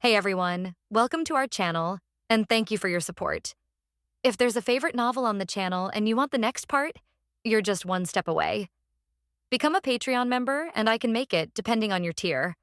Hey everyone, welcome to our channel, and thank you for your support. If there's a favorite novel on the channel and you want the next part, you're just one step away. Become a Patreon member and I can make it depending on your tier.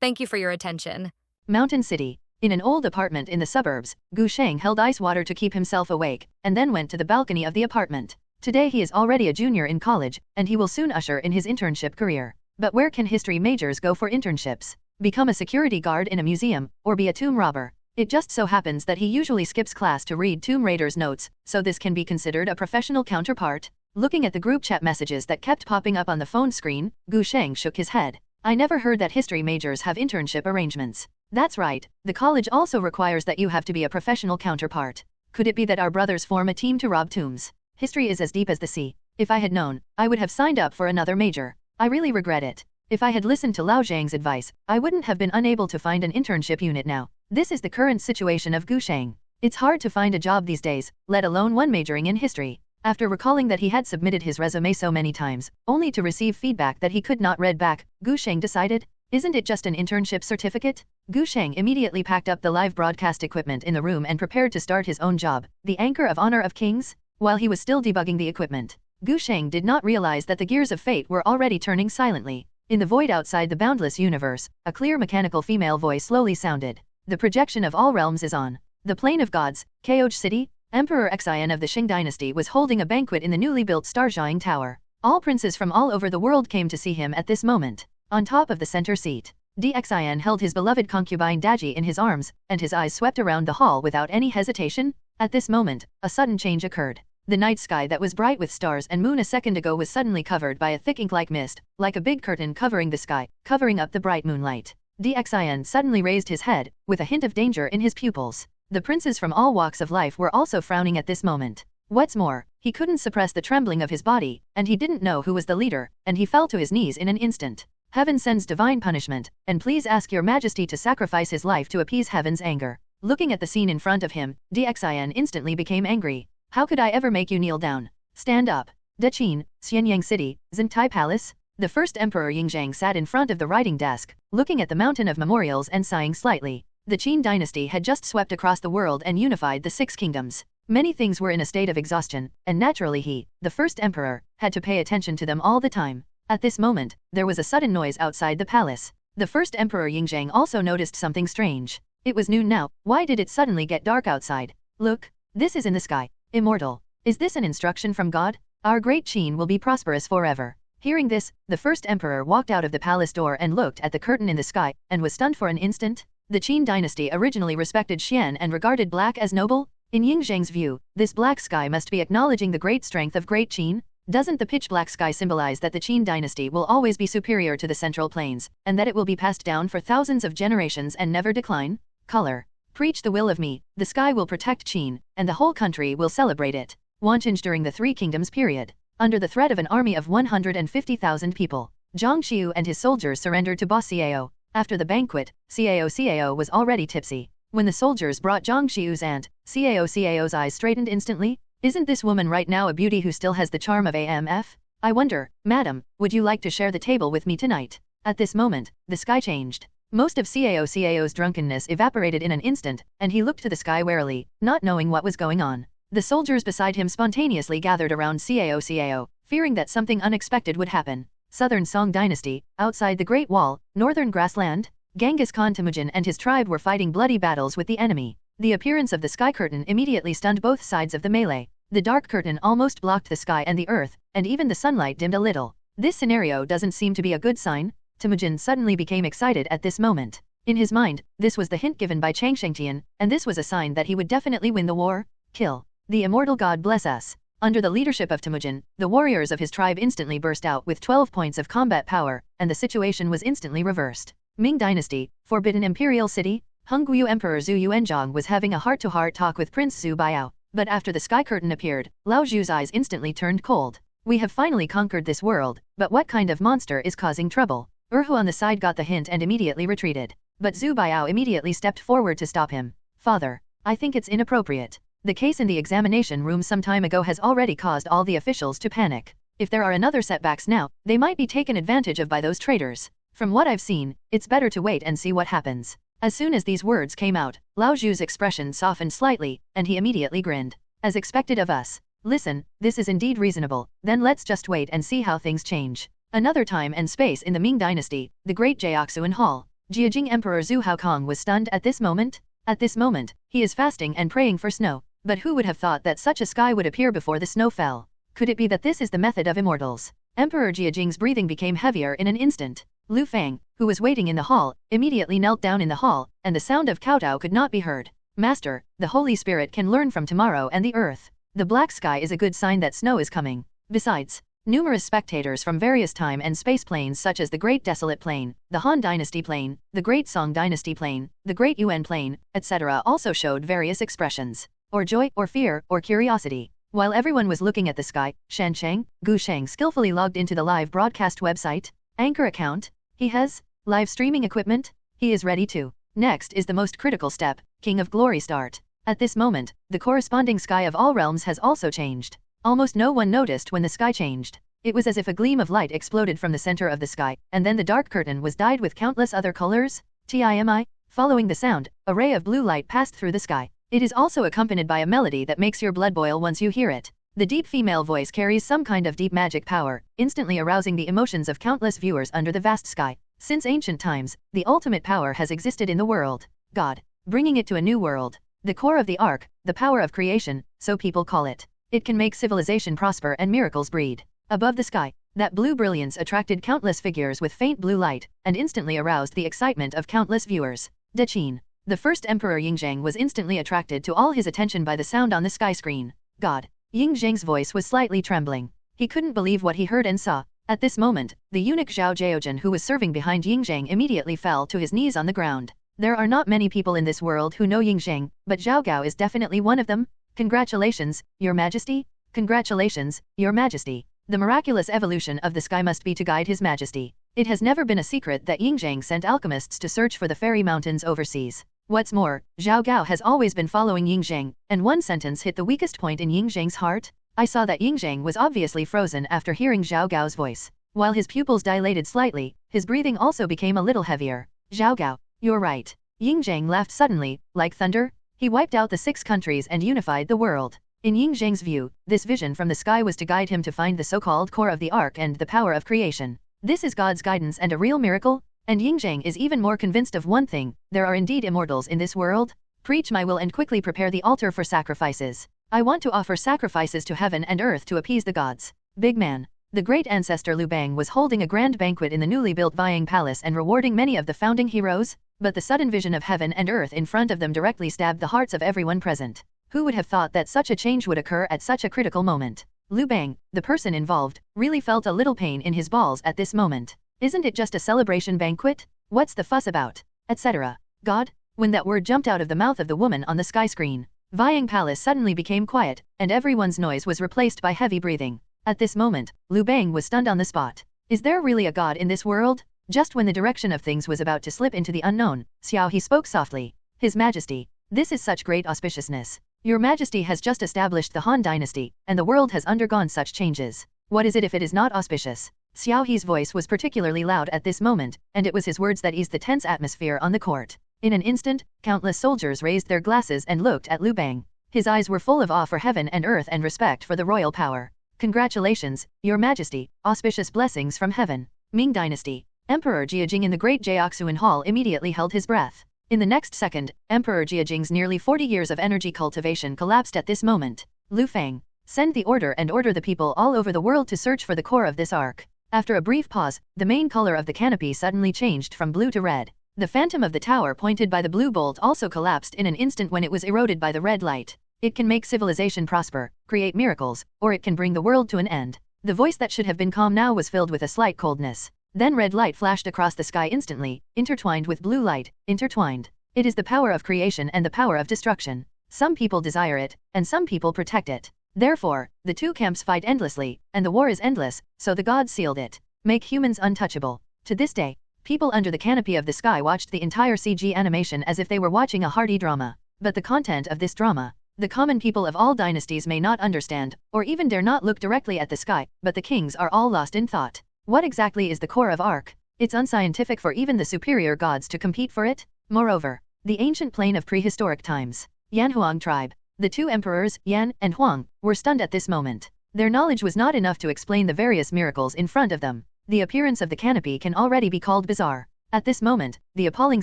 Thank you for your attention. Mountain City. In an old apartment in the suburbs, Gu Sheng held ice water to keep himself awake, and then went to the balcony of the apartment. Today he is already a junior in college, and he will soon usher in his internship career. But where can history majors go for internships? Become a security guard in a museum, or be a tomb robber. It just so happens that he usually skips class to read Tomb Raider's notes, so this can be considered a professional counterpart. Looking at the group chat messages that kept popping up on the phone screen, Gu Sheng shook his head. I never heard that history majors have internship arrangements. That's right, the college also requires that you have to be a professional counterpart. Could it be that our brothers form a team to rob tombs? History is as deep as the sea. If I had known, I would have signed up for another major. I really regret it. If I had listened to Lao Zhang's advice, I wouldn't have been unable to find an internship unit now. This is the current situation of Gu Sheng. It's hard to find a job these days, let alone one majoring in history. After recalling that he had submitted his resume so many times, only to receive feedback that he could not read back, Gu Sheng decided, isn't it just an internship certificate? Gu Sheng immediately packed up the live broadcast equipment in the room and prepared to start his own job, the Anchor of Honor of Kings. While he was still debugging the equipment, Gu Sheng did not realize that the gears of fate were already turning silently. In the void outside the boundless universe, a clear mechanical female voice slowly sounded. The projection of all realms is on. The Plane of Gods, Koj City, Emperor Xian of the Qing Dynasty was holding a banquet in the newly built Starjiang Tower. All princes from all over the world came to see him at this moment. On top of the center seat, Xian held his beloved concubine Daji in his arms, and his eyes swept around the hall without any hesitation. At this moment, a sudden change occurred. The night sky that was bright with stars and moon a second ago was suddenly covered by a thick ink-like mist, like a big curtain covering the sky, covering up the bright moonlight. Xian suddenly raised his head, with a hint of danger in his pupils. The princes from all walks of life were also frowning at this moment. What's more, he couldn't suppress the trembling of his body, and he didn't know who was the leader, and he fell to his knees in an instant. Heaven sends divine punishment, and please ask your majesty to sacrifice his life to appease heaven's anger. Looking at the scene in front of him, Xian instantly became angry. How could I ever make you kneel down? Stand up. Deqin, Xianyang City, Xintai Palace. The first Emperor Yingzhang sat in front of the writing desk, looking at the mountain of memorials and sighing slightly. The Qin dynasty had just swept across the world and unified the six kingdoms. Many things were in a state of exhaustion, and naturally he, the first emperor, had to pay attention to them all the time. At this moment, there was a sudden noise outside the palace. The first Emperor Yingzhang also noticed something strange. It was noon now, why did it suddenly get dark outside? Look, this is in the sky. Immortal. Is this an instruction from God? Our great Qin will be prosperous forever. Hearing this, the first emperor walked out of the palace door and looked at the curtain in the sky, and was stunned for an instant. The Qin dynasty originally respected Xian and regarded black as noble. In Yingzhang's view, this black sky must be acknowledging the great strength of great Qin. Doesn't the pitch black sky symbolize that the Qin dynasty will always be superior to the central plains, and that it will be passed down for thousands of generations and never decline? Color. Preach the will of me, the sky will protect Qin, and the whole country will celebrate it. Wanchange during the Three Kingdoms period. Under the threat of an army of 150,000 people, Zhang Xiu and his soldiers surrendered to boss Cao. After the banquet, Cao was already tipsy. When the soldiers brought Zhang Xiu's aunt, Cao's eyes straightened instantly. Isn't this woman right now a beauty who still has the charm of AMF? I wonder, madam, would you like to share the table with me tonight? At this moment, the sky changed. Most of Cao's drunkenness evaporated in an instant, and he looked to the sky warily, not knowing what was going on. The soldiers beside him spontaneously gathered around Cao, fearing that something unexpected would happen. Southern Song Dynasty, outside the Great Wall, northern grassland, Genghis Khan Temujin and his tribe were fighting bloody battles with the enemy. The appearance of the sky curtain immediately stunned both sides of the melee. The dark curtain almost blocked the sky and the earth, and even the sunlight dimmed a little. This scenario doesn't seem to be a good sign. Temujin suddenly became excited at this moment. In his mind, this was the hint given by Chang Shengtian, and this was a sign that he would definitely win the war. Kill. The immortal God bless us. Under the leadership of Temujin, the warriors of his tribe instantly burst out with 12 points of combat power, and the situation was instantly reversed. Ming Dynasty, Forbidden Imperial City, Hongguo Emperor Zhu Yuanzhang was having a heart-to-heart talk with Prince Zhu Baiao, but after the sky curtain appeared, Lao Zhu's eyes instantly turned cold. We have finally conquered this world, but what kind of monster is causing trouble? Erhu on the side got the hint and immediately retreated, but Zhu Baiao immediately stepped forward to stop him. Father, I think it's inappropriate. The case in the examination room some time ago has already caused all the officials to panic. If there are another setbacks now, they might be taken advantage of by those traitors. From what I've seen, it's better to wait and see what happens. As soon as these words came out, Lao Zhu's expression softened slightly, and he immediately grinned. As expected of us. Listen, this is indeed reasonable, then let's just wait and see how things change. Another time and space in the Ming Dynasty, the Great Jiaoxuan Hall. Jiajing Emperor Zhu Haokong was stunned at this moment. At this moment, he is fasting and praying for snow. But who would have thought that such a sky would appear before the snow fell? Could it be that this is the method of immortals? Emperor Jiajing's breathing became heavier in an instant. Lu Fang, who was waiting in the hall, immediately knelt down in the hall, and the sound of kowtow could not be heard. Master, the Holy Spirit can learn from tomorrow and the earth. The black sky is a good sign that snow is coming. Besides, numerous spectators from various time and space planes such as the Great Desolate Plane, the Han Dynasty Plane, the Great Song Dynasty Plane, the Great Yuan Plane, etc. also showed various expressions, or joy, or fear, or curiosity. While everyone was looking at the sky, Shan Cheng, Gu Sheng skillfully logged into the live broadcast website, Anchor account. He has live streaming equipment. He is ready to. Next is the most critical step, King of Glory start. At this moment, the corresponding sky of all realms has also changed. Almost no one noticed when the sky changed. It was as if a gleam of light exploded from the center of the sky, and then the dark curtain was dyed with countless other colors. Timi, following the sound, a ray of blue light passed through the sky. It is also accompanied by a melody that makes your blood boil once you hear it. The deep female voice carries some kind of deep magic power, instantly arousing the emotions of countless viewers under the vast sky. Since ancient times, the ultimate power has existed in the world. God, bringing it to a new world. The core of the ark, the power of creation, so people call it. It can make civilization prosper and miracles breed. Above the sky, that blue brilliance attracted countless figures with faint blue light, and instantly aroused the excitement of countless viewers. De Qin, the first emperor Yingzheng was instantly attracted to all his attention by the sound on the sky screen. God. Yingzheng's voice was slightly trembling. He couldn't believe what he heard and saw. At this moment, the eunuch Zhao Jiaojun who was serving behind Yingzheng immediately fell to his knees on the ground. There are not many people in this world who know Yingzheng, but Zhao Gao is definitely one of them. Congratulations, Your Majesty. Congratulations, Your Majesty. The miraculous evolution of the sky must be to guide His Majesty. It has never been a secret that Yingzheng sent alchemists to search for the fairy mountains overseas. What's more, Zhao Gao has always been following Yingzheng, and one sentence hit the weakest point in Yingzheng's heart. I saw that Yingzheng was obviously frozen after hearing Zhao Gao's voice. While his pupils dilated slightly, his breathing also became a little heavier. Zhao Gao, you're right. Yingzheng laughed suddenly, like thunder. He wiped out the 6 countries and unified the world. In Yingzheng's view, this vision from the sky was to guide him to find the so-called core of the ark and the power of creation. This is God's guidance and a real miracle? And Yingzheng is even more convinced of one thing, there are indeed immortals in this world. Preach my will and quickly prepare the altar for sacrifices. I want to offer sacrifices to heaven and earth to appease the gods. Big man. The great ancestor Liu Bang was holding a grand banquet in the newly built Vying Palace and rewarding many of the founding heroes, but the sudden vision of heaven and earth in front of them directly stabbed the hearts of everyone present. Who would have thought that such a change would occur at such a critical moment? Liu Bang, the person involved, really felt a little pain in his balls at this moment. Isn't it just a celebration banquet? What's the fuss about? Etc. God? When that word jumped out of the mouth of the woman on the sky screen, Vying Palace suddenly became quiet, and everyone's noise was replaced by heavy breathing. At this moment, Liu Bang was stunned on the spot. Is there really a god in this world? Just when the direction of things was about to slip into the unknown, Xiao He spoke softly. His Majesty, this is such great auspiciousness. Your Majesty has just established the Han Dynasty, and the world has undergone such changes. What is it if it is not auspicious? Xiao He's voice was particularly loud at this moment, and it was his words that eased the tense atmosphere on the court. In an instant, countless soldiers raised their glasses and looked at Liu Bang. His eyes were full of awe for heaven and earth and respect for the royal power. Congratulations, Your Majesty, auspicious blessings from heaven. Ming Dynasty. Emperor Jiajing in the Great Jiaoxuan Hall immediately held his breath. In the next second, Emperor Jiajing's nearly 40 years of energy cultivation collapsed at this moment. Lu Fang, send the order and order the people all over the world to search for the core of this ark. After a brief pause, the main color of the canopy suddenly changed from blue to red. The phantom of the tower pointed by the blue bolt also collapsed in an instant when it was eroded by the red light. It can make civilization prosper, create miracles, or it can bring the world to an end. The voice that should have been calm now was filled with a slight coldness. Then red light flashed across the sky instantly, intertwined with blue light, intertwined. It is the power of creation and the power of destruction. Some people desire it, and some people protect it. Therefore, the two camps fight endlessly, and the war is endless, so the gods sealed it. Make humans untouchable. To this day, people under the canopy of the sky watched the entire CG animation as if they were watching a hearty drama. But the content of this drama, the common people of all dynasties may not understand, or even dare not look directly at the sky, but the kings are all lost in thought. What exactly is the core of Ark? It's unscientific for even the superior gods to compete for it. Moreover, the ancient plain of prehistoric times, Yanhuang tribe, the two emperors, Yan and Huang, were stunned at this moment. Their knowledge was not enough to explain the various miracles in front of them. The appearance of the canopy can already be called bizarre. At this moment, the appalling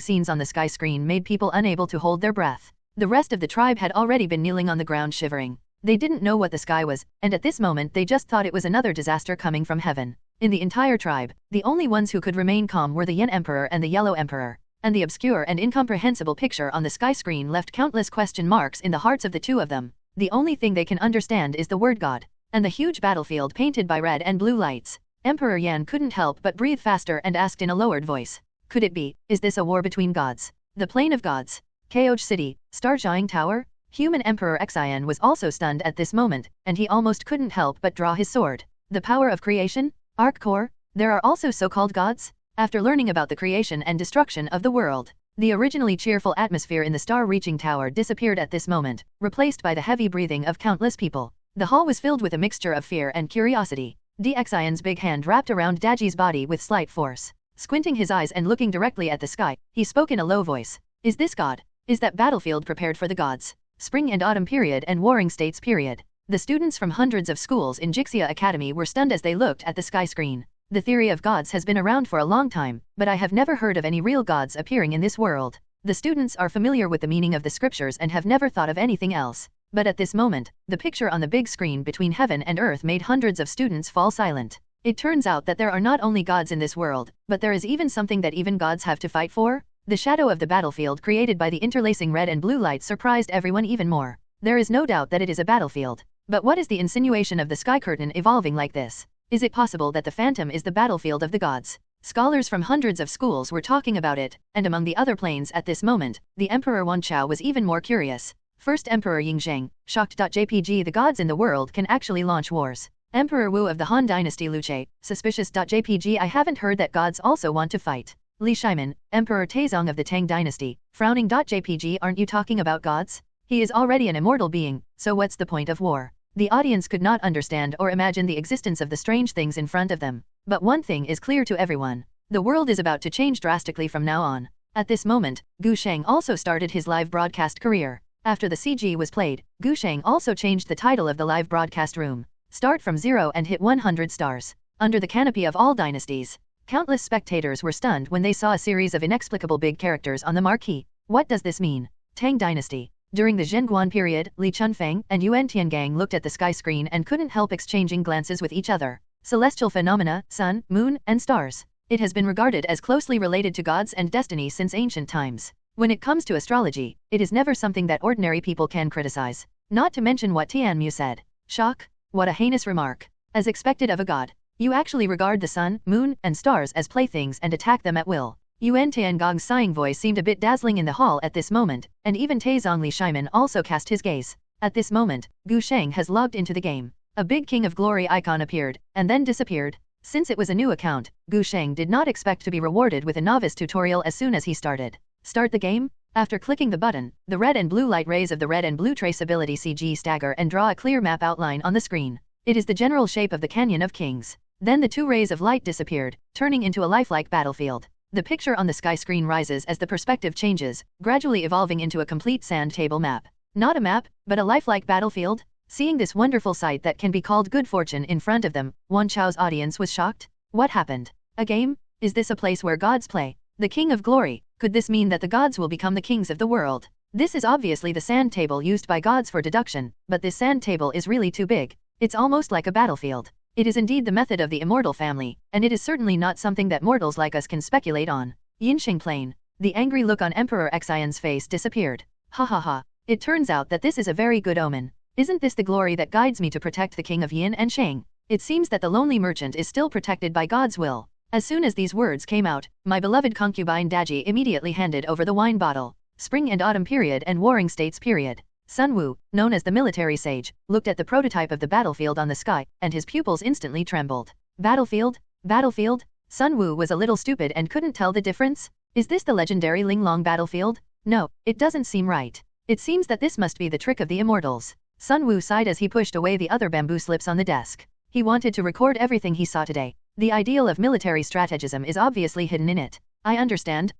scenes on the sky screen made people unable to hold their breath. The rest of the tribe had already been kneeling on the ground shivering. They didn't know what the sky was, and at this moment they just thought it was another disaster coming from heaven. In the entire tribe, the only ones who could remain calm were the Yen Emperor and the Yellow Emperor. And the obscure and incomprehensible picture on the sky screen left countless question marks in the hearts of the two of them. The only thing they can understand is the word God, and the huge battlefield painted by red and blue lights. Emperor Yan couldn't help but breathe faster and asked in a lowered voice, "Could it be, is this a war between gods? The Plain of Gods? Kaoj City, Starjiang Tower?" Human Emperor Xian was also stunned at this moment, and he almost couldn't help but draw his sword. The power of creation? Arc Core? There are also so-called gods? After learning about the creation and destruction of the world, the originally cheerful atmosphere in the star-reaching tower disappeared at this moment, replaced by the heavy breathing of countless people. The hall was filled with a mixture of fear and curiosity. Xian's big hand wrapped around Daji's body with slight force. Squinting his eyes and looking directly at the sky, he spoke in a low voice. "Is this God? Is that battlefield prepared for the gods? Spring and autumn period and warring states period." The students from hundreds of schools in Jixia Academy were stunned as they looked at the sky screen. The theory of gods has been around for a long time, but I have never heard of any real gods appearing in this world. The students are familiar with the meaning of the scriptures and have never thought of anything else. But at this moment, the picture on the big screen between heaven and earth made hundreds of students fall silent. It turns out that there are not only gods in this world, but there is even something that even gods have to fight for. The shadow of the battlefield created by the interlacing red and blue lights surprised everyone even more. There is no doubt that it is a battlefield. But what is the insinuation of the sky curtain evolving like this? Is it possible that the phantom is the battlefield of the gods? Scholars from hundreds of schools were talking about it, and among the other planes at this moment, the Emperor Wanchao was even more curious. First Emperor Yingzheng, shocked.jpg the gods in the world can actually launch wars. Emperor Wu of the Han Dynasty Luche, suspicious.jpg I haven't heard that gods also want to fight. Li Shiman, Emperor Taizong of the Tang Dynasty, frowning.jpg aren't you talking about gods? He is already an immortal being, so what's the point of war? The audience could not understand or imagine the existence of the strange things in front of them. But one thing is clear to everyone. The world is about to change drastically from now on. At this moment, Gu Sheng also started his live broadcast career. After the CG was played, Gu Sheng also changed the title of the live broadcast room. Start from 0 and hit 100 stars. Under the canopy of all dynasties, countless spectators were stunned when they saw a series of inexplicable big characters on the marquee. What does this mean? Tang Dynasty. During the Zhenguan period, Li Chunfeng and Yuan Tiangang looked at the sky screen and couldn't help exchanging glances with each other. Celestial phenomena, sun, moon, and stars. It has been regarded as closely related to gods and destiny since ancient times. When it comes to astrology, it is never something that ordinary people can criticize. Not to mention what Tianmu said. Shock? What a heinous remark. As expected of a god, you actually regard the sun, moon, and stars as playthings and attack them at will. Yuan Tiangong's sighing voice seemed a bit dazzling in the hall at this moment, and even Taizong Li Shiman also cast his gaze. At this moment, Gu Sheng has logged into the game. A big King of Glory icon appeared, and then disappeared. Since it was a new account, Gu Sheng did not expect to be rewarded with a novice tutorial as soon as he started. Start the game? After clicking the button, the red and blue light rays of the red and blue traceability CG stagger and draw a clear map outline on the screen. It is the general shape of the Canyon of Kings. Then the two rays of light disappeared, turning into a lifelike battlefield. The picture on the sky screen rises as the perspective changes, gradually evolving into a complete sand table map. Not a map, but a lifelike battlefield? Seeing this wonderful sight that can be called good fortune in front of them, Wanchao's audience was shocked. What happened? A game? Is this a place where gods play? The King of Glory, could this mean that the gods will become the kings of the world? This is obviously the sand table used by gods for deduction, but this sand table is really too big. It's almost like a battlefield. It is indeed the method of the immortal family, and it is certainly not something that mortals like us can speculate on. Yinxing Plain. The angry look on Emperor Xian's face disappeared. Ha ha ha. It turns out that this is a very good omen. Isn't this the glory that guides me to protect the king of Yin and Shang? It seems that the lonely merchant is still protected by God's will. As soon as these words came out, my beloved concubine Daji immediately handed over the wine bottle. Spring and autumn period and warring states period. Sun Wu, known as the military sage, looked at the prototype of the battlefield on the sky, and his pupils instantly trembled. Battlefield? Battlefield? Sun Wu was a little stupid and couldn't tell the difference. Is this the legendary Linglong battlefield? No, it doesn't seem right. It seems that this must be the trick of the immortals. Sun Wu sighed as he pushed away the other bamboo slips on the desk. He wanted to record everything he saw today. The ideal of military strategism is obviously hidden in it. I understand.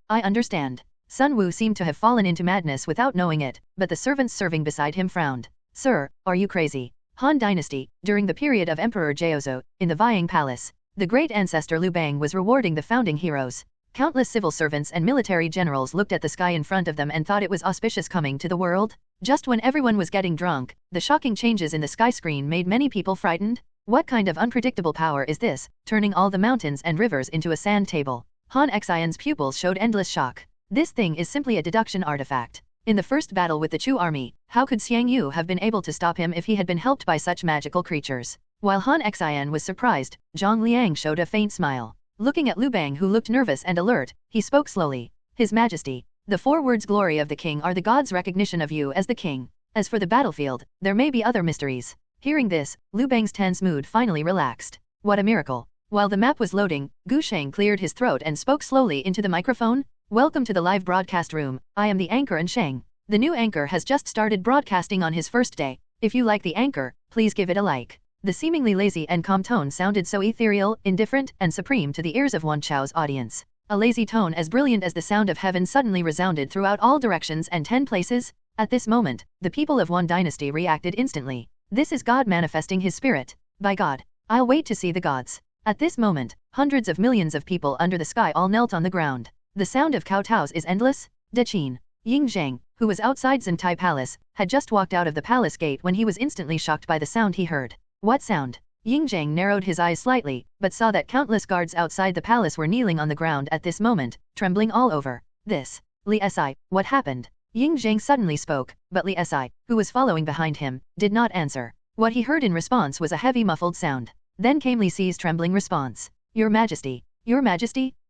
Sun Wu seemed to have fallen into madness without knowing it, but the servants serving beside him frowned. Sir, are you crazy? Han Dynasty, during the period of Emperor Jiaozhou, in the Vying Palace, the great ancestor Liu Bang was rewarding the founding heroes. Countless civil servants and military generals looked at the sky in front of them and thought it was auspicious coming to the world. Just when everyone was getting drunk, the shocking changes in the sky screen made many people frightened. What kind of unpredictable power is this, turning all the mountains and rivers into a sand table? Han Xian's pupils showed endless shock. This thing is simply a deduction artifact. In the first battle with the Chu army, how could Xiang Yu have been able to stop him if he had been helped by such magical creatures? While Han Xian was surprised, Zhang Liang showed a faint smile. Looking at Liu Bang, who looked nervous and alert, he spoke slowly. His Majesty, the 4 words glory of the king are the gods' recognition of you as the king. As for the battlefield, there may be other mysteries. Hearing this, Liu Bang's tense mood finally relaxed. What a miracle. While the map was loading, Gu Sheng cleared his throat and spoke slowly into the microphone. Welcome to the live broadcast room. I am the anchor and Sheng. The new anchor has just started broadcasting on his first day. If you like the anchor, please give it a like. The seemingly lazy and calm tone sounded so ethereal, indifferent, and supreme to the ears of Wan Chao's audience. A lazy tone as brilliant as the sound of heaven suddenly resounded throughout all directions and 10 places. At this moment, the people of Wan Dynasty reacted instantly. This is God manifesting his spirit. By God, I'll wait to see the gods. At this moment, hundreds of millions of people under the sky all knelt on the ground. The sound of kowtows is endless. De Qin, Ying Zheng, who was outside Zhentai Palace, had just walked out of the palace gate when he was instantly shocked by the sound he heard. What sound? Ying Zheng narrowed his eyes slightly, but saw that countless guards outside the palace were kneeling on the ground at this moment, trembling all over. This. Li Si, what happened? Ying Zheng suddenly spoke, but Li Si, who was following behind him, did not answer. What he heard in response was a heavy muffled sound. Then came Li Si's trembling response. Your Majesty,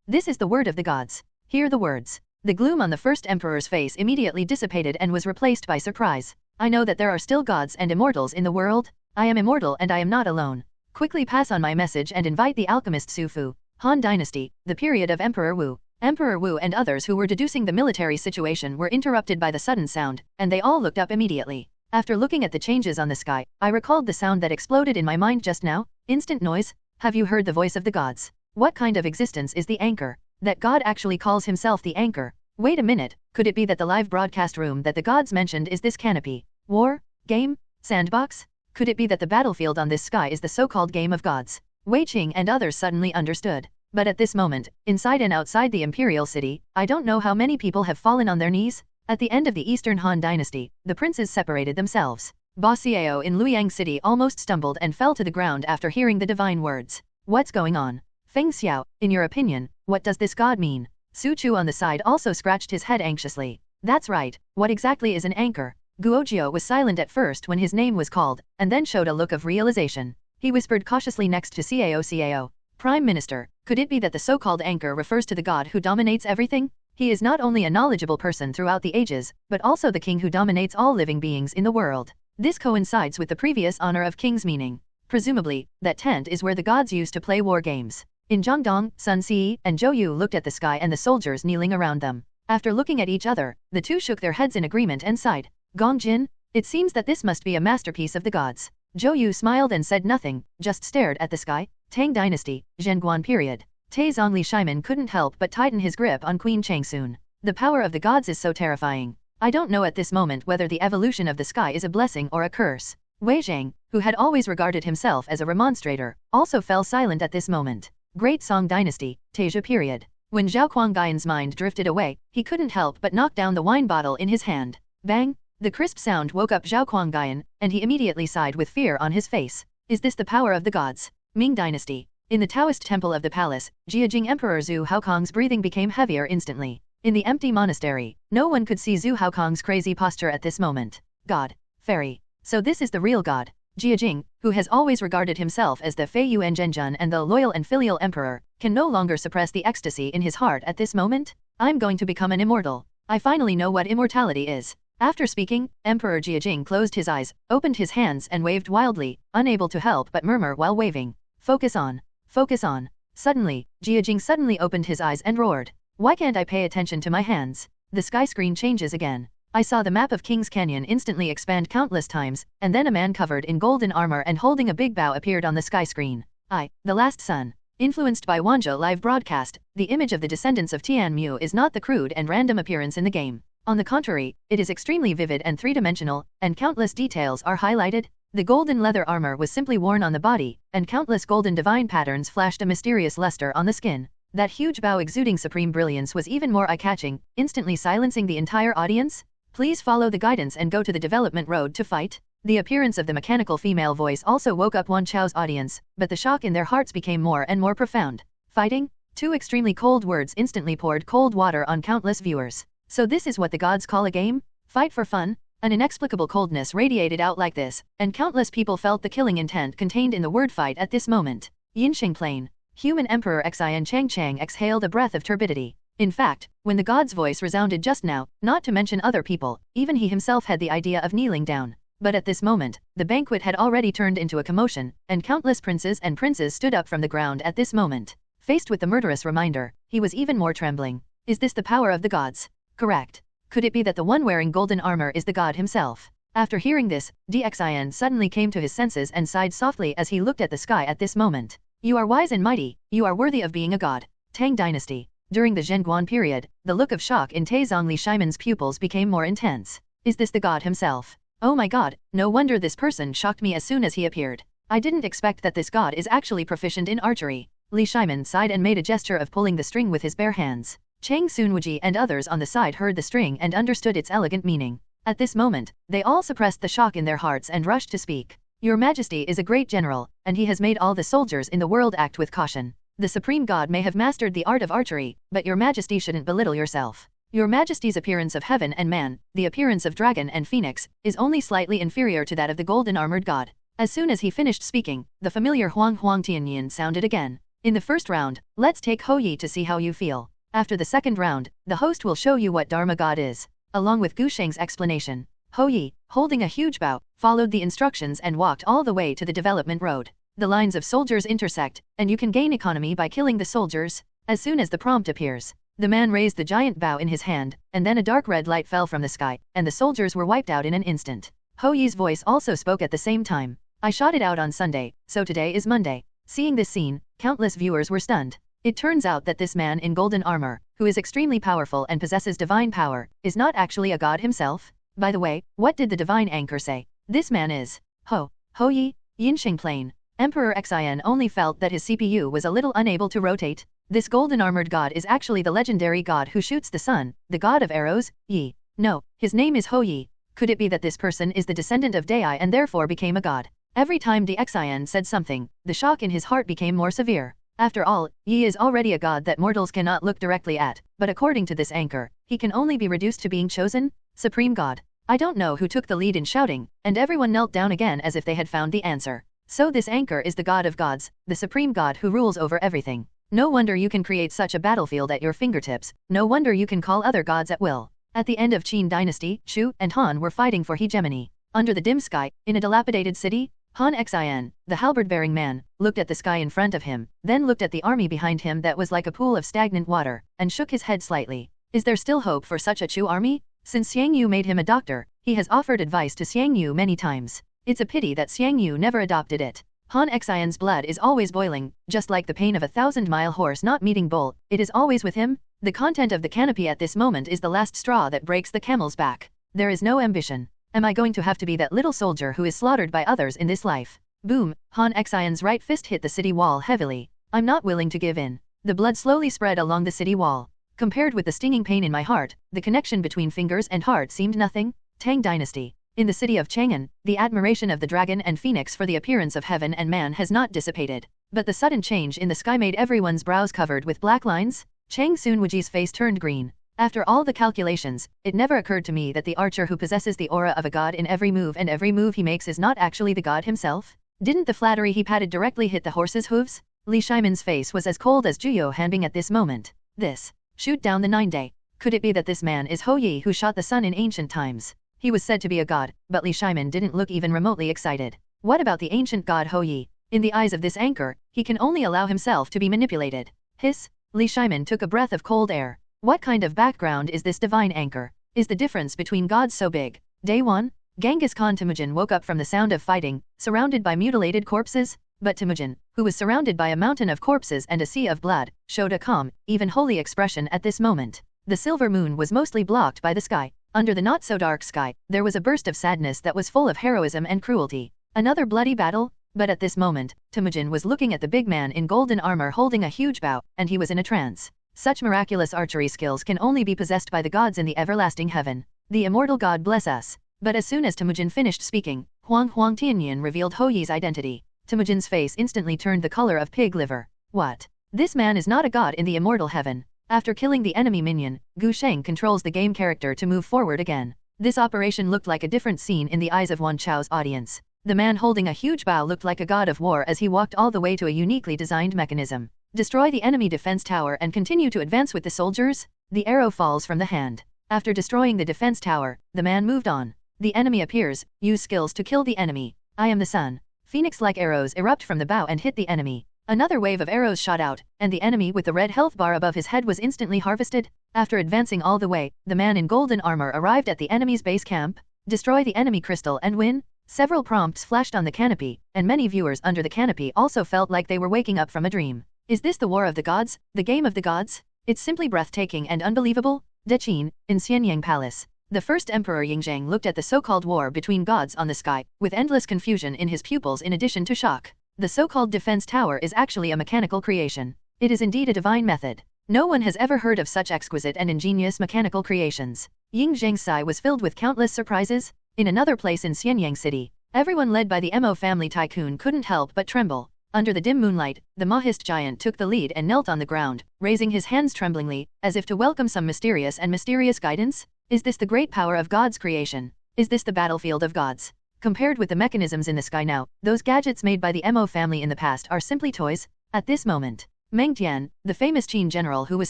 this is the word of the gods. Hear the words. The gloom on the first emperor's face immediately dissipated and was replaced by surprise. I know that there are still gods and immortals in the world. I am immortal and I am not alone. Quickly pass on my message and invite the alchemist Su Fu. Han Dynasty, the period of Emperor Wu. Emperor Wu and others who were deducing the military situation were interrupted by the sudden sound, and they all looked up immediately. After looking at the changes on the sky, I recalled the sound that exploded in my mind just now. Instant noise. Have you heard the voice of the gods? What kind of existence is the anchor? That God actually calls himself the anchor. Wait a minute, could it be that the live broadcast room that the gods mentioned is this canopy? War? Game? Sandbox? Could it be that the battlefield on this sky is the so-called game of gods? Wei Qing and others suddenly understood. But at this moment, inside and outside the imperial city, I don't know how many people have fallen on their knees. At the end of the Eastern Han Dynasty, the princes separated themselves. Ba Xiao in Luoyang City almost stumbled and fell to the ground after hearing the divine words. What's going on? Feng Xiao, in your opinion, what does this god mean? Su Chu on the side also scratched his head anxiously. That's right, what exactly is an anchor? Guozhio was silent at first when his name was called, and then showed a look of realization. He whispered cautiously next to Cao. Prime Minister, could it be that the so-called anchor refers to the god who dominates everything? He is not only a knowledgeable person throughout the ages, but also the king who dominates all living beings in the world. This coincides with the previous honor of king's meaning. Presumably, that tent is where the gods used to play war games. In Jiangdong, Sun Si and Zhou Yu looked at the sky and the soldiers kneeling around them. After looking at each other, the two shook their heads in agreement and sighed. Gong Jin, it seems that this must be a masterpiece of the gods. Zhou Yu smiled and said nothing, just stared at the sky. Tang Dynasty, Zhenguan period. Tai Zhongli Shaiman couldn't help but tighten his grip on Queen Changsun. The power of the gods is so terrifying. I don't know at this moment whether the evolution of the sky is a blessing or a curse. Wei Zhang, who had always regarded himself as a remonstrator, also fell silent at this moment. Great Song Dynasty, Tasia period. When Zhao Kuangaiyan's mind drifted away, he couldn't help but knock down the wine bottle in his hand. Bang! The crisp sound woke up Zhao Kuangaiyan, and he immediately sighed with fear on his face. Is this the power of the gods? Ming Dynasty. In the Taoist temple of the palace, Jiajing Emperor Zhu Haokong's breathing became heavier instantly. In the empty monastery, no one could see Zhu Haokong's crazy posture at this moment. God. Fairy. So this is the real god. Jiajing, who has always regarded himself as the Fei Yuan Zhenjun and the loyal and filial emperor, can no longer suppress the ecstasy in his heart at this moment. I'm going to become an immortal. I finally know what immortality is. After speaking, Emperor Jiajing closed his eyes, opened his hands and waved wildly, unable to help but murmur while waving. Focus on. Focus on. Suddenly, Jiajing suddenly opened his eyes and roared. Why can't I pay attention to my hands? The sky screen changes again. I saw the map of King's Canyon instantly expand countless times, and then a man covered in golden armor and holding a big bow appeared on the sky screen. The last sun. Influenced by Wanzhou live broadcast, the image of the descendants of Tianmu is not the crude and random appearance in the game. On the contrary, it is extremely vivid and three-dimensional, and countless details are highlighted. The golden leather armor was simply worn on the body, and countless golden divine patterns flashed a mysterious luster on the skin. That huge bow exuding supreme brilliance was even more eye-catching, instantly silencing the entire audience. Please follow the guidance and go to the development road to fight. The appearance of the mechanical female voice also woke up Wan Chao's audience, but the shock in their hearts became more and more profound. Fighting? Two extremely cold words instantly poured cold water on countless viewers. So this is what the gods call a game? Fight for fun? An inexplicable coldness radiated out like this, and countless people felt the killing intent contained in the word fight at this moment. Yinsheng Plain. Human Emperor Xian Chang exhaled a breath of turbidity. In fact, when the god's voice resounded just now, not to mention other people, even he himself had the idea of kneeling down. But at this moment, the banquet had already turned into a commotion, and countless princes and princes stood up from the ground at this moment. Faced with the murderous reminder, he was even more trembling. Is this the power of the gods? Correct. Could it be that the one wearing golden armor is the god himself? After hearing this, Xian suddenly came to his senses and sighed softly as he looked at the sky at this moment. You are wise and mighty, you are worthy of being a god. Tang Dynasty. During the Zhenguan period, the look of shock in Taizong Li Shimon's pupils became more intense. Is this the god himself? Oh my god, no wonder this person shocked me as soon as he appeared. I didn't expect that this god is actually proficient in archery. Li Shimon sighed and made a gesture of pulling the string with his bare hands. Chang Sunwuji and others on the side heard the string and understood its elegant meaning. At this moment, they all suppressed the shock in their hearts and rushed to speak. Your Majesty is a great general, and he has made all the soldiers in the world act with caution. The Supreme God may have mastered the art of archery, but your Majesty shouldn't belittle yourself. Your Majesty's appearance of heaven and man, the appearance of dragon and phoenix, is only slightly inferior to that of the golden armored god. As soon as he finished speaking, the familiar Huang Huang Tianyin sounded again. In the first round, let's take Hou Yi to see how you feel. After the second round, the host will show you what Dharma God is. Along with Gu Sheng's explanation, Hou Yi, holding a huge bow, followed the instructions and walked all the way to the development road. The lines of soldiers intersect, and you can gain economy by killing the soldiers. As soon as the prompt appears, the man raised the giant bow in his hand, and then a dark red light fell from the sky, and the soldiers were wiped out in an instant. Hou Yi's voice also spoke at the same time. I shot it out on Sunday, so today is Monday. Seeing this scene, countless viewers were stunned. It turns out that this man in golden armor, who is extremely powerful and possesses divine power, is not actually a god himself. By the way, what did the divine anchor say? This man is Hou Yi, Yinsheng Plain. Emperor Xian only felt that his CPU was a little unable to rotate. This golden armored god is actually the legendary god who shoots the sun, the god of arrows, Yi. No, his name is Hou Yi. Could it be that this person is the descendant of Dai and therefore became a god? Every time Xian said something, the shock in his heart became more severe. After all, Yi is already a god that mortals cannot look directly at, but according to this anchor, he can only be reduced to being chosen supreme god. I don't know who took the lead in shouting, and everyone knelt down again as if they had found the answer. So this anchor is the god of gods, the supreme god who rules over everything. No wonder you can create such a battlefield at your fingertips, no wonder you can call other gods at will. At the end of Qin Dynasty, Shu and Han were fighting for hegemony. Under the dim sky, in a dilapidated city, Han Xian, the halberd-bearing man, looked at the sky in front of him, then looked at the army behind him that was like a pool of stagnant water, and shook his head slightly. Is there still hope for such a Chu army? Since Xiang Yu made him a doctor, he has offered advice to Xiang Yu many times. It's a pity that Xiang Yu never adopted it. Han Xian's blood is always boiling, just like the pain of a 1,000-mile horse not meeting bull, it is always with him. The content of the canopy at this moment is the last straw that breaks the camel's back. There is no ambition. Am I going to have to be that little soldier who is slaughtered by others in this life? Boom! Han Xian's right fist hit the city wall heavily. I'm not willing to give in. The blood slowly spread along the city wall. Compared with the stinging pain in my heart, the connection between fingers and heart seemed nothing. Tang Dynasty. In the city of Chang'an, the admiration of the dragon and phoenix for the appearance of heaven and man has not dissipated. But the sudden change in the sky made everyone's brows covered with black lines. Chang Sunwuji's face turned green. After all the calculations, it never occurred to me that the archer who possesses the aura of a god in every move and every move he makes is not actually the god himself. Didn't the flattery he patted directly hit the horse's hooves? Li Shimon's face was as cold as Juyo Hanbing at this moment. This. Shoot down the 9-day. Could it be that this man is Hou Yi who shot the sun in ancient times? He was said to be a god, but Li Shimon didn't look even remotely excited. What about the ancient god Hou Yi? In the eyes of this anchor, he can only allow himself to be manipulated. Hiss. Li Shimon took a breath of cold air. What kind of background is this divine anchor? Is the difference between gods so big? Day 1? Genghis Khan Temujin woke up from the sound of fighting, surrounded by mutilated corpses. But Temujin, who was surrounded by a mountain of corpses and a sea of blood, showed a calm, even holy expression at this moment. The silver moon was mostly blocked by the sky. Under the not-so-dark sky, there was a burst of sadness that was full of heroism and cruelty. Another bloody battle? But at this moment, Temujin was looking at the big man in golden armor holding a huge bow, and he was in a trance. Such miraculous archery skills can only be possessed by the gods in the everlasting heaven. The immortal god bless us. But as soon as Temujin finished speaking, Huang Tianyan revealed Hou Yi's identity. Temujin's face instantly turned the color of pig liver. What? This man is not a god in the immortal heaven. After killing the enemy minion, Gu Sheng controls the game character to move forward again. This operation looked like a different scene in the eyes of Wan Chao's audience. The man holding a huge bow looked like a god of war as he walked all the way to a uniquely designed mechanism. Destroy the enemy defense tower and continue to advance with the soldiers? The arrow falls from the hand. After destroying the defense tower, the man moved on. The enemy appears, use skills to kill the enemy. I am the sun. Phoenix-like arrows erupt from the bow and hit the enemy. Another wave of arrows shot out, and the enemy with the red health bar above his head was instantly harvested. After advancing all the way, the man in golden armor arrived at the enemy's base camp. Destroy the enemy crystal and win? Several prompts flashed on the canopy, and many viewers under the canopy also felt like they were waking up from a dream. Is this the war of the gods? The game of the gods? It's simply breathtaking and unbelievable. Deqin, in Xianyang Palace. The first Emperor Yingzhang looked at the so-called war between gods on the sky, with endless confusion in his pupils in addition to shock. The so-called defense tower is actually a mechanical creation. It is indeed a divine method. No one has ever heard of such exquisite and ingenious mechanical creations. Yingzhang's sigh was filled with countless surprises. In another place in Xianyang City, everyone led by the Mo family tycoon couldn't help but tremble. Under the dim moonlight, the Mahist giant took the lead and knelt on the ground, raising his hands tremblingly, as if to welcome some mysterious guidance. Is this the great power of God's creation? Is this the battlefield of gods? Compared with the mechanisms in the sky now, those gadgets made by the Mo family in the past are simply toys. At this moment, Meng Tian, the famous Qin general who was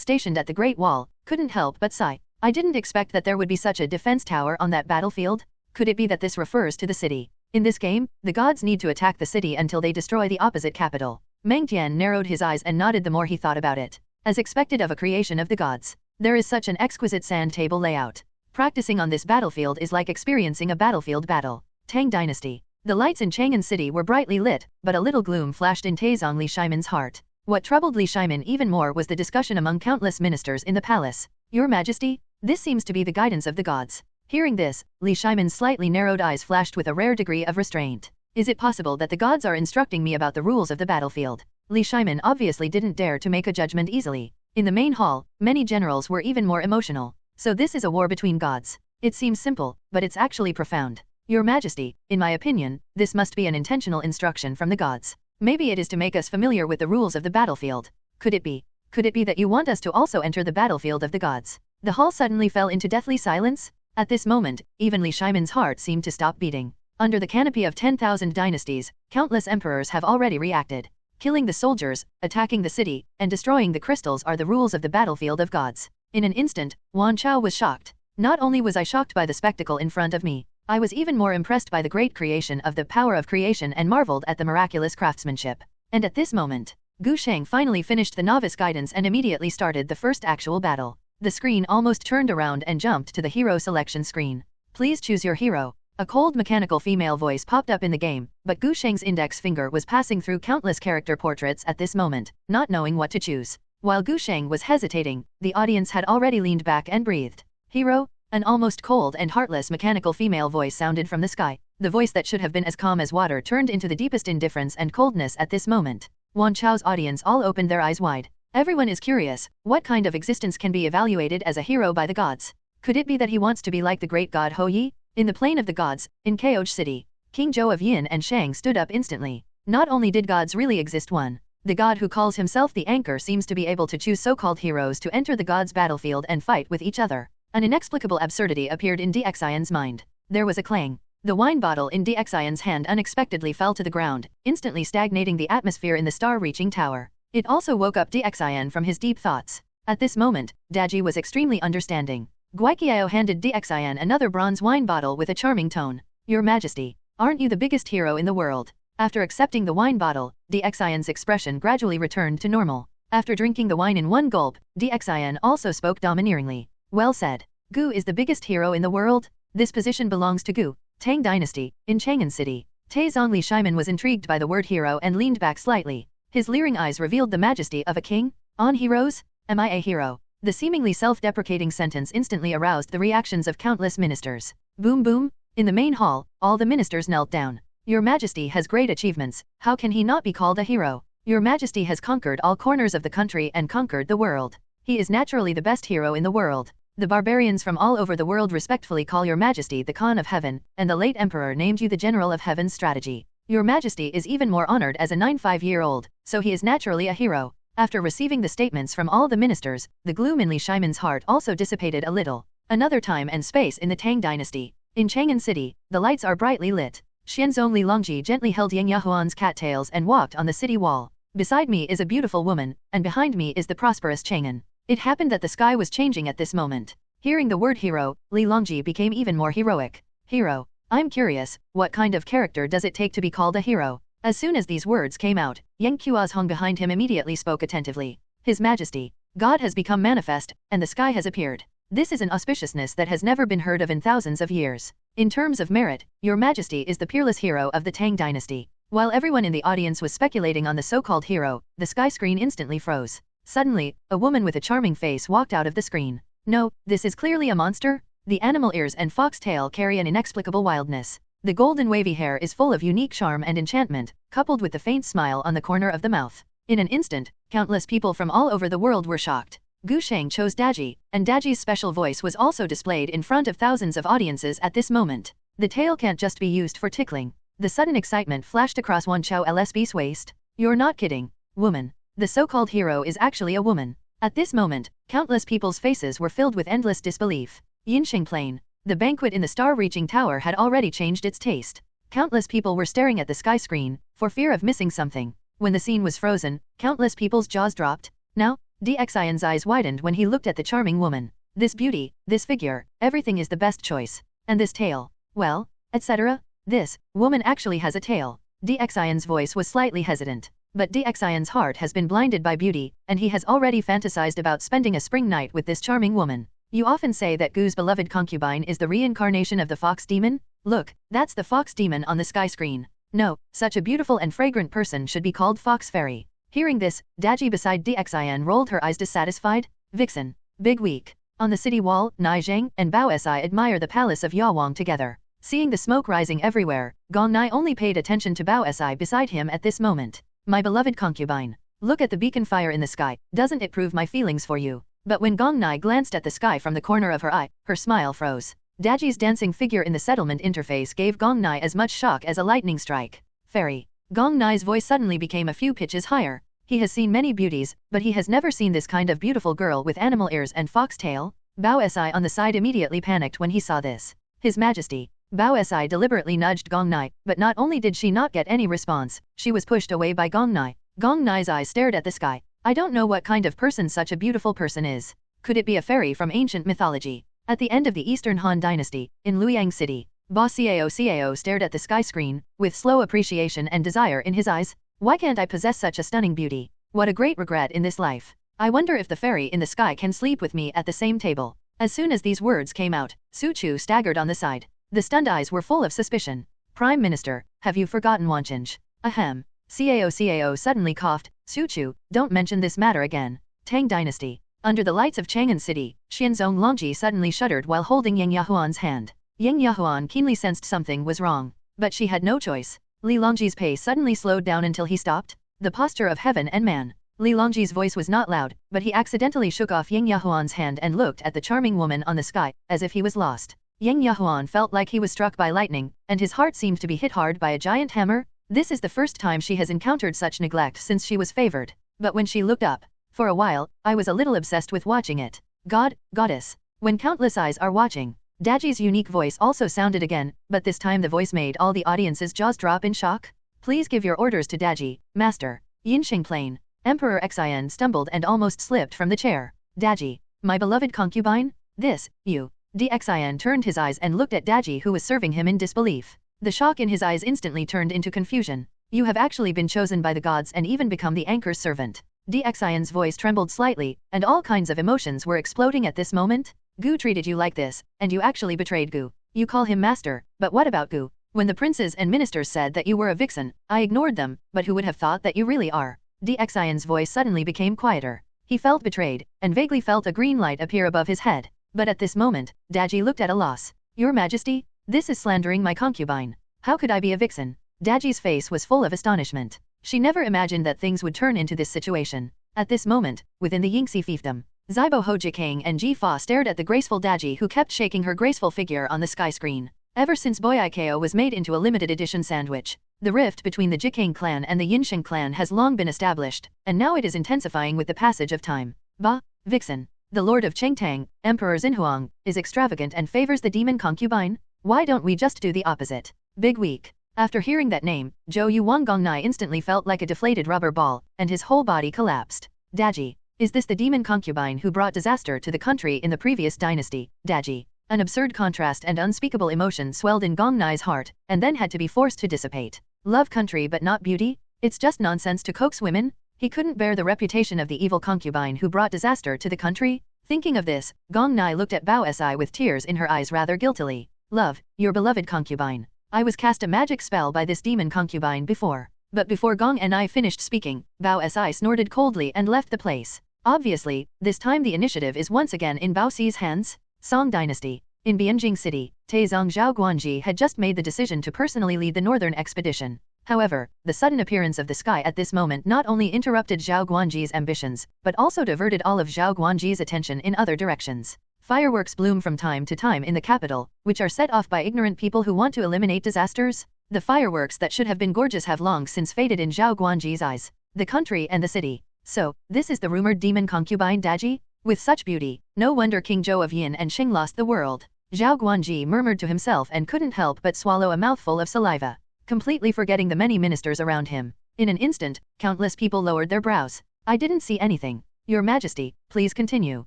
stationed at the Great Wall, couldn't help but sigh. I didn't expect that there would be such a defense tower on that battlefield. Could it be that this refers to the city? In this game, the gods need to attack the city until they destroy the opposite capital. Meng Tian narrowed his eyes and nodded the more he thought about it. As expected of a creation of the gods, there is such an exquisite sand table layout. Practicing on this battlefield is like experiencing a battlefield battle. Tang Dynasty. The lights in Chang'an City were brightly lit, but a little gloom flashed in Taizong Li Shiman's heart. What troubled Li Shiman even more was the discussion among countless ministers in the palace. Your Majesty, this seems to be the guidance of the gods. Hearing this, Li Shiman's slightly narrowed eyes flashed with a rare degree of restraint. Is it possible that the gods are instructing me about the rules of the battlefield? Li Shiman obviously didn't dare to make a judgment easily. In the main hall, many generals were even more emotional. So this is a war between gods. It seems simple, but it's actually profound. Your Majesty, in my opinion, this must be an intentional instruction from the gods. Maybe it is to make us familiar with the rules of the battlefield. Could it be? Could it be that you want us to also enter the battlefield of the gods? The hall suddenly fell into deathly silence. At this moment, even Li Shiman's heart seemed to stop beating. Under the canopy of 10,000 dynasties, countless emperors have already reacted. Killing the soldiers, attacking the city, and destroying the crystals are the rules of the battlefield of gods. In an instant, Wan Chao was shocked. Not only was I shocked by the spectacle in front of me, I was even more impressed by the great creation of the power of creation and marveled at the miraculous craftsmanship. And at this moment, Gu Sheng finally finished the novice guidance and immediately started the first actual battle. The screen almost turned around and jumped to the hero selection screen. Please choose your hero. A cold mechanical female voice popped up in the game, but Gu Sheng's index finger was passing through countless character portraits at this moment, not knowing what to choose. While Gu Sheng was hesitating, the audience had already leaned back and breathed. Hero? An almost cold and heartless mechanical female voice sounded from the sky. The voice that should have been as calm as water turned into the deepest indifference and coldness at this moment. Wan Chao's audience all opened their eyes wide. Everyone is curious, what kind of existence can be evaluated as a hero by the gods? Could it be that he wants to be like the great god Hou Yi? In the plain of the gods, in Kaoj City, King Zhou of Yin and Shang stood up instantly. Not only did gods really exist one, the god who calls himself the Anchor seems to be able to choose so-called heroes to enter the gods' battlefield and fight with each other. An inexplicable absurdity appeared in Dxian's mind. There was a clang. The wine bottle in Dxian's hand unexpectedly fell to the ground, instantly stagnating the atmosphere in the star-reaching tower. It also woke up Dxian from his deep thoughts. At this moment, Daji was extremely understanding. Guiqiao handed Dxian another bronze wine bottle with a charming tone. Your Majesty, aren't you the biggest hero in the world? After accepting the wine bottle, Dxian's expression gradually returned to normal. After drinking the wine in one gulp, Dxian also spoke domineeringly. Well said. Gu is the biggest hero in the world. This position belongs to Gu, Tang Dynasty, in Chang'an City. Tae Zhongli Shimon was intrigued by the word hero and leaned back slightly. His leering eyes revealed the majesty of a king. On heroes? Am I a hero? The seemingly self-deprecating sentence instantly aroused the reactions of countless ministers. Boom boom. In the main hall, all the ministers knelt down. Your Majesty has great achievements, how can he not be called a hero? Your Majesty has conquered all corners of the country and conquered the world. He is naturally the best hero in the world. The barbarians from all over the world respectfully call Your Majesty the Khan of Heaven, and the late Emperor named you the General of Heaven's strategy. Your Majesty is even more honored as a 95-year-old, so he is naturally a hero. After receiving the statements from all the ministers, the gloom in Li Shimon's heart also dissipated a little. Another time and space in the Tang Dynasty. In Chang'an City, the lights are brightly lit. Xianzong Li Longji gently held Yang Yahuan's cattails and walked on the city wall. Beside me is a beautiful woman, and behind me is the prosperous Chang'an. It happened that the sky was changing at this moment. Hearing the word hero, Li Longji became even more heroic. Hero. I'm curious, what kind of character does it take to be called a hero? As soon as these words came out, Yang Qiuzhong behind him immediately spoke attentively. His Majesty, God has become manifest, and the sky has appeared. This is an auspiciousness that has never been heard of in thousands of years. In terms of merit, Your Majesty is the peerless hero of the Tang Dynasty. While everyone in the audience was speculating on the so-called hero, the sky screen instantly froze. Suddenly, a woman with a charming face walked out of the screen. No, this is clearly a monster. The animal ears and fox tail carry an inexplicable wildness. The golden wavy hair is full of unique charm and enchantment, coupled with the faint smile on the corner of the mouth. In an instant, countless people from all over the world were shocked. Gu Sheng chose Daji, and Daji's special voice was also displayed in front of thousands of audiences at this moment. The tail can't just be used for tickling. The sudden excitement flashed across Wan Chao LSB's waist. You're not kidding. Woman. The so-called hero is actually a woman. At this moment, countless people's faces were filled with endless disbelief. Yinsheng Plain. The banquet in the star-reaching tower had already changed its taste. Countless people were staring at the sky screen, for fear of missing something. When the scene was frozen, countless people's jaws dropped. Now, DXIN's eyes widened when he looked at the charming woman. This beauty, this figure, everything is the best choice. And this tail, well, etc. This woman actually has a tail. DXIN's voice was slightly hesitant. But DXIN's heart has been blinded by beauty, and he has already fantasized about spending a spring night with this charming woman. You often say that Gu's beloved concubine is the reincarnation of the fox demon? Look, that's the fox demon on the sky screen. No, such a beautiful and fragrant person should be called Fox Fairy. Hearing this, Daji beside DXIN rolled her eyes dissatisfied. Vixen. Big week. On the city wall, Nai Zheng and Bao Si admire the palace of Yawang together. Seeing the smoke rising everywhere, Gong Nai only paid attention to Bao Si beside him at this moment. My beloved concubine. Look at the beacon fire in the sky, doesn't it prove my feelings for you? But when Gong Nai glanced at the sky from the corner of her eye, her smile froze. Daji's dancing figure in the settlement interface gave Gong Nai as much shock as a lightning strike. Fairy. Gong Nai's voice suddenly became a few pitches higher. He has seen many beauties, but he has never seen this kind of beautiful girl with animal ears and fox tail. Bao Si on the side immediately panicked when he saw this. His Majesty. Bao Si deliberately nudged Gong Nai, but not only did she not get any response, she was pushed away by Gong Nai. Gong Nai's eyes stared at the sky. I don't know what kind of person such a beautiful person is. Could it be a fairy from ancient mythology? At the end of the Eastern Han Dynasty, in Luoyang City, Boss Cao stared at the sky screen, with slow appreciation and desire in his eyes. Why can't I possess such a stunning beauty? What a great regret in this life. I wonder if the fairy in the sky can sleep with me at the same table. As soon as these words came out, Su Chu staggered on the side. The stunned eyes were full of suspicion. Prime Minister, have you forgotten Wanchinj? Ahem. Cao suddenly coughed. Su Chu, don't mention this matter again. Tang Dynasty. Under the lights of Chang'an City, Xianzong Longji suddenly shuddered while holding Yang Yahuan's hand. Yang Yahuan keenly sensed something was wrong. But she had no choice. Li Longji's pace suddenly slowed down until he stopped. The posture of heaven and man. Li Longji's voice was not loud, but he accidentally shook off Yang Yahuan's hand and looked at the charming woman on the sky, as if he was lost. Yang Yahuan felt like he was struck by lightning, and his heart seemed to be hit hard by a giant hammer. This is the first time she has encountered such neglect since she was favored. But when she looked up, for a while, I was a little obsessed with watching it. God, goddess. When countless eyes are watching. Daji's unique voice also sounded again, but this time the voice made all the audience's jaws drop in shock. Please give your orders to Daji, master. Yinsheng Plain. Emperor Xin stumbled and almost slipped from the chair. Daji. My beloved concubine? This, you. Xin turned his eyes and looked at Daji who was serving him in disbelief. The shock in his eyes instantly turned into confusion. You have actually been chosen by the gods and even become the anchor's servant. Xin's voice trembled slightly, and all kinds of emotions were exploding at this moment. Gu treated you like this, and you actually betrayed Gu. You call him master, but what about Gu? When the princes and ministers said that you were a vixen, I ignored them, but who would have thought that you really are? Xian's voice suddenly became quieter. He felt betrayed, and vaguely felt a green light appear above his head. But at this moment, Daji looked at a loss. Your Majesty? This is slandering my concubine. How could I be a vixen? Daji's face was full of astonishment. She never imagined that things would turn into this situation. At this moment, within the Yingxi fiefdom, Zibo Hojikang and Ji Fa stared at the graceful Daji who kept shaking her graceful figure on the sky screen. Ever since Boyikao was made into a limited edition sandwich, the rift between the Jikang clan and the Yinsheng clan has long been established, and now it is intensifying with the passage of time. Ba, Vixen, the Lord of Chengtang, Emperor Xinhuang, is extravagant and favors the demon concubine? Why don't we just do the opposite? Big weak. After hearing that name, Zhou Yu Wanggongnai instantly felt like a deflated rubber ball, and his whole body collapsed. Daji. Is this the demon concubine who brought disaster to the country in the previous dynasty? Daji. An absurd contrast and unspeakable emotion swelled in Gongnai's heart, and then had to be forced to dissipate. Love country but not beauty? It's just nonsense to coax women? He couldn't bear the reputation of the evil concubine who brought disaster to the country? Thinking of this, Gongnai looked at Bao Si with tears in her eyes rather guiltily. Love, your beloved concubine. I was cast a magic spell by this demon concubine before. But before Gong and I finished speaking, Bao Si snorted coldly and left the place. Obviously, this time the initiative is once again in Bao Si's hands. Song Dynasty. In Bianjing City, Taizong Zhao Guanji had just made the decision to personally lead the northern expedition. However, the sudden appearance of the sky at this moment not only interrupted Zhao Guanji's ambitions, but also diverted all of Zhao Guanji's attention in other directions. Fireworks bloom from time to time in the capital, which are set off by ignorant people who want to eliminate disasters. The fireworks that should have been gorgeous have long since faded in Zhao Guanji's eyes. The country and the city. So, this is the rumored demon concubine Daji? With such beauty, no wonder King Zhou of Yin and Xing lost the world. Zhao Guanji murmured to himself and couldn't help but swallow a mouthful of saliva, completely forgetting the many ministers around him. In an instant, countless people lowered their brows. I didn't see anything. Your Majesty, please continue.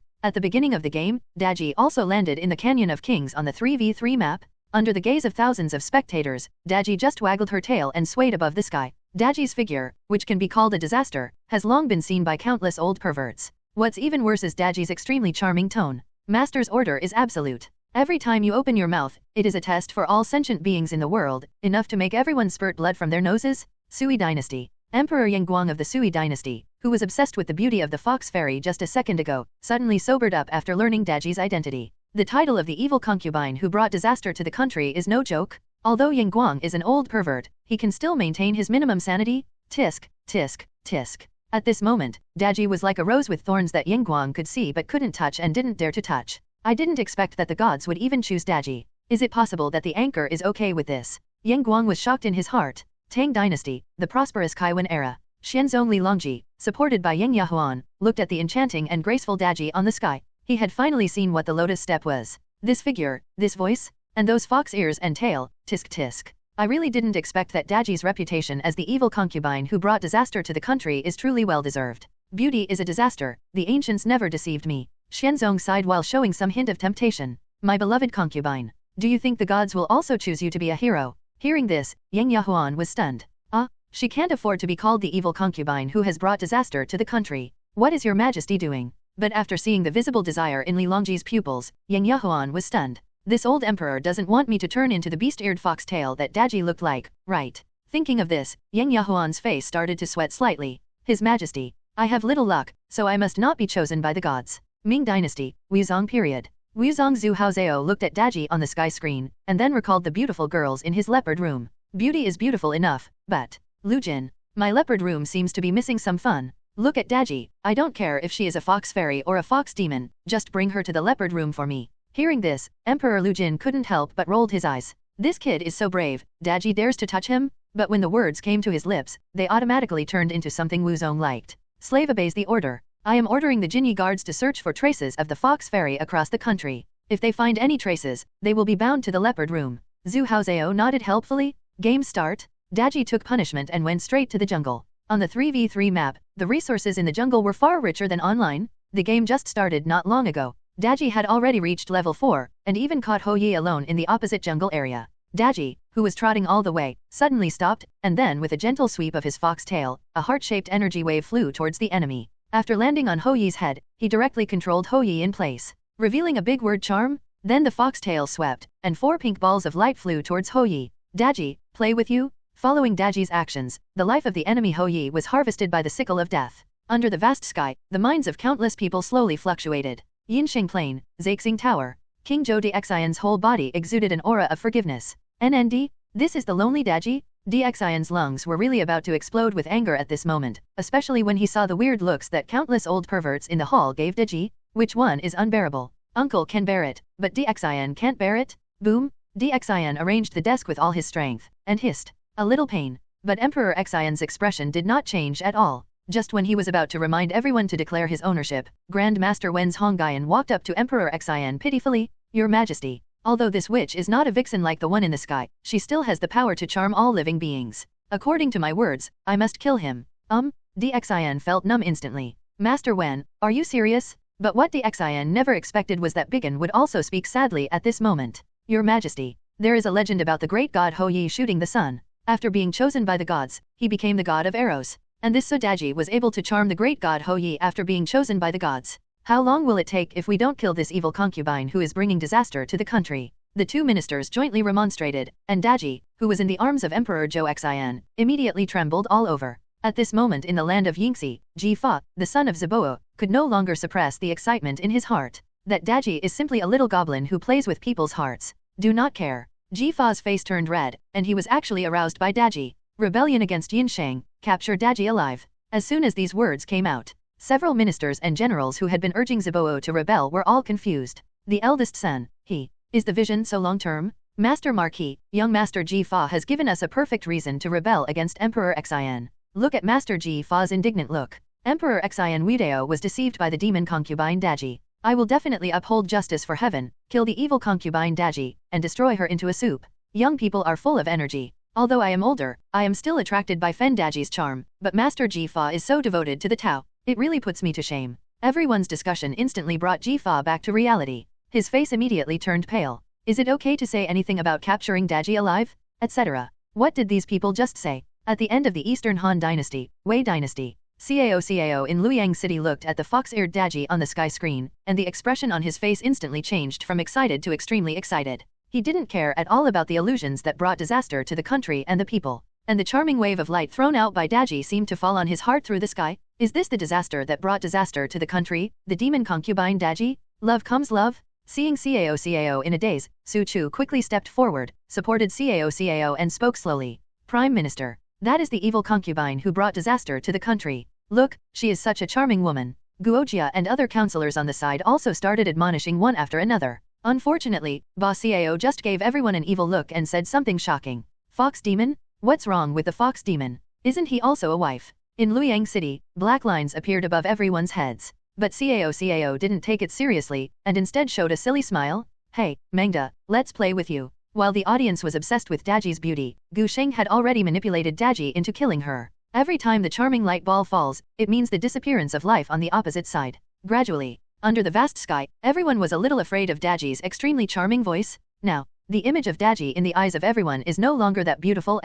At the beginning of the game, Daji also landed in the Canyon of Kings on the 3v3 map. Under the gaze of thousands of spectators, Daji just waggled her tail and swayed above the sky. Daji's figure, which can be called a disaster, has long been seen by countless old perverts. What's even worse is Daji's extremely charming tone. Master's order is absolute. Every time you open your mouth, it is a test for all sentient beings in the world, enough to make everyone spurt blood from their noses. Sui Dynasty. Emperor Yangguang of the Sui Dynasty, who was obsessed with the beauty of the fox fairy just a second ago, suddenly sobered up after learning Daji's identity. The title of the evil concubine who brought disaster to the country is no joke. Although Yangguang is an old pervert, he can still maintain his minimum sanity. Tisk, tisk, tisk. At this moment, Daji was like a rose with thorns that Yangguang could see but couldn't touch and didn't dare to touch. I didn't expect that the gods would even choose Daji. Is it possible that the anchor is okay with this? Yangguang was shocked in his heart. Tang Dynasty, the prosperous Kaiwan era. Xianzong Li Longji, supported by Yang Yahuan, looked at the enchanting and graceful Daji on the sky. He had finally seen what the lotus step was. This figure, this voice, and those fox ears and tail, tisk tisk. I really didn't expect that Daji's reputation as the evil concubine who brought disaster to the country is truly well deserved. Beauty is a disaster, the ancients never deceived me. Xianzong sighed while showing some hint of temptation. My beloved concubine. Do you think the gods will also choose you to be a hero? Hearing this, Yang Yahuan was stunned. She can't afford to be called the evil concubine who has brought disaster to the country. What is your majesty doing? But after seeing the visible desire in Li Longji's pupils, Yang Yahuan was stunned. This old emperor doesn't want me to turn into the beast-eared foxtail that Daji looked like, right? Thinking of this, Yang Yahuan's face started to sweat slightly. His Majesty, I have little luck, so I must not be chosen by the gods. Ming Dynasty, Wuzong period. Wuzong Zhu Haozao looked at Daji on the sky screen, and then recalled the beautiful girls in his leopard room. Beauty is beautiful enough, but, Lu Jin, my leopard room seems to be missing some fun. Look at Daji, I don't care if she is a fox fairy or a fox demon, just bring her to the leopard room for me. Hearing this, Emperor Lu Jin couldn't help but rolled his eyes. This kid is so brave, Daji dares to touch him? But when the words came to his lips, they automatically turned into something Wuzong liked. Slave obeys the order. I am ordering the Jinyi guards to search for traces of the fox fairy across the country. If they find any traces, they will be bound to the leopard room. Zhu Haozao nodded helpfully. Game start. Daji took punishment and went straight to the jungle. On the 3v3 map, the resources in the jungle were far richer than online. The game just started not long ago. Daji had already reached level 4, and even caught Ho Yi alone in the opposite jungle area. Daji, who was trotting all the way, suddenly stopped, and then with a gentle sweep of his fox tail, a heart-shaped energy wave flew towards the enemy. After landing on Ho Yi's head, he directly controlled Ho Yi in place, revealing a big word charm. Then the fox tail swept, and 4 pink balls of light flew towards Ho Yi. Daji, play with you? Following Daji's actions, the life of the enemy Hou Yi was harvested by the sickle of death. Under the vast sky, the minds of countless people slowly fluctuated. Yinsheng Plain, Zaixing Tower. King Zhou Dxian's whole body exuded an aura of forgiveness. NND? This is the lonely Daji? Dxian's lungs were really about to explode with anger at this moment, especially when he saw the weird looks that countless old perverts in the hall gave Daji. Which one is unbearable? Uncle can bear it, but Dxian can't bear it? Boom! Dxian arranged the desk with all his strength, and hissed. A little pain. But Emperor Xian's expression did not change at all. Just when he was about to remind everyone to declare his ownership, Grand Master Wen's Hongyan walked up to Emperor Xian pitifully. Your Majesty, although this witch is not a vixen like the one in the sky, she still has the power to charm all living beings. According to my words, I must kill him. Dxian felt numb instantly. Master Wen, are you serious? But what Dxian never expected was that Bigan would also speak sadly at this moment. Your Majesty, there is a legend about the great god Hou Yi shooting the sun. After being chosen by the gods, he became the god of arrows. And this Daji was able to charm the great god Hou Yi after being chosen by the gods. How long will it take if we don't kill this evil concubine who is bringing disaster to the country? The two ministers jointly remonstrated, and Daji, who was in the arms of Emperor Zhou Xian, immediately trembled all over. At this moment in the land of Yingxi, Ji Fa, the son of Zibo, could no longer suppress the excitement in his heart. That Daji is simply a little goblin who plays with people's hearts. Do not care. Ji Fa's face turned red, and he was actually aroused by Daji. Rebellion against Yinsheng, capture Daji alive. As soon as these words came out, several ministers and generals who had been urging Zibo to rebel were all confused. The eldest son, is the vision so long-term? Master Marquis, young Master Ji Fa has given us a perfect reason to rebel against Emperor Xian. Look at Master Ji Fa's indignant look. Emperor Xian Weidao was deceived by the demon concubine Daji. I will definitely uphold justice for heaven, kill the evil concubine Daji, and destroy her into a soup. Young people are full of energy. Although I am older, I am still attracted by Fen Daji's charm, but Master Ji Fa is so devoted to the Tao. It really puts me to shame. Everyone's discussion instantly brought Ji Fa back to reality. His face immediately turned pale. Is it okay to say anything about capturing Daji alive? Etc. What did these people just say? At the end of the Eastern Han Dynasty, Wei Dynasty, Cao in Luoyang City looked at the fox-eared Daji on the sky screen, and the expression on his face instantly changed from excited to extremely excited. He didn't care at all about the illusions that brought disaster to the country and the people. And the charming wave of light thrown out by Daji seemed to fall on his heart through the sky. Is this the disaster that brought disaster to the country, the demon concubine Daji? Love comes love? Seeing Cao in a daze, Su Chu quickly stepped forward, supported Cao and spoke slowly. Prime Minister, that is the evil concubine who brought disaster to the country. Look, she is such a charming woman. Guojia and other counselors on the side also started admonishing one after another. Unfortunately, Ba Cao just gave everyone an evil look and said something shocking. Fox demon? What's wrong with the fox demon? Isn't he also a wife? In Luoyang City, black lines appeared above everyone's heads. But Cao didn't take it seriously, and instead showed a silly smile. Hey, Mengda, let's play with you. While the audience was obsessed with Daji's beauty, Gu Sheng had already manipulated Daji into killing her. Every time the charming light ball falls, it means the disappearance of life on the opposite side. Gradually, under the vast sky, everyone was a little afraid of Daji's extremely charming voice. Now, the image of Daji in the eyes of everyone is no longer that beautiful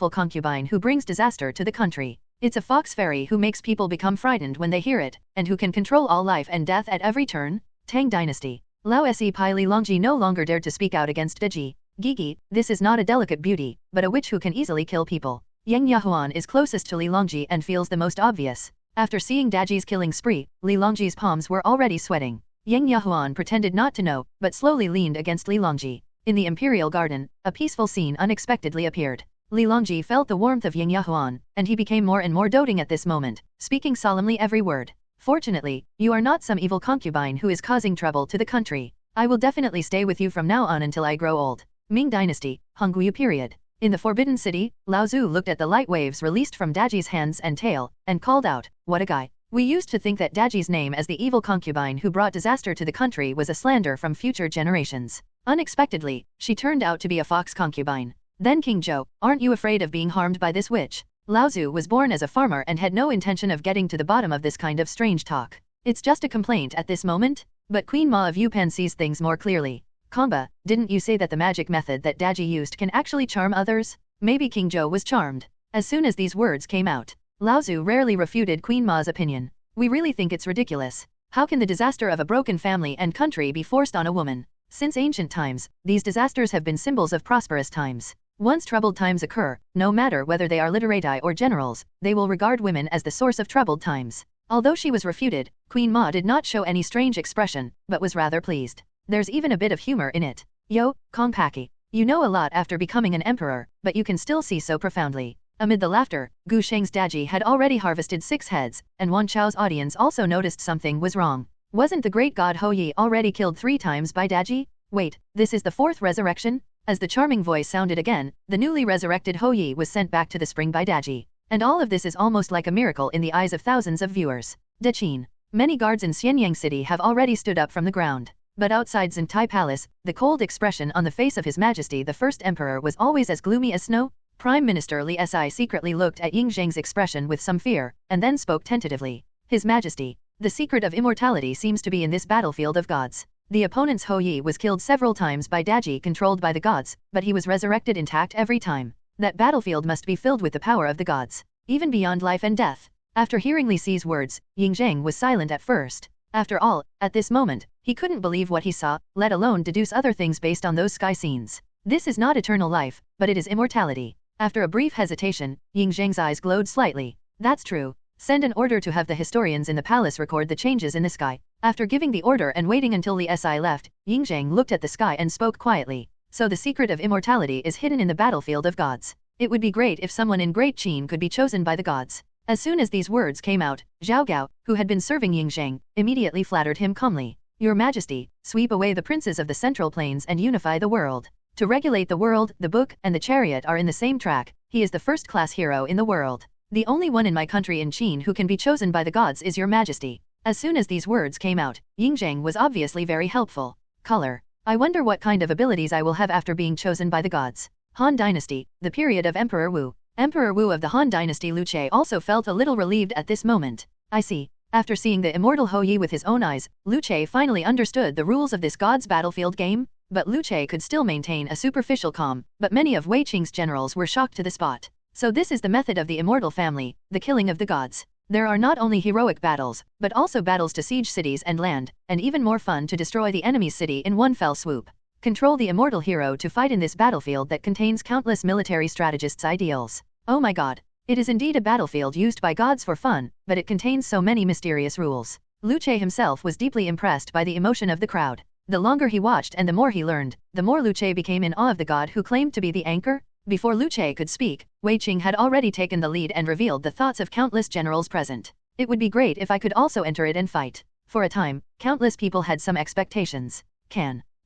concubine who brings disaster to the country. It's a fox fairy who makes people become frightened when they hear it, and who can control all life and death at every turn. Tang Dynasty. Lao Se Pai Li Longji no longer dared to speak out against Daji. Gigi, this is not a delicate beauty, but a witch who can easily kill people. Yang Yahuan is closest to Li Longji and feels the most obvious. After seeing Daji's killing spree, Li Longji's palms were already sweating. Yang Yahuan pretended not to know, but slowly leaned against Li Longji. In the Imperial Garden, a peaceful scene unexpectedly appeared. Li Longji felt the warmth of Yang Yahuan, and he became more and more doting at this moment, speaking solemnly every word. Fortunately, you are not some evil concubine who is causing trouble to the country. I will definitely stay with you from now on until I grow old. Ming Dynasty, Hongguyu period. In the Forbidden City, Lao Zu looked at the light waves released from Daji's hands and tail, and called out, what a guy. We used to think that Daji's name as the evil concubine who brought disaster to the country was a slander from future generations. Unexpectedly, she turned out to be a fox concubine. Then King Zhou, aren't you afraid of being harmed by this witch? Lao Zu was born as a farmer and had no intention of getting to the bottom of this kind of strange talk. It's just a complaint at this moment? But Queen Ma of Yupan sees things more clearly. Kamba, didn't you say that the magic method that Daji used can actually charm others? Maybe King Zhou was charmed. As soon as these words came out, Lao Zu rarely refuted Queen Ma's opinion. We really think it's ridiculous. How can the disaster of a broken family and country be forced on a woman? Since ancient times, these disasters have been symbols of prosperous times. Once troubled times occur, no matter whether they are literati or generals, they will regard women as the source of troubled times. Although she was refuted, Queen Ma did not show any strange expression, but was rather pleased. There's even a bit of humor in it. Yo, Kong Paki. You know a lot after becoming an emperor, but you can still see so profoundly. Amid the laughter, Gu Sheng's Daji had already harvested 6 heads, and Wan Chao's audience also noticed something was wrong. Wasn't the great god Hou Yi already killed 3 times by Daji? Wait, this is the 4th resurrection? As the charming voice sounded again, the newly resurrected Hou Yi was sent back to the spring by Daji. And all of this is almost like a miracle in the eyes of thousands of viewers. Daqin. Many guards in Xianyang City have already stood up from the ground. But outside Xintai Palace, the cold expression on the face of His Majesty the First Emperor was always as gloomy as snow. Prime Minister Li Si secretly looked at Ying Zheng's expression with some fear, and then spoke tentatively. His Majesty, the secret of immortality seems to be in this battlefield of gods. The opponent's Hou Yi was killed several times by Daji controlled by the gods, but he was resurrected intact every time. That battlefield must be filled with the power of the gods, even beyond life and death. After hearing Li Si's words, Ying Zheng was silent at first. After all, at this moment, he couldn't believe what he saw, let alone deduce other things based on those sky scenes. This is not eternal life, but it is immortality. After a brief hesitation, Ying Zheng's eyes glowed slightly. That's true. Send an order to have the historians in the palace record the changes in the sky. After giving the order and waiting until Li Si left, Ying Zheng looked at the sky and spoke quietly. So the secret of immortality is hidden in the battlefield of gods. It would be great if someone in Great Qin could be chosen by the gods. As soon as these words came out, Zhao Gao, who had been serving Ying Zheng, immediately flattered him calmly. Your Majesty, sweep away the princes of the Central Plains and unify the world. To regulate the world, the book and the chariot are in the same track. He is the first-class hero in the world. The only one in my country in Qin who can be chosen by the gods is Your Majesty. As soon as these words came out, Ying Zheng was obviously very helpful. Color. I wonder what kind of abilities I will have after being chosen by the gods. Han Dynasty, the period of Emperor Wu. Emperor Wu of the Han Dynasty Lu Che also felt a little relieved at this moment. I see. After seeing the immortal Hou Yi with his own eyes, Lu Che finally understood the rules of this god's battlefield game, but Lu Che could still maintain a superficial calm, but many of Wei Qing's generals were shocked to the spot. So this is the method of the immortal family, the killing of the gods. There are not only heroic battles, but also battles to siege cities and land, and even more fun to destroy the enemy's city in one fell swoop. Control the immortal hero to fight in this battlefield that contains countless military strategists' ideals. Oh my god. It is indeed a battlefield used by gods for fun, but it contains so many mysterious rules. Lu Che himself was deeply impressed by the emotion of the crowd. The longer he watched and the more he learned, the more Lu Che became in awe of the god who claimed to be the anchor. Before Lu Che could speak, Wei Qing had already taken the lead and revealed the thoughts of countless generals present. It would be great if I could also enter it and fight. For a time, countless people had some expectations.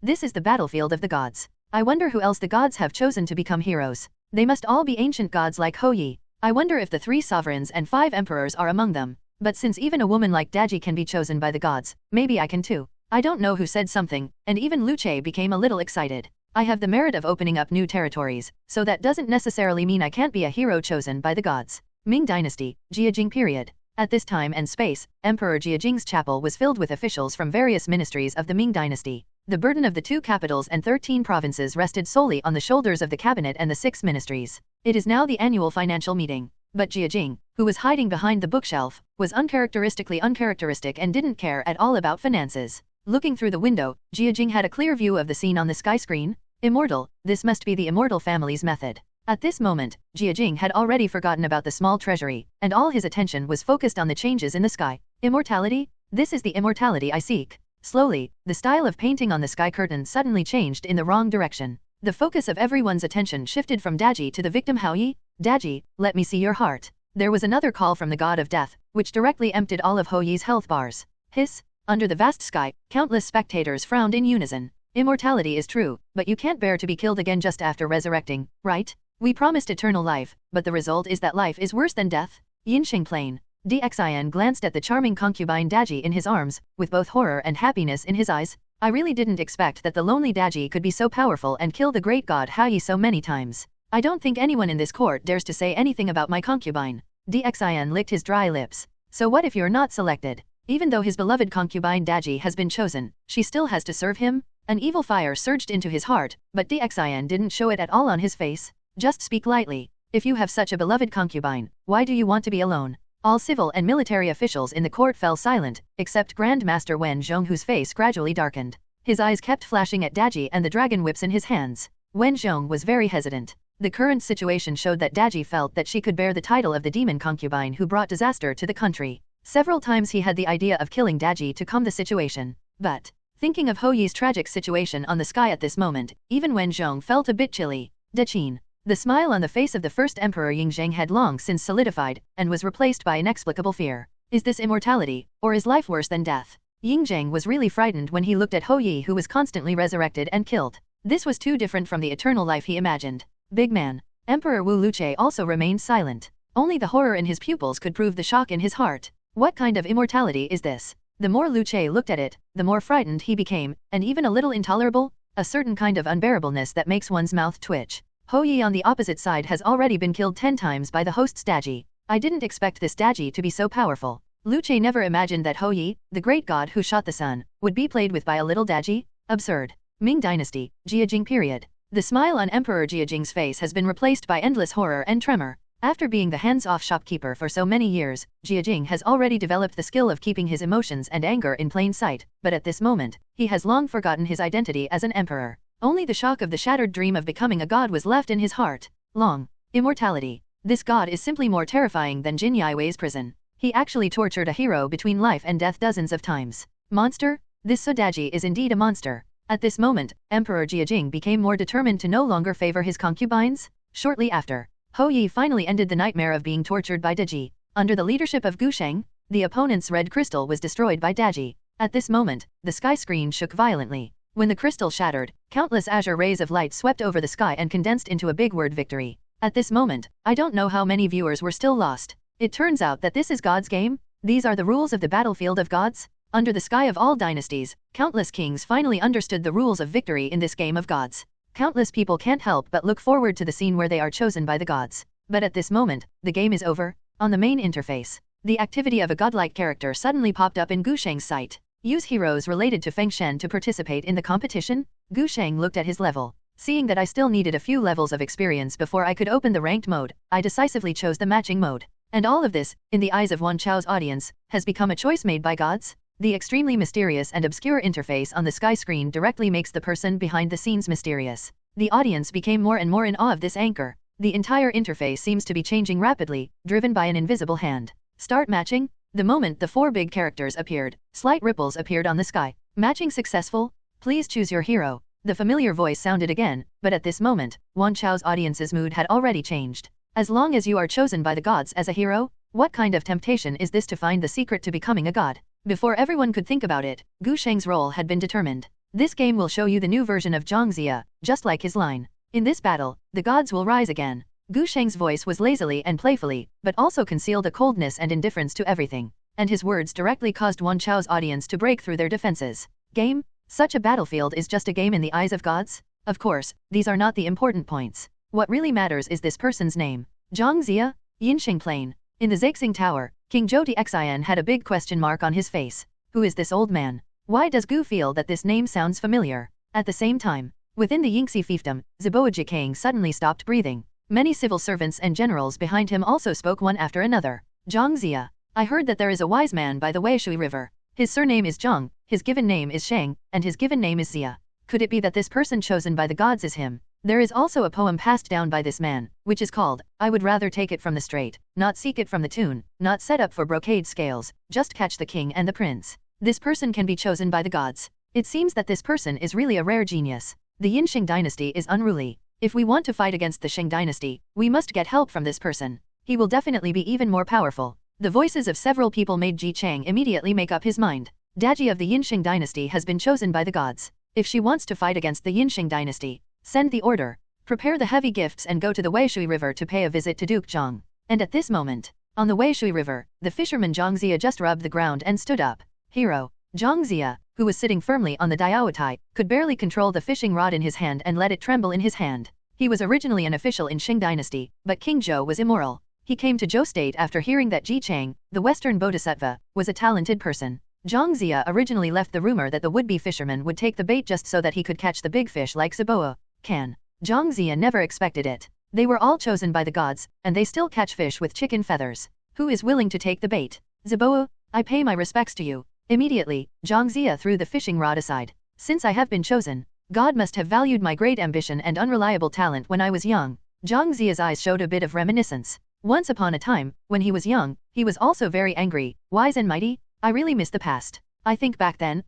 This is the battlefield of the gods. I wonder who else the gods have chosen to become heroes. They must all be ancient gods like Hou Yi. I wonder if the 3 sovereigns and 5 emperors are among them. But since even a woman like Daji can be chosen by the gods, maybe I can too. I don't know who said something, and even Lu Che became a little excited. I have the merit of opening up new territories, so that doesn't necessarily mean I can't be a hero chosen by the gods. Ming Dynasty, Jiajing period. At this time and space, Emperor Jiajing's chapel was filled with officials from various ministries of the Ming Dynasty. The burden of the 2 capitals and 13 provinces rested solely on the shoulders of the cabinet and the 6 ministries. It is now the annual financial meeting. But Jiajing, who was hiding behind the bookshelf, was uncharacteristically uncharacteristic and didn't care at all about finances. Looking through the window, Jiajing had a clear view of the scene on the sky screen. Immortal, this must be the immortal family's method. At this moment, Jiajing had already forgotten about the small treasury, and all his attention was focused on the changes in the sky. Immortality? This is the immortality I seek. Slowly, the style of painting on the sky curtain suddenly changed in the wrong direction. The focus of everyone's attention shifted from Daji to the victim Hou Yi. Daji, let me see your heart. There was another call from the god of death, which directly emptied all of Hou Yi's health bars. Hiss. Under the vast sky, countless spectators frowned in unison. Immortality is true, but you can't bear to be killed again just after resurrecting, right? We promised eternal life, but the result is that life is worse than death. Yinsheng Plain. Dxin glanced at the charming concubine Daji in his arms, with both horror and happiness in his eyes. I really didn't expect that the lonely Daji could be so powerful and kill the great god Hou Yi so many times. I don't think anyone in this court dares to say anything about my concubine. Dxin licked his dry lips. So what if you're not selected? Even though his beloved concubine Daji has been chosen, she still has to serve him? An evil fire surged into his heart, but Dxin didn't show it at all on his face. Just speak lightly. If you have such a beloved concubine, why do you want to be alone? All civil and military officials in the court fell silent, except Grand Master Wen Zhong, whose face gradually darkened. His eyes kept flashing at Daji and the dragon whips in his hands. Wen Zhong was very hesitant. The current situation showed that Daji felt that she could bear the title of the demon concubine who brought disaster to the country. Several times he had the idea of killing Daji to calm the situation, but, thinking of Hou Yi's tragic situation on the sky at this moment, even Wen Zhong felt a bit chilly. Daqin. The smile on the face of the first Emperor Yingzheng had long since solidified, and was replaced by inexplicable fear. Is this immortality, or is life worse than death? Yingzheng was really frightened when he looked at Hou Yi, who was constantly resurrected and killed. This was too different from the eternal life he imagined. Big man. Emperor Wu Luche also remained silent. Only the horror in his pupils could prove the shock in his heart. What kind of immortality is this? The more Luche looked at it, the more frightened he became, and even a little intolerable, a certain kind of unbearableness that makes one's mouth twitch. Hou Yi on the opposite side has already been killed 10 times by the host's Daji. I didn't expect this Daji to be so powerful. Luche never imagined that Hou Yi, the great god who shot the sun, would be played with by a little Daji. Absurd. Ming Dynasty, Jiajing period. The smile on Emperor Jiajing's face has been replaced by endless horror and tremor. After being the hands-off shopkeeper for so many years, Jiajing has already developed the skill of keeping his emotions and anger in plain sight, but at this moment, he has long forgotten his identity as an emperor. Only the shock of the shattered dream of becoming a god was left in his heart. Long. Immortality. This god is simply more terrifying than Jin Yaiwei's prison. He actually tortured a hero between life and death dozens of times. Monster? This Sudaji is indeed a monster. At this moment, Emperor Jiajing became more determined to no longer favor his concubines. Shortly after, Hou Yi finally ended the nightmare of being tortured by Daji. Under the leadership of Gu Sheng, the opponent's red crystal was destroyed by Daji. At this moment, the sky screen shook violently. When the crystal shattered, countless azure rays of light swept over the sky and condensed into a big word victory. At this moment, I don't know how many viewers were still lost. It turns out that this is God's game? These are the rules of the battlefield of gods? Under the sky of all dynasties, countless kings finally understood the rules of victory in this game of gods. Countless people can't help but look forward to the scene where they are chosen by the gods. But at this moment, the game is over. On the main interface, the activity of a godlike character suddenly popped up in Gu Sheng's sight. Use heroes related to Feng Shen to participate in the competition? Gu Sheng looked at his level. Seeing that I still needed a few levels of experience before I could open the ranked mode, I decisively chose the matching mode. And all of this, in the eyes of Wan Chao's audience, has become a choice made by gods? The extremely mysterious and obscure interface on the sky screen directly makes the person behind the scenes mysterious. The audience became more and more in awe of this anchor. The entire interface seems to be changing rapidly, driven by an invisible hand. Start matching? The moment the 4 big characters appeared, slight ripples appeared on the sky. Matching successful? Please choose your hero. The familiar voice sounded again, but at this moment, Wan Chao's audience's mood had already changed. As long as you are chosen by the gods as a hero, what kind of temptation is this to find the secret to becoming a god? Before everyone could think about it, Gu Sheng's role had been determined. This game will show you the new version of Zhang Zia, just like his line. In this battle, the gods will rise again. Gu Sheng's voice was lazily and playfully, but also concealed a coldness and indifference to everything. And his words directly caused Wan Chao's audience to break through their defenses. Game? Such a battlefield is just a game in the eyes of gods? Of course, these are not the important points. What really matters is this person's name. Zhang Zia? Yinxing Plain. In the Zexing Tower, King Zhou Tixin had a big question mark on his face. Who is this old man? Why does Gu feel that this name sounds familiar? At the same time, within the Yingxi fiefdom, Ziboa Jikang suddenly stopped breathing. Many civil servants and generals behind him also spoke one after another. Zhang Zia. I heard that there is a wise man by the Weishui River. His surname is Zhang, his given name is Sheng, and his given name is Zia. Could it be that this person chosen by the gods is him? There is also a poem passed down by this man, which is called, I would rather take it from the straight, not seek it from the tune, not set up for brocade scales, just catch the king and the prince. This person can be chosen by the gods. It seems that this person is really a rare genius. The Yinxing dynasty is unruly. If we want to fight against the Sheng dynasty, we must get help from this person. He will definitely be even more powerful. The voices of several people made Ji Chang immediately make up his mind. Daji of the Yinxing dynasty has been chosen by the gods. If she wants to fight against the Yinxing dynasty, send the order. Prepare the heavy gifts and go to the Weishui River to pay a visit to Duke Zhang. And at this moment, on the Weishui River, the fisherman Zhang Zia just rubbed the ground and stood up. Hero. Zhang Zia, who was sitting firmly on the Diaotai, could barely control the fishing rod in his hand and let it tremble in his hand. He was originally an official in Qing dynasty, but King Zhou was immoral. He came to Zhou state after hearing that Ji Chang, the Western Bodhisattva, was a talented person. Zhang Zia originally left the rumor that the would-be fisherman would take the bait just so that he could catch the big fish like Ziboa can. Zhang Zia never expected it. They were all chosen by the gods, and they still catch fish with chicken feathers. Who is willing to take the bait? Ziboa, I pay my respects to you. Immediately, Zhang Zia threw the fishing rod aside. Since I have been chosen, God must have valued my great ambition and unreliable talent when I was young. Zhang Ziya's eyes showed a bit of reminiscence. Once upon a time, when he was young, he was also very angry, wise and mighty. I really miss the past. I think back then,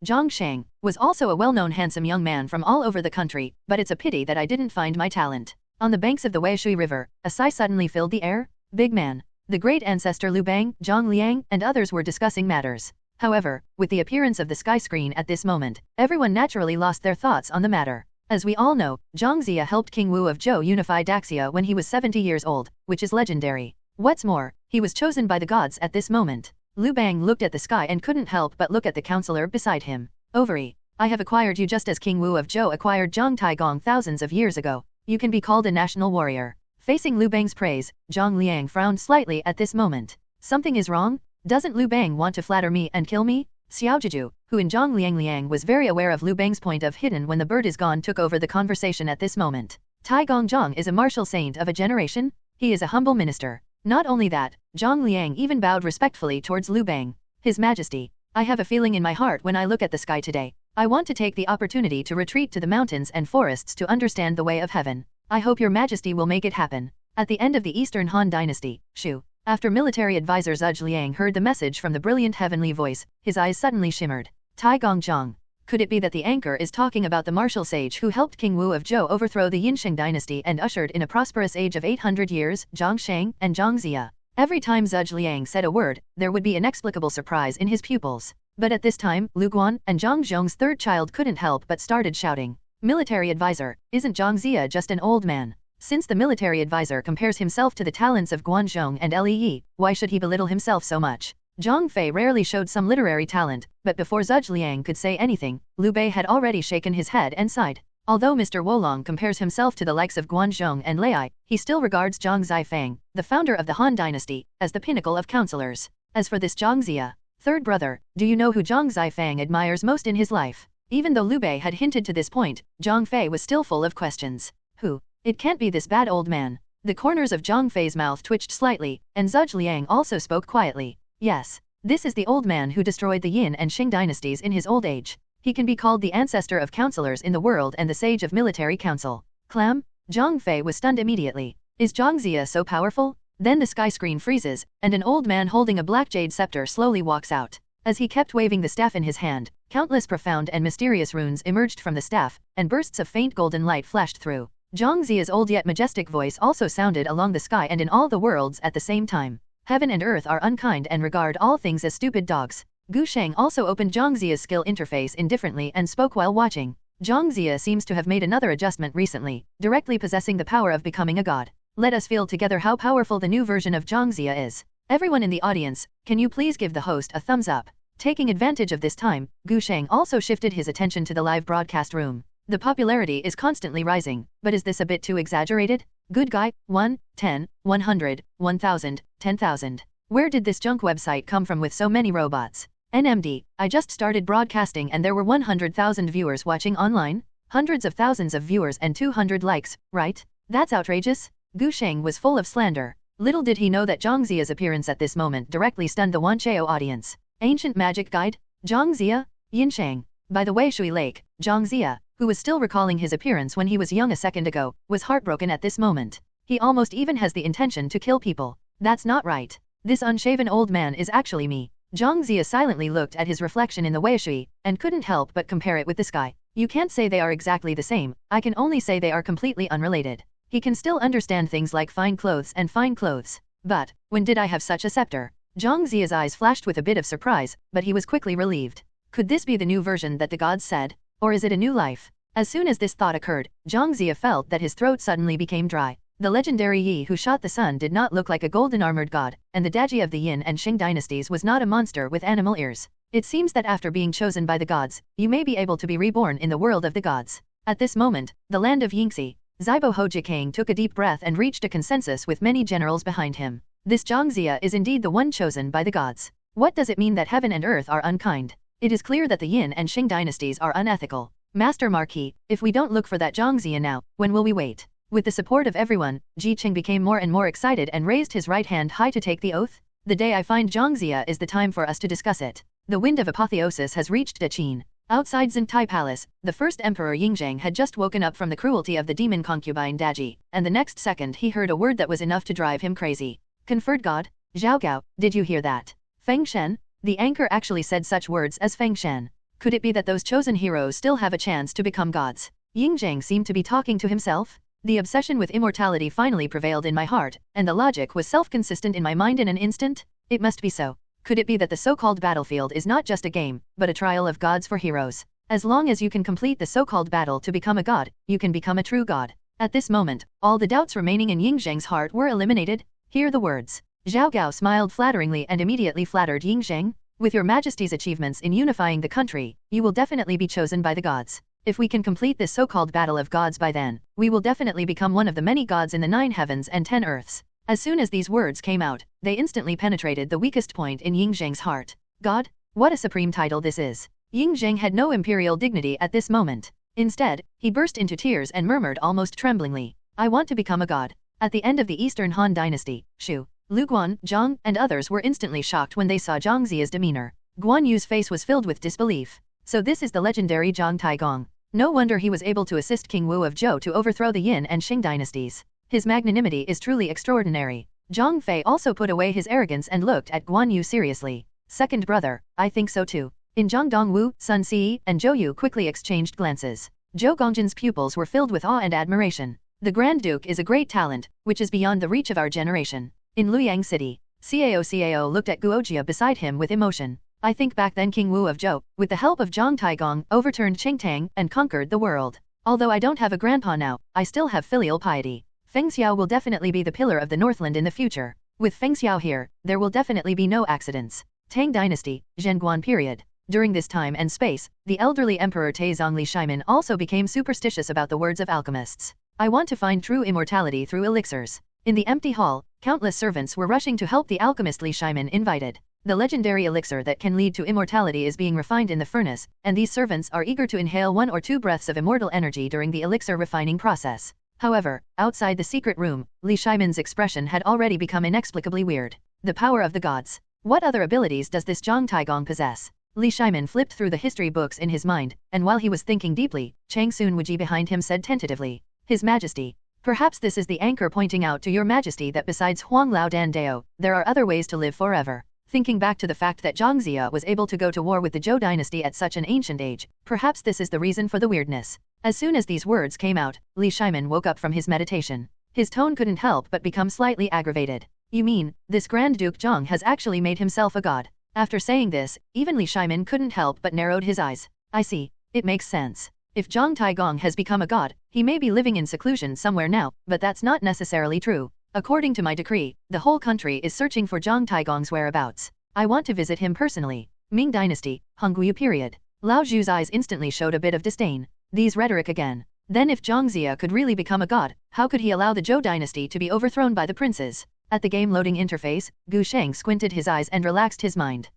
Zhang Shang, was also a well-known handsome young man from all over the country, but it's a pity that I didn't find my talent. On the banks of the Weishui River, a sigh suddenly filled the air. Big man. The great ancestor Liu Bang, Zhang Liang, and others were discussing matters. However, with the appearance of the sky screen at this moment, everyone naturally lost their thoughts on the matter. As we all know, Zhang Ziya helped King Wu of Zhou unify Daxia when he was 70 years old, which is legendary. What's more, he was chosen by the gods at this moment. Liu Bang looked at the sky and couldn't help but look at the counselor beside him. Ovary. I have acquired you just as King Wu of Zhou acquired Zhang Taigong thousands of years ago. You can be called a national warrior. Facing Liu Bang's praise, Zhang Liang frowned slightly at this moment. Something is wrong? Doesn't Liu Bang want to flatter me and kill me? Xiao Zhiju, who in Zhang Liang was very aware of Liu Bang's point of hidden when the bird is gone, took over the conversation at this moment. Taigong Zhang is a martial saint of a generation. He is a humble minister. Not only that, Zhang Liang even bowed respectfully towards Liu Bang. His Majesty, I have a feeling in my heart when I look at the sky today. I want to take the opportunity to retreat to the mountains and forests to understand the way of heaven. I hope your Majesty will make it happen. At the end of the Eastern Han Dynasty, Shu, after military advisor Zhuge Liang heard the message from the brilliant heavenly voice, his eyes suddenly shimmered. Taigong Zhang. Could it be that the anchor is talking about the martial sage who helped King Wu of Zhou overthrow the Yinsheng dynasty and ushered in a prosperous age of 800 years, Zhang Shang and Zhang Ziya? Every time Zhuge Liang said a word, there would be inexplicable surprise in his pupils. But at this time, Lu Guan and Zhang Zhong's third child couldn't help but started shouting. Military advisor, isn't Zhang Ziya just an old man? Since the military advisor compares himself to the talents of Guanzhong and Li Yi, why should he belittle himself so much? Zhang Fei rarely showed some literary talent, but before Zhuge Liang could say anything, Liu Bei had already shaken his head and sighed. Although Mr. Wolong compares himself to the likes of Guanzhong and Lei, he still regards Zhang Zifang, the founder of the Han dynasty, as the pinnacle of counselors. As for this Zhang Ziya, third brother, do you know who Zhang Zifang admires most in his life? Even though Liu Bei had hinted to this point, Zhang Fei was still full of questions. Who? It can't be this bad old man. The corners of Zhang Fei's mouth twitched slightly, and Zhuge Liang also spoke quietly. Yes, this is the old man who destroyed the Yin and Qing dynasties in his old age. He can be called the ancestor of counselors in the world and the sage of military council. Clam? Zhang Fei was stunned immediately. Is Zhang Ziya so powerful? Then the sky screen freezes, and an old man holding a black jade scepter slowly walks out. As he kept waving the staff in his hand, countless profound and mysterious runes emerged from the staff, and bursts of faint golden light flashed through. Zhang Ziya's old yet majestic voice also sounded along the sky and in all the worlds at the same time. Heaven and earth are unkind and regard all things as stupid dogs. Gu Sheng also opened Zhang Ziya's skill interface indifferently and spoke while watching. Zhang Ziya seems to have made another adjustment recently, directly possessing the power of becoming a god. Let us feel together how powerful the new version of Zhang Ziya is. Everyone in the audience, can you please give the host a thumbs up? Taking advantage of this time, Gu Sheng also shifted his attention to the live broadcast room. The popularity is constantly rising, but is this a bit too exaggerated? Good guy, 1, 10, 100, 1000, 10,000. Where did this junk website come from with so many robots? NMD, I just started broadcasting and there were 100,000 viewers watching online? Hundreds of thousands of viewers and 200 likes, right? That's outrageous. Gu Sheng was full of slander. Little did he know that Zhang Ziya's appearance at this moment directly stunned the Wancheo audience. Ancient magic guide? Zhang Ziya? Yinsheng. By the Weishui Lake, Zhang Ziya, who was still recalling his appearance when he was young a second ago, was heartbroken at this moment. He almost even has the intention to kill people. That's not right. This unshaven old man is actually me. Zhang Ziya silently looked at his reflection in the Weishui, and couldn't help but compare it with the sky. You can't say they are exactly the same, I can only say they are completely unrelated. He can still understand things like fine clothes and fine clothes. But, when did I have such a scepter? Zhang Ziya's eyes flashed with a bit of surprise, but he was quickly relieved. Could this be the new version that the gods said? Or is it a new life? As soon as this thought occurred, Zhang Ziya felt that his throat suddenly became dry. The legendary Yi who shot the sun did not look like a golden armored god, and the Daji of the Yin and Qing dynasties was not a monster with animal ears. It seems that after being chosen by the gods, you may be able to be reborn in the world of the gods. At this moment, the land of Yingxi, Zibo Hojikang took a deep breath and reached a consensus with many generals behind him. This Zhang Ziya is indeed the one chosen by the gods. What does it mean that heaven and earth are unkind? It is clear that the Yin and Qing dynasties are unethical. Master Marquis, if we don't look for that Zhang Ziya now, when will we wait? With the support of everyone, Ji Qing became more and more excited and raised his right hand high to take the oath. The day I find Zhang Ziya is the time for us to discuss it. The wind of apotheosis has reached Daqin. Outside Zentai Palace, the first Emperor Yingzhang had just woken up from the cruelty of the demon concubine Daji, and the next second he heard a word that was enough to drive him crazy. Conferred God? Zhao Gao, did you hear that? Feng Shen? The anchor actually said such words as Feng Shen. Could it be that those chosen heroes still have a chance to become gods? Yingzhang seemed to be talking to himself. The obsession with immortality finally prevailed in my heart, and the logic was self-consistent in my mind in an instant. It must be so. Could it be that the so-called battlefield is not just a game, but a trial of gods for heroes? As long as you can complete the so-called battle to become a god, you can become a true god. At this moment, all the doubts remaining in Yingzhang's heart were eliminated. Hear the words. Zhao Gao smiled flatteringly and immediately flattered Yingzhang. With your majesty's achievements in unifying the country, you will definitely be chosen by the gods. If we can complete this so-called battle of gods by then, we will definitely become one of the many gods in the 9 heavens and 10 earths. As soon as these words came out, they instantly penetrated the weakest point in Yingzhang's heart. God? What a supreme title this is. Yingzhang had no imperial dignity at this moment. Instead, he burst into tears and murmured almost tremblingly, I want to become a god. At the end of the Eastern Han Dynasty, Shu, Lu Guan, Zhang, and others were instantly shocked when they saw Zhang Ziya's demeanor. Guan Yu's face was filled with disbelief. So this is the legendary Zhang Taigong. No wonder he was able to assist King Wu of Zhou to overthrow the Yin and Qing dynasties. His magnanimity is truly extraordinary. Zhang Fei also put away his arrogance and looked at Guan Yu seriously. Second brother, I think so too. In Zhang Dongwu, Sun Si, and Zhou Yu quickly exchanged glances. Zhou Gongjin's pupils were filled with awe and admiration. The Grand Duke is a great talent, which is beyond the reach of our generation. In Luoyang City, Cao looked at Guojia beside him with emotion. I think back then King Wu of Zhou, with the help of Zhang Taigong, overturned Qingtang and conquered the world. Although I don't have a grandpa now, I still have filial piety. Feng Xiao will definitely be the pillar of the Northland in the future. With Feng Xiao here, there will definitely be no accidents. Tang Dynasty, Zhenguan period. During this time and space, the elderly Emperor Taizong Li Shimin also became superstitious about the words of alchemists. I want to find true immortality through elixirs. In the empty hall, countless servants were rushing to help the alchemist Li Shimin invited. The legendary elixir that can lead to immortality is being refined in the furnace, and these servants are eager to inhale 1 or 2 breaths of immortal energy during the elixir refining process. However, outside the secret room, Li Shimin's expression had already become inexplicably weird. The power of the gods. What other abilities does this Zhang Taigong possess? Li Shimin flipped through the history books in his mind, and while he was thinking deeply, Chang Sun Wuji behind him said tentatively, His Majesty. Perhaps this is the anchor pointing out to your Majesty that besides Huang Lao Dan Dao, there are other ways to live forever. Thinking back to the fact that Zhang Ziya was able to go to war with the Zhou dynasty at such an ancient age, perhaps this is the reason for the weirdness. As soon as these words came out, Li Shimin woke up from his meditation. His tone couldn't help but become slightly aggravated. You mean, this Grand Duke Zhang has actually made himself a god? After saying this, even Li Shimin couldn't help but narrowed his eyes. I see. It makes sense. If Zhang Taigong has become a god, he may be living in seclusion somewhere now, but that's not necessarily true. According to my decree, the whole country is searching for Zhang Taigong's whereabouts. I want to visit him personally. Ming Dynasty, Hongguyu period. Lao Zhu's eyes instantly showed a bit of disdain. These rhetoric again. Then if Zhang Ziya could really become a god, how could he allow the Zhou dynasty to be overthrown by the princes? At the game loading interface, Gu Sheng squinted his eyes and relaxed his mind.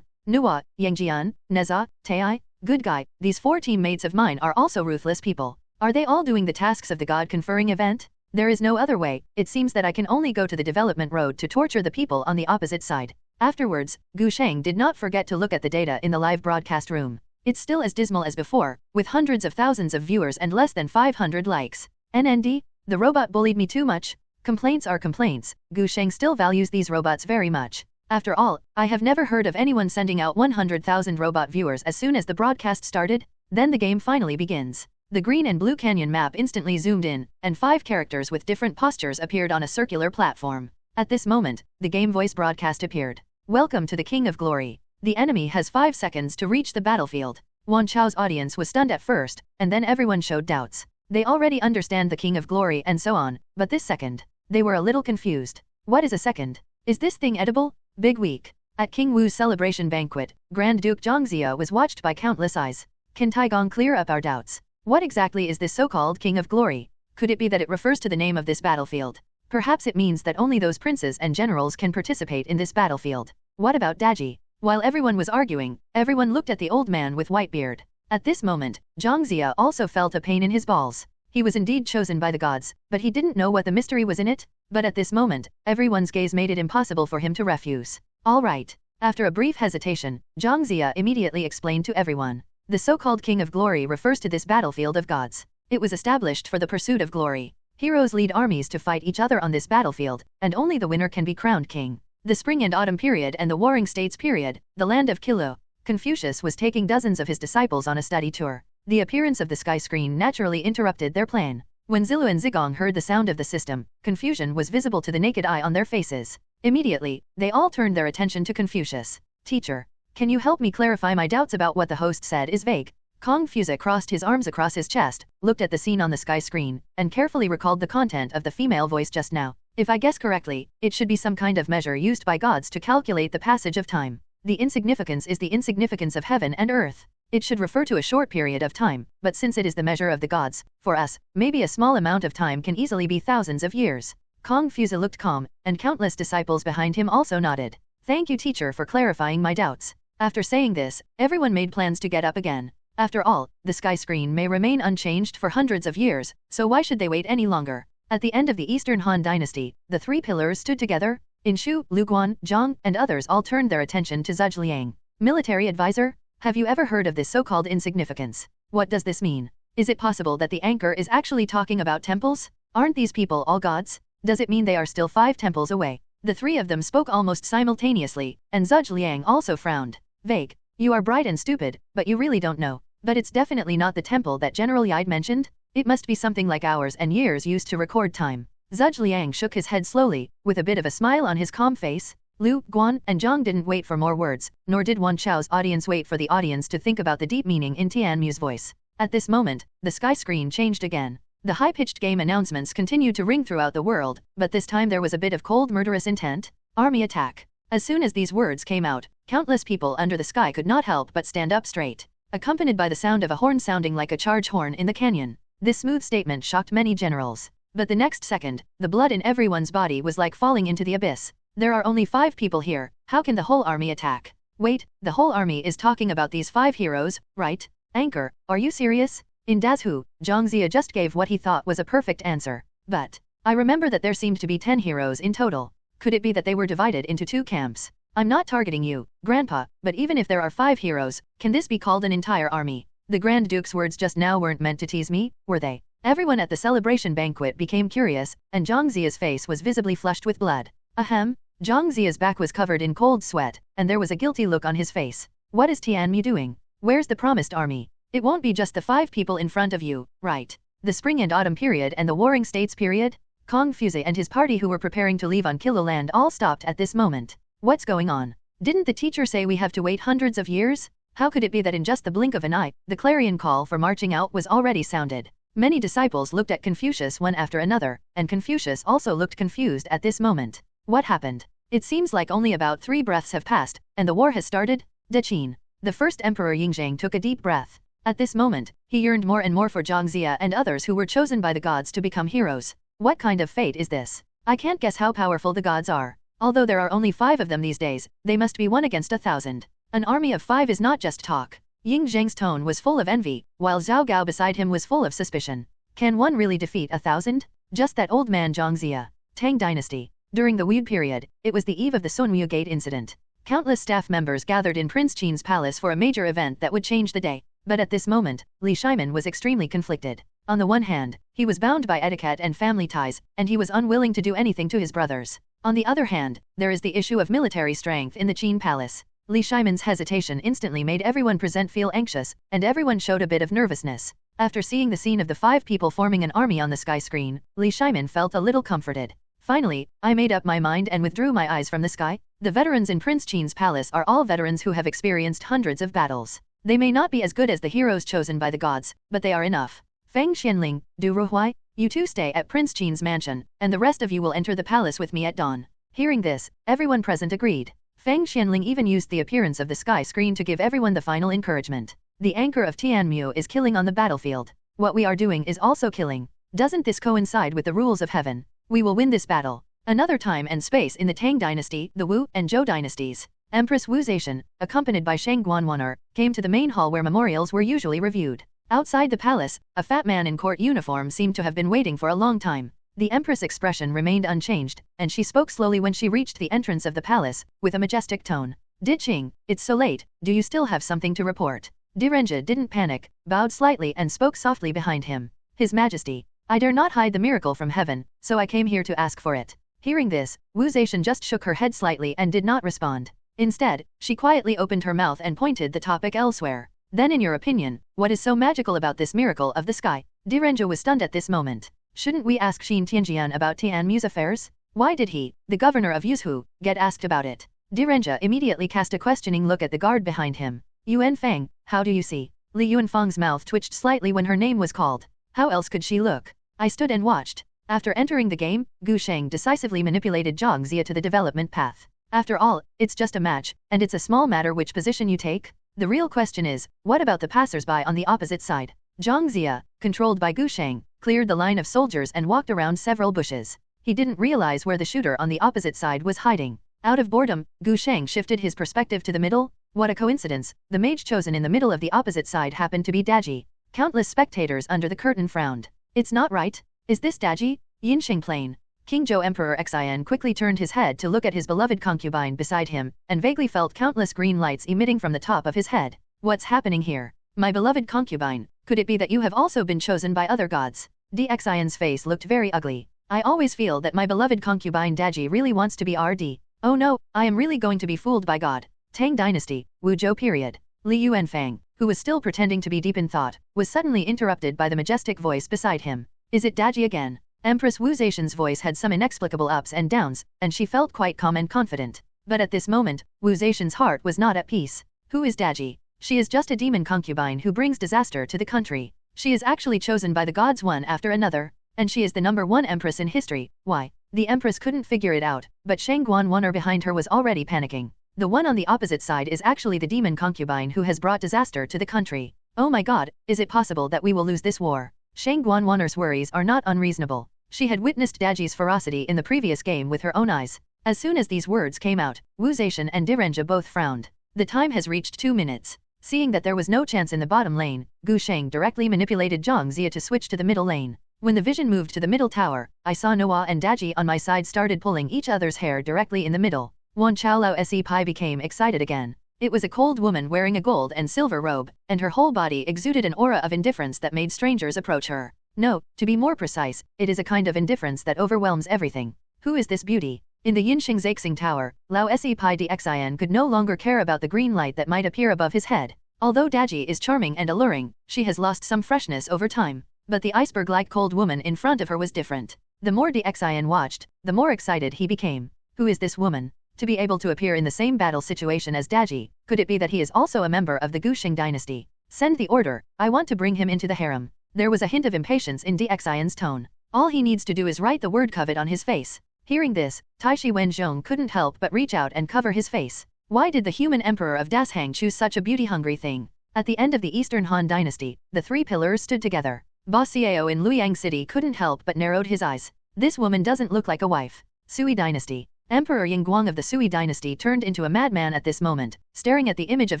Nuwa, Yangjian, Neza, Tai, good guy, these 4 teammates of mine are also ruthless people. Are they all doing the tasks of the god conferring event? There is no other way. It seems that I can only go to the development road to torture the people on the opposite side. Afterwards, Gu Sheng did not forget to look at the data in the live broadcast room. It's still as dismal as before, with hundreds of thousands of viewers and less than 500 likes. NND? The robot bullied me too much? Complaints are complaints. Gu Sheng still values these robots very much. After all, I have never heard of anyone sending out 100,000 robot viewers as soon as the broadcast started. Then the game finally begins. The green and blue canyon map instantly zoomed in, and 5 characters with different postures appeared on a circular platform. At this moment, the game voice broadcast appeared. Welcome to the King of Glory. The enemy has 5 seconds to reach the battlefield. Wan Chao's audience was stunned at first, and then everyone showed doubts. They already understand the King of Glory and so on, but this second, they were a little confused. What is a second? Is this thing edible? Big week. At King Wu's celebration banquet, Grand Duke Zhang Ziya was watched by countless eyes. Can Taigong clear up our doubts? What exactly is this so-called King of Glory? Could it be that it refers to the name of this battlefield? Perhaps it means that only those princes and generals can participate in this battlefield. What about Daji? While everyone was arguing, everyone looked at the old man with white beard. At this moment, Zhang Ziya also felt a pain in his balls. He was indeed chosen by the gods, but he didn't know what the mystery was in it. But at this moment, everyone's gaze made it impossible for him to refuse. All right. After a brief hesitation, Zhang Ziya immediately explained to everyone. The so-called King of Glory refers to this battlefield of gods. It was established for the pursuit of glory. Heroes lead armies to fight each other on this battlefield, and only the winner can be crowned king. The Spring and Autumn period and the Warring States period, the land of Kilo. Confucius was taking dozens of his disciples on a study tour. The appearance of the sky screen naturally interrupted their plan. When Zilu and Zigong heard the sound of the system, confusion was visible to the naked eye on their faces. Immediately, they all turned their attention to Confucius. Teacher, can you help me clarify my doubts about what the host said is vague? Confucius crossed his arms across his chest, looked at the scene on the sky screen, and carefully recalled the content of the female voice just now. If I guess correctly, it should be some kind of measure used by gods to calculate the passage of time. The insignificance is the insignificance of heaven and earth. It should refer to a short period of time, but since it is the measure of the gods, for us, maybe a small amount of time can easily be thousands of years. Confucius looked calm, and countless disciples behind him also nodded. Thank you, teacher, for clarifying my doubts. After saying this, everyone made plans to get up again. After all, the sky screen may remain unchanged for hundreds of years, so why should they wait any longer? At the end of the Eastern Han Dynasty, the three pillars stood together. In Shu, Lu Guan, Zhang, and others all turned their attention to Zhuge. Military advisor? Have you ever heard of this so-called insignificance? What does this mean? Is it possible that the anchor is actually talking about temples? Aren't these people all gods? Does it mean they are still 5 temples away? The three of them spoke almost simultaneously, and Zhuge also frowned. Vague. You are bright and stupid, but you really don't know. But it's definitely not the temple that General Yide mentioned. It must be something like hours and years used to record time. Zhuge shook his head slowly, with a bit of a smile on his calm face. Lu, Guan, and Zhang didn't wait for more words, nor did Wan Chao's audience wait for the audience to think about the deep meaning in Tianmu's voice. At this moment, the sky screen changed again. The high-pitched game announcements continued to ring throughout the world, but this time there was a bit of cold murderous intent. Army attack. As soon as these words came out, countless people under the sky could not help but stand up straight, accompanied by the sound of a horn sounding like a charge horn in the canyon. This smooth statement shocked many generals. But the next second, the blood in everyone's body was like falling into the abyss. There are only 5 people here, how can the whole army attack? Wait, the whole army is talking about these 5 heroes, right? Anchor, are you serious? In Dazhu, Zhang Zia just gave what he thought was a perfect answer. But I remember that there seemed to be 10 heroes in total. Could it be that they were divided into 2 camps? I'm not targeting you, Grandpa, but even if there are 5 heroes, can this be called an entire army? The Grand Duke's words just now weren't meant to tease me, were they? Everyone at the celebration banquet became curious, and Zhang Zia's face was visibly flushed with blood. Ahem. Zhang Zia's back was covered in cold sweat, and there was a guilty look on his face. What is Tianmu doing? Where's the promised army? It won't be just the 5 people in front of you, right? The Spring and Autumn period and the Warring States period? Confucius and his party who were preparing to leave on Kilo Land all stopped at this moment. What's going on? Didn't the teacher say we have to wait hundreds of years? How could it be that in just the blink of an eye, the clarion call for marching out was already sounded? Many disciples looked at Confucius one after another, and Confucius also looked confused at this moment. What happened? It seems like only about 3 breaths have passed, and the war has started? Daqin. The first Emperor Yingzheng took a deep breath. At this moment, he yearned more and more for Zhang Zia and others who were chosen by the gods to become heroes. What kind of fate is this? I can't guess how powerful the gods are. Although there are only 5 of them these days, they must be 1 against 1,000. An army of 5 is not just talk. Ying Zheng's tone was full of envy, while Zhao Gao beside him was full of suspicion. Can one really defeat 1,000? Just that old man Zhang Zia. Tang Dynasty. During the Wu period, it was the eve of the Sunwu Gate incident. Countless staff members gathered in Prince Qin's palace for a major event that would change the day. But at this moment, Li Shimin was extremely conflicted. On the one hand, he was bound by etiquette and family ties, and he was unwilling to do anything to his brothers. On the other hand, there is the issue of military strength in the Qin palace. Li Shimin's hesitation instantly made everyone present feel anxious, and everyone showed a bit of nervousness. After seeing the scene of the 5 people forming an army on the sky screen, Li Shimin felt a little comforted. Finally, I made up my mind and withdrew my eyes from the sky. The veterans in Prince Qin's palace are all veterans who have experienced hundreds of battles. They may not be as good as the heroes chosen by the gods, but they are enough. Feng Xianling, Du Ruhui, you 2 stay at Prince Qin's mansion, and the rest of you will enter the palace with me at dawn. Hearing this, everyone present agreed. Feng Xianling even used the appearance of the sky screen to give everyone the final encouragement. The anchor of Tianmu is killing on the battlefield. What we are doing is also killing. Doesn't this coincide with the rules of heaven? We will win this battle. Another time and space in the Tang Dynasty, the Wu and Zhou dynasties. Empress Wu Zetian, accompanied by Shang Guanwaner, came to the main hall where memorials were usually reviewed. Outside the palace, a fat man in court uniform seemed to have been waiting for a long time. The Empress' expression remained unchanged, and she spoke slowly when she reached the entrance of the palace, with a majestic tone. Diqing, it's so late, do you still have something to report? Direnja didn't panic, bowed slightly and spoke softly behind him. His Majesty, I dare not hide the miracle from heaven, so I came here to ask for it. Hearing this, Wu Zaishan just shook her head slightly and did not respond. Instead, she quietly opened her mouth and pointed the topic elsewhere. Then in your opinion, what is so magical about this miracle of the sky? Direnja was stunned at this moment. Shouldn't we ask Xin Tianjian about Tianmu's affairs? Why did he, the governor of Yuzhu, get asked about it? Direnja immediately cast a questioning look at the guard behind him. Yuan Fang, how do you see? Li Yuanfang's mouth twitched slightly when her name was called. How else could she look? I stood and watched. After entering the game, Gu Sheng decisively manipulated Zhang Zia to the development path. After all, it's just a match, and it's a small matter which position you take. The real question is, what about the passers-by on the opposite side? Zhang Zia, controlled by Gu Sheng, cleared the line of soldiers and walked around several bushes. He didn't realize where the shooter on the opposite side was hiding. Out of boredom, Gu Sheng shifted his perspective to the middle. What a coincidence, the mage chosen in the middle of the opposite side happened to be Daji. Countless spectators under the curtain frowned. It's not right. Is this Daji? Yinxing Plain. King Zhou Emperor Xian quickly turned his head to look at his beloved concubine beside him, and vaguely felt countless green lights emitting from the top of his head. What's happening here? My beloved concubine, could it be that you have also been chosen by other gods? Xian's face looked very ugly. I always feel that my beloved concubine Daji really wants to be RD. Oh no, I am really going to be fooled by God. Tang Dynasty, Wuzhou period. Li Yuanfang, who was still pretending to be deep in thought, was suddenly interrupted by the majestic voice beside him. Is it Daji again? Empress Wu Zaishan's voice had some inexplicable ups and downs, and she felt quite calm and confident. But at this moment, Wu Zaishan's heart was not at peace. Who is Daji? She is just a demon concubine who brings disaster to the country. She is actually chosen by the gods one after another, and she is the #1 empress in history. Why? The empress couldn't figure it out, but Shang Guanwan'er behind her was already panicking. The one on the opposite side is actually the demon concubine who has brought disaster to the country. Oh my god, is it possible that we will lose this war? Shang Guanwan'er's worries are not unreasonable. She had witnessed Daji's ferocity in the previous game with her own eyes. As soon as these words came out, Wu Zaishan and Direnja both frowned. The time has reached 2 minutes. Seeing that there was no chance in the bottom lane, Gu Sheng directly manipulated Zhang Zia to switch to the middle lane. When the vision moved to the middle tower, I saw Noah and Daji on my side started pulling each other's hair directly in the middle. Wan Chaolao Se Pai became excited again. It was a cold woman wearing a gold and silver robe, and her whole body exuded an aura of indifference that made strangers approach her. No, to be more precise, it is a kind of indifference that overwhelms everything. Who is this beauty? In the Yinxing Zaixing Tower, Lao Se Pai Dxian could no longer care about the green light that might appear above his head. Although Daji is charming and alluring, she has lost some freshness over time. But the iceberg-like cold woman in front of her was different. The more Dxian watched, the more excited he became. Who is this woman? To be able to appear in the same battle situation as Daji, could it be that he is also a member of the Gushing dynasty? Send the order, I want to bring him into the harem. There was a hint of impatience in Dxian's tone. All he needs to do is write the word covet on his face. Hearing this, Taishi Wenzhong couldn't help but reach out and cover his face. Why did the human emperor of Dashang choose such a beauty-hungry thing? At the end of the Eastern Han dynasty, the 3 pillars stood together. Boss Xiao in Luoyang City couldn't help but narrowed his eyes. This woman doesn't look like a wife. Sui dynasty. Emperor Yingguang of the Sui dynasty turned into a madman at this moment, staring at the image of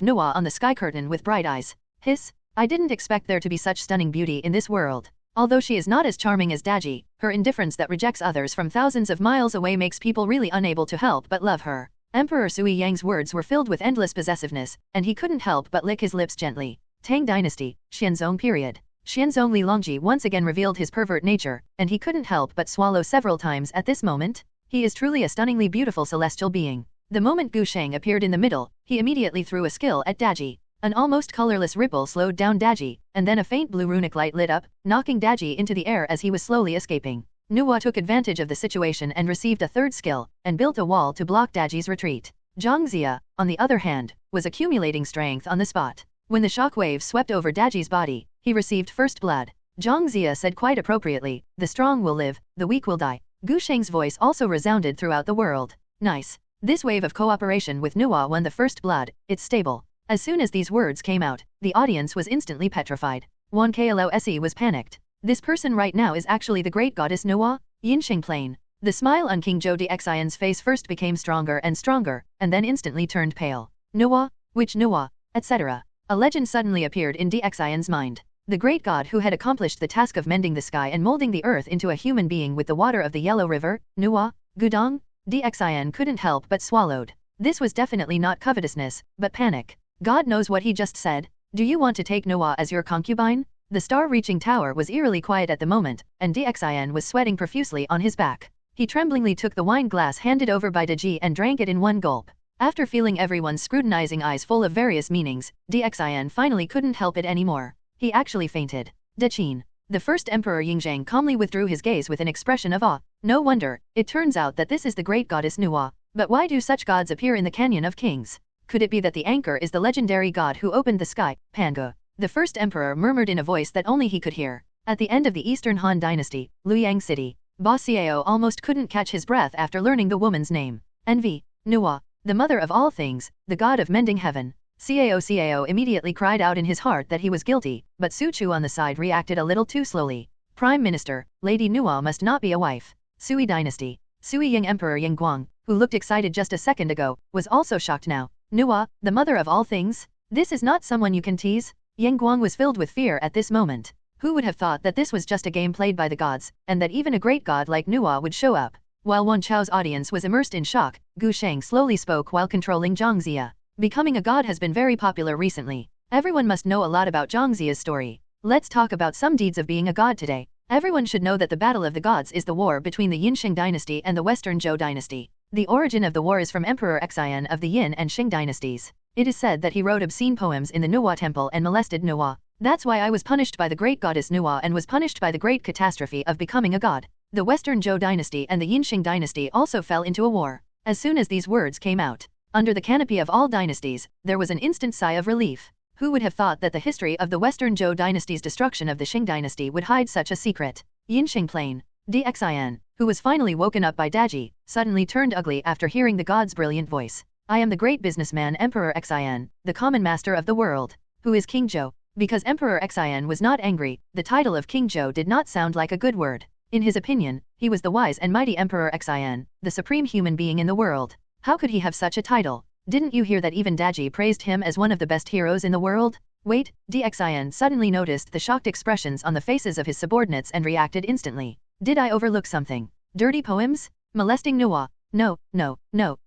Nuwa on the sky curtain with bright eyes. Hiss, I didn't expect there to be such stunning beauty in this world. Although she is not as charming as Daji, her indifference that rejects others from thousands of miles away makes people really unable to help but love her. Emperor Sui Yang's words were filled with endless possessiveness, and he couldn't help but lick his lips gently. Tang dynasty, Xianzong period. Xianzong Lilongji once again revealed his pervert nature, and he couldn't help but swallow several times at this moment. He is truly a stunningly beautiful celestial being. The moment Gu Sheng appeared in the middle, he immediately threw a skill at Daji. An almost colorless ripple slowed down Daji, and then a faint blue runic light lit up, knocking Daji into the air as he was slowly escaping. Nuwa took advantage of the situation and received a third skill, and built a wall to block Daji's retreat. Zhang Zia, on the other hand, was accumulating strength on the spot. When the shockwave swept over Daji's body, he received first blood. Zhang Zia said quite appropriately, the strong will live, the weak will die. Gu Sheng's voice also resounded throughout the world. Nice. This wave of cooperation with Nuwa won the first blood, it's stable. As soon as these words came out, the audience was instantly petrified. Wan Kalo Se was panicked. This person right now is actually the great goddess Nuwa? Yinxing Plain. The smile on King Zhou Dxian's face first became stronger, and then instantly turned pale. Nuwa? Which Nuwa? Etc. A legend suddenly appeared in Dxian's mind. The great god who had accomplished the task of mending the sky and molding the earth into a human being with the water of the Yellow River, Nuwa? Gudong? Dxian couldn't help but swallowed. This was definitely not covetousness, but panic. God knows what he just said. Do you want to take Noah as your concubine? The star-reaching tower was eerily quiet at the moment, and Dxin was sweating profusely on his back. He tremblingly took the wine glass handed over by Deji and drank it in one gulp. After feeling everyone's scrutinizing eyes full of various meanings, Dxin finally couldn't help it anymore. He actually fainted. Dechin. The first Emperor Yingzhang calmly withdrew his gaze with an expression of awe. No wonder, it turns out that this is the great goddess Nuwa. But why do such gods appear in the Canyon of Kings? Could it be that the anchor is the legendary god who opened the sky, Pangu? The first emperor murmured in a voice that only he could hear. At the end of the Eastern Han Dynasty, Luoyang City, Ba Xiao almost couldn't catch his breath after learning the woman's name. Envy. Nuwa, the mother of all things, the god of mending heaven. Cao immediately cried out in his heart that he was guilty, but Su Chu on the side reacted a little too slowly. Prime Minister, Lady Nuwa must not be a wife. Sui Dynasty. Sui Ying Emperor Ying Guang, who looked excited just a second ago, was also shocked now. Nuwa, the mother of all things? This is not someone you can tease? Yang Guang was filled with fear at this moment. Who would have thought that this was just a game played by the gods, and that even a great god like Nuwa would show up? While Wan Chao's audience was immersed in shock, Gu Sheng slowly spoke while controlling Zhang Zia. Becoming a god has been very popular recently. Everyone must know a lot about Zhang Zia's story. Let's talk about some deeds of being a god today. Everyone should know that the Battle of the Gods is the war between the Yin Sheng dynasty and the Western Zhou dynasty. The origin of the war is from Emperor Xian of the Yin and Sheng dynasties. It is said that he wrote obscene poems in the Nuwa temple and molested Nuwa. That's why I was punished by the great goddess Nuwa and was punished by the great catastrophe of becoming a god. The Western Zhou dynasty and the Yin Sheng dynasty also fell into a war. As soon as these words came out, under the canopy of all dynasties, there was an instant sigh of relief. Who would have thought that the history of the Western Zhou dynasty's destruction of the Sheng dynasty would hide such a secret? Yin Sheng Plain. Dxin, who was finally woken up by Daji, suddenly turned ugly after hearing the god's brilliant voice. I am the great businessman Emperor Xian, the common master of the world. Who is King Zhou? Because Emperor Xian was not angry, the title of King Zhou did not sound like a good word. In his opinion, he was the wise and mighty Emperor Xian, the supreme human being in the world. How could he have such a title? Didn't you hear that even Daji praised him as one of the best heroes in the world? Wait, Dxin suddenly noticed the shocked expressions on the faces of his subordinates and reacted instantly. Did I overlook something? Dirty poems? Molesting Nuwa? No,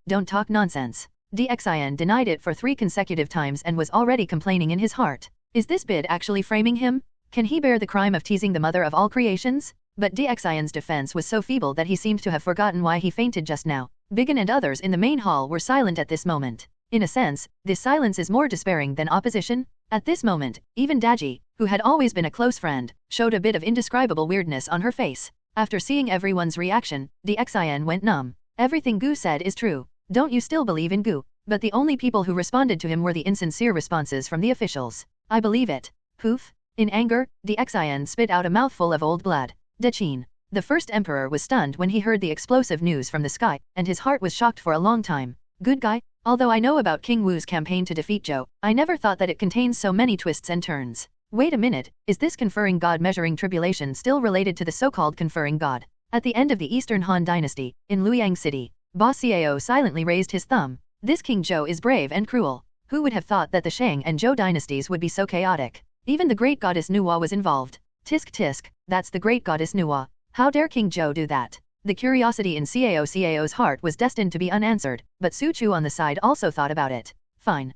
don't talk nonsense. Dxin denied it for 3 consecutive times and was already complaining in his heart. Is this bid actually framing him? Can he bear the crime of teasing the mother of all creations? But Dxin's defense was so feeble that he seemed to have forgotten why he fainted just now. Biggin and others in the main hall were silent at this moment. In a sense, this silence is more despairing than opposition. At this moment, even Daji, who had always been a close friend, showed a bit of indescribable weirdness on her face. After seeing everyone's reaction, Dxin went numb. Everything Gu said is true. Don't you still believe in Gu? But the only people who responded to him were the insincere responses from the officials. I believe it. Poof. In anger, Dxin spit out a mouthful of old blood. Dechin. The first emperor was stunned when he heard the explosive news from the sky, and his heart was shocked for a long time. Good guy? Although I know about King Wu's campaign to defeat Zhou, I never thought that it contains so many twists and turns. Wait a minute, is this conferring god measuring tribulation still related to the so-called conferring god? At the end of the Eastern Han Dynasty, in Luoyang City, Ba Xiao silently raised his thumb. This King Zhou is brave and cruel. Who would have thought that the Shang and Zhou dynasties would be so chaotic? Even the great goddess Nuwa was involved. Tisk tisk, that's the great goddess Nuwa. How dare King Zhou do that? The curiosity in Cao's heart was destined to be unanswered, but Su Chu on the side also thought about it. Fine.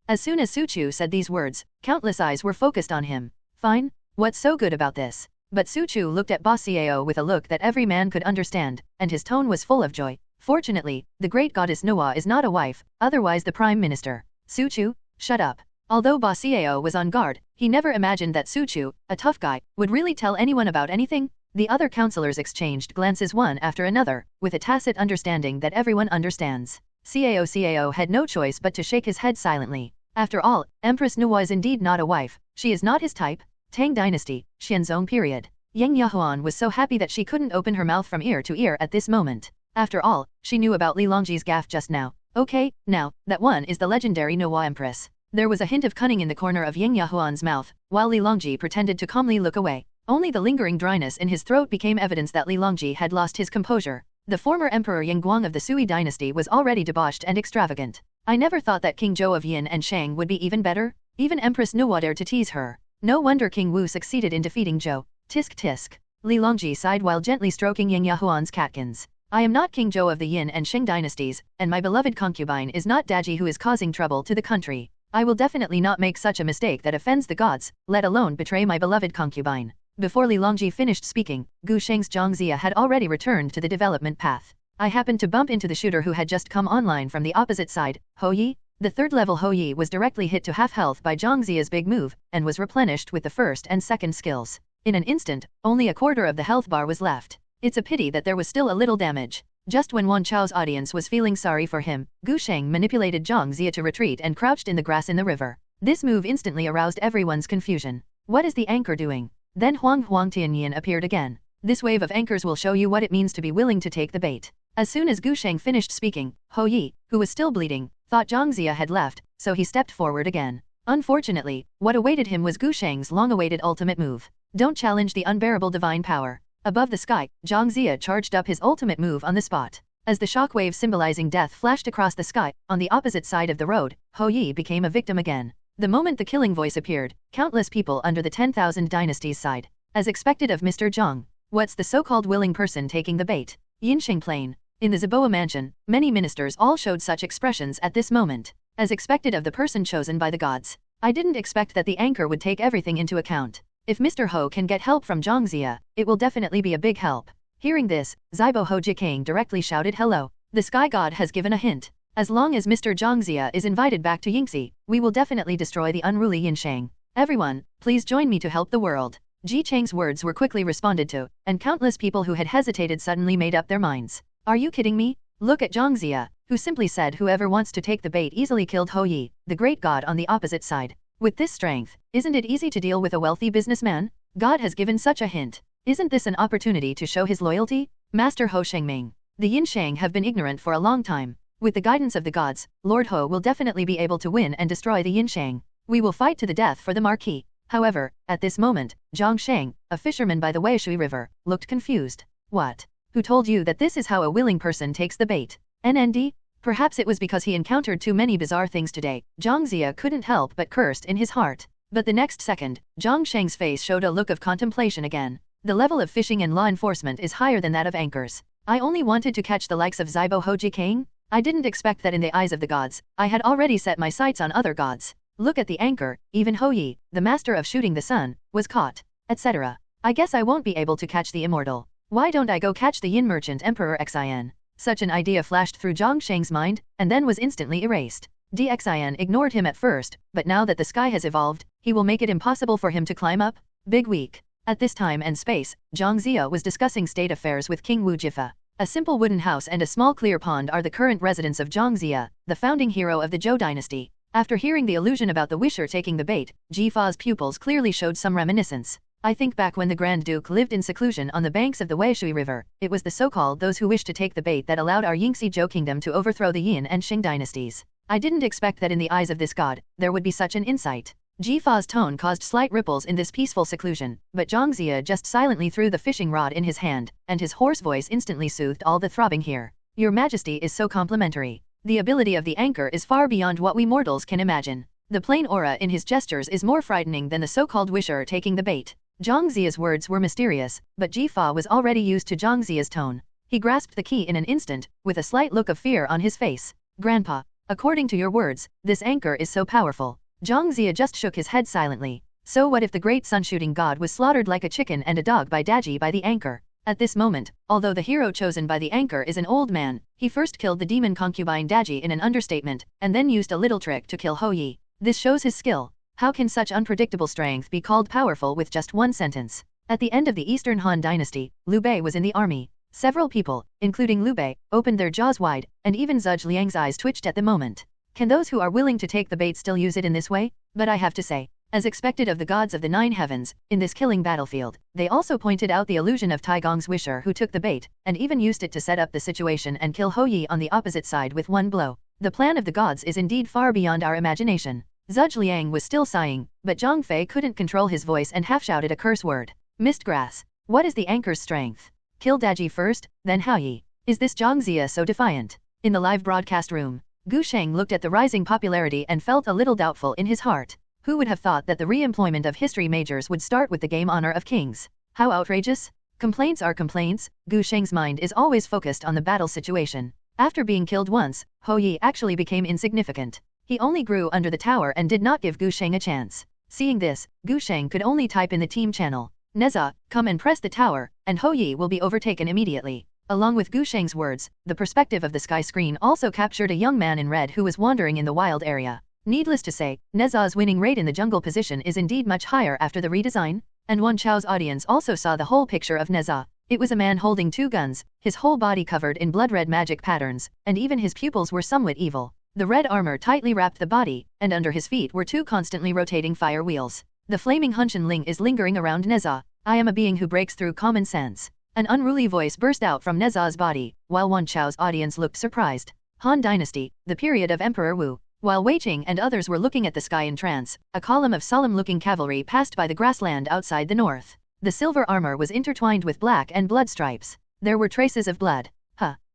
As soon as Su Chu said these words, countless eyes were focused on him. Fine? What's so good about this? But Su Chu looked at Ba Xiao with a look that every man could understand, and his tone was full of joy. Fortunately, the great goddess Nuwa is not a wife, otherwise the prime minister. Su Chu, shut up. Although Ba Xiao was on guard, he never imagined that Su Chu, a tough guy, would really tell anyone about anything. The other counselors exchanged glances one after another, with a tacit understanding that everyone understands. Cao had no choice but to shake his head silently. After all, Empress Nuwa is indeed not a wife, she is not his type. Tang Dynasty, Xianzong period. Yang Yahuan was so happy that she couldn't open her mouth from ear to ear at this moment. After all, she knew about Li Longji's gaffe just now. Okay, now, that one is the legendary Nuwa Empress. There was a hint of cunning in the corner of Yang Yahuan's mouth, while Li Longji pretended to calmly look away. Only the lingering dryness in his throat became evidence that Li Longji had lost his composure. The former Emperor Yang Guang of the Sui dynasty was already debauched and extravagant. I never thought that King Zhou of Yin and Shang would be even better. Even Empress Nuwa dared to tease her. No wonder King Wu succeeded in defeating Zhou. Tisk tisk. Li Longji sighed while gently stroking Yang Yahuan's catkins. I am not King Zhou of the Yin and Shang dynasties, and my beloved concubine is not Daji who is causing trouble to the country. I will definitely not make such a mistake that offends the gods, let alone betray my beloved concubine. Before Li Longji finished speaking, Gu Sheng's Zhang Zia had already returned to the development path. I happened to bump into the shooter who had just come online from the opposite side, Ho Yi. The third level Ho Yi was directly hit to half health by Zhang Zia's big move, and was replenished with the first and second skills. In an instant, only a quarter of the health bar was left. It's a pity that there was still a little damage. Just when Wan Chao's audience was feeling sorry for him, Gu Sheng manipulated Zhang Zia to retreat and crouched in the grass in the river. This move instantly aroused everyone's confusion. What is the anchor doing? Then Huang Tianyan appeared again. This wave of anchors will show you what it means to be willing to take the bait. As soon as Gu Sheng finished speaking, Ho Yi, who was still bleeding, thought Zhang Zia had left, so he stepped forward again. Unfortunately, what awaited him was Gu Sheng's long-awaited ultimate move. Don't challenge the unbearable divine power. Above the sky, Zhang Zia charged up his ultimate move on the spot. As the shockwave symbolizing death flashed across the sky, on the opposite side of the road, Ho Yi became a victim again. The moment the killing voice appeared, countless people under the 10,000 dynasties sighed. As expected of Mr. Zhang. What's the so-called willing person taking the bait? Yinsheng Plain. In the Zaboa mansion, many ministers all showed such expressions at this moment. As expected of the person chosen by the gods. I didn't expect that the anchor would take everything into account. If Mr. Ho can get help from Zhang Zia, it will definitely be a big help. Hearing this, Zibo Ho Jikang directly shouted hello. The sky god has given a hint. As long as Mr. Zhang Zia is invited back to Yingxi, we will definitely destroy the unruly Yinsheng. Everyone, please join me to help the world. Ji Chang's words were quickly responded to, and countless people who had hesitated suddenly made up their minds. Are you kidding me? Look at Zhang Zia, who simply said whoever wants to take the bait easily killed Ho Yi, the great god on the opposite side. With this strength, isn't it easy to deal with a wealthy businessman? God has given such a hint. Isn't this an opportunity to show his loyalty? Master Ho Shengming. The Yinsheng have been ignorant for a long time. With the guidance of the gods, Lord Ho will definitely be able to win and destroy the Yinsheng. We will fight to the death for the marquis. However, at this moment, Zhang Sheng, a fisherman by the Weishui River, looked confused. What? Who told you that this is how a willing person takes the bait? NND? Perhaps it was because he encountered too many bizarre things today. Zhang Zia couldn't help but cursed in his heart. But the next second, Zhang Sheng's face showed a look of contemplation again. The level of fishing and law enforcement is higher than that of anchors. I only wanted to catch the likes of Zibo Ho Jikang? I didn't expect that in the eyes of the gods. I had already set my sights on other gods. Look at the anchor, even Ho Yi, the master of shooting the sun, was caught, etc. I guess I won't be able to catch the immortal. Why don't I go catch the Yin merchant Emperor Xin? Such an idea flashed through Zhang Sheng's mind, and then was instantly erased. Xin ignored him at first, but now that the sky has evolved, he will make it impossible for him to climb up? Big week. At this time and space, Zhang Zia was discussing state affairs with King Wu Jifa. A simple wooden house and a small clear pond are the current residence of Zhang Zia, the founding hero of the Zhou dynasty. After hearing the illusion about the wisher taking the bait, Jifa's pupils clearly showed some reminiscence. I think back when the Grand Duke lived in seclusion on the banks of the Weishui River, it was the so-called those who wished to take the bait that allowed our Yingxi Zhou kingdom to overthrow the Yin and Qing dynasties. I didn't expect that in the eyes of this god, there would be such an insight. Jifa's tone caused slight ripples in this peaceful seclusion, but Zhang Zia just silently threw the fishing rod in his hand, and his hoarse voice instantly soothed all the throbbing here. Your Majesty is so complimentary. The ability of the anchor is far beyond what we mortals can imagine. The plain aura in his gestures is more frightening than the so-called wisher taking the bait. Zhang Zia's words were mysterious, but Jifa was already used to Zhang Zia's tone. He grasped the key in an instant, with a slight look of fear on his face. Grandpa, according to your words, this anchor is so powerful. Zhang Zia just shook his head silently. So what if the great sun-shooting god was slaughtered like a chicken and a dog by Daji by the anchor? At this moment, although the hero chosen by the anchor is an old man, he first killed the demon concubine Daji in an understatement, and then used a little trick to kill Ho Yi. This shows his skill. How can such unpredictable strength be called powerful with just one sentence? At the end of the Eastern Han dynasty, Liu Bei was in the army. Several people, including Liu Bei, opened their jaws wide, and even Zhuge Liang's eyes twitched at the moment. Can those who are willing to take the bait still use it in this way? But I have to say, as expected of the gods of the nine heavens, in this killing battlefield, they also pointed out the illusion of Taigong's wisher who took the bait, and even used it to set up the situation and kill Ho Yi on the opposite side with one blow. The plan of the gods is indeed far beyond our imagination. Zhuge Liang was still sighing, but Zhang Fei couldn't control his voice and half-shouted a curse word. Mist grass. What is the anchor's strength? Kill Daji first, then Hao Yi. Is this Zhang Zia so defiant? In the live broadcast room, Gu Sheng looked at the rising popularity and felt a little doubtful in his heart. Who would have thought that the re-employment of history majors would start with the game honor of kings? How outrageous! Complaints are complaints. Gu Sheng's mind is always focused on the battle situation. After being killed once, Ho Yi actually became insignificant. He only grew under the tower and did not give Gu Sheng a chance. Seeing this, Gu Sheng could only type in the team channel, "Neza, come and press the tower, and Hou Yi will be overtaken immediately." Along with Gu Sheng's words, the perspective of the sky screen also captured a young man in red who was wandering in the wild area. Needless to say, Neza's winning rate in the jungle position is indeed much higher after the redesign, and Wan Chao's audience also saw the whole picture of Neza. It was a man holding 2 guns, his whole body covered in blood-red magic patterns, and even his pupils were somewhat evil. The red armor tightly wrapped the body, and under his feet were 2 constantly rotating fire wheels. The flaming Hunshan Ling is lingering around Neza. "I am a being who breaks through common sense." An unruly voice burst out from Neza's body, while Wan Chao's audience looked surprised. Han Dynasty, the period of Emperor Wu. While Wei Qing and others were looking at the sky in trance, a column of solemn-looking cavalry passed by the grassland outside the north. The silver armor was intertwined with black and blood stripes. There were traces of blood.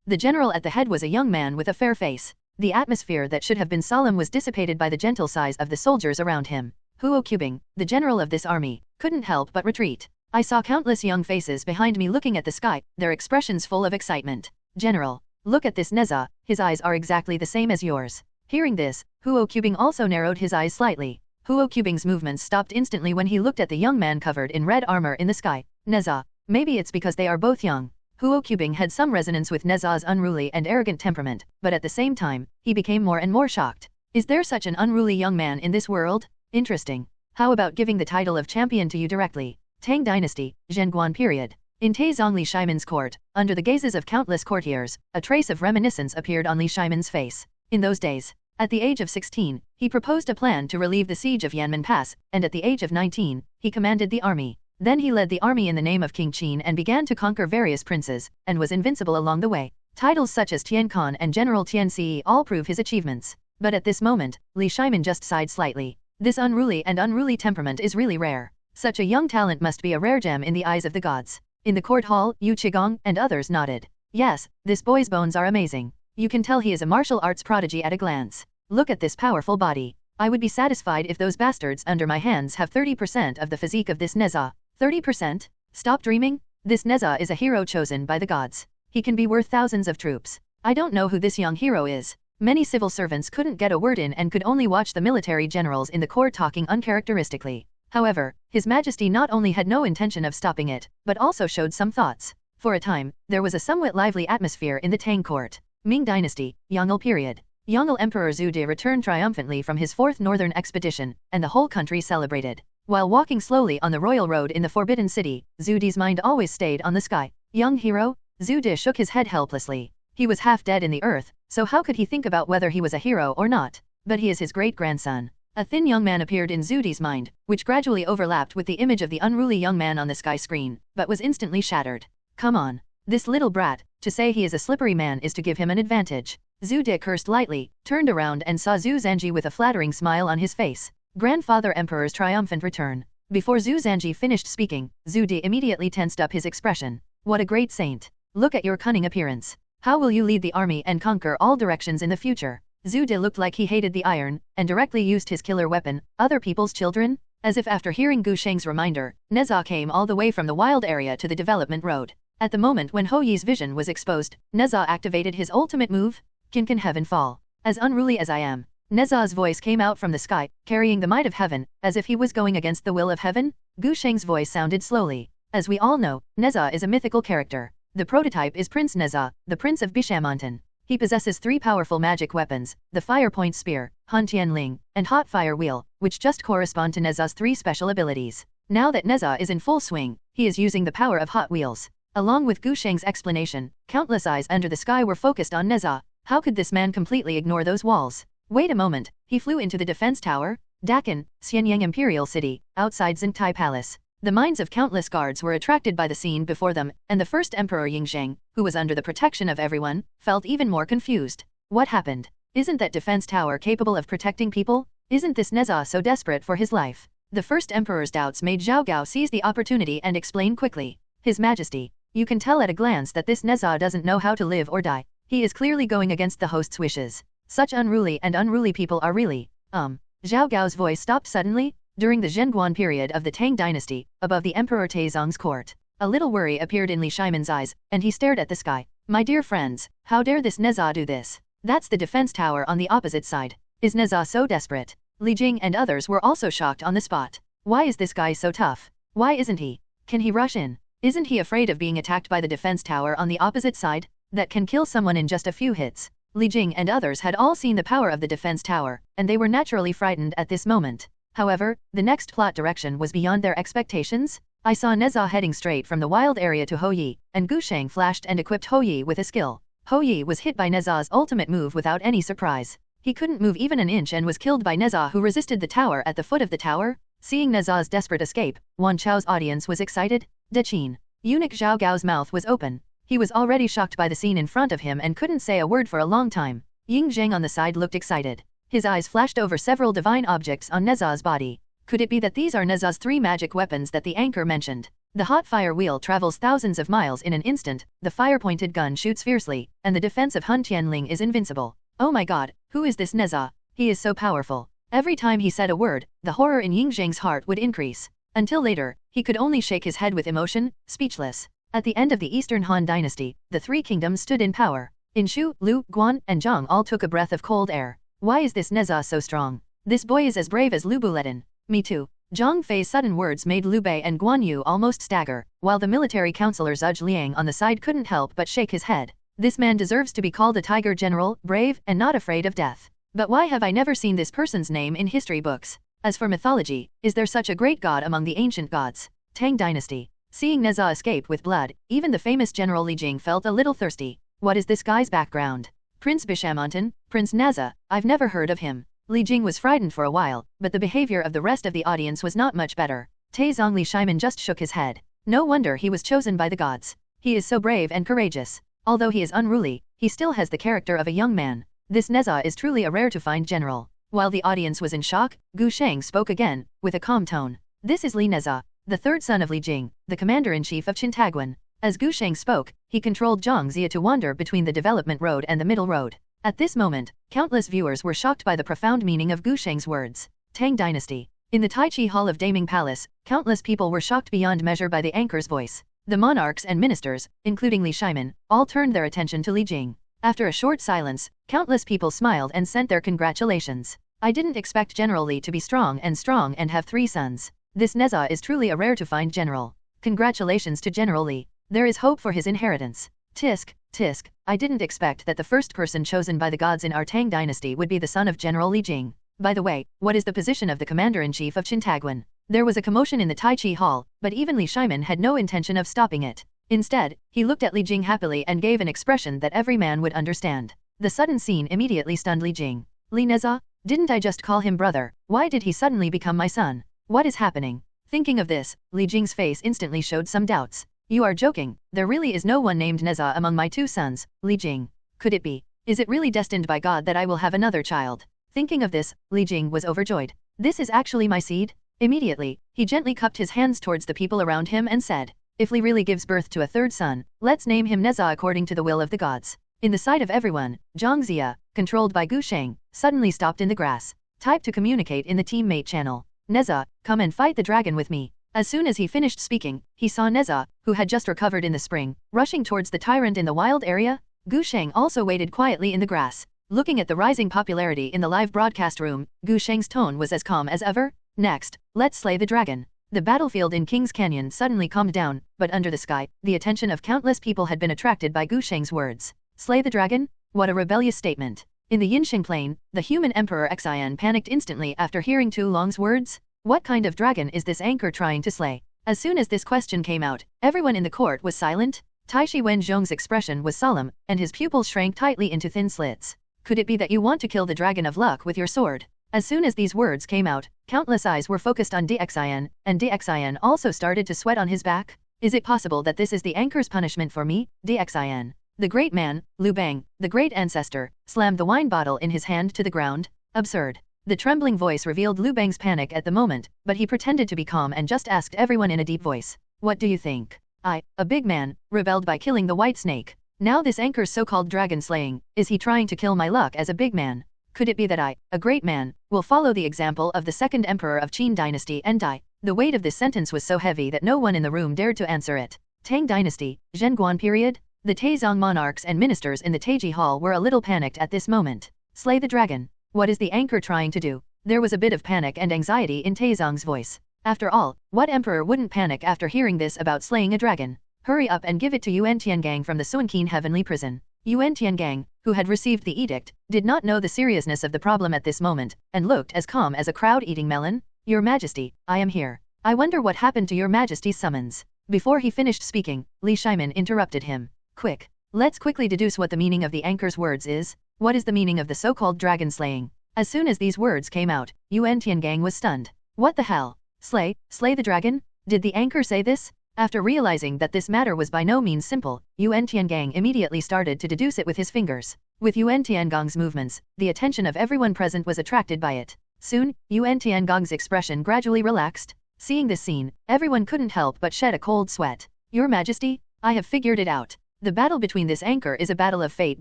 The general at the head was a young man with a fair face. The atmosphere that should have been solemn was dissipated by the gentle sighs of the soldiers around him. Huo Qubing, the general of this army, couldn't help but retreat. "I saw countless young faces behind me looking at the sky, their expressions full of excitement. General, look at this Neza, his eyes are exactly the same as yours." Hearing this, Huo Qubing also narrowed his eyes slightly. Huo Qubing's movements stopped instantly when he looked at the young man covered in red armor in the sky. Neza, maybe it's because they are both young. Huo Qubing had some resonance with Neza's unruly and arrogant temperament, but at the same time, he became more and more shocked. Is there such an unruly young man in this world? Interesting. How about giving the title of champion to you directly? Tang Dynasty, Zhenguan period. In Taizong Li Shiman's court, under the gazes of countless courtiers, a trace of reminiscence appeared on Li Shiman's face. In those days, at the age of 16, he proposed a plan to relieve the siege of Yanmen Pass, and at the age of 19, he commanded the army. Then he led the army in the name of King Qin and began to conquer various princes, and was invincible along the way. Titles such as Tian Khan and General Tianci all prove his achievements. But at this moment, Li Shiman just sighed slightly. This unruly temperament is really rare. Such a young talent must be a rare gem in the eyes of the gods. In the court hall, Yu Qigong and others nodded. Yes, this boy's bones are amazing. You can tell he is a martial arts prodigy at a glance. Look at this powerful body. I would be satisfied if those bastards under my hands have 30% of the physique of this Neza. 30%? Stop dreaming? This Neza is a hero chosen by the gods. He can be worth thousands of troops. I don't know who this young hero is. Many civil servants couldn't get a word in and could only watch the military generals in the court talking uncharacteristically. However, His Majesty not only had no intention of stopping it, but also showed some thoughts. For a time, there was a somewhat lively atmosphere in the Tang court. Ming Dynasty, Yongle period. Yongle Emperor Zhu De returned triumphantly from his 4th northern expedition, and the whole country celebrated. While walking slowly on the royal road in the Forbidden City, Zhu De's mind always stayed on the sky. Young hero? Zhu De shook his head helplessly. He was half dead in the earth, so how could he think about whether he was a hero or not? But he is his great-grandson. A thin young man appeared in Zhu De's mind, which gradually overlapped with the image of the unruly young man on the sky screen, but was instantly shattered. Come on. This little brat, to say he is a slippery man is to give him an advantage. Zhu De cursed lightly, turned around and saw Zhu Zanji with a flattering smile on his face. Grandfather Emperor's triumphant return. Before Zhu Zanji finished speaking, Zhu De immediately tensed up his expression. What a great saint. Look at your cunning appearance. How will you lead the army and conquer all directions in the future? Zhu De looked like he hated the iron, and directly used his killer weapon, other people's children? As if after hearing Gu Sheng's reminder, Neza came all the way from the wild area to the development road. At the moment when Hou Yi's vision was exposed, Neza activated his ultimate move. Can heaven fall? As unruly as I am. Neza's voice came out from the sky, carrying the might of heaven, as if he was going against the will of heaven. Gu Sheng's voice sounded slowly. As we all know, Neza is a mythical character. The prototype is Prince Neza, the Prince of Bishamontan. He possesses 3 powerful magic weapons, the Fire Point Spear, Han Tian Ling, and Hot Fire Wheel, which just correspond to Neza's 3 special abilities. Now that Neza is in full swing, he is using the power of Hot Wheels. Along with Gu Sheng's explanation, countless eyes under the sky were focused on Neza. How could this man completely ignore those walls? Wait a moment, he flew into the defense tower? Dakan, Xianyang Imperial City, outside Xingtai Palace. The minds of countless guards were attracted by the scene before them, and the first Emperor Yingzheng, who was under the protection of everyone, felt even more confused. What happened? Isn't that defense tower capable of protecting people? Isn't this Neza so desperate for his life? The first Emperor's doubts made Zhao Gao seize the opportunity and explain quickly. His Majesty, you can tell at a glance that this Neza doesn't know how to live or die. He is clearly going against the host's wishes. Such unruly people are really, Zhao Gao's voice stopped suddenly. During the Zhenguan period of the Tang Dynasty, above the Emperor Taizong's court, a little worry appeared in Li Shiman's eyes, and he stared at the sky. My dear friends, how dare this Neza do this? That's the defense tower on the opposite side. Is Neza so desperate? Li Jing and others were also shocked on the spot. Why is this guy so tough? Why isn't he? Can he rush in? Isn't he afraid of being attacked by the defense tower on the opposite side? That can kill someone in just a few hits. Li Jing and others had all seen the power of the defense tower, and they were naturally frightened at this moment. However, the next plot direction was beyond their expectations. I saw Neza heading straight from the wild area to Hou Yi, and Gu Sheng flashed and equipped Hou Yi with a skill. Hou Yi was hit by Neza's ultimate move without any surprise. He couldn't move even an inch and was killed by Neza, who resisted the tower at the foot of the tower. Seeing Neza's desperate escape, Wan Chao's audience was excited. De Qin. Eunuch Zhao Gao's mouth was open. He was already shocked by the scene in front of him and couldn't say a word for a long time. Ying Zheng on the side looked excited. His eyes flashed over several divine objects on Neza's body. Could it be that these are Neza's 3 magic weapons that the anchor mentioned? The hot fire wheel travels thousands of miles in an instant, the fire-pointed gun shoots fiercely, and the defense of Hun Tianling is invincible. Oh my god, who is this Neza? He is so powerful. Every time he said a word, the horror in Ying Zheng's heart would increase. Until later, he could only shake his head with emotion, speechless. At the end of the Eastern Han Dynasty, the 3 kingdoms stood in power. In Shu, Lu, Guan, and Zhang all took a breath of cold air. Why is this Neza so strong? This boy is as brave as Lu Buledin. Me too. Zhang Fei's sudden words made Liu Bei and Guan Yu almost stagger, while the military counselor Zhuge Liang on the side couldn't help but shake his head. This man deserves to be called a tiger general, brave, and not afraid of death. But why have I never seen this person's name in history books? As for mythology, is there such a great god among the ancient gods? Tang Dynasty. Seeing Neza escape with blood, even the famous General Li Jing felt a little thirsty. What is this guy's background? Prince Bishamontan, Prince Neza, I've never heard of him. Li Jing was frightened for a while, but the behavior of the rest of the audience was not much better. Taizong Li Shaiman just shook his head. No wonder he was chosen by the gods. He is so brave and courageous. Although he is unruly, he still has the character of a young man. This Neza is truly a rare to find general. While the audience was in shock, Gu Sheng spoke again, with a calm tone. This is Li Neza, the 3rd son of Li Jing, the commander-in-chief of Qintaguan. As Gu Sheng spoke, he controlled Zhang Zia to wander between the development road and the middle road. At this moment, countless viewers were shocked by the profound meaning of Gu Sheng's words. Tang Dynasty. In the Tai Chi Hall of Daming Palace, countless people were shocked beyond measure by the anchor's voice. The monarchs and ministers, including Li Shaiman, all turned their attention to Li Jing. After a short silence, countless people smiled and sent their congratulations. I didn't expect General Li to be strong and have 3 sons. This Neza is truly a rare to find general. Congratulations to General Li. There is hope for his inheritance. Tisk, tisk, I didn't expect that the first person chosen by the gods in our Tang Dynasty would be the son of General Li Jing. By the way, what is the position of the commander-in-chief of Qintaguan? There was a commotion in the Tai Chi Hall, but even Li Shaiman had no intention of stopping it. Instead, he looked at Li Jing happily and gave an expression that every man would understand. The sudden scene immediately stunned Li Jing. Li Neza? Didn't I just call him brother? Why did he suddenly become my son? What is happening? Thinking of this, Li Jing's face instantly showed some doubts. You are joking, there really is no one named Neza among my 2 sons, Li Jing. Could it be? Is it really destined by God that I will have another child? Thinking of this, Li Jing was overjoyed. This is actually my seed? Immediately, he gently cupped his hands towards the people around him and said, if Li really gives birth to a 3rd son, let's name him Neza according to the will of the gods. In the sight of everyone, Zhang Zia, controlled by Gu Sheng, suddenly stopped in the grass. Type to communicate in the teammate channel. Neza, come and fight the dragon with me. As soon as he finished speaking, he saw Neza, who had just recovered in the spring, rushing towards the tyrant in the wild area. Gu Sheng also waited quietly in the grass. Looking at the rising popularity in the live broadcast room, Gu Sheng's tone was as calm as ever. Next, let's slay the dragon. The battlefield in King's Canyon suddenly calmed down, but under the sky, the attention of countless people had been attracted by Gu Sheng's words. Slay the dragon? What a rebellious statement. In the Yinxing plain, the human emperor Xian panicked instantly after hearing Tu Long's words. What kind of dragon is this anchor trying to slay? As soon as this question came out, everyone in the court was silent. Taishi Wenzhong's expression was solemn, and his pupils shrank tightly into thin slits. Could it be that you want to kill the dragon of luck with your sword? As soon as these words came out, countless eyes were focused on Dxian, and Dxian also started to sweat on his back. Is it possible that this is the anchor's punishment for me, Dxian? The great man, Liu Bang, the great ancestor, slammed the wine bottle in his hand to the ground. Absurd. The trembling voice revealed Liu Bang's panic at the moment, but he pretended to be calm and just asked everyone in a deep voice. What do you think? I, a big man, rebelled by killing the white snake. Now this anchor's so-called dragon slaying, is he trying to kill my luck as a big man? Could it be that I, a great man, will follow the example of the 2nd emperor of Qin Dynasty and die? The weight of this sentence was so heavy that no one in the room dared to answer it. Tang Dynasty, Zhenguan period? The Taizong monarchs and ministers in the Taiji Hall were a little panicked at this moment. Slay the dragon. What is the anchor trying to do? There was a bit of panic and anxiety in Taezong's voice. After all, what emperor wouldn't panic after hearing this about slaying a dragon? Hurry up and give it to Yuan Tiangang from the Suanqin heavenly prison. Yuan Tiangang, who had received the edict, did not know the seriousness of the problem at this moment, and looked as calm as a crowd eating melon. Your Majesty, I am here. I wonder what happened to your Majesty's summons. Before he finished speaking, Li Shimin interrupted him. Quick. Let's quickly deduce what the meaning of the anchor's words is. What is the meaning of the so-called dragon slaying? As soon as these words came out, Yuan Tiangang was stunned. What the hell? Slay the dragon? Did the anchor say this? After realizing that this matter was by no means simple, Yuan Tiangang immediately started to deduce it with his fingers. With Yuan Tiangong's movements, the attention of everyone present was attracted by it. Soon, Yuan Tiangong's expression gradually relaxed. Seeing this scene, everyone couldn't help but shed a cold sweat. Your Majesty, I have figured it out. The battle between this anchor is a battle of fate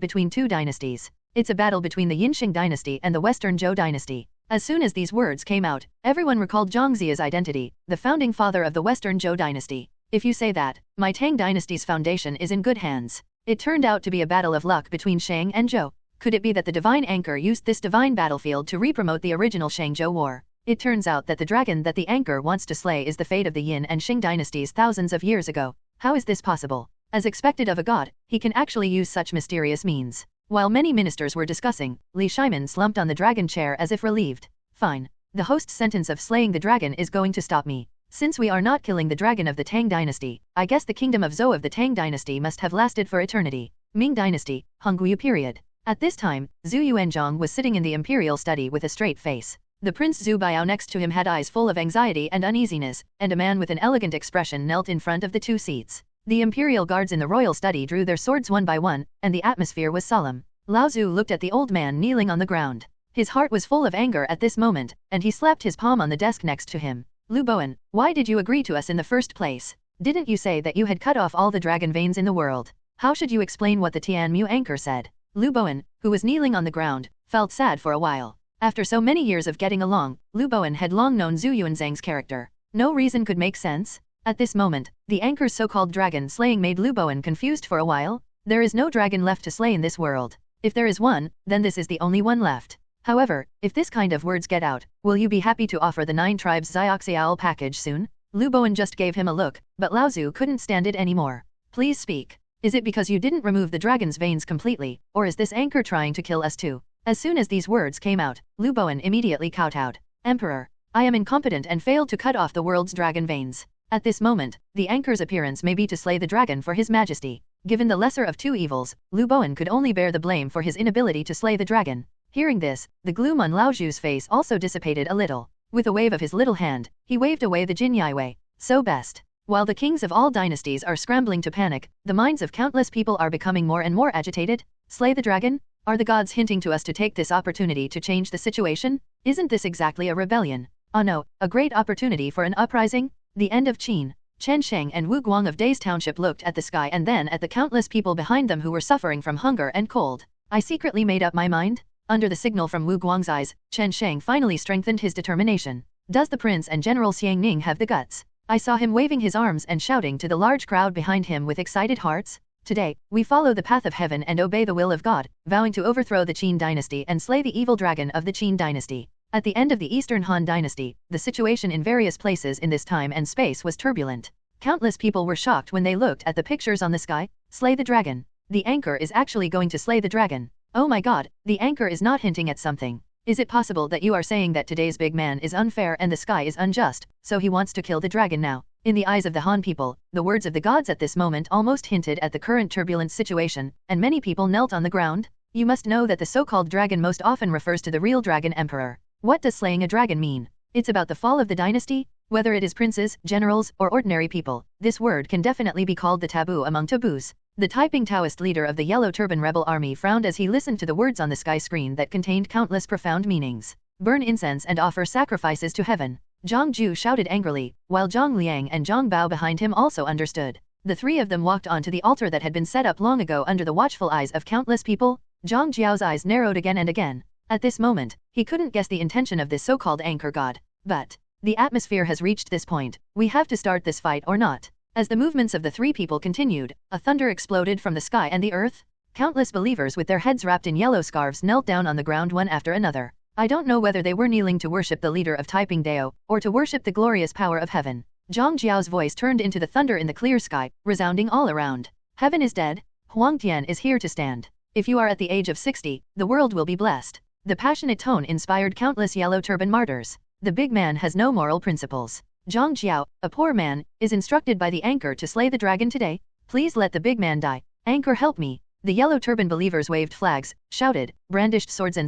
between two dynasties. It's a battle between the Yinxing dynasty and the Western Zhou dynasty. As soon as these words came out, everyone recalled Zhang Ziya's identity, the founding father of the Western Zhou dynasty. If you say that, my Tang dynasty's foundation is in good hands. It turned out to be a battle of luck between Shang and Zhou. Could it be that the divine anchor used this divine battlefield to re-promote the original Shang-Zhou war? It turns out that the dragon that the anchor wants to slay is the fate of the Yin and Qing dynasties thousands of years ago. How is this possible? As expected of a god, he can actually use such mysterious means. While many ministers were discussing, Li Shimin slumped on the dragon chair as if relieved. Fine. The host's sentence of slaying the dragon is going to stop me. Since we are not killing the dragon of the Tang dynasty, I guess the kingdom of Zhou of the Tang dynasty must have lasted for eternity. Ming dynasty, Hongguyu period. At this time, Zhu Yuanzhong was sitting in the imperial study with a straight face. The Prince Zhu Biao next to him had eyes full of anxiety and uneasiness, and a man with an elegant expression knelt in front of the two seats. The imperial guards in the royal study drew their swords one by one, and the atmosphere was solemn. Lao Zhu looked at the old man kneeling on the ground. His heart was full of anger at this moment, and he slapped his palm on the desk next to him. Lu Bowen, why did you agree to us in the first place? Didn't you say that you had cut off all the dragon veins in the world? How should you explain what the Tianmu anchor said? Lu Bowen, who was kneeling on the ground, felt sad for a while. After so many years of getting along, Lu Bowen had long known Zhu Yuanzhang's character. No reason could make sense. At this moment, the anchor's so-called dragon slaying made Lu Bowen confused for a while. There is no dragon left to slay in this world. If there is one, then this is the only one left. However, if this kind of words get out, will you be happy to offer the 9 tribes Zioxial package soon? Lu Bowen just gave him a look, but Lao Zhu couldn't stand it anymore. Please speak. Is it because you didn't remove the dragon's veins completely, or is this anchor trying to kill us too? As soon as these words came out, Lu Bowen immediately kowtowed. Emperor, I am incompetent and failed to cut off the world's dragon veins. At this moment, the anchor's appearance may be to slay the dragon for his majesty. Given the lesser of two evils, Lu Bowen could only bear the blame for his inability to slay the dragon. Hearing this, the gloom on Lao Zhu's face also dissipated a little. With a wave of his little hand, he waved away the Jin Yaiwei. So best. While the kings of all dynasties are scrambling to panic, the minds of countless people are becoming more and more agitated. Slay the dragon? Are the gods hinting to us to take this opportunity to change the situation? Isn't this exactly a rebellion? Oh no, a great opportunity for an uprising? The end of Qin. Chen Sheng and Wu Guang of Day's Township looked at the sky and then at the countless people behind them who were suffering from hunger and cold. I secretly made up my mind. Under the signal from Wu Guang's eyes, Chen Sheng finally strengthened his determination. Does the prince and General Xiang Ning have the guts? I saw him waving his arms and shouting to the large crowd behind him with excited hearts. Today, we follow the path of heaven and obey the will of God, vowing to overthrow the Qin dynasty and slay the evil dragon of the Qin dynasty. At the end of the Eastern Han dynasty, the situation in various places in this time and space was turbulent. Countless people were shocked when they looked at the pictures on the sky. Slay the dragon. The anchor is actually going to slay the dragon. Oh my god, the anchor is not hinting at something. Is it possible that you are saying that today's big man is unfair and the sky is unjust, so he wants to kill the dragon now? In the eyes of the Han people, the words of the gods at this moment almost hinted at the current turbulent situation, and many people knelt on the ground. You must know that the so-called dragon most often refers to the real dragon emperor. What does slaying a dragon mean? It's about the fall of the dynasty? Whether it is princes, generals, or ordinary people, this word can definitely be called the taboo among taboos. The Taiping Taoist leader of the Yellow Turban Rebel Army frowned as he listened to the words on the sky screen that contained countless profound meanings. Burn incense and offer sacrifices to heaven. Zhang Ju shouted angrily, while Zhang Liang and Zhang Bao behind him also understood. The three of them walked onto the altar that had been set up long ago under the watchful eyes of countless people. Zhang Jiao's eyes narrowed again and again. At this moment, he couldn't guess the intention of this so-called anchor god. But the atmosphere has reached this point. We have to start this fight or not. As the movements of the three people continued, a thunder exploded from the sky and the earth. Countless believers with their heads wrapped in yellow scarves knelt down on the ground one after another. I don't know whether they were kneeling to worship the leader of Taiping Dao, or to worship the glorious power of heaven. Zhang Jiao's voice turned into the thunder in the clear sky, resounding all around. Heaven is dead. Huang Tian is here to stand. If you are at the age of 60, the world will be blessed. The passionate tone inspired countless yellow turban martyrs. The big man has no moral principles. Zhang Jiao, a poor man, is instructed by the anchor to slay the dragon today. Please let the big man die. Anchor, help me. The yellow turban believers waved flags, shouted, brandished swords,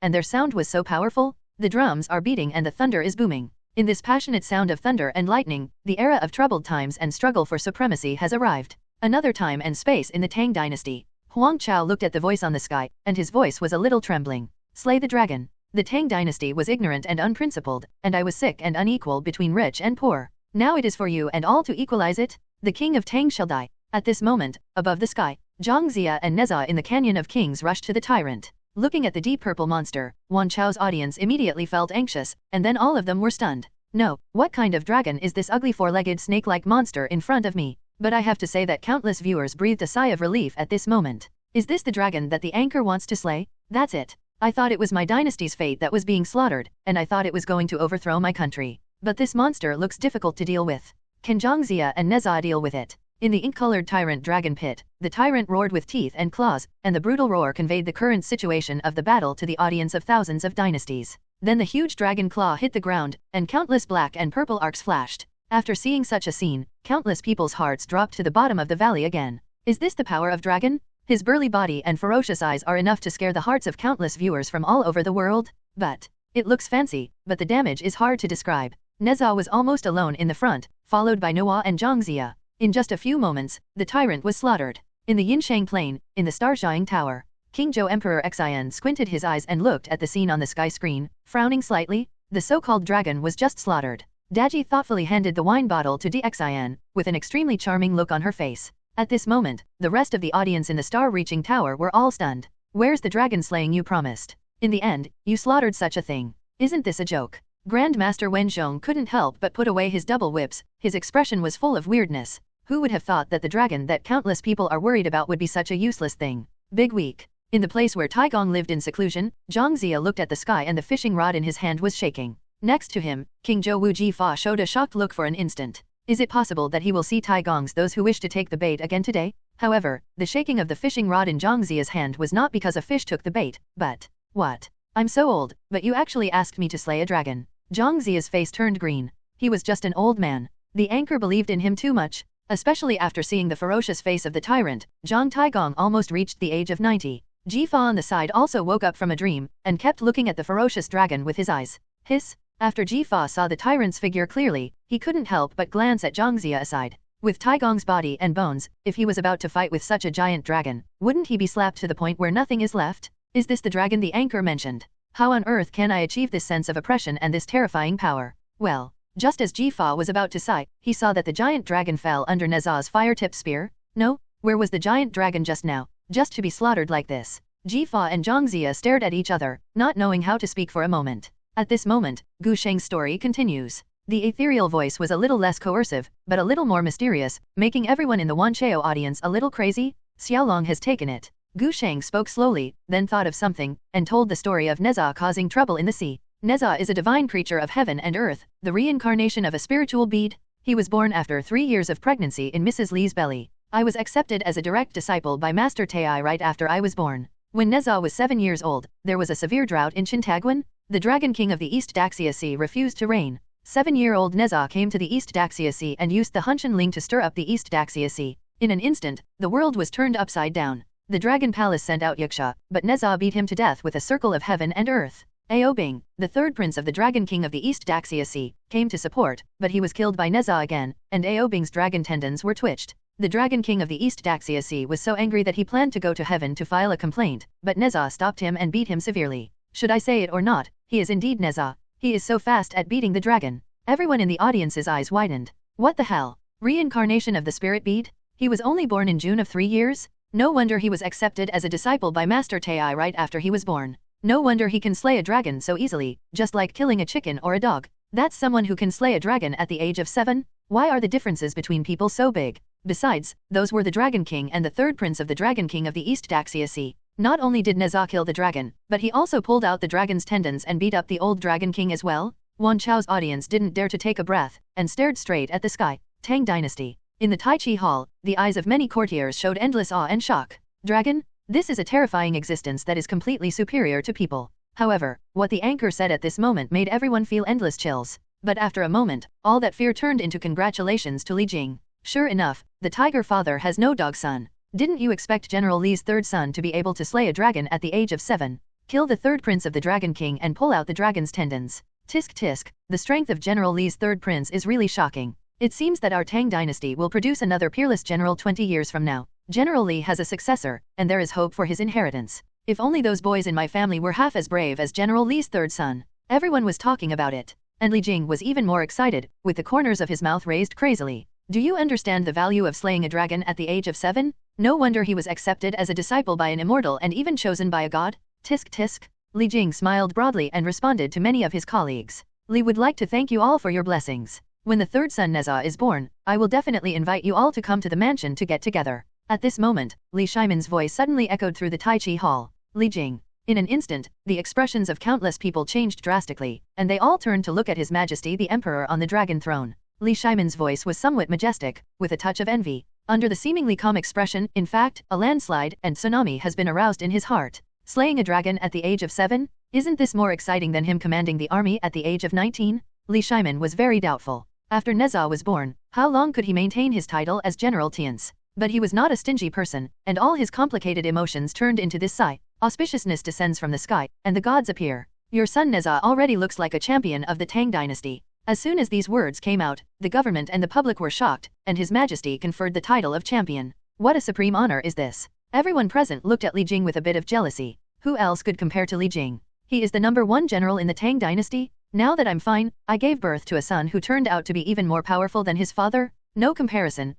and their sound was so powerful. The drums are beating and the thunder is booming. In this passionate sound of thunder and lightning, the era of troubled times and struggle for supremacy has arrived. Another time and space in the Tang Dynasty. Huang Chao looked at the voice on the sky, and his voice was a little trembling. Slay the dragon. The Tang Dynasty was ignorant and unprincipled, and I was sick and unequal between rich and poor. Now it is for you and all to equalize it. The king of Tang shall die. At this moment, above the sky, Zhang Zia and Neza in the Canyon of Kings rushed to the tyrant. Looking at the deep purple monster, Wan Chao's audience immediately felt anxious, and then all of them were stunned. No, what kind of dragon is this ugly four-legged snake-like monster in front of me? But I have to say that countless viewers breathed a sigh of relief at this moment. Is this the dragon that the anchor wants to slay? That's it. I thought it was my dynasty's fate that was being slaughtered, and I thought it was going to overthrow my country. But this monster looks difficult to deal with. Can Zhang Zia and Neza deal with it? In the ink-colored tyrant dragon pit, the tyrant roared with teeth and claws, and the brutal roar conveyed the current situation of the battle to the audience of thousands of dynasties. Then the huge dragon claw hit the ground, and countless black and purple arcs flashed. After seeing such a scene, countless people's hearts dropped to the bottom of the valley again. Is this the power of dragon? His burly body and ferocious eyes are enough to scare the hearts of countless viewers from all over the world. But it looks fancy, but the damage is hard to describe. Neza was almost alone in the front, followed by Noah and Zhang Zia. In just a few moments, the tyrant was slaughtered. In the Yinshang Plain, in the Starshine Tower, King Zhou Emperor Xian squinted his eyes and looked at the scene on the sky screen, frowning slightly. The so-called dragon was just slaughtered. Daji thoughtfully handed the wine bottle to Xian, with an extremely charming look on her face. At this moment, the rest of the audience in the star-reaching tower were all stunned. Where's the dragon slaying you promised? In the end, you slaughtered such a thing. Isn't this a joke? Grandmaster Wenzhong couldn't help but put away his double whips. His expression was full of weirdness. Who would have thought that the dragon that countless people are worried about would be such a useless thing? Big week. In the place where Taigong lived in seclusion, Zhang Zia looked at the sky and the fishing rod in his hand was shaking. Next to him, King Zhou Wu Jifa showed a shocked look for an instant. Is it possible that he will see Taigong's those who wish to take the bait again today? However, the shaking of the fishing rod in Zhang Zia's hand was not because a fish took the bait, but... What? I'm so old, but you actually asked me to slay a dragon. Zhang Zia's face turned green. He was just an old man. The anchor believed in him too much. Especially after seeing the ferocious face of the tyrant, Zhang Taigong almost reached the age of 90. Jifa on the side also woke up from a dream, and kept looking at the ferocious dragon with his eyes. Hiss! After Jifa saw the tyrant's figure clearly, he couldn't help but glance at Zhang Zia aside. With Taigong's body and bones, if he was about to fight with such a giant dragon, wouldn't he be slapped to the point where nothing is left? Is this the dragon the anchor mentioned? How on earth can I achieve this sense of oppression and this terrifying power? Well, just as Jifa was about to sigh, he saw that the giant dragon fell under Neza's fire-tipped spear. No? Where was the giant dragon just now? Just to be slaughtered like this. Jifa and Zhang Zia stared at each other, not knowing how to speak for a moment. At this moment, Gu Sheng's story continues. The ethereal voice was a little less coercive, but a little more mysterious, making everyone in the Wancheo audience a little crazy. Xiaolong has taken it. Gu Sheng spoke slowly, then thought of something, and told the story of Neza causing trouble in the sea. Neza is a divine creature of heaven and earth, the reincarnation of a spiritual bead. He was born after 3 years of pregnancy in Mrs. Li's belly. I was accepted as a direct disciple by Master Tai right after I was born. When Neza was 7 years old, there was a severe drought in Chintaguan. The Dragon King of the East Daxia Sea refused to reign. 7-year-old Neza came to the East Daxia Sea and used the Hunshan Ling to stir up the East Daxia Sea. In an instant, the world was turned upside down. The Dragon Palace sent out Yaksha, but Neza beat him to death with a circle of heaven and earth. Aobing, the third prince of the Dragon King of the East Daxia Sea, came to support, but he was killed by Neza again, and Aobing's dragon tendons were twitched. The Dragon King of the East Daxia Sea was so angry that he planned to go to heaven to file a complaint, but Neza stopped him and beat him severely. Should I say it or not, he is indeed Neza. He is so fast at beating the dragon. Everyone in the audience's eyes widened. What the hell? Reincarnation of the spirit bead? He was only born in June of 3 years? No wonder he was accepted as a disciple by Master Tai right after he was born. No wonder he can slay a dragon so easily, just like killing a chicken or a dog. That's someone who can slay a dragon at the age of 7? Why are the differences between people so big? Besides, those were the Dragon King and the third prince of the Dragon King of the East Daxia Sea. Not only did Neza kill the dragon, but he also pulled out the dragon's tendons and beat up the old Dragon King as well. Wan Chao's audience didn't dare to take a breath, and stared straight at the sky. Tang Dynasty. In the Tai Chi Hall, the eyes of many courtiers showed endless awe and shock. Dragon? This is a terrifying existence that is completely superior to people. However, what the anchor said at this moment made everyone feel endless chills. But after a moment, all that fear turned into congratulations to Li Jing. Sure enough, the tiger father has no dog son. Didn't you expect General Li's third son to be able to slay a dragon at the age of 7? Kill the third prince of the Dragon King and pull out the dragon's tendons. Tisk tisk, the strength of General Li's third prince is really shocking. It seems that our Tang dynasty will produce another peerless general 20 years from now. General Li has a successor, and there is hope for his inheritance. If only those boys in my family were half as brave as General Li's third son. Everyone was talking about it. And Li Jing was even more excited, with the corners of his mouth raised crazily. Do you understand the value of slaying a dragon at the age of 7? No wonder he was accepted as a disciple by an immortal and even chosen by a god. Tisk tisk. Li Jing smiled broadly and responded to many of his colleagues. Li would like to thank you all for your blessings. When the third son Neza is born, I will definitely invite you all to come to the mansion to get together. At this moment, Li Shimon's voice suddenly echoed through the Tai Chi Hall. Li Jing. In an instant, the expressions of countless people changed drastically, and they all turned to look at His Majesty the Emperor on the dragon throne. Li Shimon's voice was somewhat majestic, with a touch of envy. Under the seemingly calm expression, in fact, a landslide and tsunami has been aroused in his heart. Slaying a dragon at the age of 7? Isn't this more exciting than him commanding the army at the age of 19? Li Shimon was very doubtful. After Neza was born, how long could he maintain his title as General Tian's? But he was not a stingy person, and all his complicated emotions turned into this sigh. Auspiciousness descends from the sky, and the gods appear. Your son Neza already looks like a champion of the Tang dynasty. As soon as these words came out, the government and the public were shocked, and His Majesty conferred the title of champion. What a supreme honor is this? Everyone present looked at Li Jing with a bit of jealousy. Who else could compare to Li Jing? He is the #1 general in the Tang dynasty? Now that I'm fine, I gave birth to a son who turned out to be even more powerful than his father? No comparison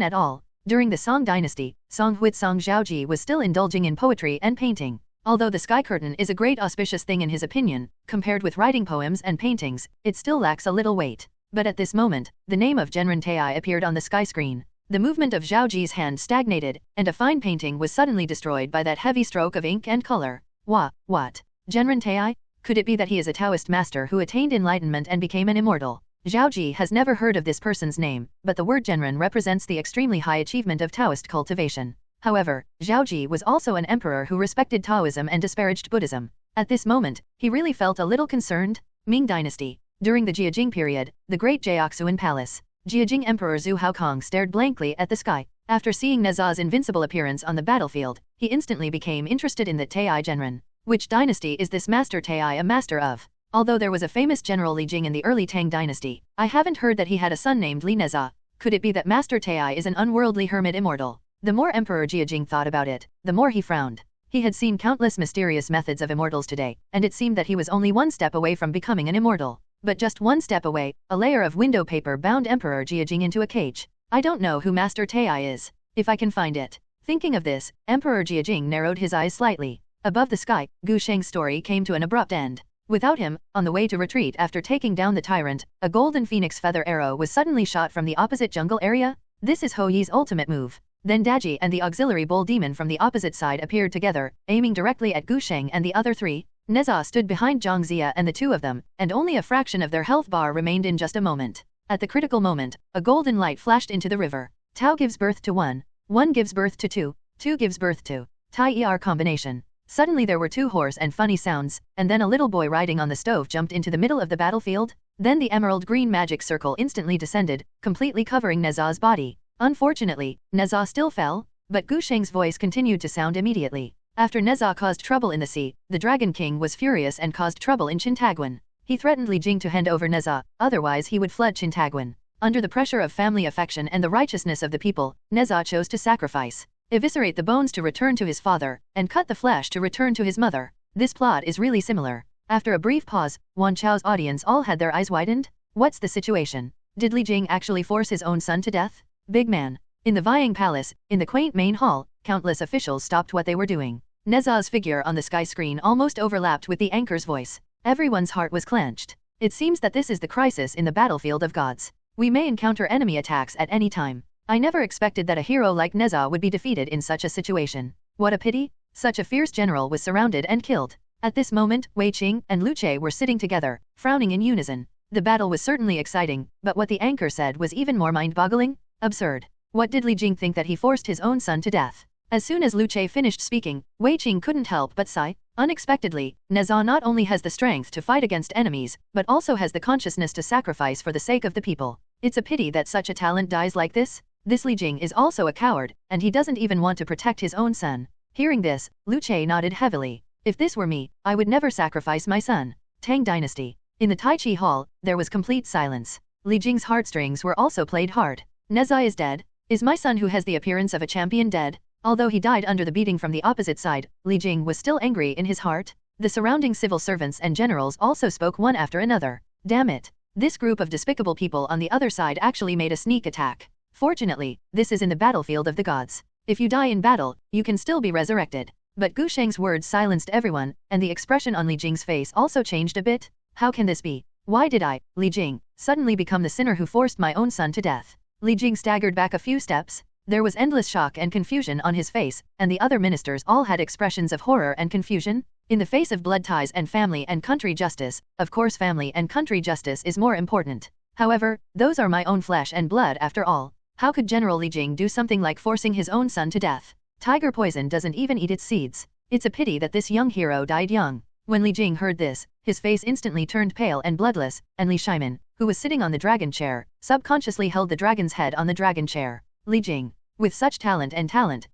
at all. During the Song dynasty, Song Huitsong Zhaoji was still indulging in poetry and painting. Although the sky curtain is a great auspicious thing in his opinion, compared with writing poems and paintings, it still lacks a little weight. But at this moment, the name of Genren Tei appeared on the sky screen. The movement of Zhaoji's hand stagnated, and a fine painting was suddenly destroyed by that heavy stroke of ink and color. What? Genren Tei? Could it be that he is a Taoist master who attained enlightenment and became an immortal? Zhaoji has never heard of this person's name, but the word Genren represents the extremely high achievement of Taoist cultivation. However, Zhaoji was also an emperor who respected Taoism and disparaged Buddhism. At this moment, he really felt a little concerned. Ming Dynasty. During the Jiajing period, the Great Jiaoxuan Palace, Jiajing Emperor Zhu Haokong stared blankly at the sky. After seeing Neza's invincible appearance on the battlefield, he instantly became interested in the Tei Genren. Which dynasty is this Master Tei a master of? Although there was a famous General Li Jing in the early Tang dynasty, I haven't heard that he had a son named Li Neza. Could it be that Master Tei is an unworldly hermit immortal? The more Emperor Jiajing thought about it, the more he frowned. He had seen countless mysterious methods of immortals today, and it seemed that he was only one step away from becoming an immortal. But just one step away, a layer of window paper bound Emperor Jiajing into a cage. I don't know who Master Tei is. If I can find it. Thinking of this, Emperor Jiajing narrowed his eyes slightly. Above the sky, Gu Sheng's story came to an abrupt end. Without him, on the way to retreat after taking down the tyrant, a golden phoenix feather arrow was suddenly shot from the opposite jungle area. This is Ho Yi's ultimate move. Then Daji and the auxiliary bull demon from the opposite side appeared together, aiming directly at Gu Sheng and the other three. Neza stood behind Zhang Zia and the two of them, and only a fraction of their health bar remained in just a moment. At the critical moment, a golden light flashed into the river. Tao gives birth to 1, 1 gives birth to 2, 2 gives birth to Tai-Er combination. Suddenly there were two hoarse and funny sounds, and then a little boy riding on the stove jumped into the middle of the battlefield. Then the emerald green magic circle instantly descended, completely covering Neza's body. Unfortunately, Neza still fell, but Gu Sheng's voice continued to sound immediately. After Neza caused trouble in the sea, the Dragon King was furious and caused trouble in Chintaguan. He threatened Li Jing to hand over Neza, otherwise he would flood Chintaguan. Under the pressure of family affection and the righteousness of the people, Neza chose to sacrifice, eviscerate the bones to return to his father, and cut the flesh to return to his mother. This plot is really similar. After a brief pause, Wan Chao's audience all had their eyes widened. What's the situation? Did Li Jing actually force his own son to death? Big man. In the Vying Palace, in the quaint main hall, countless officials stopped what they were doing. Neza's figure on the sky screen almost overlapped with the anchor's voice. Everyone's heart was clenched. It seems that this is the crisis in the battlefield of gods. We may encounter enemy attacks at any time. I never expected that a hero like Neza would be defeated in such a situation. What a pity. Such a fierce general was surrounded and killed. At this moment, Wei Qing and Lu Che were sitting together, frowning in unison. The battle was certainly exciting, but what the anchor said was even more mind-boggling. Absurd. What did Li Jing think that he forced his own son to death? As soon as Lu Che finished speaking, Wei Qing couldn't help but sigh. Unexpectedly, Neza not only has the strength to fight against enemies, but also has the consciousness to sacrifice for the sake of the people. It's a pity that such a talent dies like this. This Li Jing is also a coward, and he doesn't even want to protect his own son. Hearing this, Lu Che nodded heavily. If this were me, I would never sacrifice my son. Tang Dynasty. In the Tai Chi Hall, there was complete silence. Li Jing's heartstrings were also played hard. Neza is dead. Is my son who has the appearance of a champion dead? Although he died under the beating from the opposite side, Li Jing was still angry in his heart. The surrounding civil servants and generals also spoke one after another. Damn it. This group of despicable people on the other side actually made a sneak attack. Fortunately, this is in the battlefield of the gods. If you die in battle, you can still be resurrected. But Gu Sheng's words silenced everyone, and the expression on Li Jing's face also changed a bit. How can this be? Why did I, Li Jing, suddenly become the sinner who forced my own son to death? Li Jing staggered back a few steps. There was endless shock and confusion on his face, and the other ministers all had expressions of horror and confusion. In the face of blood ties and family and country justice, of course family and country justice is more important. However, those are my own flesh and blood after all. How could General Li Jing do something like forcing his own son to death? Tiger poison doesn't even eat its seeds. It's a pity that this young hero died young. When Li Jing heard this, his face instantly turned pale and bloodless, and Li Shimin, who was sitting on the dragon chair, subconsciously held the dragon's head on the dragon chair. Li Jing. With such talent,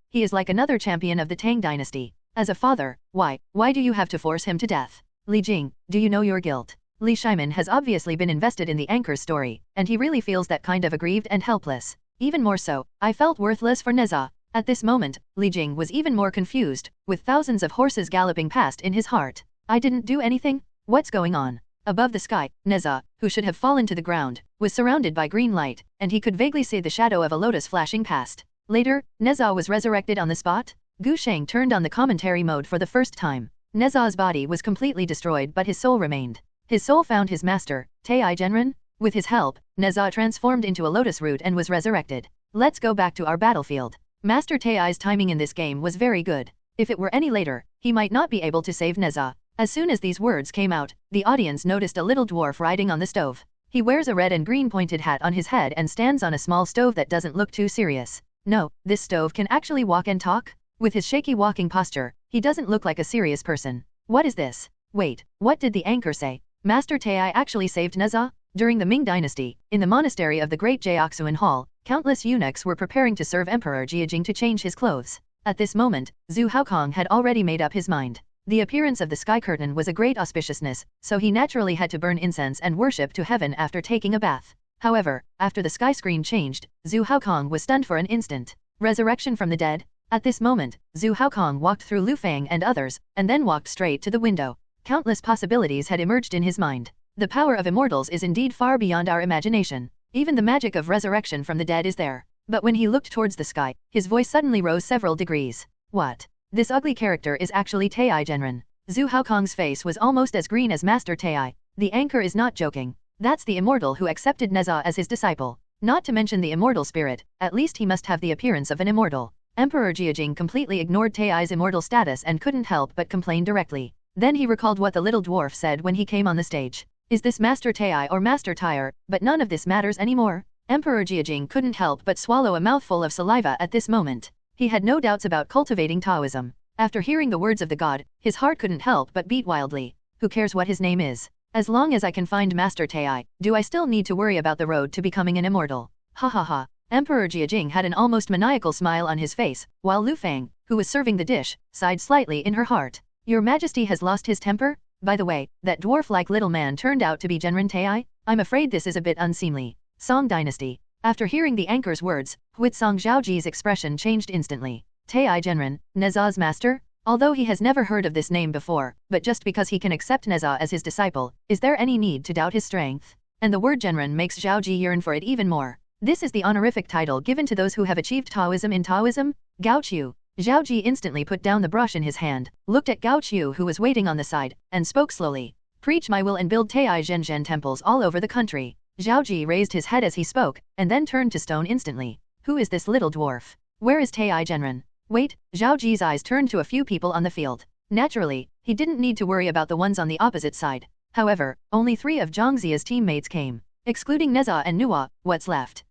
he is like another champion of the Tang Dynasty. As a father, why do you have to force him to death? Li Jing, do you know your guilt? Li Shimin has obviously been invested in the anchor's story, and he really feels that kind of aggrieved and helpless. Even more so, I felt worthless for Neza. At this moment, Li Jing was even more confused, with thousands of horses galloping past in his heart. I didn't do anything? What's going on? Above the sky, Neza, who should have fallen to the ground, was surrounded by green light, and he could vaguely see the shadow of a lotus flashing past. Later, Neza was resurrected on the spot. Gu Sheng turned on the commentary mode for the first time. Neza's body was completely destroyed but his soul remained. His soul found his master, Tai Genren. With his help, Neza transformed into a lotus root and was resurrected. Let's go back to our battlefield. Master Tai's timing in this game was very good. If it were any later, he might not be able to save Neza. As soon as these words came out, the audience noticed a little dwarf riding on the stove. He wears a red and green pointed hat on his head and stands on a small stove that doesn't look too serious. No, this stove can actually walk and talk? With his shaky walking posture, he doesn't look like a serious person. What is this? Wait, what did the anchor say? Master Tai actually saved Neza? During the Ming Dynasty, in the monastery of the Great Jiaoxuan Hall, countless eunuchs were preparing to serve Emperor Jiajing to change his clothes. At this moment, Zhu Haokong had already made up his mind. The appearance of the sky curtain was a great auspiciousness, so he naturally had to burn incense and worship to heaven after taking a bath. However, after the sky screen changed, Zhu Haokong was stunned for an instant. Resurrection from the dead? At this moment, Zhu Haokong walked through Lu Fang and others, and then walked straight to the window. Countless possibilities had emerged in his mind. The power of immortals is indeed far beyond our imagination. Even the magic of resurrection from the dead is there. But when he looked towards the sky, his voice suddenly rose several degrees. What? This ugly character is actually Tai Genren. Zhu Haokong's face was almost as green as Master Tai. The anchor is not joking. That's the immortal who accepted Neza as his disciple. Not to mention the immortal spirit, at least he must have the appearance of an immortal. Emperor Jiajing completely ignored Tai's immortal status and couldn't help but complain directly. Then he recalled what the little dwarf said when he came on the stage. Is this Master Tai or Master Tyre? But none of this matters anymore. Emperor Jiajing couldn't help but swallow a mouthful of saliva at this moment. He had no doubts about cultivating Taoism. After hearing the words of the god, his heart couldn't help but beat wildly. Who cares what his name is? As long as I can find Master Tai, do I still need to worry about the road to becoming an immortal? Ha ha ha. Emperor Jiajing had an almost maniacal smile on his face, while Lu Fang, who was serving the dish, sighed slightly in her heart. Your Majesty has lost his temper? By the way, that dwarf-like little man turned out to be Genren Tai? I'm afraid this is a bit unseemly. Song Dynasty. After hearing the anchor's words, Huitsong Zhaoji's expression changed instantly. Tai Genren, Neza's master? Although he has never heard of this name before, but just because he can accept Neza as his disciple, is there any need to doubt his strength? And the word Genren makes Zhaoji yearn for it even more. This is the honorific title given to those who have achieved Taoism in Taoism? Gao Qiu. Zhaoji instantly put down the brush in his hand, looked at Gao Qiu who was waiting on the side, and spoke slowly. Preach my will and build Tai Zhenzhen temples all over the country. Zhaoji raised his head as he spoke, and then turned to stone instantly. Who is this little dwarf? Where is Tai Genren? Wait, Zhao Ji's eyes turned to a few people on the field. Naturally, he didn't need to worry about the ones on the opposite side. However, only 3 of Zhang Ziya's teammates came. Excluding Neza and Nuwa, what's left?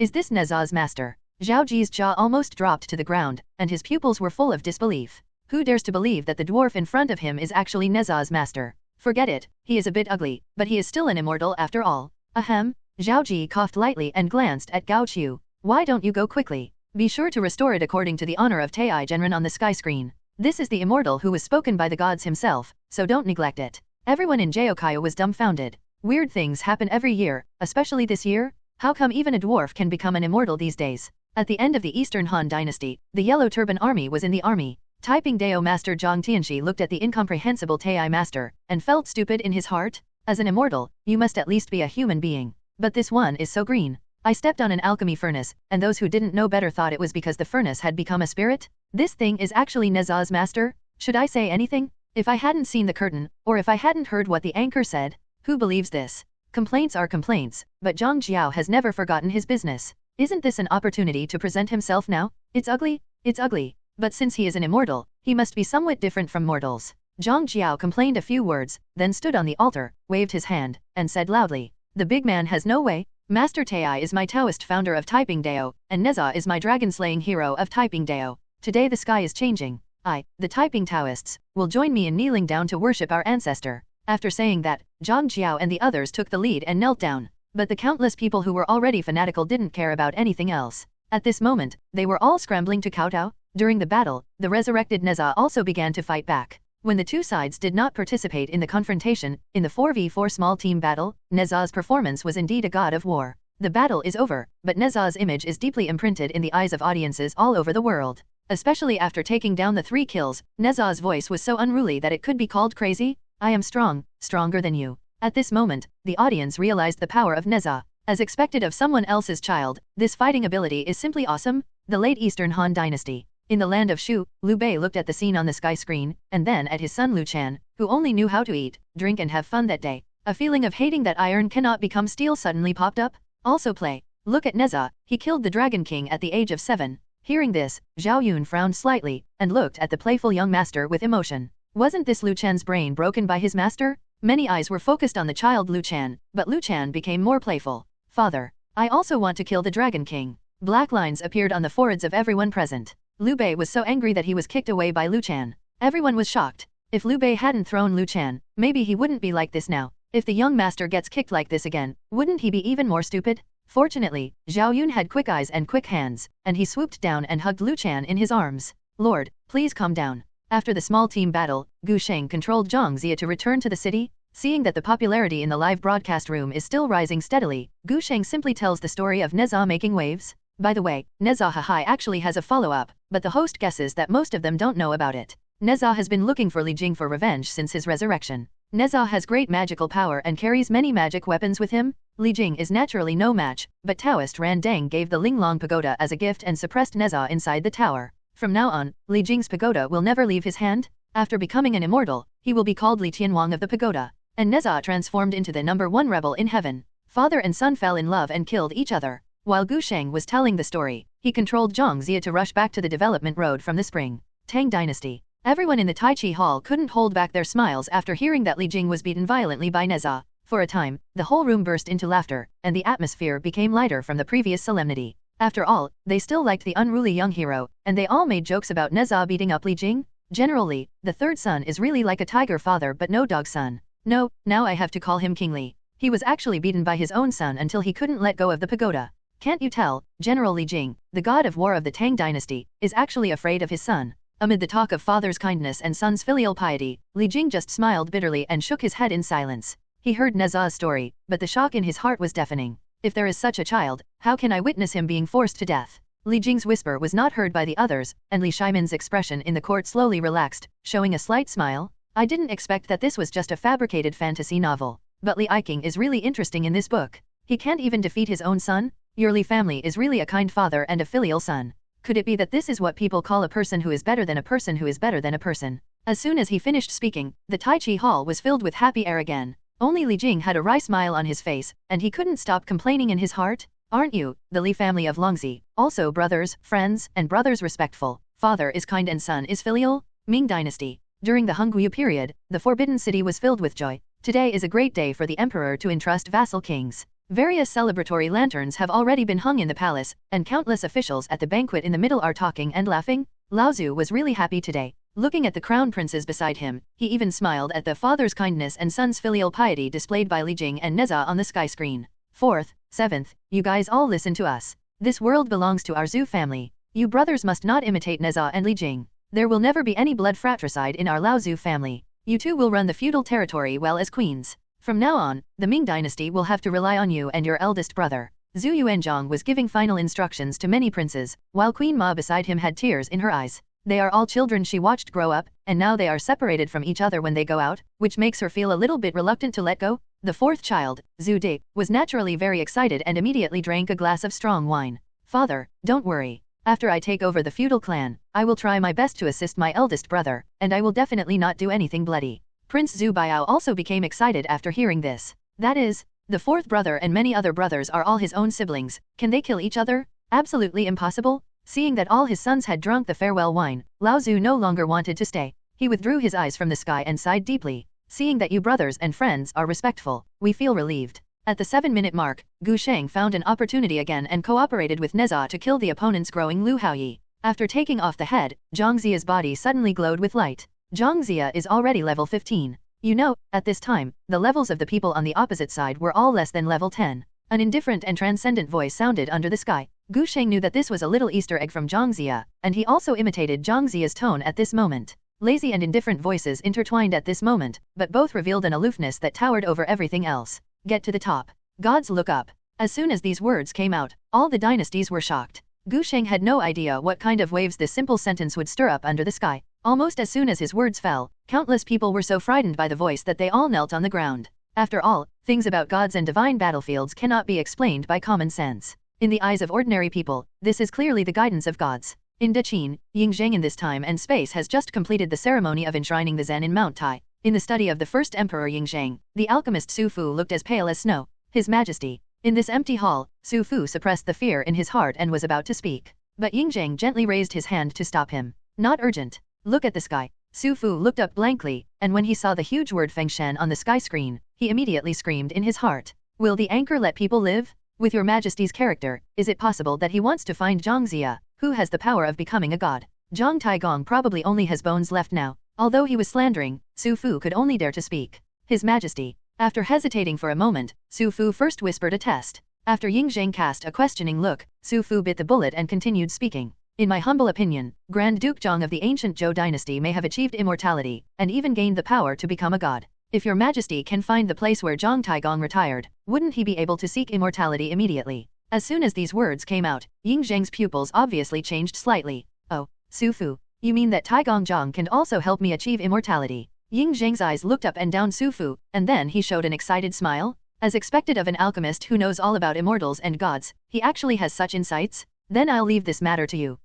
Is this Neza's master? Zhao Ji's jaw almost dropped to the ground, and his pupils were full of disbelief. Who dares to believe that the dwarf in front of him is actually Neza's master? Forget it, he is a bit ugly, but he is still an immortal after all. Ahem. Zhao Ji coughed lightly and glanced at Gao Qiu. Why don't you go quickly? Be sure to restore it according to the honor of Tai Genren on the sky screen. This is the immortal who was spoken by the gods himself, so don't neglect it. Everyone in Jeokaiyo was dumbfounded. Weird things happen every year, especially this year. How come even a dwarf can become an immortal these days? At the end of the Eastern Han Dynasty, the Yellow Turban Army was in the army. Taiping Dao Master Zhang Tianxi looked at the incomprehensible Tai Master, and felt stupid in his heart. As an immortal, you must at least be a human being. But this one is so green. I stepped on an alchemy furnace, and those who didn't know better thought it was because the furnace had become a spirit? This thing is actually Neza's master? Should I say anything? If I hadn't seen the curtain, or if I hadn't heard what the anchor said, who believes this? Complaints are complaints, but Zhang Jiao has never forgotten his business. Isn't this an opportunity to present himself now? It's ugly? It's ugly. But since he is an immortal, he must be somewhat different from mortals. Zhang Jiao complained a few words, then stood on the altar, waved his hand, and said loudly, "The big man has no way. Master Tai is my Taoist founder of Taiping Dao, and Neza is my dragon-slaying hero of Taiping Dao. Today the sky is changing. I, the Taiping Taoists, will join me in kneeling down to worship our ancestor." After saying that, Zhang Jiao and the others took the lead and knelt down. But the countless people who were already fanatical didn't care about anything else. At this moment, they were all scrambling to kowtow. During the battle, the resurrected Neza also began to fight back. When the two sides did not participate in the confrontation, in the 4v4 small team battle, Neza's performance was indeed a god of war. The battle is over, but Neza's image is deeply imprinted in the eyes of audiences all over the world. Especially after taking down the 3 kills, Neza's voice was so unruly that it could be called crazy. "I am strong, stronger than you." At this moment, the audience realized the power of Neza. As expected of someone else's child, this fighting ability is simply awesome. The late Eastern Han Dynasty. In the land of Shu, Liu Bei looked at the scene on the sky screen, and then at his son Liu Chan, who only knew how to eat, drink and have fun that day. A feeling of hating that iron cannot become steel suddenly popped up. Also play. Look at Neza, he killed the Dragon King at the age of 7. Hearing this, Zhao Yun frowned slightly, and looked at the playful young master with emotion. Wasn't this Liu Chan's brain broken by his master? Many eyes were focused on the child Liu Chan, but Liu Chan became more playful. "Father, I also want to kill the Dragon King." Black lines appeared on the foreheads of everyone present. Liu Bei was so angry that he was kicked away by Liu Chan. Everyone was shocked. If Liu Bei hadn't thrown Liu Chan, maybe he wouldn't be like this now. If the young master gets kicked like this again, wouldn't he be even more stupid? Fortunately, Zhao Yun had quick eyes and quick hands, and he swooped down and hugged Liu Chan in his arms. "Lord, please calm down." After the small team battle, Gu Sheng controlled Zhang Ziya to return to the city. Seeing that the popularity in the live broadcast room is still rising steadily, Gu Sheng simply tells the story of Neza making waves. By the way, Neza Hahai actually has a follow-up, but the host guesses that most of them don't know about it. Neza has been looking for Li Jing for revenge since his resurrection. Neza has great magical power and carries many magic weapons with him. Li Jing is naturally no match, but Taoist Ran Deng gave the Linglong Pagoda as a gift and suppressed Neza inside the tower. From now on, Li Jing's pagoda will never leave his hand. After becoming an immortal, he will be called Li Tianwang of the pagoda. And Neza transformed into the #1 rebel in heaven. Father and son fell in love and killed each other. While Gu Sheng was telling the story, he controlled Zhang Ziya to rush back to the development road from the spring. Tang Dynasty. Everyone in the Tai Chi Hall couldn't hold back their smiles after hearing that Li Jing was beaten violently by Neza. For a time, the whole room burst into laughter, and the atmosphere became lighter from the previous solemnity. After all, they still liked the unruly young hero, and they all made jokes about Neza beating up Li Jing. Generally, the third son is really like a tiger father but no dog son. No, now I have to call him King Li. He was actually beaten by his own son until he couldn't let go of the pagoda. Can't you tell, General Li Jing, the god of war of the Tang Dynasty, is actually afraid of his son? Amid the talk of father's kindness and son's filial piety, Li Jing just smiled bitterly and shook his head in silence. He heard Neza's story, but the shock in his heart was deafening. If there is such a child, how can I witness him being forced to death? Li Jing's whisper was not heard by the others, and Li Shimin's expression in the court slowly relaxed, showing a slight smile. I didn't expect that this was just a fabricated fantasy novel. But Li Iking is really interesting in this book. He can't even defeat his own son? Your Li family is really a kind father and a filial son. Could it be that this is what people call a person who is better than a person who is better than a person? As soon as he finished speaking, the Tai Chi Hall was filled with happy air again. Only Li Jing had a wry smile on his face, and he couldn't stop complaining in his heart. Aren't you, the Li family of Longzi, also brothers, friends, and brothers respectful? Father is kind and son is filial. Ming Dynasty. During the Hongwu period, the Forbidden City was filled with joy. Today is a great day for the emperor to entrust vassal kings. Various celebratory lanterns have already been hung in the palace, and countless officials at the banquet in the middle are talking and laughing. Lao Zu was really happy today. Looking at the crown princes beside him, he even smiled at the father's kindness and son's filial piety displayed by Li Jing and Neza on the sky screen. 4th, 7th, you guys all listen to us. This world belongs to our Zhu family. You brothers must not imitate Neza and Li Jing. There will never be any blood fratricide in our Lao Zhu family. You two will run the feudal territory well as queens. From now on, the Ming Dynasty will have to rely on you and your eldest brother. Zhu Yuanzhong was giving final instructions to many princes, while Queen Ma beside him had tears in her eyes. They are all children she watched grow up, and now they are separated from each other when they go out, which makes her feel a little bit reluctant to let go. The fourth child, Zhu Di, was naturally very excited and immediately drank a glass of strong wine. Father, don't worry. After I take over the feudal clan, I will try my best to assist my eldest brother, and I will definitely not do anything bloody. Prince Zhu Biao also became excited after hearing this. That is, the fourth brother and many other brothers are all his own siblings. Can they kill each other? Absolutely impossible. Seeing that all his sons had drunk the farewell wine, Lao Zu no longer wanted to stay. He withdrew his eyes from the sky and sighed deeply. Seeing that you brothers and friends are respectful, we feel relieved. At the 7-minute mark, Gu Sheng found an opportunity again and cooperated with Neza to kill the opponent's growing Lu Haoyi. After taking off the head, Zhang Ziya's body suddenly glowed with light. Zhang Ziya is already level 15. You know, at this time, the levels of the people on the opposite side were all less than level 10. An indifferent and transcendent voice sounded under the sky. Gu Sheng knew that this was a little Easter egg from Zhang Ziya, and he also imitated Zhang Ziya's tone at this moment. Lazy and indifferent voices intertwined at this moment, but both revealed an aloofness that towered over everything else. Get to the top. Gods look up. As soon as these words came out, all the dynasties were shocked. Gu Sheng had no idea what kind of waves this simple sentence would stir up under the sky. Almost as soon as his words fell, countless people were so frightened by the voice that they all knelt on the ground. After all, things about gods and divine battlefields cannot be explained by common sense. In the eyes of ordinary people, this is clearly the guidance of gods. In Deqin, Yingzheng in this time and space has just completed the ceremony of enshrining the Zen in Mount Tai. In the study of the first emperor Yingzheng, the alchemist Su Fu looked as pale as snow. His Majesty. In this empty hall, Su Fu suppressed the fear in his heart and was about to speak. But Yingzheng gently raised his hand to stop him. Not urgent. Look at the sky. Su Fu looked up blankly, and when he saw the huge word Fengshen on the sky screen, he immediately screamed in his heart. Will the anchor let people live? With your Majesty's character, is it possible that he wants to find Zhang Ziya, who has the power of becoming a god? Zhang Taigong probably only has bones left now. Although he was slandering, Su Fu could only dare to speak. His Majesty. After hesitating for a moment, Su Fu first whispered a test. After Yingzheng cast a questioning look, Su Fu bit the bullet and continued speaking. In my humble opinion, Grand Duke Zhang of the ancient Zhou dynasty may have achieved immortality, and even gained the power to become a god. If your Majesty can find the place where Zhang Taigong retired, wouldn't he be able to seek immortality immediately? As soon as these words came out, Yingzheng's pupils obviously changed slightly. Oh, Su Fu, you mean that Taigong Zhang can also help me achieve immortality? Yingzheng's eyes looked up and down Su Fu, and then he showed an excited smile. As expected of an alchemist who knows all about immortals and gods, he actually has such insights? Then I'll leave this matter to you.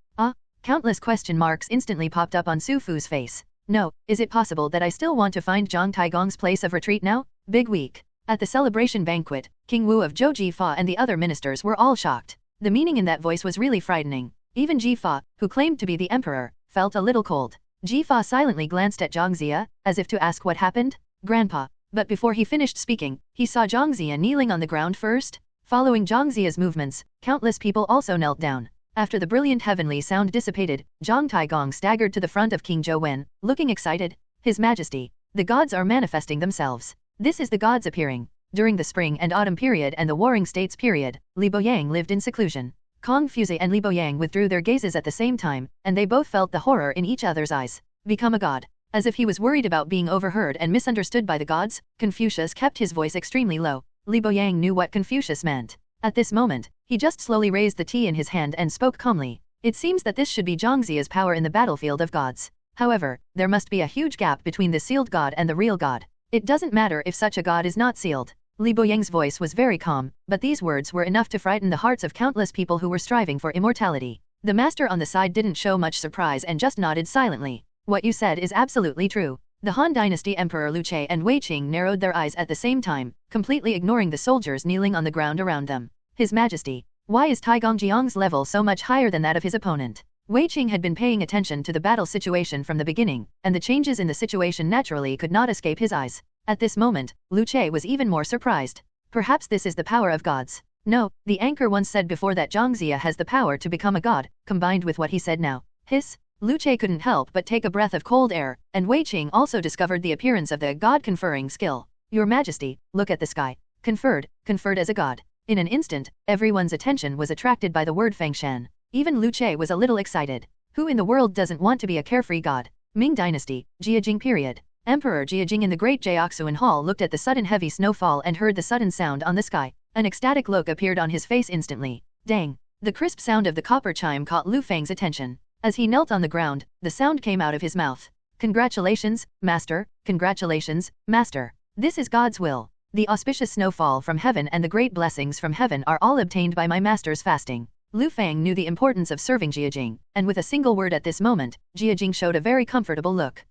Countless question marks instantly popped up on Su Fu's face. No, is it possible that I still want to find Zhang Taigong's place of retreat now? Big week. At the celebration banquet, King Wu of Zhou Jifa and the other ministers were all shocked. The meaning in that voice was really frightening. Even Jifa, who claimed to be the emperor, felt a little cold. Jifa silently glanced at Zhang Ziya, as if to ask what happened. Grandpa. But before he finished speaking, he saw Zhang Ziya kneeling on the ground first. Following Zhang Ziya's movements, countless people also knelt down. After the brilliant heavenly sound dissipated, Zhang Taigong staggered to the front of King Zhou Wen, looking excited. His Majesty. The gods are manifesting themselves. This is the gods appearing. During the spring and autumn period and the warring states period, Li Boyang lived in seclusion. Kong Fuse and Li Boyang withdrew their gazes at the same time, and they both felt the horror in each other's eyes. Become a god. As if he was worried about being overheard and misunderstood by the gods, Confucius kept his voice extremely low. Li Boyang knew what Confucius meant. At this moment, he just slowly raised the tea in his hand and spoke calmly. It seems that this should be Zhang Ziya's power in the battlefield of gods. However, there must be a huge gap between the sealed god and the real god. It doesn't matter if such a god is not sealed. Li Boyang's voice was very calm, but these words were enough to frighten the hearts of countless people who were striving for immortality. The master on the side didn't show much surprise and just nodded silently. What you said is absolutely true. The Han Dynasty Emperor Lu Che and Wei Qing narrowed their eyes at the same time, completely ignoring the soldiers kneeling on the ground around them. His Majesty. Why is Taigong Jiang's level so much higher than that of his opponent? Wei Qing had been paying attention to the battle situation from the beginning, and the changes in the situation naturally could not escape his eyes. At this moment, Lu Che was even more surprised. Perhaps this is the power of gods. No, the anchor once said before that Zhang Zia has the power to become a god, combined with what he said now. Hiss! Lu Che couldn't help but take a breath of cold air, and Wei Qing also discovered the appearance of the god-conferring skill. Your Majesty, look at the sky. Conferred as a god. In an instant, everyone's attention was attracted by the word Fengshan. Even Lu Che was a little excited. Who in the world doesn't want to be a carefree god? Ming Dynasty, Jiajing period. Emperor Jiajing in the Great Jiaoxuan Hall looked at the sudden heavy snowfall and heard the sudden sound on the sky. An ecstatic look appeared on his face instantly. Dang! The crisp sound of the copper chime caught Lu Feng's attention. As he knelt on the ground, the sound came out of his mouth. Congratulations, Master! Congratulations, Master! This is God's will. The auspicious snowfall from heaven and the great blessings from heaven are all obtained by my master's fasting. Lu Feng knew the importance of serving Jiajing, and with a single word at this moment, Jiajing showed a very comfortable look.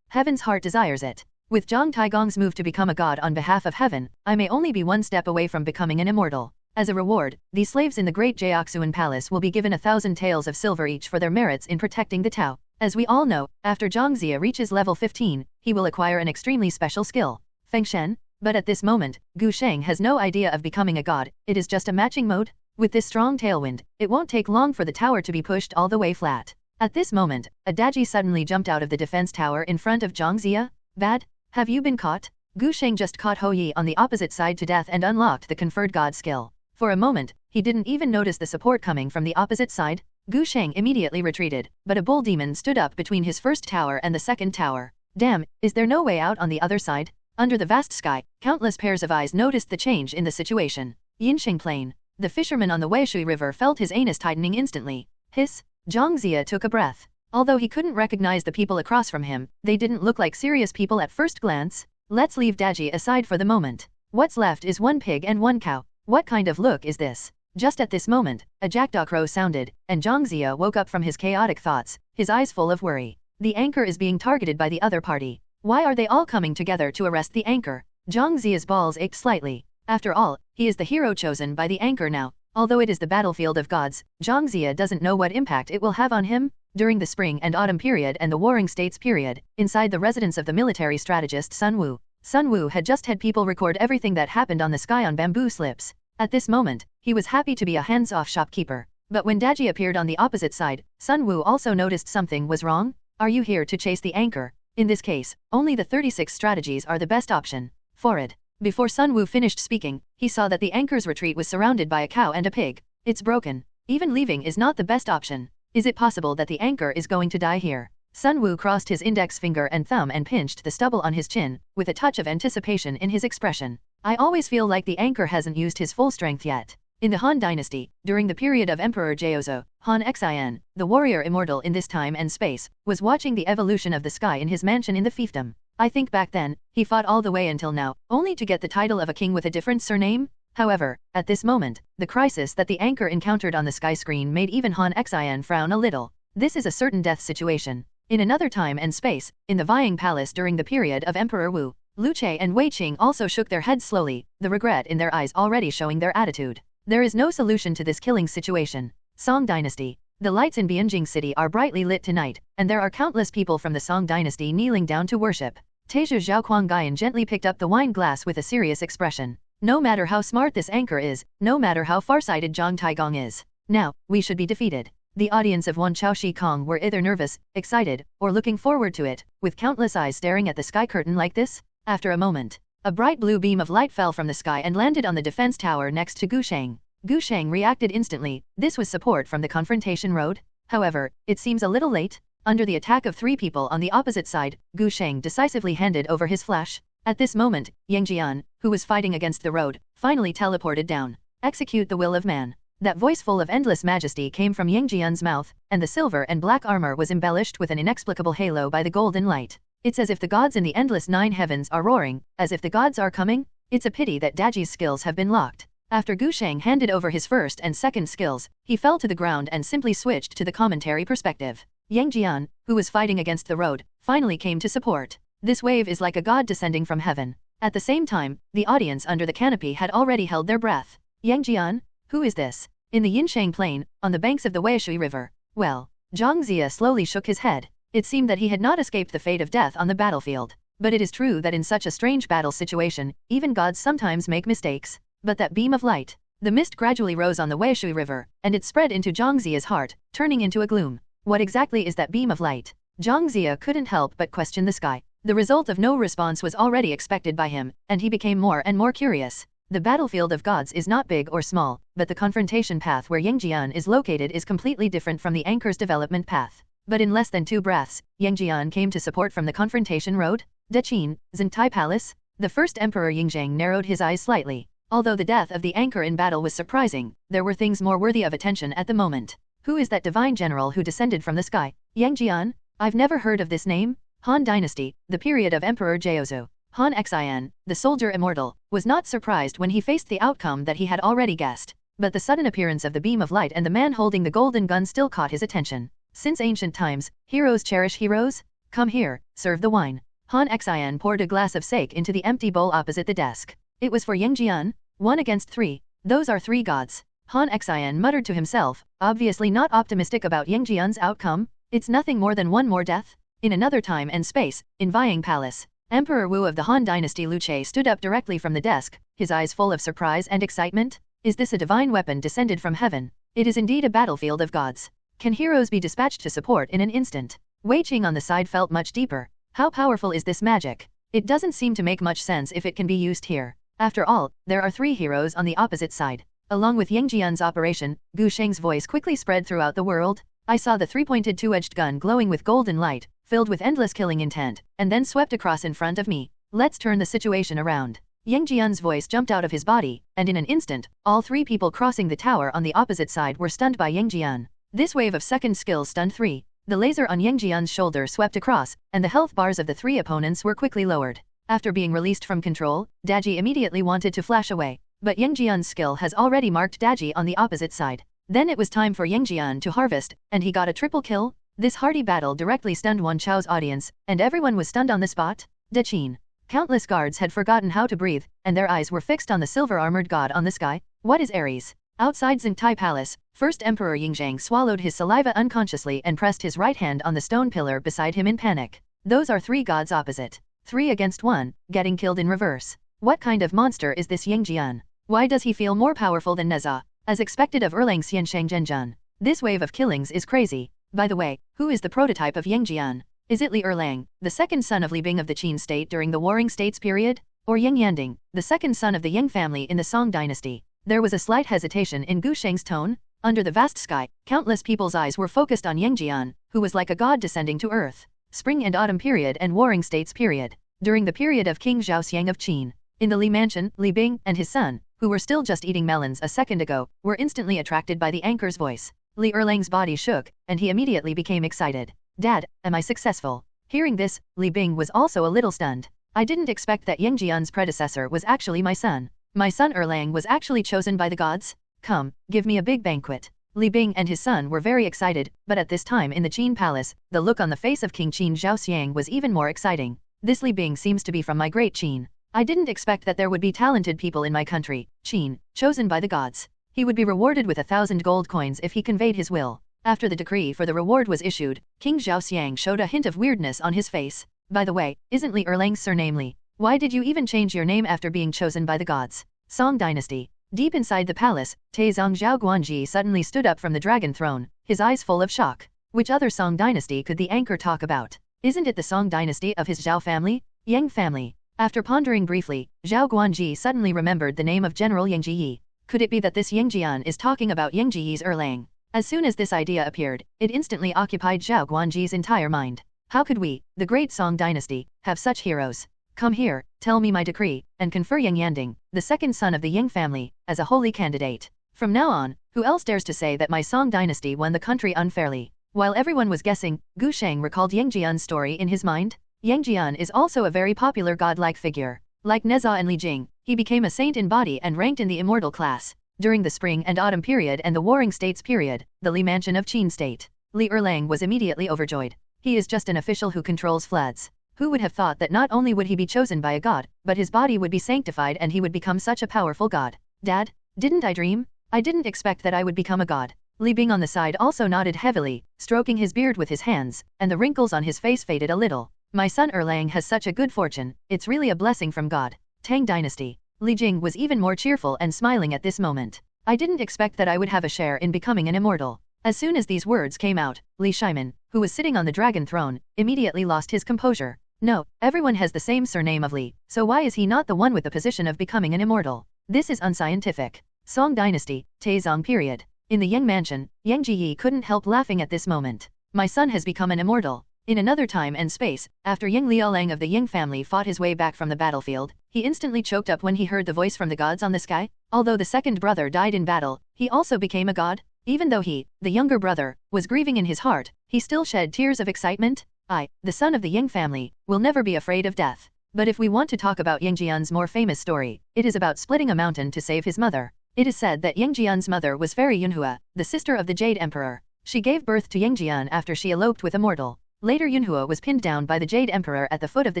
Heaven's heart desires it. With Zhang Taigong's move to become a god on behalf of heaven, I may only be one step away from becoming an immortal. As a reward, these slaves in the Great Jiaoxuan Palace will be given 1,000 taels of silver each for their merits in protecting the Tao. As we all know, after Zhang Zia reaches level 15, he will acquire an extremely special skill. Fengshen? But at this moment, Gu Sheng has no idea of becoming a god, it is just a matching mode. With this strong tailwind, it won't take long for the tower to be pushed all the way flat. At this moment, a Daji suddenly jumped out of the defense tower in front of Zhang Zia. Bad? Have you been caught? Gu Sheng just caught Hou Yi on the opposite side to death and unlocked the conferred god skill. For a moment, he didn't even notice the support coming from the opposite side. Gu Sheng immediately retreated, but a bull demon stood up between his first tower and the second tower. Damn, is there no way out on the other side? Under the vast sky, countless pairs of eyes noticed the change in the situation. Yinsheng Plain. The fisherman on the Weishui River felt his anus tightening instantly. Hiss! Zhang Zia took a breath. Although he couldn't recognize the people across from him, they didn't look like serious people at first glance. Let's leave Daji aside for the moment. What's left is one pig and one cow. What kind of look is this? Just at this moment, a jackdaw crow sounded, and Zhang Zia woke up from his chaotic thoughts, his eyes full of worry. The anchor is being targeted by the other party. Why are they all coming together to arrest the anchor? Zhang Zia's balls ached slightly. After all, he is the hero chosen by the anchor now. Although it is the battlefield of gods, Zhang Zia doesn't know what impact it will have on him. During the spring and autumn period and the warring states period, inside the residence of the military strategist Sun Wu had just had people record everything that happened on the sky on bamboo slips. At this moment, he was happy to be a hands-off shopkeeper. But when Daji appeared on the opposite side, Sun Wu also noticed something was wrong. Are you here to chase the anchor? In this case, only the 36 strategies are the best option. Forward. Before Sun Wu finished speaking, he saw that the anchor's retreat was surrounded by a cow and a pig. It's broken. Even leaving is not the best option. Is it possible that the anchor is going to die here? Sun Wu crossed his index finger and thumb and pinched the stubble on his chin, with a touch of anticipation in his expression. I always feel like the anchor hasn't used his full strength yet. In the Han Dynasty, during the period of Emperor Jiaozu, Han Xin, the warrior immortal in this time and space, was watching the evolution of the sky in his mansion in the fiefdom. I think back then, he fought all the way until now, only to get the title of a king with a different surname. However, at this moment, the crisis that the anchor encountered on the sky screen made even Han Xin frown a little. This is a certain death situation. In another time and space, in the Vying Palace during the period of Emperor Wu, Lu Che and Wei Qing also shook their heads slowly, the regret in their eyes already showing their attitude. There is no solution to this killing situation. Song Dynasty. The lights in Bianjing City are brightly lit tonight, and there are countless people from the Song Dynasty kneeling down to worship. Taizhe Zhaoquangayan gently picked up the wine glass with a serious expression. No matter how smart this anchor is, no matter how farsighted Zhang Taigong is, now, we should be defeated. The audience of Wan Chaoshi Kong were either nervous, excited, or looking forward to it, with countless eyes staring at the sky curtain like this. After a moment, a bright blue beam of light fell from the sky and landed on the defense tower next to Gu Sheng. Gu Sheng reacted instantly. This was support from the confrontation road. However, it seems a little late. Under the attack of 3 people on the opposite side, Gu Sheng decisively handed over his flash. At this moment, Yang Jian, who was fighting against the road, finally teleported down. Execute the will of man. That voice full of endless majesty came from Yang Jian's mouth, and the silver and black armor was embellished with an inexplicable halo by the golden light. It's as if the gods in the endless 9 heavens are roaring, as if the gods are coming. It's a pity that Daji's skills have been locked. After Gu Sheng handed over his first and second skills, he fell to the ground and simply switched to the commentary perspective. Yang Jian, who was fighting against the road, finally came to support. This wave is like a god descending from heaven. At the same time, the audience under the canopy had already held their breath. Yang Jian? Who is this? In the Yinsheng Plain, on the banks of the Weishui River. Well, Zhang Zia slowly shook his head. It seemed that he had not escaped the fate of death on the battlefield. But it is true that in such a strange battle situation, even gods sometimes make mistakes. But that beam of light. The mist gradually rose on the Weishui River, and it spread into Zhang Zia's heart, turning into a gloom. What exactly is that beam of light? Zhang Zia couldn't help but question the sky. The result of no response was already expected by him, and he became more and more curious. The battlefield of gods is not big or small, but the confrontation path where Yangjian is located is completely different from the anchor's development path. But in less than 2 breaths, Yangjian came to support from the confrontation road. Daqin, Xintai Palace? The first Emperor Yingzheng narrowed his eyes slightly. Although the death of the anchor in battle was surprising, there were things more worthy of attention at the moment. Who is that divine general who descended from the sky? Yangjian? I've never heard of this name. Han Dynasty, the period of Emperor Jiaozu. Han Xin, the soldier immortal, was not surprised when he faced the outcome that he had already guessed. But the sudden appearance of the beam of light and the man holding the golden gun still caught his attention. Since ancient times, heroes cherish heroes? Come here, serve the wine. Han Xin poured a glass of sake into the empty bowl opposite the desk. It was for Yangjian. 1 against 3. Those are 3 gods. Han Xin muttered to himself, obviously not optimistic about Yangjian's outcome. It's nothing more than one more death. In another time and space, in Vying Palace, Emperor Wu of the Han Dynasty Lu Che stood up directly from the desk, his eyes full of surprise and excitement. Is this a divine weapon descended from heaven? It is indeed a battlefield of gods. Can heroes be dispatched to support in an instant? Wei Qing on the side felt much deeper. How powerful is this magic? It doesn't seem to make much sense if it can be used here. After all, there are 3 heroes on the opposite side. Along with Yangjian's operation, Gu Sheng's voice quickly spread throughout the world. I saw the 3-pointed 2-edged gun glowing with golden light, filled with endless killing intent, and then swept across in front of me. Let's turn the situation around. Yangjian's voice jumped out of his body, and in an instant, all 3 people crossing the tower on the opposite side were stunned by Yangjian. This wave of second skill stunned 3. The laser on Yangjian's shoulder swept across, and the health bars of the 3 opponents were quickly lowered. After being released from control, Daji immediately wanted to flash away, but Yangjian's skill has already marked Daji on the opposite side. Then it was time for Yangjian to harvest, and he got a triple kill. This hearty battle directly stunned Wan Chao's audience, and everyone was stunned on the spot. Daqin. Countless guards had forgotten how to breathe, and their eyes were fixed on the silver-armored god on the sky. What is Ares? Outside Xingtai Palace, first Emperor Yingzheng swallowed his saliva unconsciously and pressed his right hand on the stone pillar beside him in panic. Those are 3 gods opposite. 3 against 1, getting killed in reverse. What kind of monster is this Yangjian? Why does he feel more powerful than Neza? As expected of Erlang Xiansheng Zhenjun. This wave of killings is crazy. By the way, who is the prototype of Yangjian? Is it Li Erlang, the second son of Li Bing of the Qin state during the Warring States period? Or Yang Yanding, the second son of the Yang family in the Song dynasty? There was a slight hesitation in Gu Sheng's tone. Under the vast sky, countless people's eyes were focused on Yangjian, who was like a god descending to earth. Spring and autumn period and Warring States period. During the period of King Zhaoxiang of Qin. In the Li mansion, Li Bing and his son, who were still just eating melons a second ago, were instantly attracted by the anchor's voice. Li Erlang's body shook, and he immediately became excited. Dad, am I successful? Hearing this, Li Bing was also a little stunned. I didn't expect that Yangjian's predecessor was actually my son. My son Erlang was actually chosen by the gods? Come, give me a big banquet. Li Bing and his son were very excited, but at this time in the Qin palace, the look on the face of King Qin Zhaoxiang was even more exciting. This Li Bing seems to be from my great Qin. I didn't expect that there would be talented people in my country, Qin, chosen by the gods. He would be rewarded with 1,000 gold coins if he conveyed his will. After the decree for the reward was issued, King Zhaoxiang showed a hint of weirdness on his face. By the way, isn't Li Erlang's surname Li? Why did you even change your name after being chosen by the gods? Song Dynasty. Deep inside the palace, Taizong Zhao Guanji suddenly stood up from the dragon throne, his eyes full of shock. Which other Song Dynasty could the anchor talk about? Isn't it the Song Dynasty of his Zhao family? Yang family. After pondering briefly, Zhao Guanji suddenly remembered the name of General Yang Jiyi. Could it be that this Yangjian is talking about Yang Jiyi's Erlang? As soon as this idea appeared, it instantly occupied Zhao Guanji's entire mind. How could we, the great Song Dynasty, have such heroes? Come here, tell me my decree, and confer Yang Yanding, the second son of the Yang family, as a holy candidate. From now on, who else dares to say that my Song Dynasty won the country unfairly? While everyone was guessing, Gu Sheng recalled Yangjian's story in his mind. Yangjian is also a very popular godlike figure. Like Neza and Li Jing, he became a saint in body and ranked in the immortal class. During the spring and autumn period and the Warring States period, the Li mansion of Qin state, Li Erlang was immediately overjoyed. He is just an official who controls floods. Who would have thought that not only would he be chosen by a god, but his body would be sanctified and he would become such a powerful god? Dad, didn't I dream? I didn't expect that I would become a god. Li Bing on the side also nodded heavily, stroking his beard with his hands, and the wrinkles on his face faded a little. My son Erlang has such a good fortune, it's really a blessing from God. Tang Dynasty. Li Jing was even more cheerful and smiling at this moment. I didn't expect that I would have a share in becoming an immortal. As soon as these words came out, Li Shimin, who was sitting on the dragon throne, immediately lost his composure. No, everyone has the same surname of Li, so why is he not the one with the position of becoming an immortal? This is unscientific. Song Dynasty, Taizong period. In the Yang mansion, Yang Jiyi couldn't help laughing at this moment. My son has become an immortal. In another time and space, after Yang Liaolang of the Yang family fought his way back from the battlefield, he instantly choked up when he heard the voice from the gods on the sky. Although the second brother died in battle, he also became a god. Even though he, the younger brother, was grieving in his heart, he still shed tears of excitement. I, the son of the Yang family, will never be afraid of death. But if we want to talk about Yang Jian's more famous story, it is about splitting a mountain to save his mother. It is said that Yang Jian's mother was Fairy Yunhua, the sister of the Jade Emperor. She gave birth to Yang Jian after she eloped with a mortal. Later Yunhua was pinned down by the Jade Emperor at the foot of the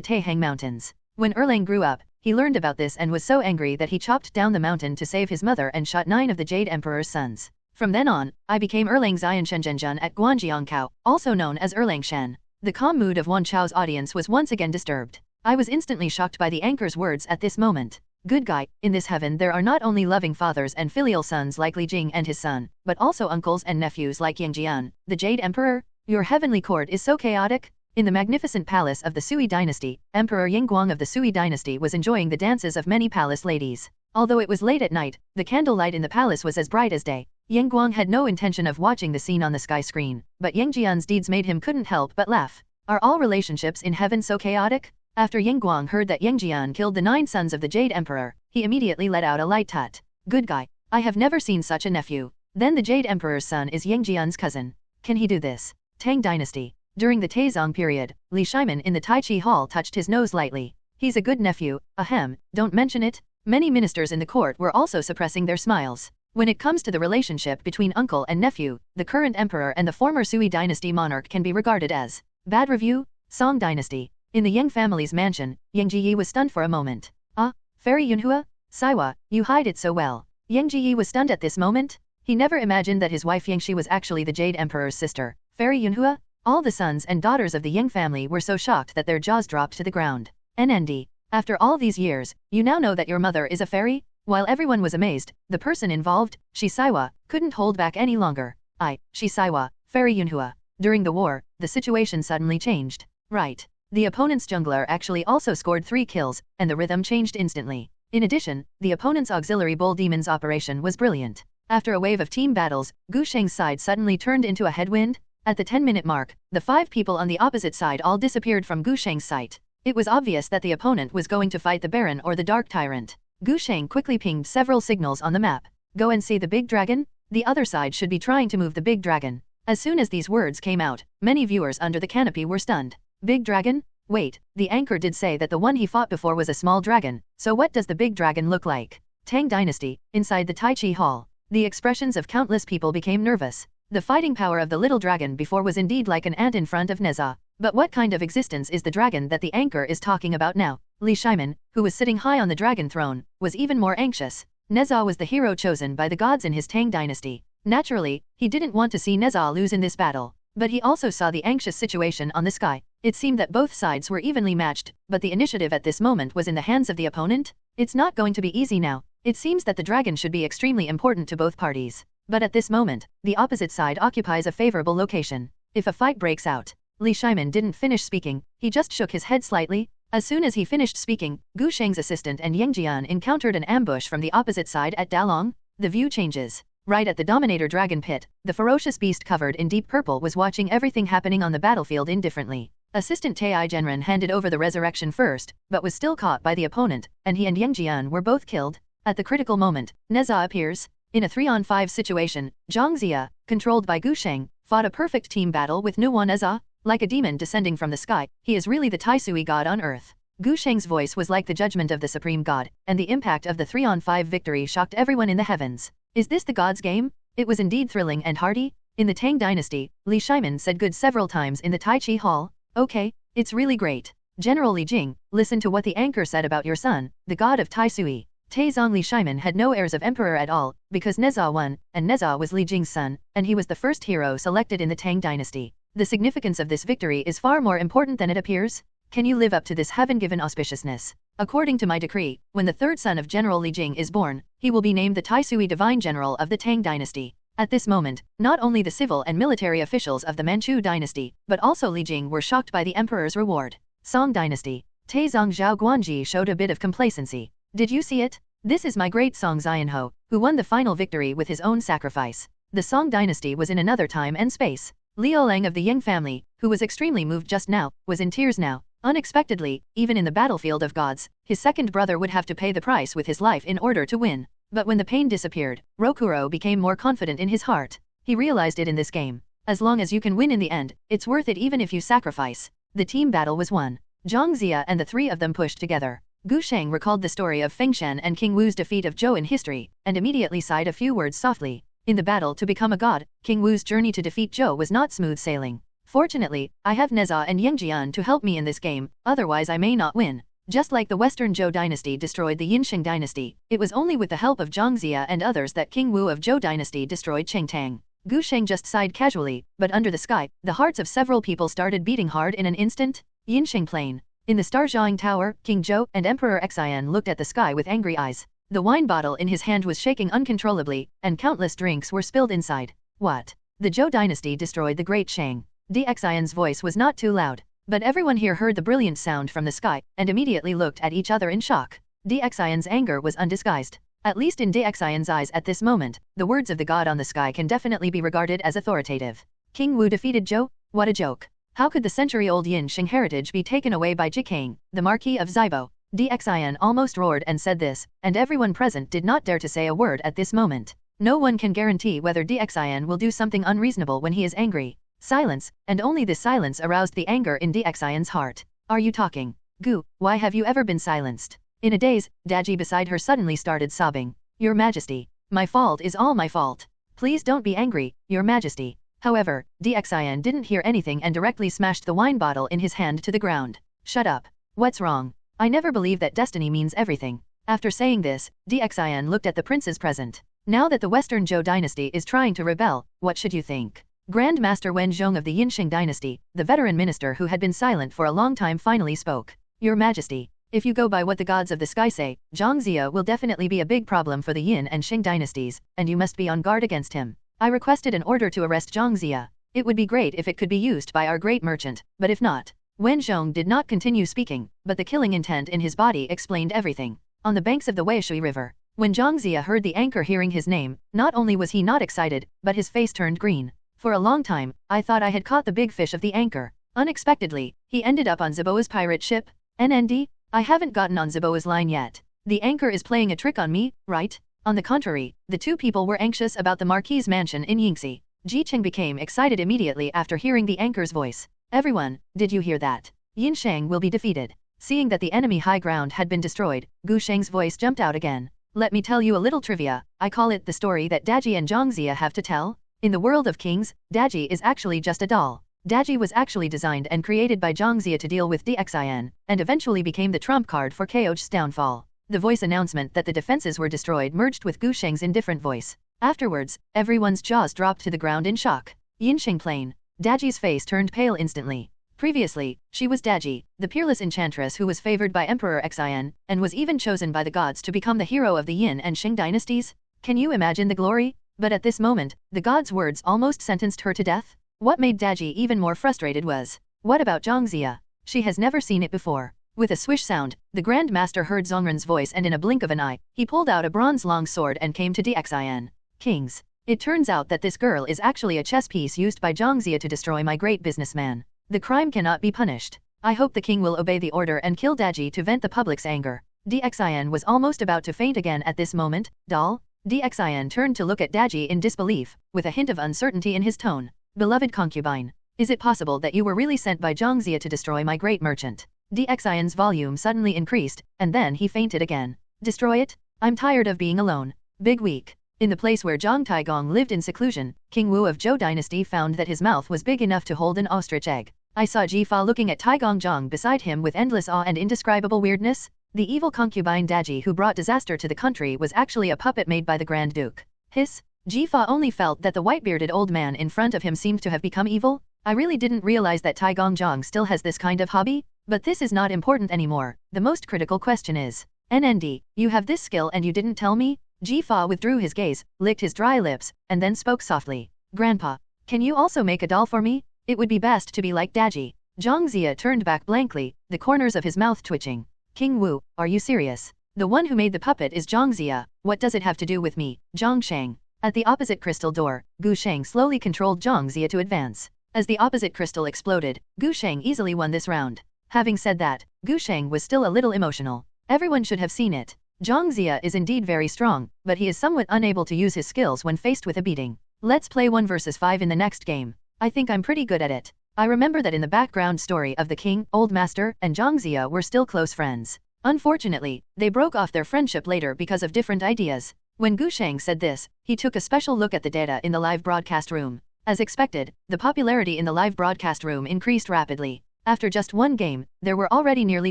Taihang Mountains. When Erlang grew up, he learned about this and was so angry that he chopped down the mountain to save his mother and shot 9 of the Jade Emperor's sons. From then on, I became Erlang Xian Shenzhenjun at Guanjiangkao, also known as Erlang Shen. The calm mood of Wan Chao's audience was once again disturbed. I was instantly shocked by the anchor's words at this moment. Good guy, in this heaven there are not only loving fathers and filial sons like Li Jing and his son, but also uncles and nephews like Yang Jian, the Jade Emperor. Your heavenly court is so chaotic. In the magnificent palace of the Sui dynasty, Emperor Yingguang of the Sui dynasty was enjoying the dances of many palace ladies. Although it was late at night, the candlelight in the palace was as bright as day. Yingguang had no intention of watching the scene on the sky screen, but Yang Jian's deeds made him couldn't help but laugh. Are all relationships in heaven so chaotic? After Yingguang heard that Yang Jian killed the 9 sons of the Jade Emperor, he immediately let out a light tut. Good guy. I have never seen such a nephew. Then the Jade Emperor's son is Yang Jian's cousin. Can he do this? Tang Dynasty. During the Taizong period, Li Shimin in the Tai Chi Hall touched his nose lightly. He's a good nephew, ahem, don't mention it. Many ministers in the court were also suppressing their smiles. When it comes to the relationship between uncle and nephew, the current emperor and the former Sui dynasty monarch can be regarded as bad review. Song Dynasty. In the Yang family's mansion, Yang Jiyi was stunned for a moment. Ah, Fairy Yunhua? Saiwa, you hide it so well. Yang Jiyi was stunned at this moment. He never imagined that his wife Yangshi was actually the Jade Emperor's sister. Fairy Yunhua? All the sons and daughters of the Yang family were so shocked that their jaws dropped to the ground. NND. After all these years, you now know that your mother is a fairy? While everyone was amazed, the person involved, Shisaiwa, couldn't hold back any longer. Shisaiwa, Fairy Yunhua. During the war, the situation suddenly changed. Right. The opponent's jungler actually also scored 3 kills, and the rhythm changed instantly. In addition, the opponent's auxiliary bull demon's operation was brilliant. After a wave of team battles, Gu Sheng's side suddenly turned into a headwind. At the 10-minute mark, the 5 people on the opposite side all disappeared from Gu Sheng's sight. It was obvious that the opponent was going to fight the Baron or the Dark Tyrant. Gu Sheng quickly pinged several signals on the map. Go and see the big dragon? The other side should be trying to move the big dragon. As soon as these words came out, many viewers under the canopy were stunned. Big dragon? Wait, the anchor did say that the one he fought before was a small dragon, so what does the big dragon look like? Tang Dynasty, inside the Tai Chi Hall. The expressions of countless people became nervous. The fighting power of the little dragon before was indeed like an ant in front of Neza. But what kind of existence is the dragon that the anchor is talking about now? Li Shimin, who was sitting high on the dragon throne, was even more anxious. Neza was the hero chosen by the gods in his Tang dynasty. Naturally, he didn't want to see Neza lose in this battle. But he also saw the anxious situation on the sky. It seemed that both sides were evenly matched, but the initiative at this moment was in the hands of the opponent. It's not going to be easy now. It seems that the dragon should be extremely important to both parties. But at this moment, the opposite side occupies a favorable location. If a fight breaks out, Li Shimin didn't finish speaking, he just shook his head slightly. As soon as he finished speaking, Gu Sheng's assistant and Yang Jian encountered an ambush from the opposite side at Dalong. The view changes. Right at the Dominator Dragon Pit, the ferocious beast covered in deep purple was watching everything happening on the battlefield indifferently. Assistant Tai Genren handed over the resurrection first, but was still caught by the opponent, and he and Yang Jian were both killed. At the critical moment, Neza appears. In a 3-on-5 situation, Zhang Zia, controlled by Gu Sheng, fought a perfect team battle with Nuwan Neza. Like a demon descending from the sky, he is really the Tai Sui god on earth. Gu Sheng's voice was like the judgment of the supreme god, and the impact of the 3-on-5 victory shocked everyone in the heavens. Is this the god's game? It was indeed thrilling and hearty. In the Tang dynasty, Li Shimin said good several times in the Tai Chi Hall. Okay, it's really great. General Li Jing, listen to what the anchor said about your son, the god of Tai Sui. Taizong Li Shiman had no heirs of emperor at all, because Neza won, and Neza was Li Jing's son, and he was the first hero selected in the Tang dynasty. The significance of this victory is far more important than it appears. Can you live up to this heaven-given auspiciousness? According to my decree, when the third son of General Li Jing is born, he will be named the Taisui Divine General of the Tang dynasty. At this moment, not only the civil and military officials of the Manchu dynasty, but also Li Jing were shocked by the emperor's reward. Song dynasty. Taizong Zhao Guanji showed a bit of complacency. Did you see it? This is my great Song Xianho, who won the final victory with his own sacrifice. The Song dynasty was in another time and space. Liu Lang of the Yang family, who was extremely moved just now, was in tears now. Unexpectedly, even in the battlefield of gods, his second brother would have to pay the price with his life in order to win. But when the pain disappeared, Rokuro became more confident in his heart. He realized it in this game. As long as you can win in the end, it's worth it even if you sacrifice. The team battle was won. Zhang Zia and the three of them pushed together. Gu Sheng recalled the story of Feng Shen and King Wu's defeat of Zhou in history, and immediately sighed a few words softly. In the battle to become a god, King Wu's journey to defeat Zhou was not smooth sailing. Fortunately, I have Neza and Yangjian to help me in this game, otherwise I may not win. Just like the Western Zhou dynasty destroyed the Yinsheng dynasty, it was only with the help of Zhang Zia and others that King Wu of Zhou dynasty destroyed Chengtang. Gu Sheng just sighed casually, but under the sky, the hearts of several people started beating hard in an instant. Yinsheng Plain. In the Starjiang Tower, King Zhou and Emperor Xian looked at the sky with angry eyes. The wine bottle in his hand was shaking uncontrollably, and countless drinks were spilled inside. What? The Zhou dynasty destroyed the Great Shang. Xian's voice was not too loud. But everyone here heard the brilliant sound from the sky, and immediately looked at each other in shock. Xian's anger was undisguised. At least in Xian's eyes at this moment, the words of the god on the sky can definitely be regarded as authoritative. King Wu defeated Zhou? What a joke. How could the century-old Yin Sheng heritage be taken away by Jikang, the Marquis of Zibo? Xian almost roared and said this, and everyone present did not dare to say a word at this moment. No one can guarantee whether Xian will do something unreasonable when he is angry. Silence, and only this silence aroused the anger in Xian's heart. Are you talking? Gu, why have you ever been silenced? In a daze, Daji beside her suddenly started sobbing. Your Majesty, my fault is all my fault. Please don't be angry, Your Majesty. However, Xian didn't hear anything and directly smashed the wine bottle in his hand to the ground. Shut up. What's wrong? I never believe that destiny means everything. After saying this, Xian looked at the princes present. Now that the Western Zhou dynasty is trying to rebel, what should you think? Grand Master Wen Zhong of the Yinsheng dynasty, the veteran minister who had been silent for a long time finally spoke. Your Majesty, if you go by what the gods of the sky say, Zhang Zia will definitely be a big problem for the Yin and Sheng dynasties, and you must be on guard against him. I requested an order to arrest Zhang Zia. It would be great if it could be used by our great merchant, but if not. Wen Zhong did not continue speaking, but the killing intent in his body explained everything. On the banks of the Weishui River, when Zhang Zia heard the anchor hearing his name, not only was he not excited, but his face turned green. For a long time, I thought I had caught the big fish of the anchor. Unexpectedly, he ended up on Ziboa's pirate ship. NND? I haven't gotten on Ziboa's line yet. The anchor is playing a trick on me, right? On the contrary, the two people were anxious about the Marquis's mansion in Yingxi. Ji Cheng became excited immediately after hearing the anchor's voice. Everyone, did you hear that? Yin Sheng will be defeated. Seeing that the enemy high ground had been destroyed, Gu Sheng's voice jumped out again. Let me tell you a little trivia. I call it the story that Daji and Zhang Zia have to tell. In the world of kings, Daji is actually just a doll. Daji was actually designed and created by Zhang Zia to deal with Xian, and eventually became the trump card for Keoch's downfall. The voice announcement that the defenses were destroyed merged with Gu Sheng's indifferent voice. Afterwards, everyone's jaws dropped to the ground in shock. Yinsheng Plain. Daji's face turned pale instantly. Previously, she was Daji, the peerless enchantress who was favored by Emperor Xian, and was even chosen by the gods to become the hero of the Yin and Sheng dynasties. Can you imagine the glory? But at this moment, the god's words almost sentenced her to death. What made Daji even more frustrated was, what about Zhang Zia? She has never seen it before. With a swish sound, the Grand Master heard Zhongren's voice and in a blink of an eye, he pulled out a bronze-long sword and came to Xian. Kings. It turns out that this girl is actually a chess piece used by Zhang Zia to destroy my great businessman. The crime cannot be punished. I hope the king will obey the order and kill Daji to vent the public's anger. Xian was almost about to faint again at this moment. Doll? Xian turned to look at Daji in disbelief, with a hint of uncertainty in his tone. Beloved concubine, is it possible that you were really sent by Zhang Zia to destroy my great merchant? Xian's volume suddenly increased, and then he fainted again. Destroy it? I'm tired of being alone. Big week. In the place where Zhang Taigong lived in seclusion, King Wu of Zhou dynasty found that his mouth was big enough to hold an ostrich egg. I saw Ji Fa looking at Taigong Zhang beside him with endless awe and indescribable weirdness. The evil concubine Daji who brought disaster to the country was actually a puppet made by the Grand Duke. Hiss. Jifa only felt that the white-bearded old man in front of him seemed to have become evil. I really didn't realize that Tai Gongjiang still has this kind of hobby, but this is not important anymore. The most critical question is, NND, you have this skill and you didn't tell me? Jifa withdrew his gaze, licked his dry lips, and then spoke softly. Grandpa, can you also make a doll for me? It would be best to be like Daji. Zhang Zia turned back blankly, the corners of his mouth twitching. King Wu, are you serious? The one who made the puppet is Zhang Zia. What does it have to do with me? Zhang Shang. At the opposite crystal door, Gu Sheng slowly controlled Zhang Zia to advance. As the opposite crystal exploded, Gu Sheng easily won this round. Having said that, Gu Sheng was still a little emotional. Everyone should have seen it. Zhang Zia is indeed very strong, but he is somewhat unable to use his skills when faced with a beating. Let's play 1 versus 5 in the next game. I think I'm pretty good at it. I remember that in the background story of the king, Old Master, and Zhang Zia were still close friends. Unfortunately, they broke off their friendship later because of different ideas. When Gu Sheng said this, he took a special look at the data in the live broadcast room. As expected, the popularity in the live broadcast room increased rapidly. After just one game, there were already nearly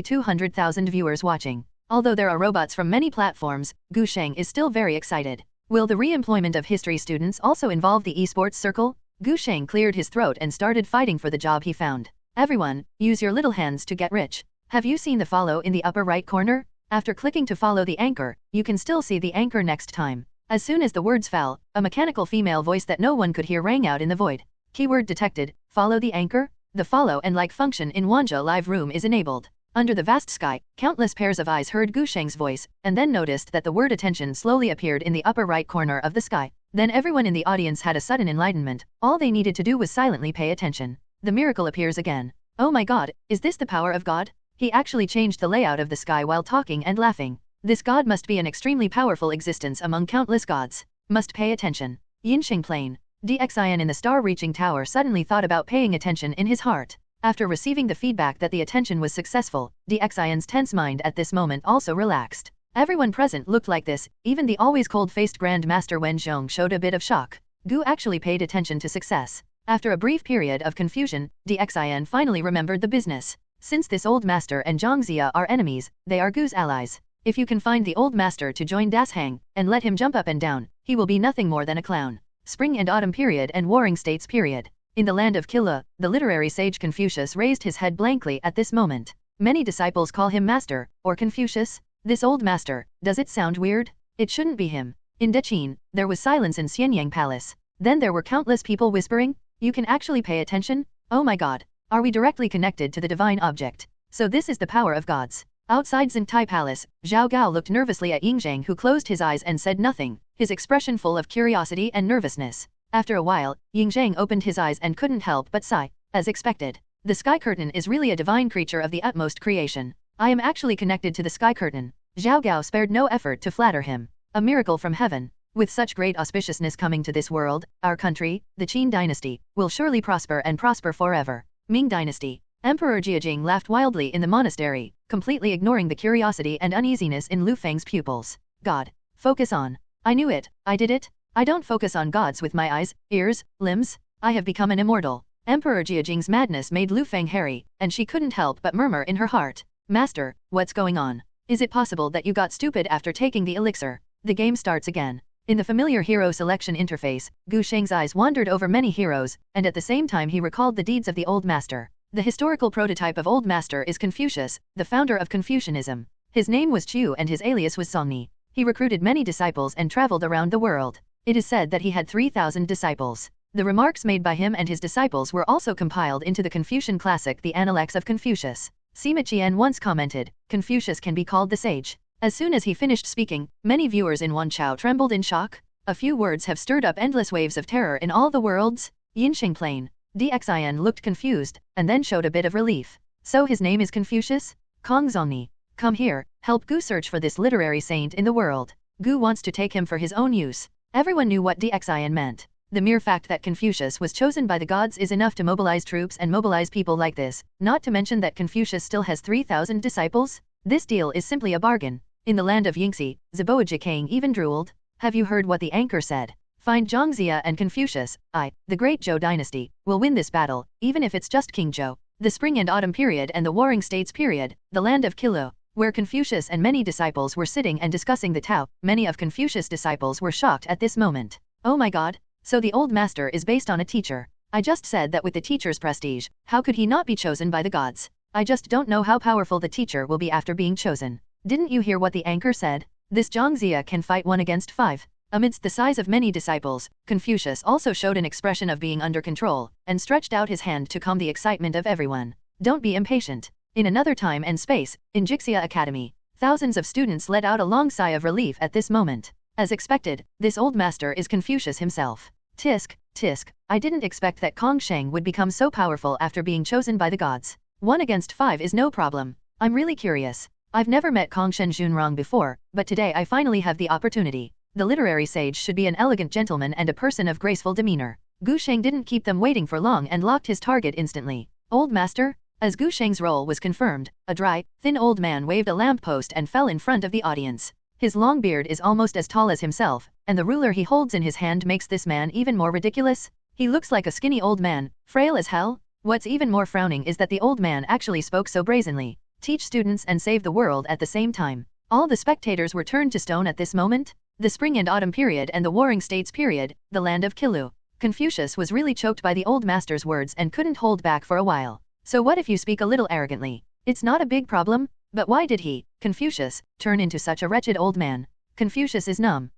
200,000 viewers watching. Although there are robots from many platforms, Gu Sheng is still very excited. Will the re-employment of history students also involve the esports circle? Gu Sheng cleared his throat and started fighting for the job he found. Everyone, use your little hands to get rich. Have you seen the follow in the upper right corner? After clicking to follow the anchor, you can still see the anchor next time. As soon as the words fell, a mechanical female voice that no one could hear rang out in the void. Keyword detected, follow the anchor? The follow and like function in Wanja live room is enabled. Under the vast sky, countless pairs of eyes heard Gu Sheng's voice, and then noticed that the word attention slowly appeared in the upper right corner of the sky. Then everyone in the audience had a sudden enlightenment. All they needed to do was silently pay attention. The miracle appears again. Oh my god, is this the power of God? He actually changed the layout of the sky while talking and laughing. This god must be an extremely powerful existence among countless gods. Must pay attention. Yinxing Plain. DXIN in the star-reaching tower suddenly thought about paying attention in his heart. After receiving the feedback that the attention was successful, DXIN's tense mind at this moment also relaxed. Everyone present looked like this, even the always cold-faced Grand Master Wen Zhong showed a bit of shock. Gu actually paid attention to success. After a brief period of confusion, DXIN finally remembered the business. Since this old master and Zhang Zia are enemies, they are Gu's allies. If you can find the old master to join Das Hang, and let him jump up and down, he will be nothing more than a clown. Spring and Autumn period and Warring States period. In the land of Killa, the literary sage Confucius raised his head blankly at this moment. Many disciples call him master, or Confucius. This old master, does it sound weird? It shouldn't be him. In Dechin, there was silence in Xianyang Palace. Then there were countless people whispering, you can actually pay attention? Oh my god. Are we directly connected to the divine object? So this is the power of gods. Outside Xingtai Palace, Zhao Gao looked nervously at Yingzhang who closed his eyes and said nothing, his expression full of curiosity and nervousness. After a while, Yingzhang opened his eyes and couldn't help but sigh. As expected. The sky curtain is really a divine creature of the utmost creation. I am actually connected to the sky curtain. Zhao Gao spared no effort to flatter him. A miracle from heaven. With such great auspiciousness coming to this world, our country, the Qin dynasty, will surely prosper and prosper forever. Ming dynasty. Emperor Jiajing laughed wildly in the monastery, completely ignoring the curiosity and uneasiness in Lu Feng's pupils. God. Focus on. I knew it. I did it. I don't focus on gods with my eyes, ears, limbs. I have become an immortal. Emperor Jiajing's madness made Lu Feng hairy, and she couldn't help but murmur in her heart. Master, what's going on? Is it possible that you got stupid after taking the elixir? The game starts again. In the familiar hero selection interface, Gu Sheng's eyes wandered over many heroes, and at the same time he recalled the deeds of the old master. The historical prototype of old master is Confucius, the founder of Confucianism. His name was Chu and his alias was Songni. He recruited many disciples and traveled around the world. It is said that he had 3,000 disciples. The remarks made by him and his disciples were also compiled into the Confucian classic The Analects of Confucius. Sima Qian once commented, Confucius can be called the sage. As soon as he finished speaking, many viewers in Wanchao trembled in shock. A few words have stirred up endless waves of terror in all the worlds. Yinxing Plain. DXIN looked confused, and then showed a bit of relief. So his name is Confucius? Kong Zongni. Come here, help Gu search for this literary saint in the world. Gu wants to take him for his own use. Everyone knew what DXIN meant. The mere fact that Confucius was chosen by the gods is enough to mobilize troops and mobilize people like this, not to mention that Confucius still has 3,000 disciples. This deal is simply a bargain. In the land of Yingxi, Ziboa Kang even drooled. Have you heard what the anchor said? Find Zhang Zia and Confucius, the great Zhou dynasty, will win this battle, even if it's just King Zhou. The spring and autumn period and the warring states period, the land of Kilo. where Confucius and many disciples were sitting and discussing the Tao. Many of Confucius' disciples were shocked at this moment. Oh my god, so the old master is based on a teacher. I just said that with the teacher's prestige, how could he not be chosen by the gods? I just don't know how powerful the teacher will be after being chosen. Didn't you hear what the anchor said? This Zhang Zia can fight 1 against 5. Amidst the size of many disciples, Confucius also showed an expression of being under control, and stretched out his hand to calm the excitement of everyone. Don't be impatient. In another time and space, in Jixia Academy, thousands of students let out a long sigh of relief at this moment. As expected, this old master is Confucius himself. Tisk, tisk, I didn't expect that Kong Sheng would become so powerful after being chosen by the gods. 1 against 5 is no problem. I'm really curious. I've never met Kong Shen Junrong before, but today I finally have the opportunity. The literary sage should be an elegant gentleman and a person of graceful demeanor. Gu Sheng didn't keep them waiting for long and locked his target instantly. Old master? As Gu Sheng's role was confirmed, a dry, thin old man waved a lamppost and fell in front of the audience. His long beard is almost as tall as himself, and the ruler he holds in his hand makes this man even more ridiculous. He looks like a skinny old man, frail as hell. What's even more frowning is that the old man actually spoke so brazenly. Teach students and save the world at the same time. All the spectators were turned to stone at this moment. The spring and autumn period and the warring states period, the land of Kilu. Confucius was really choked by the old master's words and couldn't hold back for a while. So what if you speak a little arrogantly? It's not a big problem, but why did he, Confucius, turn into such a wretched old man? Confucius is numb.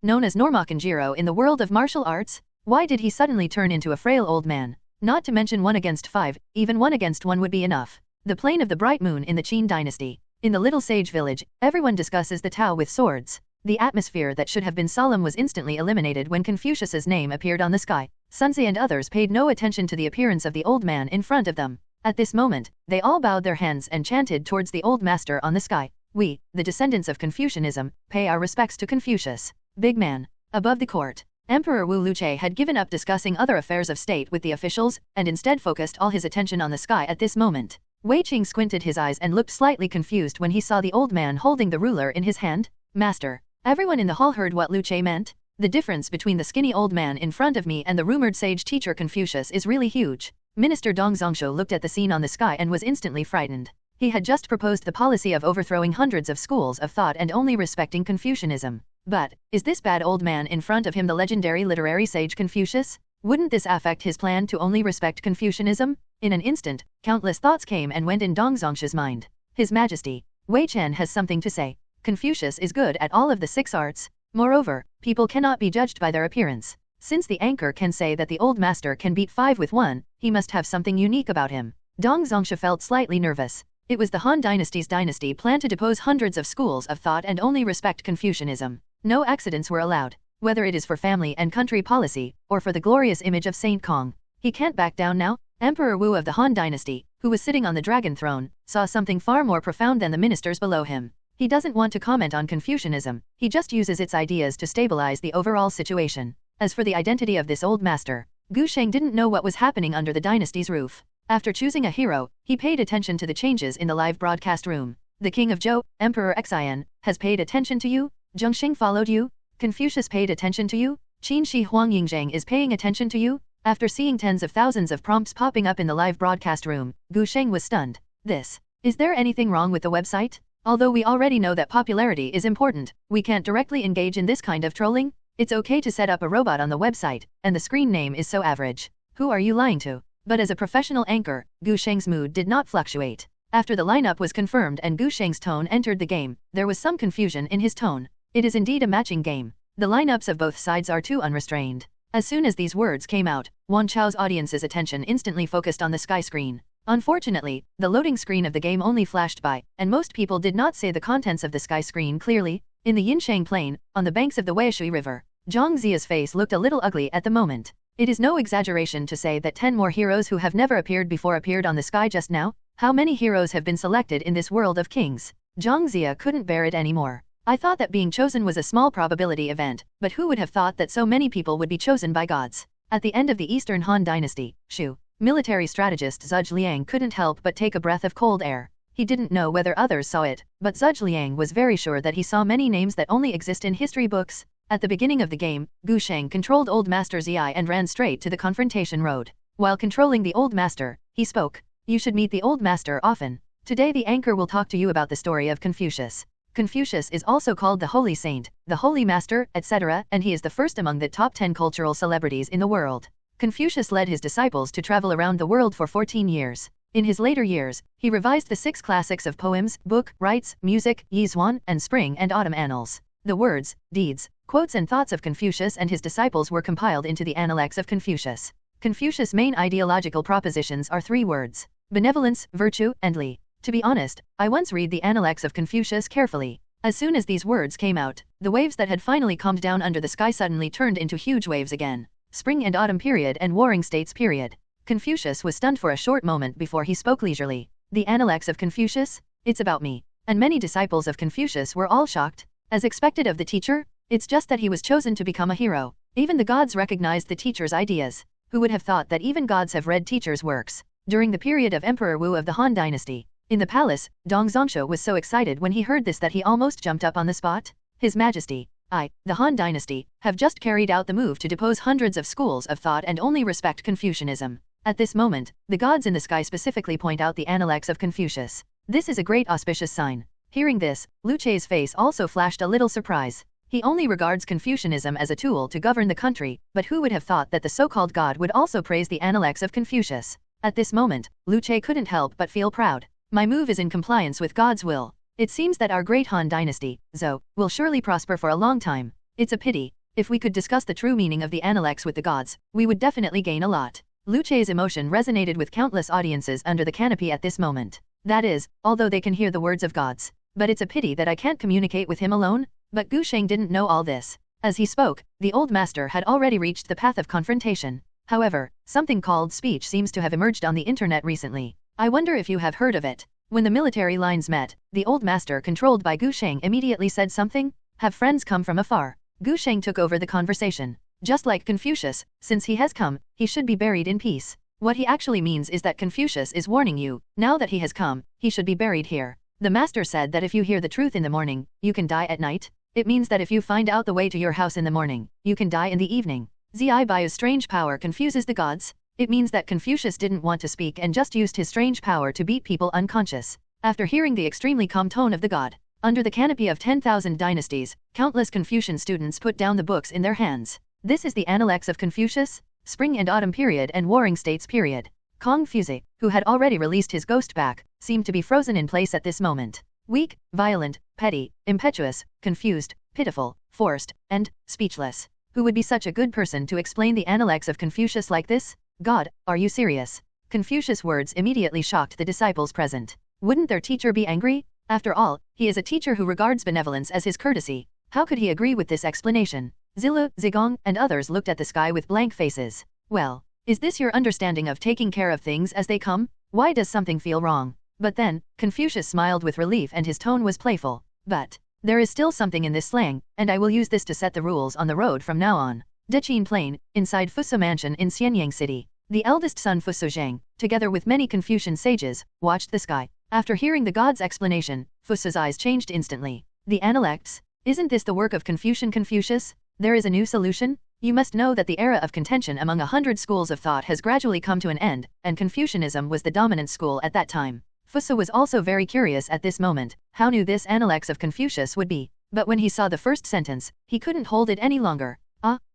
Known as Normakanjiro in the world of martial arts? Why did he suddenly turn into a frail old man? Not to mention 1 against 5, even 1 against 1 would be enough. The plane of the bright moon in the Qin dynasty. In the little sage village, everyone discusses the Tao with swords. The atmosphere that should have been solemn was instantly eliminated when Confucius's name appeared on the sky. Sunzi and others paid no attention to the appearance of the old man in front of them. At this moment, they all bowed their hands and chanted towards the old master on the sky. We, the descendants of Confucianism, pay our respects to Confucius. Big man. Above the court, Emperor Wu Luche had given up discussing other affairs of state with the officials, and instead focused all his attention on the sky at this moment. Wei Qing squinted his eyes and looked slightly confused when he saw the old man holding the ruler in his hand. Master. Everyone in the hall heard what Luche meant. The difference between the skinny old man in front of me and the rumored sage teacher Confucius is really huge. Minister Dong Zhongshu looked at the scene on the sky and was instantly frightened. He had just proposed the policy of overthrowing hundreds of schools of thought and only respecting Confucianism. But, is this bad old man in front of him the legendary literary sage Confucius? Wouldn't this affect his plan to only respect Confucianism? In an instant, countless thoughts came and went in Dong Zhongshu's mind. His Majesty, Wei Chen has something to say. Confucius is good at all of the 6 arts. Moreover, people cannot be judged by their appearance. Since the anchor can say that the old master can beat 5 with 1, he must have something unique about him. Dong Zhongshu felt slightly nervous. It was the Han Dynasty's dynasty plan to depose hundreds of schools of thought and only respect Confucianism. No accidents were allowed, whether it is for family and country policy, or for the glorious image of Saint Kong. He can't back down now. Emperor Wu of the Han Dynasty, who was sitting on the dragon throne, saw something far more profound than the ministers below him. He doesn't want to comment on Confucianism, he just uses its ideas to stabilize the overall situation. As for the identity of this old master, Gu Sheng didn't know what was happening under the dynasty's roof. After choosing a hero, he paid attention to the changes in the live broadcast room. The King of Zhou, Emperor Xian, has paid attention to you? Zhengxing followed you? Confucius paid attention to you? Qin Shi Huang Yingzheng is paying attention to you? After seeing tens of thousands of prompts popping up in the live broadcast room, Gu Sheng was stunned. Is there anything wrong with the website? Although we already know that popularity is important, we can't directly engage in this kind of trolling? It's okay to set up a robot on the website, and the screen name is so average. Who are you lying to? But as a professional anchor, Gu Sheng's mood did not fluctuate. After the lineup was confirmed and Gu Sheng's tone entered the game, there was some confusion in his tone. It is indeed a matching game. The lineups of both sides are too unrestrained. As soon as these words came out, Wan Chao's audience's attention instantly focused on the sky screen. Unfortunately, the loading screen of the game only flashed by, and most people did not say the contents of the sky screen clearly. In the Yinshang Plain, on the banks of the Weishui River, Zhang Zia's face looked a little ugly at the moment. It is no exaggeration to say that 10 more heroes who have never appeared before appeared on the sky just now. How many heroes have been selected in this world of kings? Zhang Zia couldn't bear it anymore. I thought that being chosen was a small probability event, but who would have thought that so many people would be chosen by gods? At the end of the Eastern Han Dynasty, Shu, military strategist Zhuge Liang couldn't help but take a breath of cold air. He didn't know whether others saw it, but Zhuge Liang was very sure that he saw many names that only exist in history books. At the beginning of the game, Gu Sheng controlled Old Master Zi and ran straight to the confrontation road. While controlling the Old Master, he spoke. You should meet the Old Master often. Today the anchor will talk to you about the story of Confucius. Confucius is also called the Holy Saint, the Holy Master, etc., and he is the first among the top 10 cultural celebrities in the world. Confucius led his disciples to travel around the world for 14 years. In his later years, he revised the 6 classics of poems, book, rites, music, Yizhuan, and Spring and Autumn Annals. The words, deeds, quotes and thoughts of Confucius and his disciples were compiled into the Analects of Confucius. Confucius' main ideological propositions are 3 words: benevolence, virtue, and li. To be honest, I once read the Analects of Confucius carefully. As soon as these words came out, the waves that had finally calmed down under the sky suddenly turned into huge waves again. Spring and Autumn period and Warring States period. Confucius was stunned for a short moment before he spoke leisurely. The Analects of Confucius? It's about me. And many disciples of Confucius were all shocked. As expected of the teacher, it's just that he was chosen to become a hero. Even the gods recognized the teacher's ideas. Who would have thought that even gods have read teachers' works? During the period of Emperor Wu of the Han Dynasty, in the palace, Dong Zhongshu was so excited when he heard this that he almost jumped up on the spot. His Majesty, I, the Han Dynasty, have just carried out the move to depose hundreds of schools of thought and only respect Confucianism. At this moment, the gods in the sky specifically point out the Analects of Confucius. This is a great auspicious sign. Hearing this, Lu Che's face also flashed a little surprise. He only regards Confucianism as a tool to govern the country, but who would have thought that the so-called god would also praise the Analects of Confucius? At this moment, Lu Che couldn't help but feel proud. My move is in compliance with God's will. It seems that our great Han Dynasty, Zhou, will surely prosper for a long time. It's a pity. If we could discuss the true meaning of the Analects with the gods, we would definitely gain a lot. Lu Che's emotion resonated with countless audiences under the canopy at this moment. That is, although they can hear the words of gods. But it's a pity that I can't communicate with him alone. But Gu Sheng didn't know all this. As he spoke, the old master had already reached the path of confrontation. However, something called speech seems to have emerged on the internet recently. I wonder if you have heard of it. When the military lines met, the old master controlled by Gu Sheng immediately said something. Have friends come from afar. Gu Sheng took over the conversation. Just like Confucius, since he has come, he should be buried in peace. What he actually means is that Confucius is warning you, now that he has come, he should be buried here. The master said that if you hear the truth in the morning, you can die at night. It means that if you find out the way to your house in the morning, you can die in the evening. Zi Bai's strange power confuses the gods. It means that Confucius didn't want to speak and just used his strange power to beat people unconscious. After hearing the extremely calm tone of the god, under the canopy of 10,000 dynasties, countless Confucian students put down the books in their hands. This is the Analects of Confucius, Spring and Autumn period and Warring States period. Kong Fuzi, who had already released his ghost back, seemed to be frozen in place at this moment. Weak, violent, petty, impetuous, confused, pitiful, forced, and speechless. Who would be such a good person to explain the Analects of Confucius like this? God, are you serious? Confucius' words immediately shocked the disciples present. Wouldn't their teacher be angry? After all, he is a teacher who regards benevolence as his courtesy. How could he agree with this explanation? Zilu, Zigong, and others looked at the sky with blank faces. Well, is this your understanding of taking care of things as they come? Why does something feel wrong? But then, Confucius smiled with relief and his tone was playful. But there is still something in this slang, and I will use this to set the rules on the road from now on. Deqin Plain, inside Fusu Mansion in Xianyang City. The eldest son Fusu Zhang, together with many Confucian sages, watched the sky. After hearing the god's explanation, Fusu's eyes changed instantly. The Analects? Isn't this the work of Confucius? There is a new solution? You must know that the era of contention among 100 schools of thought has gradually come to an end, and Confucianism was the dominant school at that time. Fusu was also very curious at this moment, how new this Analects of Confucius would be. But when he saw the first sentence, he couldn't hold it any longer.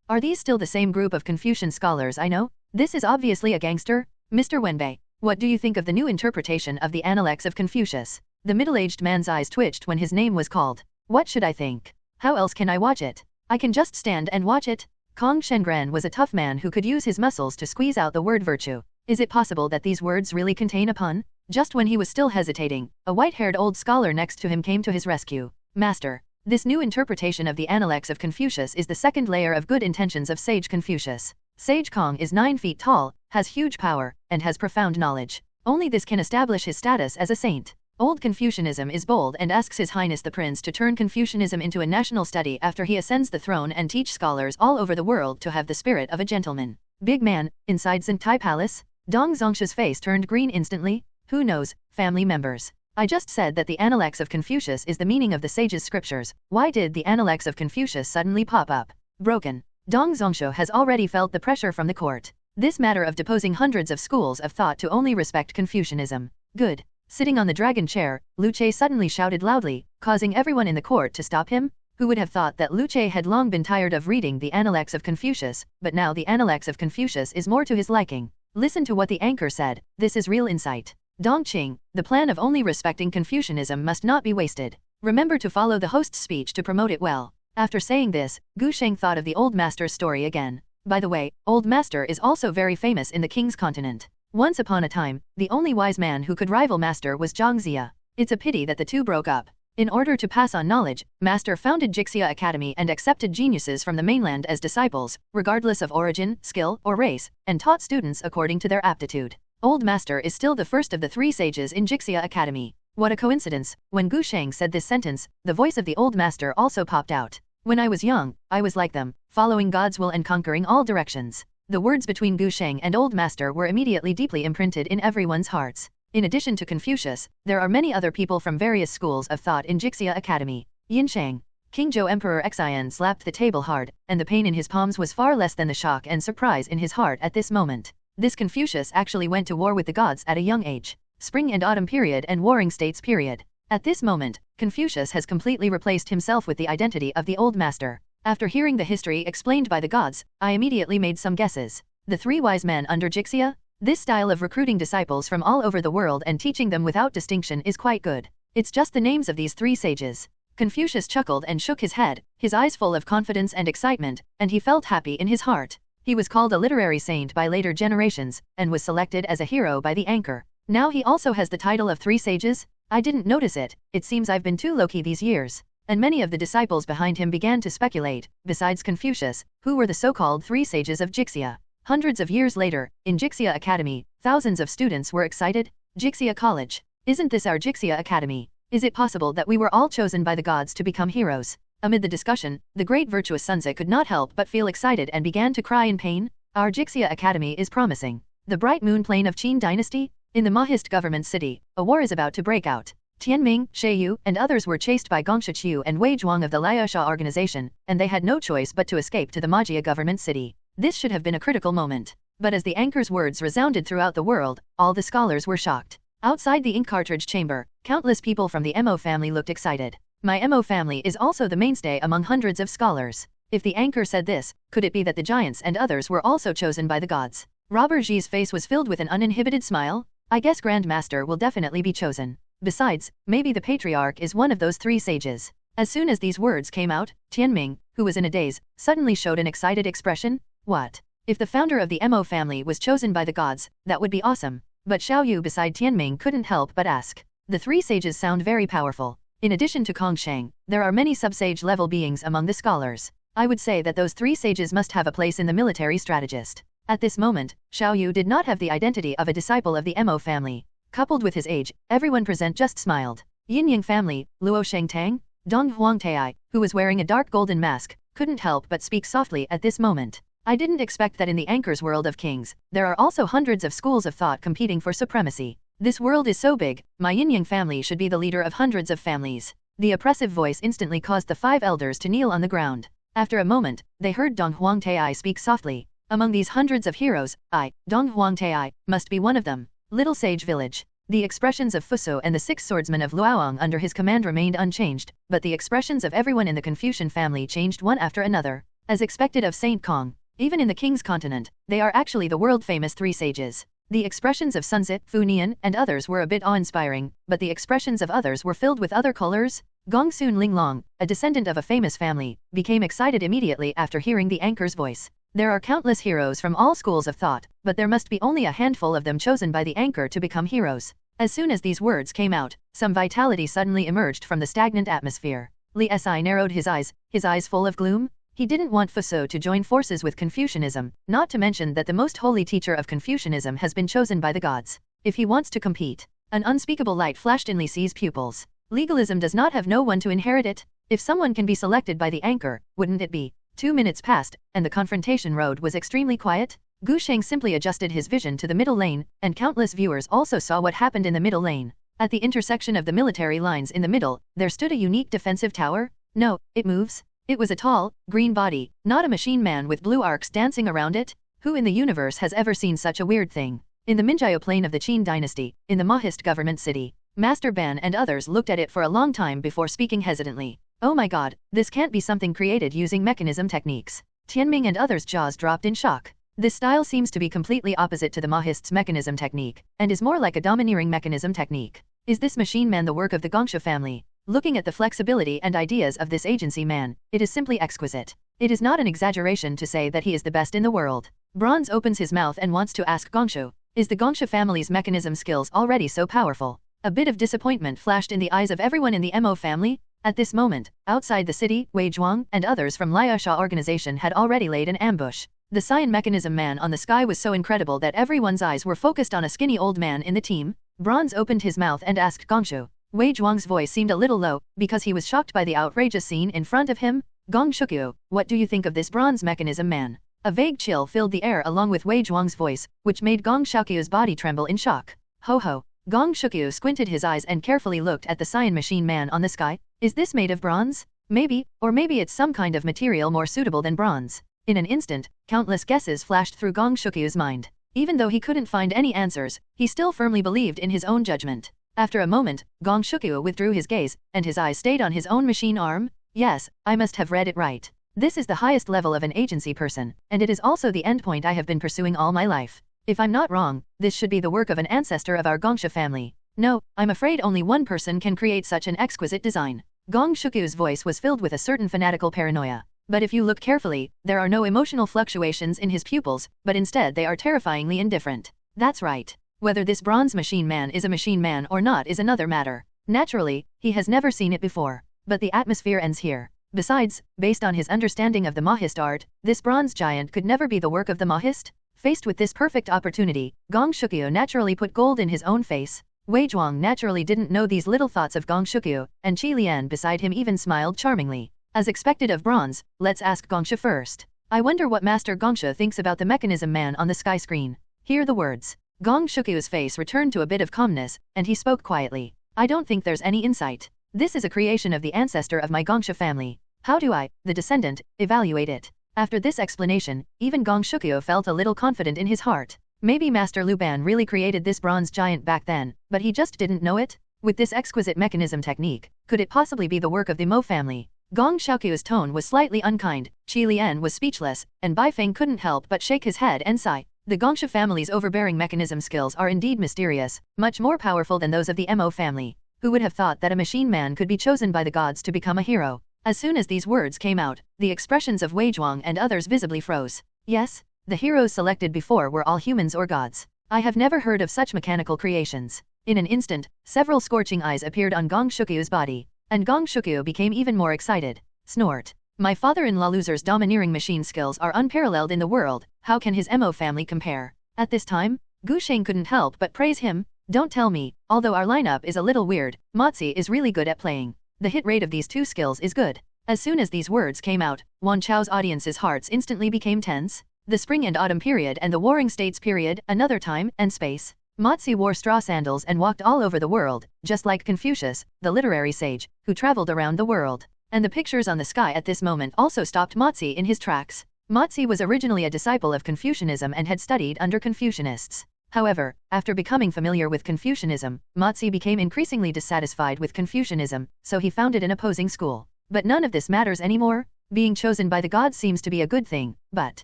Are these still the same group of Confucian scholars I know? This is obviously a gangster. Mr. Wenbei, what do you think of the new interpretation of the Analects of Confucius? The middle-aged man's eyes twitched when his name was called. What should I think? How else can I watch it? I can just stand and watch it. Kong Shengran was a tough man who could use his muscles to squeeze out the word virtue. Is it possible that these words really contain a pun? Just when he was still hesitating, a white-haired old scholar next to him came to his rescue. Master, this new interpretation of the Analects of Confucius is the second layer of good intentions of sage Confucius. Sage Kong is 9 feet tall, has huge power, and has profound knowledge. Only this can establish his status as a saint. Old Confucianism is bold and asks His Highness the Prince to turn Confucianism into a national study after he ascends the throne and teach scholars all over the world to have the spirit of a gentleman. Big man, inside Zengtai Palace? Dong Zhongshu's face turned green instantly. Who knows, family members. I just said that the Analects of Confucius is the meaning of the sage's scriptures. Why did the Analects of Confucius suddenly pop up? Broken. Dong Zhongshu has already felt the pressure from the court. This matter of deposing hundreds of schools of thought to only respect Confucianism. Good. Sitting on the dragon chair, Luce suddenly shouted loudly, causing everyone in the court to stop him. Who would have thought that Luce had long been tired of reading the Analects of Confucius, but now the Analects of Confucius is more to his liking. Listen to what the anchor said, this is real insight. Dongqing, the plan of only respecting Confucianism must not be wasted. Remember to follow the host's speech to promote it well. After saying this, Gu Sheng thought of the old master's story again. By the way, old master is also very famous in the king's continent. Once upon a time, the only wise man who could rival master was Zhang Zia. It's a pity that the two broke up. In order to pass on knowledge, master founded Jixia Academy and accepted geniuses from the mainland as disciples, regardless of origin, skill, or race, and taught students according to their aptitude. Old master is still the first of the 3 sages in Jixia Academy. What a coincidence. When Gu Sheng said this sentence, the voice of the old master also popped out. When I was young, I was like them, following God's will and conquering all directions. The words between Gu Sheng and old master were immediately deeply imprinted in everyone's hearts. In addition to Confucius, there are many other people from various schools of thought in Jixia Academy. Yin Shang. King Zhou Emperor Xian slapped the table hard, and the pain in his palms was far less than the shock and surprise in his heart at this moment. This Confucius actually went to war with the gods at a young age. Spring and autumn period and warring states period. At this moment, Confucius has completely replaced himself with the identity of the old master. After hearing the history explained by the gods, I immediately made some guesses. The 3 wise men under Jixia? This style of recruiting disciples from all over the world and teaching them without distinction is quite good. It's just the names of these 3 sages. Confucius chuckled and shook his head, his eyes full of confidence and excitement, and he felt happy in his heart. He was called a literary saint by later generations, and was selected as a hero by the anchor. Now he also has the title of 3 sages? I didn't notice it, it seems I've been too low-key these years. And many of the disciples behind him began to speculate, besides Confucius, who were the so-called 3 sages of Jixia. Hundreds of years later, in Jixia Academy, thousands of students were excited. Jixia College. Isn't this our Jixia Academy? Is it possible that we were all chosen by the gods to become heroes? Amid the discussion, the great virtuous Sunze could not help but feel excited and began to cry in pain. Our Jixia Academy is promising. The bright moon plain of Qin Dynasty? In the Mahist government city, a war is about to break out. Tianming, Sheiyu, and others were chased by Gongshiqiu and Wei Zhuang of the Liaosha organization, and they had no choice but to escape to the Magia government city. This should have been a critical moment. But as the anchor's words resounded throughout the world, all the scholars were shocked. Outside the ink cartridge chamber, countless people from the Mo family looked excited. My Mo family is also the mainstay among hundreds of scholars. If the anchor said this, could it be that the giants and others were also chosen by the gods? Robert Ji's face was filled with an uninhibited smile. I guess Grand Master will definitely be chosen. Besides, maybe the Patriarch is one of those 3 sages. As soon as these words came out, Tianming, who was in a daze, suddenly showed an excited expression. What? If the founder of the Mo family was chosen by the gods, that would be awesome. But Xiaoyu beside Tianming couldn't help but ask. The 3 sages sound very powerful. In addition to Kong Shang, there are many sub-sage level beings among the scholars. I would say that those 3 sages must have a place in the military strategist. At this moment, Xiaoyu did not have the identity of a disciple of the Mo family. Coupled with his age, everyone present just smiled. Yin Yang family, Luo Shengtang, Dong Huangtai, who was wearing a dark golden mask, couldn't help but speak softly at this moment. I didn't expect that in the anchor's world of kings, there are also hundreds of schools of thought competing for supremacy. This world is so big, my Yin Yang family should be the leader of hundreds of families. The oppressive voice instantly caused the 5 elders to kneel on the ground. After a moment, they heard Dong Huangtai speak softly. Among these hundreds of heroes, I, Dong Huangtai, must be one of them. Little Sage Village. The expressions of Fuso and the 6 swordsmen of Luoyang under his command remained unchanged, but the expressions of everyone in the Confucian family changed one after another. As expected of Saint Kong, even in the king's continent, they are actually the world-famous 3 sages. The expressions of Sun Tzu, Fu Nian, and others were a bit awe-inspiring, but the expressions of others were filled with other colors. Gongsun Linglong, a descendant of a famous family, became excited immediately after hearing the anchor's voice. There are countless heroes from all schools of thought, but there must be only a handful of them chosen by the anchor to become heroes. As soon as these words came out, some vitality suddenly emerged from the stagnant atmosphere. Li Si narrowed his eyes full of gloom. He didn't want Fuso to join forces with Confucianism, not to mention that the most holy teacher of Confucianism has been chosen by the gods. If he wants to compete, an unspeakable light flashed in Li Si's pupils. Legalism does not have no one to inherit it. If someone can be selected by the anchor, wouldn't it be? 2 minutes passed, and the confrontation road was extremely quiet. Gu Sheng simply adjusted his vision to the middle lane, and countless viewers also saw what happened in the middle lane. At the intersection of the military lines in the middle, there stood a unique defensive tower. No, it moves. It was a tall, green body, not a machine man with blue arcs dancing around it. Who in the universe has ever seen such a weird thing? In the Minjiao plain of the Qin Dynasty, in the Mahist government city, Master Ban and others looked at it for a long time before speaking hesitantly. Oh my god, this can't be something created using mechanism techniques. Tianming and others' jaws dropped in shock. This style seems to be completely opposite to the Mahist's mechanism technique, and is more like a domineering mechanism technique. Is this machine man the work of the Gongsha family? Looking at the flexibility and ideas of this agency man, it is simply exquisite. It is not an exaggeration to say that he is the best in the world. Bronze opens his mouth and wants to ask Gongshu, is the Gongsha family's mechanism skills already so powerful? A bit of disappointment flashed in the eyes of everyone in the Mo family. At this moment, outside the city, Wei Zhuang and others from Liaosha organization had already laid an ambush. The Cyan mechanism man on the sky was so incredible that everyone's eyes were focused on a skinny old man in the team. Bronze opened his mouth and asked Gongshu. Wei Zhuang's voice seemed a little low, because he was shocked by the outrageous scene in front of him. Gong Shukyu, what do you think of this bronze mechanism man? A vague chill filled the air along with Wei Zhuang's voice, which made Gong Shaoqiu's body tremble in shock. Ho ho. Gong Shukyu squinted his eyes and carefully looked at the Cyan machine man on the sky. Is this made of bronze? Maybe, or maybe it's some kind of material more suitable than bronze. In an instant, countless guesses flashed through Gong Shukyu's mind. Even though he couldn't find any answers, he still firmly believed in his own judgment. After a moment, Gong Shukyu withdrew his gaze, and his eyes stayed on his own machine arm. Yes, I must have read it right. This is the highest level of an agency person, and it is also the endpoint I have been pursuing all my life. If I'm not wrong, this should be the work of an ancestor of our Gongsha family. No, I'm afraid only one person can create such an exquisite design. Gong Shukyu's voice was filled with a certain fanatical paranoia. But if you look carefully, there are no emotional fluctuations in his pupils, but instead they are terrifyingly indifferent. That's right. Whether this bronze machine man is a machine man or not is another matter. Naturally, he has never seen it before. But the atmosphere ends here. Besides, based on his understanding of the Mahist art, this bronze giant could never be the work of the Mahist. Faced with this perfect opportunity, Gong Shukyu naturally put gold in his own face. Wei Zhuang naturally didn't know these little thoughts of Gong Shukyu, and Qi Lian beside him even smiled charmingly. As expected of bronze, let's ask Gongsha first. I wonder what Master Gongsha thinks about the mechanism man on the sky screen. Hear the words. Gong Shukyu's face returned to a bit of calmness, and he spoke quietly. I don't think there's any insight. This is a creation of the ancestor of my Gongsha family. How do I, the descendant, evaluate it? After this explanation, even Gong Shukyu felt a little confident in his heart. Maybe Master Lu Ban really created this bronze giant back then, but he just didn't know it? With this exquisite mechanism technique, could it possibly be the work of the Mo family? Gong Shaoqiu's tone was slightly unkind, Qi Lian was speechless, and Bai Feng couldn't help but shake his head and sigh. The Gongsha family's overbearing mechanism skills are indeed mysterious, much more powerful than those of the Mo family. Who would have thought that a machine man could be chosen by the gods to become a hero? As soon as these words came out, the expressions of Wei Zhuang and others visibly froze. Yes, the heroes selected before were all humans or gods. I have never heard of such mechanical creations. In an instant, several scorching eyes appeared on Gong Shukyu's body, and Gong Shukyu became even more excited. Snort. My father-in-law Loser's domineering machine skills are unparalleled in the world, how can his Mo family compare? At this time, Gu Sheng couldn't help but praise him. Don't tell me, although our lineup is a little weird, Motzi is really good at playing. The hit rate of these two skills is good. As soon as these words came out, Wan Chao's audience's hearts instantly became tense. The spring and autumn period and the warring states period, another time and space. Motzi wore straw sandals and walked all over the world, just like Confucius, the literary sage, who traveled around the world. And the pictures on the sky at this moment also stopped Motzi in his tracks. Motzi was originally a disciple of Confucianism and had studied under Confucianists. However, after becoming familiar with Confucianism, Motzi became increasingly dissatisfied with Confucianism, so he founded an opposing school. But none of this matters anymore. Being chosen by the gods seems to be a good thing, but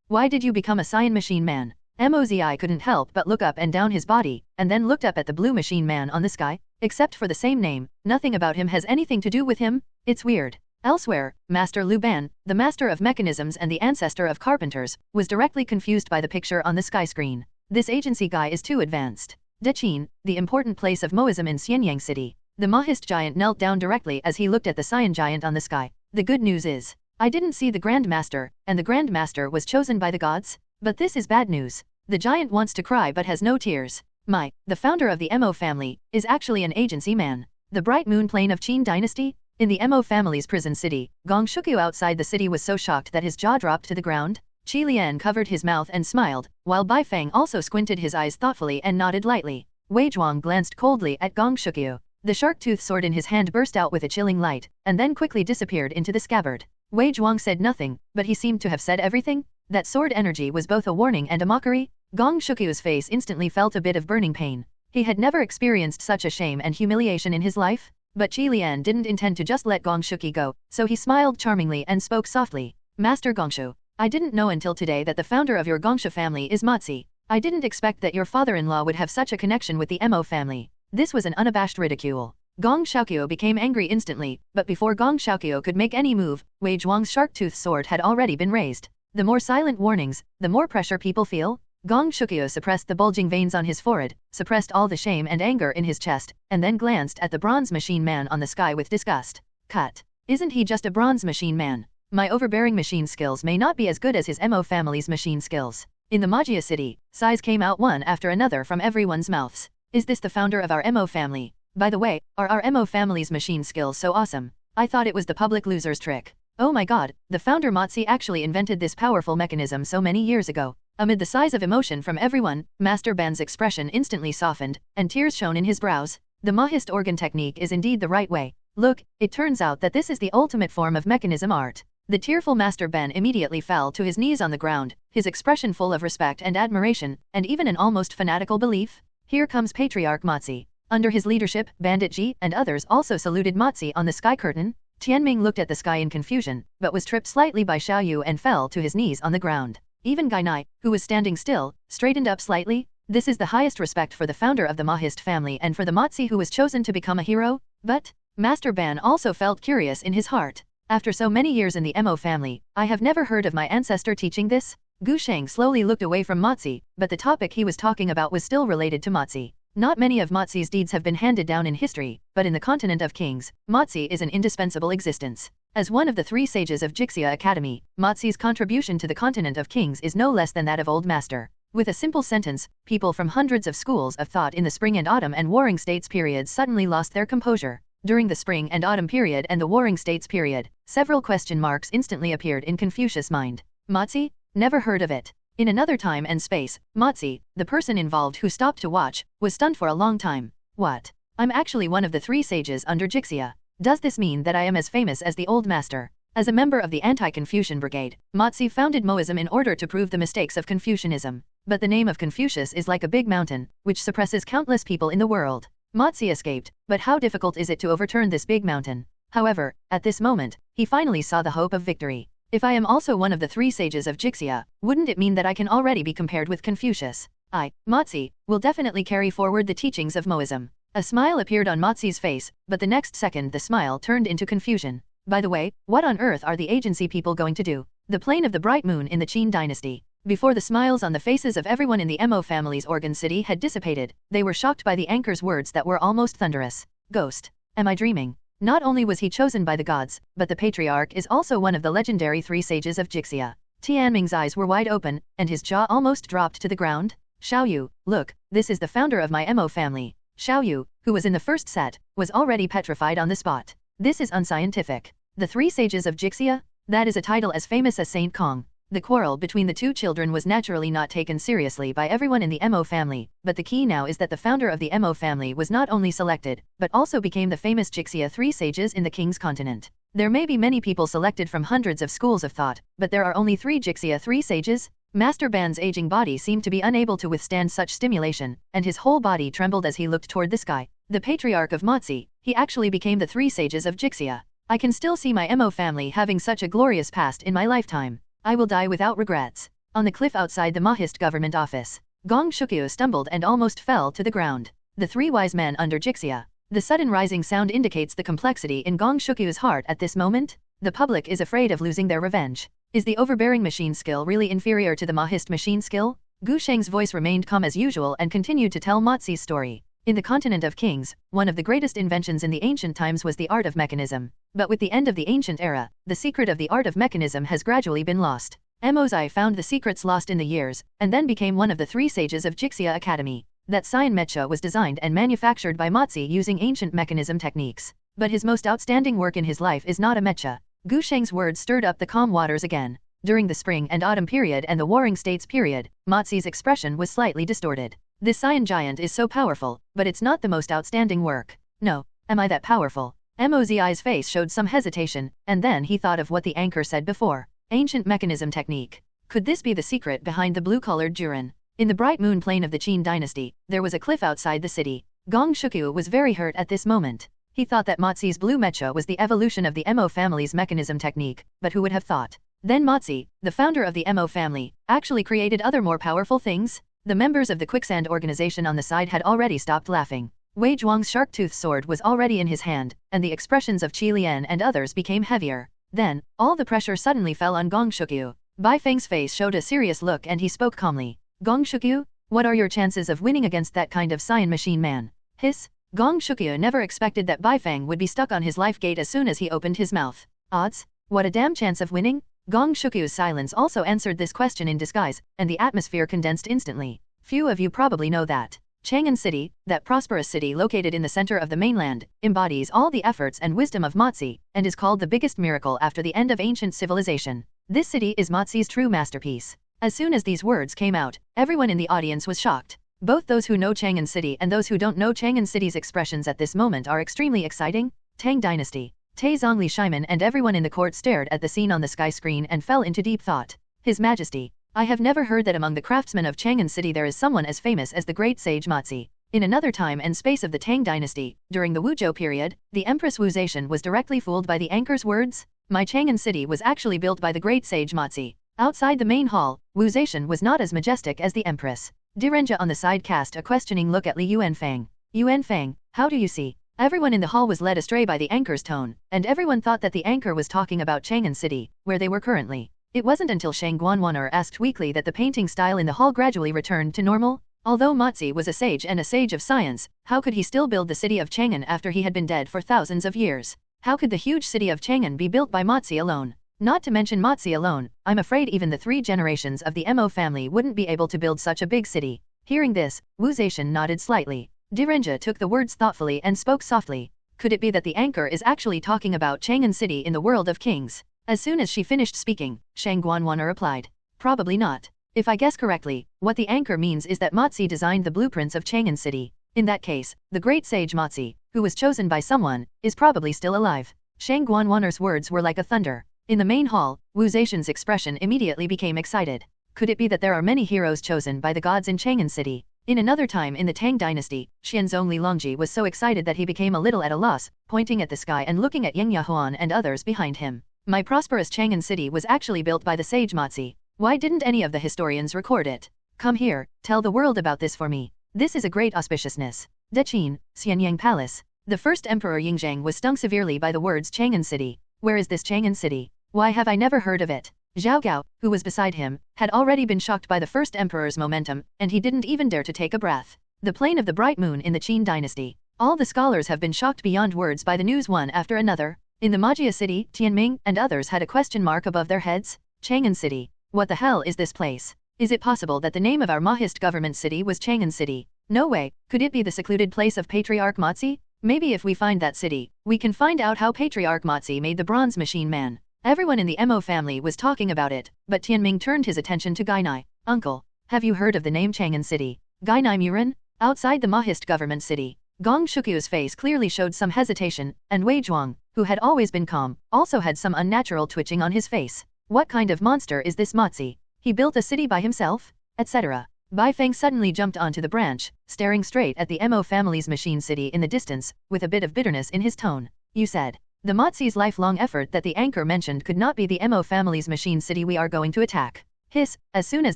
why did you become a Cyan machine man? Mozi couldn't help but look up and down his body, and then looked up at the blue machine man on the sky. Except for the same name, nothing about him has anything to do with him. It's weird. Elsewhere, Master Lu Ban, the master of mechanisms and the ancestor of carpenters, was directly confused by the picture on the sky screen. This agency guy is too advanced. Dechin, the important place of Moism in Xianyang City. The Mahist giant knelt down directly as he looked at the Cyan giant on the sky. The good news is, I didn't see the Grand Master, and the Grand Master was chosen by the gods? But this is bad news. The giant wants to cry but has no tears. The founder of the Mo family, is actually an agency man. The bright moon plane of Qin Dynasty? In the Mo family's prison city, Gong Shukyu outside the city was so shocked that his jaw dropped to the ground. Qi Lian covered his mouth and smiled, while Bai Feng also squinted his eyes thoughtfully and nodded lightly. Wei Zhuang glanced coldly at Gong Shukyu. The shark-tooth sword in his hand burst out with a chilling light, and then quickly disappeared into the scabbard. Wei Zhuang said nothing, but he seemed to have said everything. That sword energy was both a warning and a mockery. Gong Shukyu's face instantly felt a bit of burning pain. He had never experienced such a shame and humiliation in his life. But Qi Lian didn't intend to just let Gong Shuqi go, so he smiled charmingly and spoke softly. Master Gongshu, I didn't know until today that the founder of your Gongshu family is Mozi. I didn't expect that your father-in-law would have such a connection with the Mo family. This was an unabashed ridicule. Gong Xiaoqiu became angry instantly, but before Gong Xiaoqiu could make any move, Wei Zhuang's shark-tooth sword had already been raised. The more silent warnings, the more pressure people feel. Gong Xiaoqiu suppressed the bulging veins on his forehead, suppressed all the shame and anger in his chest, and then glanced at the bronze machine man on the sky with disgust. Cut. Isn't he just a bronze machine man? My overbearing machine skills may not be as good as his Mo family's machine skills. In the Magia city, sighs came out one after another from everyone's mouths. Is this the founder of our Mo family? By the way, are our Mo family's machine skills so awesome? I thought it was the public loser's trick. Oh my god, the founder Mozi actually invented this powerful mechanism so many years ago. Amid the sighs of emotion from everyone, Master Ban's expression instantly softened, and tears shone in his brows. The Mahist organ technique is indeed the right way. Look, it turns out that this is the ultimate form of mechanism art. The tearful Master Ben immediately fell to his knees on the ground, his expression full of respect and admiration, and even an almost fanatical belief. Here comes Patriarch Mozi. Under his leadership, Bandit Ji and others also saluted Mozi on the sky curtain. Tianming looked at the sky in confusion, but was tripped slightly by Xiao Yu and fell to his knees on the ground. Even Gai Nai, who was standing still, straightened up slightly. This is the highest respect for the founder of the Mahist family and for the Mozi who was chosen to become a hero. But Master Ban also felt curious in his heart. After so many years in the Mo family, I have never heard of my ancestor teaching this. Gu Sheng slowly looked away from Mozi, but the topic he was talking about was still related to Mozi. Not many of Mozi's deeds have been handed down in history, but in the continent of kings, Mozi is an indispensable existence. As one of the 3 sages of Jixia Academy, Mozi's contribution to the continent of kings is no less than that of Old Master. With a simple sentence, people from hundreds of schools of thought in the Spring and Autumn and Warring States periods suddenly lost their composure. During the Spring and Autumn period and the Warring States period, several question marks instantly appeared in Confucius' mind. Mozi? Never heard of it. In another time and space, Mozi, the person involved who stopped to watch, was stunned for a long time. What? I'm actually one of the 3 sages under Jixia. Does this mean that I am as famous as the Old Master? As a member of the Anti-Confucian Brigade, Mozi founded Moism in order to prove the mistakes of Confucianism. But the name of Confucius is like a big mountain, which suppresses countless people in the world. Mozi escaped, but how difficult is it to overturn this big mountain? However, at this moment, he finally saw the hope of victory. If I am also one of the 3 sages of Jixia, wouldn't it mean that I can already be compared with Confucius? I, Mozi, will definitely carry forward the teachings of Moism. A smile appeared on Mozi's face, but the next second the smile turned into confusion. By the way, what on earth are the agency people going to do? The plane of the bright moon in the Qin dynasty. Before the smiles on the faces of everyone in the Mo family's organ city had dissipated, they were shocked by the anchor's words that were almost thunderous. Ghost. Am I dreaming? Not only was he chosen by the gods, but the patriarch is also one of the legendary 3 sages of Jixia. Tianming's eyes were wide open, and his jaw almost dropped to the ground. Xiao Yu, look, this is the founder of my Mo family. Xiao Yu, who was in the first set, was already petrified on the spot. This is unscientific. The 3 sages of Jixia? That is a title as famous as Saint Kong. The quarrel between the 2 children was naturally not taken seriously by everyone in the Mo family, but the key now is that the founder of the Mo family was not only selected, but also became the famous Jixia 3 sages in the King's continent. There may be many people selected from hundreds of schools of thought, but there are only 3 Jixia 3 sages. Master Ban's aging body seemed to be unable to withstand such stimulation, and his whole body trembled as he looked toward the sky. The patriarch of Mozi, he actually became the 3 sages of Jixia. I can still see my Mo family having such a glorious past in my lifetime. I will die without regrets. On the cliff outside the Mahist government office, Gong Xiaoqiu stumbled and almost fell to the ground. The 3 wise men under Jixia. The sudden rising sound indicates the complexity in Gong Xiaoqiu's heart at this moment. The public is afraid of losing their revenge. Is the overbearing machine skill really inferior to the Mahist machine skill? Gu Sheng's voice remained calm as usual and continued to tell Mozi's story. In the continent of kings, one of the greatest inventions in the ancient times was the art of mechanism. But with the end of the ancient era, the secret of the art of mechanism has gradually been lost. Mozai found the secrets lost in the years, and then became one of the 3 sages of Jixia Academy. That Cyan Mecha was designed and manufactured by Mozi using ancient mechanism techniques. But his most outstanding work in his life is not a mecha. Gu Sheng's words stirred up the calm waters again. During the Spring and Autumn period and the Warring States period, Mozi's expression was slightly distorted. This Cyan giant is so powerful, but it's not the most outstanding work. No, am I that powerful? Mozi's face showed some hesitation, and then he thought of what the anchor said before. Ancient mechanism technique. Could this be the secret behind the blue-colored Juran? In the bright moon plain of the Qin dynasty, there was a cliff outside the city. Gong Shukyu was very hurt at this moment. He thought that Mozi's blue mecha was the evolution of the Mo family's mechanism technique, but who would have thought? Then Mozi, the founder of the Mo family, actually created other more powerful things? The members of the quicksand organization on the side had already stopped laughing. Wei Zhuang's shark-toothed sword was already in his hand, and the expressions of Qi Lian and others became heavier. Then, all the pressure suddenly fell on Gong Shukyu. Bai Feng's face showed a serious look and he spoke calmly. Gong Shukyu, what are your chances of winning against that kind of Saiyan machine man? Hiss. Gong Shukyu never expected that Bai Feng would be stuck on his life gate as soon as he opened his mouth. Odds? What a damn chance of winning? Gong Shukyu's silence also answered this question in disguise, and the atmosphere condensed instantly. Few of you probably know that Chang'an City, that prosperous city located in the center of the mainland, embodies all the efforts and wisdom of Mozi, and is called the biggest miracle after the end of ancient civilization. This city is Mozi's true masterpiece. As soon as these words came out, everyone in the audience was shocked. Both those who know Chang'an City and those who don't know Chang'an City's expressions at this moment are extremely exciting. Tang Dynasty. Tai Zhongli Shaiman and everyone in the court stared at the scene on the sky screen and fell into deep thought. His Majesty. I have never heard that among the craftsmen of Chang'an City there is someone as famous as the great sage Mozi. In another time and space of the Tang Dynasty, during the Wuzhou period, the Empress Wu Zetian was directly fooled by the anchor's words. My Chang'an City was actually built by the great sage Mozi. Outside the main hall, Wu Zetian was not as majestic as the Empress. Direnja on the side cast a questioning look at Li Yuanfang. Yuanfang, how do you see? Everyone in the hall was led astray by the anchor's tone, and everyone thought that the anchor was talking about Chang'an City, where they were currently. It wasn't until Shang Guanwaner asked weakly that the painting style in the hall gradually returned to normal. Although Mozi was a sage and a sage of science, how could he still build the city of Chang'an after he had been dead for thousands of years? How could the huge city of Chang'an be built by Mozi alone? Not to mention Mozi alone, I'm afraid even the 3 generations of the Mo family wouldn't be able to build such a big city. Hearing this, Wu Zetian nodded slightly. Direnja took the words thoughtfully and spoke softly. Could it be that the anchor is actually talking about Chang'an City in the world of kings? As soon as she finished speaking, Shang Guanwaner replied. Probably not. If I guess correctly, what the anchor means is that Mozi designed the blueprints of Chang'an City. In that case, the great sage Mozi, who was chosen by someone, is probably still alive. Shang Guanwaner's words were like a thunder. In the main hall, Wu Zetian's expression immediately became excited. Could it be that there are many heroes chosen by the gods in Chang'an City? In another time in the Tang Dynasty, Xianzong Li Longji was so excited that he became a little at a loss, pointing at the sky and looking at Yang Yahuan and others behind him. My prosperous Chang'an City was actually built by the sage Mozi. Why didn't any of the historians record it? Come here, tell the world about this for me. This is a great auspiciousness. Deqin, Xianyang Palace. The first Emperor Yingzheng was stung severely by the words Chang'an City. Where is this Chang'an City? Why have I never heard of it? Zhao Gao, who was beside him, had already been shocked by the first emperor's momentum, and he didn't even dare to take a breath. The plain of the bright moon in the Qin dynasty. All the scholars have been shocked beyond words by the news one after another. In the Magia city, Tianming and others had a question mark above their heads. Chang'an City. What the hell is this place? Is it possible that the name of our Mahist government city was Chang'an City? No way. Could it be the secluded place of Patriarch Mozi? Maybe if we find that city, we can find out how Patriarch Mozi made the bronze machine man. Everyone in the Mo family was talking about it, but Tianming turned his attention to Gainai. Uncle, have you heard of the name Chang'an City? Gainai Murin? Outside the Mahist government city. Gong Shukyu's face clearly showed some hesitation, and Wei Zhuang, who had always been calm, also had some unnatural twitching on his face. What kind of monster is this Mozi? He built a city by himself? Etc. Bai Feng suddenly jumped onto the branch, staring straight at the Mo family's machine city in the distance, with a bit of bitterness in his tone. You said. The Mozi's lifelong effort that the anchor mentioned could not be the Mo family's machine city we are going to attack. Hiss, as soon as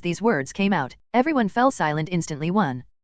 these words came out, everyone fell silent instantly.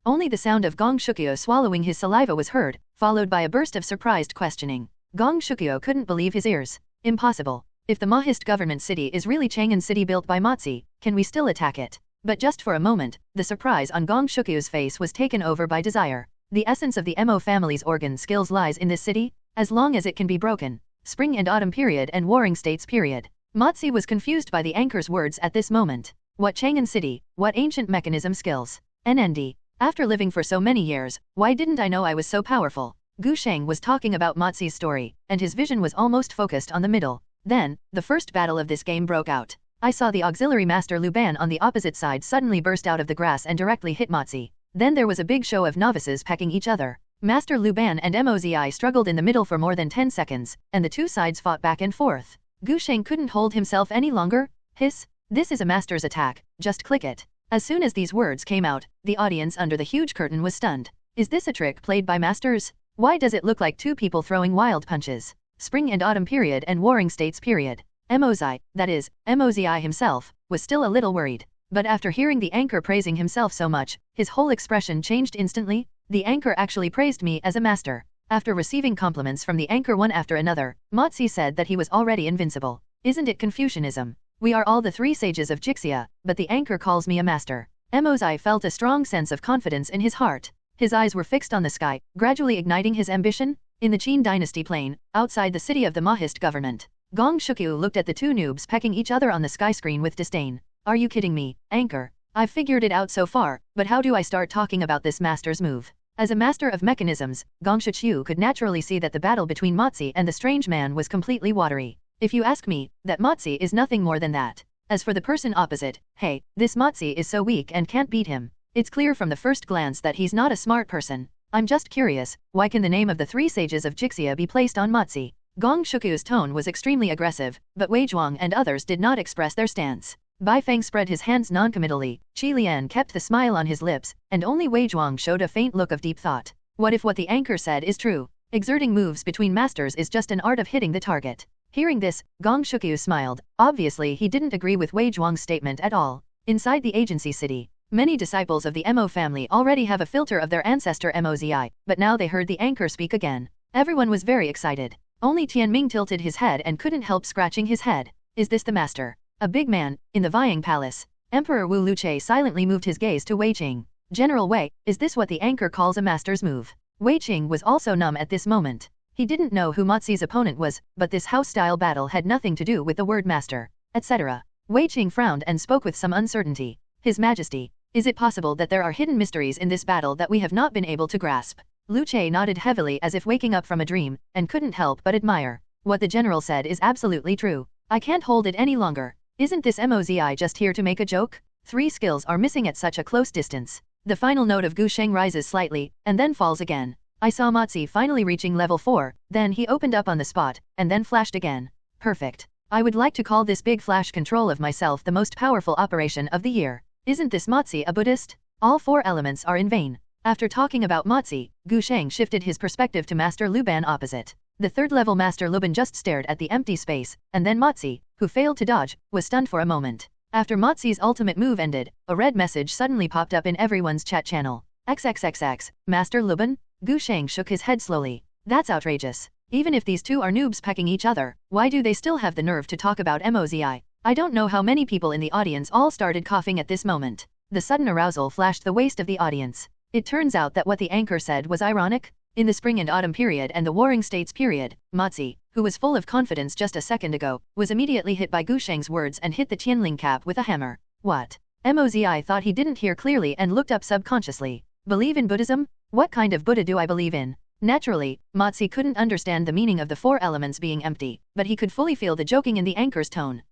Only the sound of Gong Shukyu swallowing his saliva was heard, followed by a burst of surprised questioning. Gong Shukyu couldn't believe his ears. Impossible. If the Mahist government city is really Chang'an City built by Mozi, can we still attack it? But just for a moment, the surprise on Gong Shukyu's face was taken over by desire. The essence of the Mo family's organ skills lies in this city, as long as it can be broken. Spring and autumn period and warring states period. Mozi was confused by the anchor's words at this moment. What Chang'an City? What ancient mechanism skills? NND. After living for so many years, why didn't I know I was so powerful? Gu Sheng was talking about Mozi's story, and his vision was almost focused on the middle. Then, the first battle of this game broke out. I saw the auxiliary master Lu Ban on the opposite side suddenly burst out of the grass and directly hit Mozi. Then there was a big show of novices pecking each other. Master Lu Ban and Mozi struggled in the middle for more than 10 seconds, and the two sides fought back and forth. Gu Sheng couldn't hold himself any longer. Hiss, this is a master's attack, just click it. As soon as these words came out, the audience under the huge curtain was stunned. Is this a trick played by masters? Why does it look like two people throwing wild punches? Spring and autumn period and warring states period. Mozi, that is, Mozi himself, was still a little worried. But after hearing the anchor praising himself so much, his whole expression changed instantly. The anchor actually praised me as a master. After receiving compliments from the anchor one after another, Mozi said that he was already invincible. Isn't it Confucianism? We are all the three sages of Jixia, but the anchor calls me a master. Mozi felt a strong sense of confidence in his heart. His eyes were fixed on the sky, gradually igniting his ambition. In the Qin Dynasty plain, outside the city of the Mahist government, Gong Shukyu looked at the two noobs pecking each other on the sky screen with disdain. Are you kidding me, anchor? I've figured it out so far, but how do I start talking about this master's move? As a master of mechanisms, Gong Shukyu could naturally see that the battle between Mozi and the strange man was completely watery. If you ask me, that Mozi is nothing more than that. As for the person opposite, hey, this Mozi is so weak and can't beat him. It's clear from the first glance that he's not a smart person. I'm just curious, why can the name of the three sages of Jixia be placed on Mozi? Gong Shukyu's tone was extremely aggressive, but Wei Zhuang and others did not express their stance. Bai Feng spread his hands non-committally, Qi Lian kept the smile on his lips, and only Wei Zhuang showed a faint look of deep thought. What if what the anchor said is true? Exerting moves between masters is just an art of hitting the target. Hearing this, Gong Shukyu smiled. Obviously he didn't agree with Wei Zhuang's statement at all. Inside the agency city, many disciples of the Mo family already have a filter of their ancestor Mozi, but now they heard the anchor speak again. Everyone was very excited. Only Tianming tilted his head and couldn't help scratching his head. Is this the master? A big man, in the Vying Palace. Emperor Wu Luche silently moved his gaze to Wei Qing. General Wei, is this what the anchor calls a master's move? Wei Qing was also numb at this moment. He didn't know who Mozi's opponent was, but this house-style battle had nothing to do with the word master, etc. Wei Qing frowned and spoke with some uncertainty. His Majesty, is it possible that there are hidden mysteries in this battle that we have not been able to grasp? Luche nodded heavily as if waking up from a dream, and couldn't help but admire. What the general said is absolutely true. I can't hold it any longer. Isn't this Mozi just here to make a joke? Three skills are missing at such a close distance. The final note of Gu Sheng rises slightly, and then falls again. I saw Mozi finally reaching level 4, then he opened up on the spot, and then flashed again. Perfect. I would like to call this big flash control of myself the most powerful operation of the year. Isn't this Mozi a Buddhist? All four elements are in vain. After talking about Mozi, Gu Sheng shifted his perspective to Master Luban opposite. The third-level Master Luban just stared at the empty space, and then Mozi, who failed to dodge, was stunned for a moment. After Mozi's ultimate move ended, a red message suddenly popped up in everyone's chat channel. XXXX, Master Luban? Gu Sheng shook his head slowly. That's outrageous. Even if these two are noobs pecking each other, why do they still have the nerve to talk about Mozi? I don't know how many people in the audience all started coughing at this moment. The sudden arousal flashed the waist of the audience. It turns out that what the anchor said was ironic. In the spring and autumn period and the warring states period, Mozi, who was full of confidence just a second ago, was immediately hit by Gu Sheng's words and hit the Tianling cap with a hammer. What? Mozi thought he didn't hear clearly and looked up subconsciously. Believe in Buddhism? What kind of Buddha do I believe in? Naturally, Mozi couldn't understand the meaning of the four elements being empty, but he could fully feel the joking in the anchor's tone.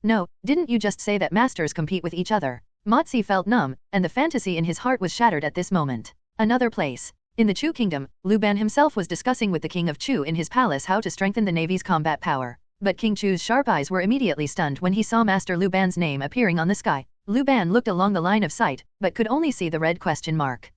No, didn't you just say that masters compete with each other? Mozi felt numb, and the fantasy in his heart was shattered at this moment. Another place. In the Chu kingdom, Luban himself was discussing with the king of Chu in his palace how to strengthen the navy's combat power. But King Chu's sharp eyes were immediately stunned when he saw Master Luban's name appearing on the sky. Luban looked along the line of sight, but could only see the red question mark.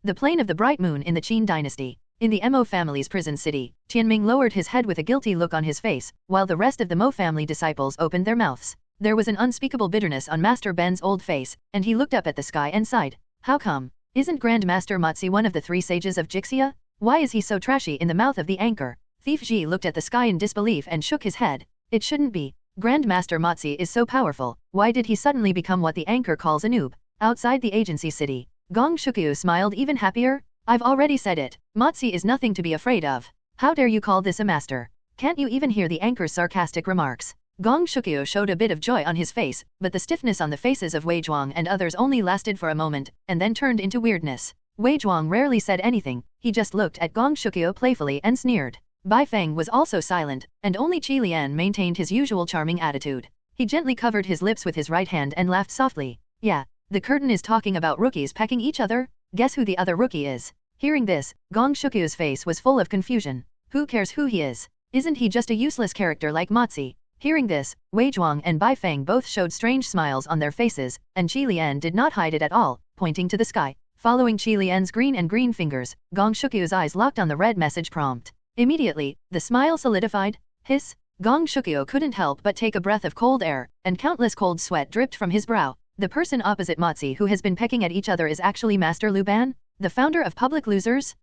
The plane of the bright moon in the Qin dynasty. In the Mo family's prison city, Tianming lowered his head with a guilty look on his face, while the rest of the Mo family disciples opened their mouths. There was an unspeakable bitterness on Master Ben's old face, and he looked up at the sky and sighed. How come? Isn't Grand Master Mozi one of the three sages of Jixia? Why is he so trashy in the mouth of the anchor? Thief Ji looked at the sky in disbelief and shook his head. It shouldn't be. Grand Master Mozi is so powerful, why did he suddenly become what the anchor calls a noob? Outside the agency city, Gong Shukyu smiled even happier. I've already said it, Mozi is nothing to be afraid of. How dare you call this a master? Can't you even hear the anchor's sarcastic remarks? Gong Shukyu showed a bit of joy on his face, but the stiffness on the faces of Wei Zhuang and others only lasted for a moment, and then turned into weirdness. Wei Zhuang rarely said anything, he just looked at Gong Shukyu playfully and sneered. Bai Feng was also silent, and only Qi Lian maintained his usual charming attitude. He gently covered his lips with his right hand and laughed softly. Yeah, the curtain is talking about rookies pecking each other? Guess who the other rookie is? Hearing this, Gong Shukyu's face was full of confusion. Who cares who he is? Isn't he just a useless character like Mozi? Hearing this, Wei Zhuang and Bai Feng both showed strange smiles on their faces, and Qi Lian did not hide it at all, pointing to the sky. Following Qi Lian's green fingers, Gong Shukyu's eyes locked on the red message prompt. Immediately, the smile solidified. Hiss! Gong Shukyu couldn't help but take a breath of cold air, and countless cold sweat dripped from his brow. The person opposite Mozi who has been pecking at each other is actually Master Lu Ban, the founder of Public Losers?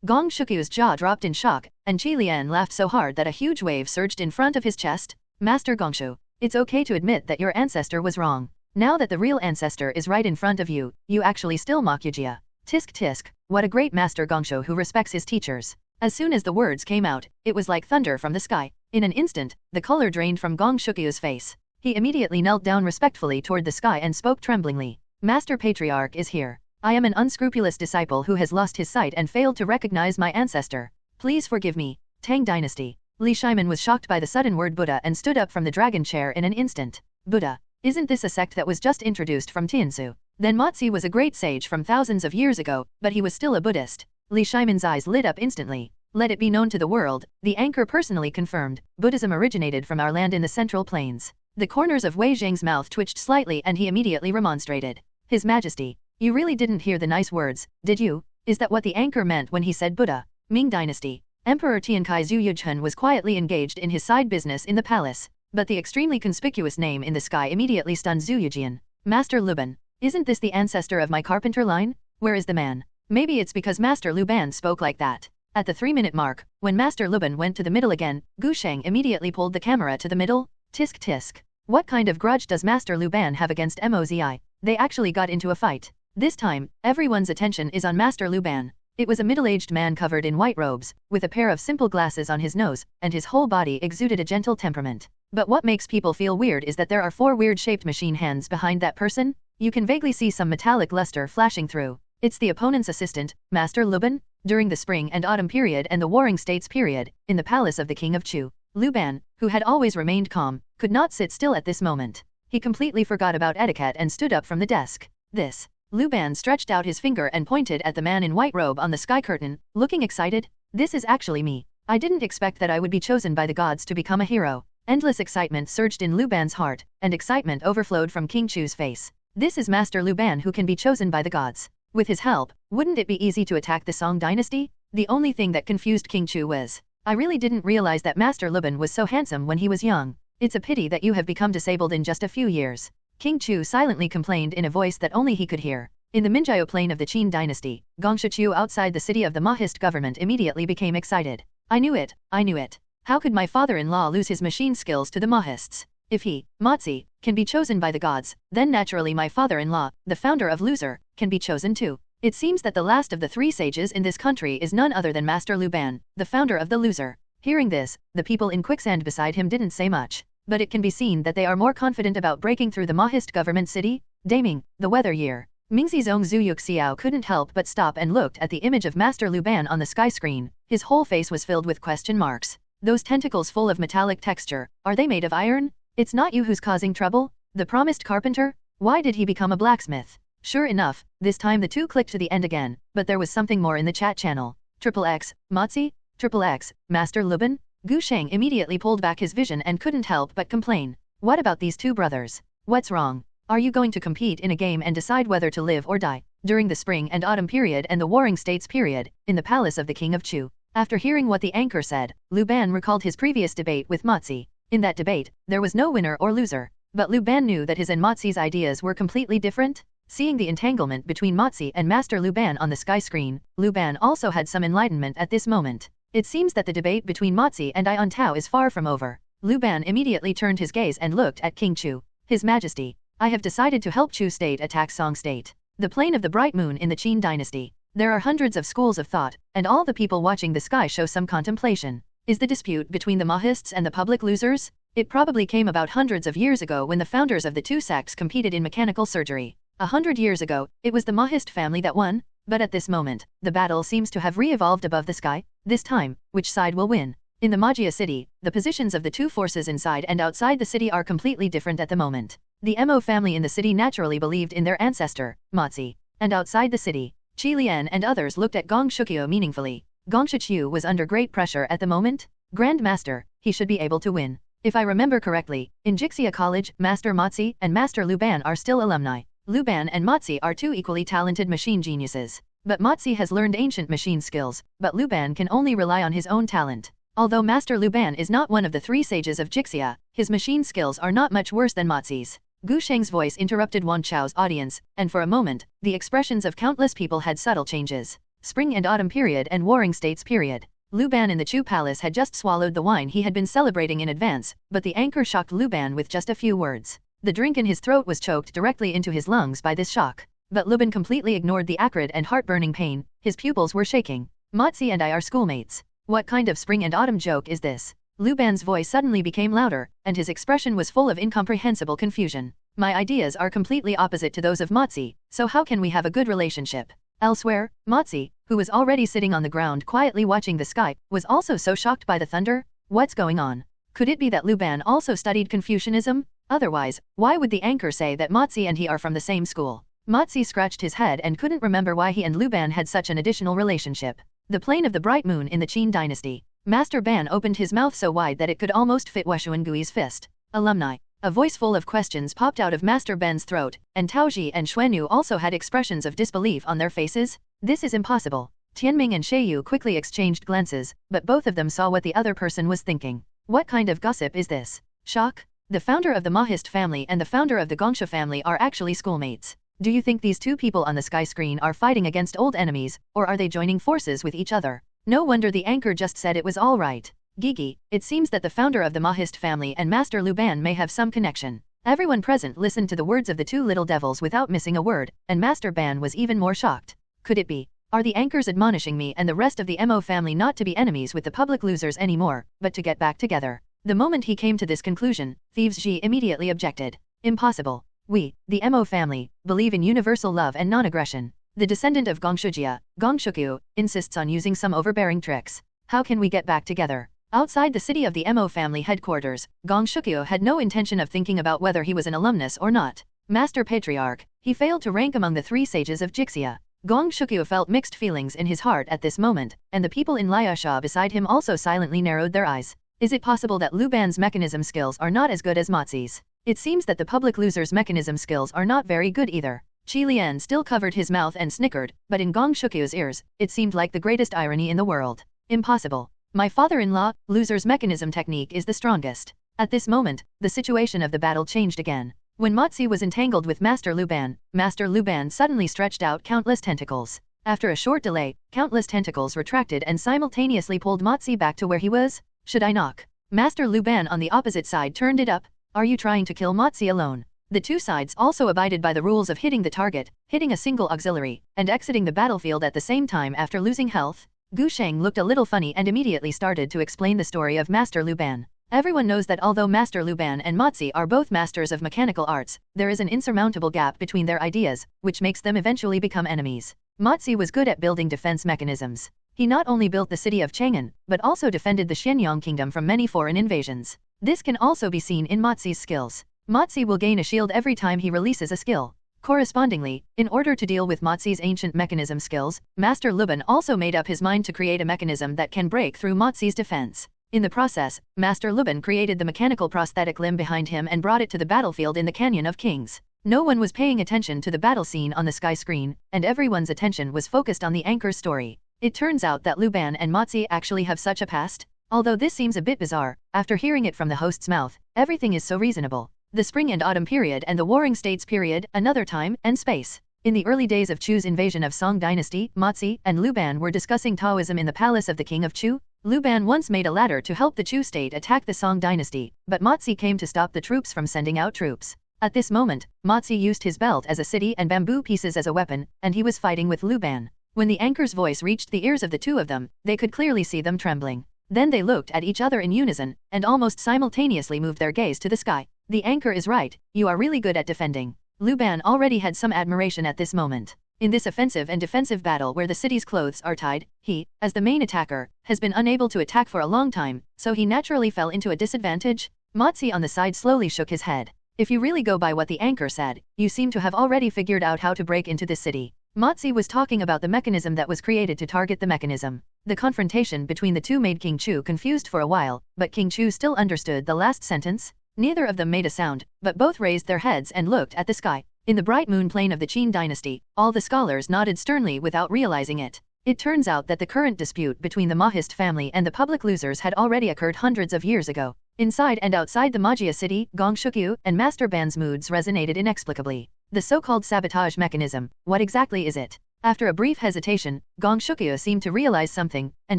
Gong Shukyu's jaw dropped in shock, and Qi Lian laughed so hard that a huge wave surged in front of his chest. Master Gongshu, it's okay to admit that your ancestor was wrong. Now that the real ancestor is right in front of you, you actually still mock Yujia. Tisk tisk, what a great Master Gongshu who respects his teachers. As soon as the words came out, it was like thunder from the sky. In an instant, the color drained from Gong Shukyu's face. He immediately knelt down respectfully toward the sky and spoke tremblingly. Master Patriarch is here. I am an unscrupulous disciple who has lost his sight and failed to recognize my ancestor. Please forgive me. Tang Dynasty. Li Shiman was shocked by the sudden word Buddha and stood up from the dragon chair in an instant. Buddha. Isn't this a sect that was just introduced from Tiansu? Then Mozi was a great sage from thousands of years ago, but he was still a Buddhist. Li Shiman's eyes lit up instantly. Let it be known to the world, the anchor personally confirmed, Buddhism originated from our land in the Central Plains. The corners of Wei Zhang's mouth twitched slightly and he immediately remonstrated. His Majesty, you really didn't hear the nice words, did you? Is that what the anchor meant when he said Buddha? Ming Dynasty. Emperor Tiankai Zhu Yujun was quietly engaged in his side business in the palace, but the extremely conspicuous name in the sky immediately stunned Zhu Yujian. Master Luban, isn't this the ancestor of my carpenter line? Where is the man? Maybe it's because Master Luban spoke like that. At the 3-minute mark, when Master Luban went to the middle again, Gu Sheng immediately pulled the camera to the middle. Tisk tisk. What kind of grudge does Master Luban have against Mozi? They actually got into a fight. This time, everyone's attention is on Master Luban. It was a middle-aged man covered in white robes, with a pair of simple glasses on his nose, and his whole body exuded a gentle temperament. But what makes people feel weird is that there are 4 weird-shaped machine hands behind that person. You can vaguely see some metallic luster flashing through. It's the opponent's assistant, Master Luban. During the spring and autumn period and the Warring States period, in the palace of the King of Chu, Luban, who had always remained calm, could not sit still at this moment. He completely forgot about etiquette and stood up from the desk. This. Luban stretched out his finger and pointed at the man in white robe on the sky curtain, looking excited. This is actually me. I didn't expect that I would be chosen by the gods to become a hero. Endless excitement surged in Luban's heart, and excitement overflowed from King Chu's face. This is Master Luban who can be chosen by the gods. With his help, wouldn't it be easy to attack the Song dynasty? The only thing that confused King Chu was, I really didn't realize that Master Luban was so handsome when he was young. It's a pity that you have become disabled in just a few years. King Chu silently complained in a voice that only he could hear. In the Minjiao plain of the Qin dynasty, Gongshu outside the city of the Mahist government immediately became excited. I knew it, I knew it. How could my father-in-law lose his machine skills to the Mahists? If he, Mozi, can be chosen by the gods, then naturally my father-in-law, the founder of Loser, can be chosen too. It seems that the last of the 3 sages in this country is none other than Master Luban, the founder of the Loser. Hearing this, the people in quicksand beside him didn't say much, but it can be seen that they are more confident about breaking through the Mahist government city. Daming, the weather year. Mingxizong Zuyuk Xiao couldn't help but stop and looked at the image of Master Luban on the sky screen. His whole face was filled with question marks. Those tentacles full of metallic texture, are they made of iron? It's not you who's causing trouble? The promised carpenter? Why did he become a blacksmith? Sure enough, this time the 2 clicked to the end again, but there was something more in the chat channel. XXX, Mozi? XXX, Master Luban? Gu Sheng immediately pulled back his vision and couldn't help but complain. What about these 2 brothers? What's wrong? Are you going to compete in a game and decide whether to live or die? During the spring and autumn period and the Warring States period, in the palace of the King of Chu. After hearing what the anchor said, Luban recalled his previous debate with Mozi. In that debate, there was no winner or loser. But Luban knew that his and Mozi's ideas were completely different. Seeing the entanglement between Mozi and Master Luban on the sky screen, Luban also had some enlightenment at this moment. It seems that the debate between Mozi and Ion Tao is far from over. Luban immediately turned his gaze and looked at King Chu. His Majesty, I have decided to help Chu State attack Song State, the plane of the bright moon in the Qin dynasty. There are hundreds of schools of thought, and all the people watching the sky show some contemplation. Is the dispute between the Mahists and the public losers? It probably came about hundreds of years ago when the founders of the 2 sects competed in mechanical surgery. 100 years ago, it was the Mahist family that won, but at this moment, the battle seems to have re-evolved above the sky. This time, which side will win? In the Magia city, the positions of the 2 forces inside and outside the city are completely different at the moment. The Mo family in the city naturally believed in their ancestor, Mozi. And outside the city, Qi Lian and others looked at Gong Shukyu meaningfully. Gong Shichu was under great pressure at the moment. Grand Master, he should be able to win. If I remember correctly, in Jixia College, Master Motzi and Master Luban are still alumni. Luban and Motzi are two equally talented machine geniuses. But Motzi has learned ancient machine skills, but Luban can only rely on his own talent. Although Master Luban is not one of the three sages of Jixia, his machine skills are not much worse than Motzi's. Gu Sheng's voice interrupted Wan Chao's audience, and for a moment, the expressions of countless people had subtle changes. Spring and autumn period and warring states period. Luban in the Chu Palace had just swallowed the wine he had been celebrating in advance, but the anchor shocked Luban with just a few words. The drink in his throat was choked directly into his lungs by this shock. But Luban completely ignored the acrid and heart-burning pain, his pupils were shaking. Motzi and I are schoolmates. What kind of spring and autumn joke is this? Luban's voice suddenly became louder, and his expression was full of incomprehensible confusion. My ideas are completely opposite to those of Motzi, so how can we have a good relationship? Elsewhere, Motzi, who was already sitting on the ground quietly watching the sky, was also so shocked by the thunder. What's going on? Could it be that Luban also studied Confucianism? Otherwise, why would the anchor say that Motzi and he are from the same school? Motzi scratched his head and couldn't remember why he and Luban had such an additional relationship. The plane of the bright moon in the Qin dynasty. Master Ban opened his mouth so wide that it could almost fit Wushuan Gui's fist. Alumni. A voice full of questions popped out of Master Ben's throat, and Taoji and Xuanyu also had expressions of disbelief on their faces. This is impossible. Tianming and Sheiyu quickly exchanged glances, but both of them saw what the other person was thinking. What kind of gossip is this? Shock? The founder of the Mahist family and the founder of the Gongsha family are actually schoolmates. Do you think these two people on the sky screen are fighting against old enemies, or are they joining forces with each other? No wonder the anchor just said it was all right. Gigi, it seems that the founder of the Mahist family and Master Luban may have some connection. Everyone present listened to the words of the two little devils without missing a word, and Master Ban was even more shocked. Could it be? Are the anchors admonishing me and the rest of the Mo family not to be enemies with the public losers anymore, but to get back together? The moment he came to this conclusion, Thieves Ji immediately objected. Impossible. We, the Mo family, believe in universal love and non-aggression. The descendant of Gongshujia, Gongshukyu, insists on using some overbearing tricks. How can we get back together? Outside the city of the Mo family headquarters, Gongshukyu had no intention of thinking about whether he was an alumnus or not. Master Patriarch, he failed to rank among the three sages of Jixia. Gongshukyu felt mixed feelings in his heart at this moment, and the people in Liasha beside him also silently narrowed their eyes. Is it possible that Luban's mechanism skills are not as good as Motzi's? It seems that the public loser's mechanism skills are not very good either. Qi Lian still covered his mouth and snickered, but in Gongshukyu's ears, it seemed like the greatest irony in the world. Impossible. My father-in-law, loser's mechanism technique is the strongest. At this moment, the situation of the battle changed again. When Motzi was entangled with Master Luban suddenly stretched out countless tentacles. After a short delay, countless tentacles retracted and simultaneously pulled Motzi back to where he was. Should I knock? Master Luban on the opposite side turned it up. Are you trying to kill Motzi alone? The two sides also abided by the rules of hitting the target, hitting a single auxiliary, and exiting the battlefield at the same time after losing health. Gu Sheng looked a little funny and immediately started to explain the story of Master Luban. Everyone knows that although Master Luban and Motzi are both masters of mechanical arts, there is an insurmountable gap between their ideas, which makes them eventually become enemies. Motzi was good at building defense mechanisms. He not only built the city of Chang'an, but also defended the Xianyang kingdom from many foreign invasions. This can also be seen in Motzi's skills. Motzi will gain a shield every time he releases a skill. Correspondingly, in order to deal with Motzi's ancient mechanism skills, Master Luban also made up his mind to create a mechanism that can break through Motzi's defense. In the process, Master Luban created the mechanical prosthetic limb behind him and brought it to the battlefield in the Canyon of Kings. No one was paying attention to the battle scene on the sky screen, and everyone's attention was focused on the anchor's story. It turns out that Luban and Motzi actually have such a past. Although this seems a bit bizarre, after hearing it from the host's mouth, everything is so reasonable. The spring and autumn period and the warring states period, another time and space. In the early days of Chu's invasion of Song Dynasty, Motzi and Luban were discussing Taoism in the palace of the king of Chu. Luban once made a ladder to help the Chu state attack the Song Dynasty, but Motzi came to stop the troops from sending out troops. At this moment, Motzi used his belt as a city and bamboo pieces as a weapon, and he was fighting with Luban. When the anchor's voice reached the ears of the two of them, they could clearly see them trembling. Then they looked at each other in unison, and almost simultaneously moved their gaze to the sky. The anchor is right, you are really good at defending. Luban already had some admiration at this moment. In this offensive and defensive battle where the city's clothes are tied, he, as the main attacker, has been unable to attack for a long time, so he naturally fell into a disadvantage. Motzi on the side slowly shook his head. If you really go by what the anchor said, you seem to have already figured out how to break into this city. Motzi was talking about the mechanism that was created to target the mechanism. The confrontation between the two made King Chu confused for a while, but King Chu still understood the last sentence. Neither of them made a sound, but both raised their heads and looked at the sky. In the bright moon plane of the Qin dynasty, all the scholars nodded sternly without realizing it. It turns out that the current dispute between the Mahist family and the public losers had already occurred hundreds of years ago. Inside and outside the Magia city, Gong Shukyu and Master Ban's moods resonated inexplicably. The so-called sabotage mechanism, what exactly is it? After a brief hesitation, Gong Shukyu seemed to realize something, and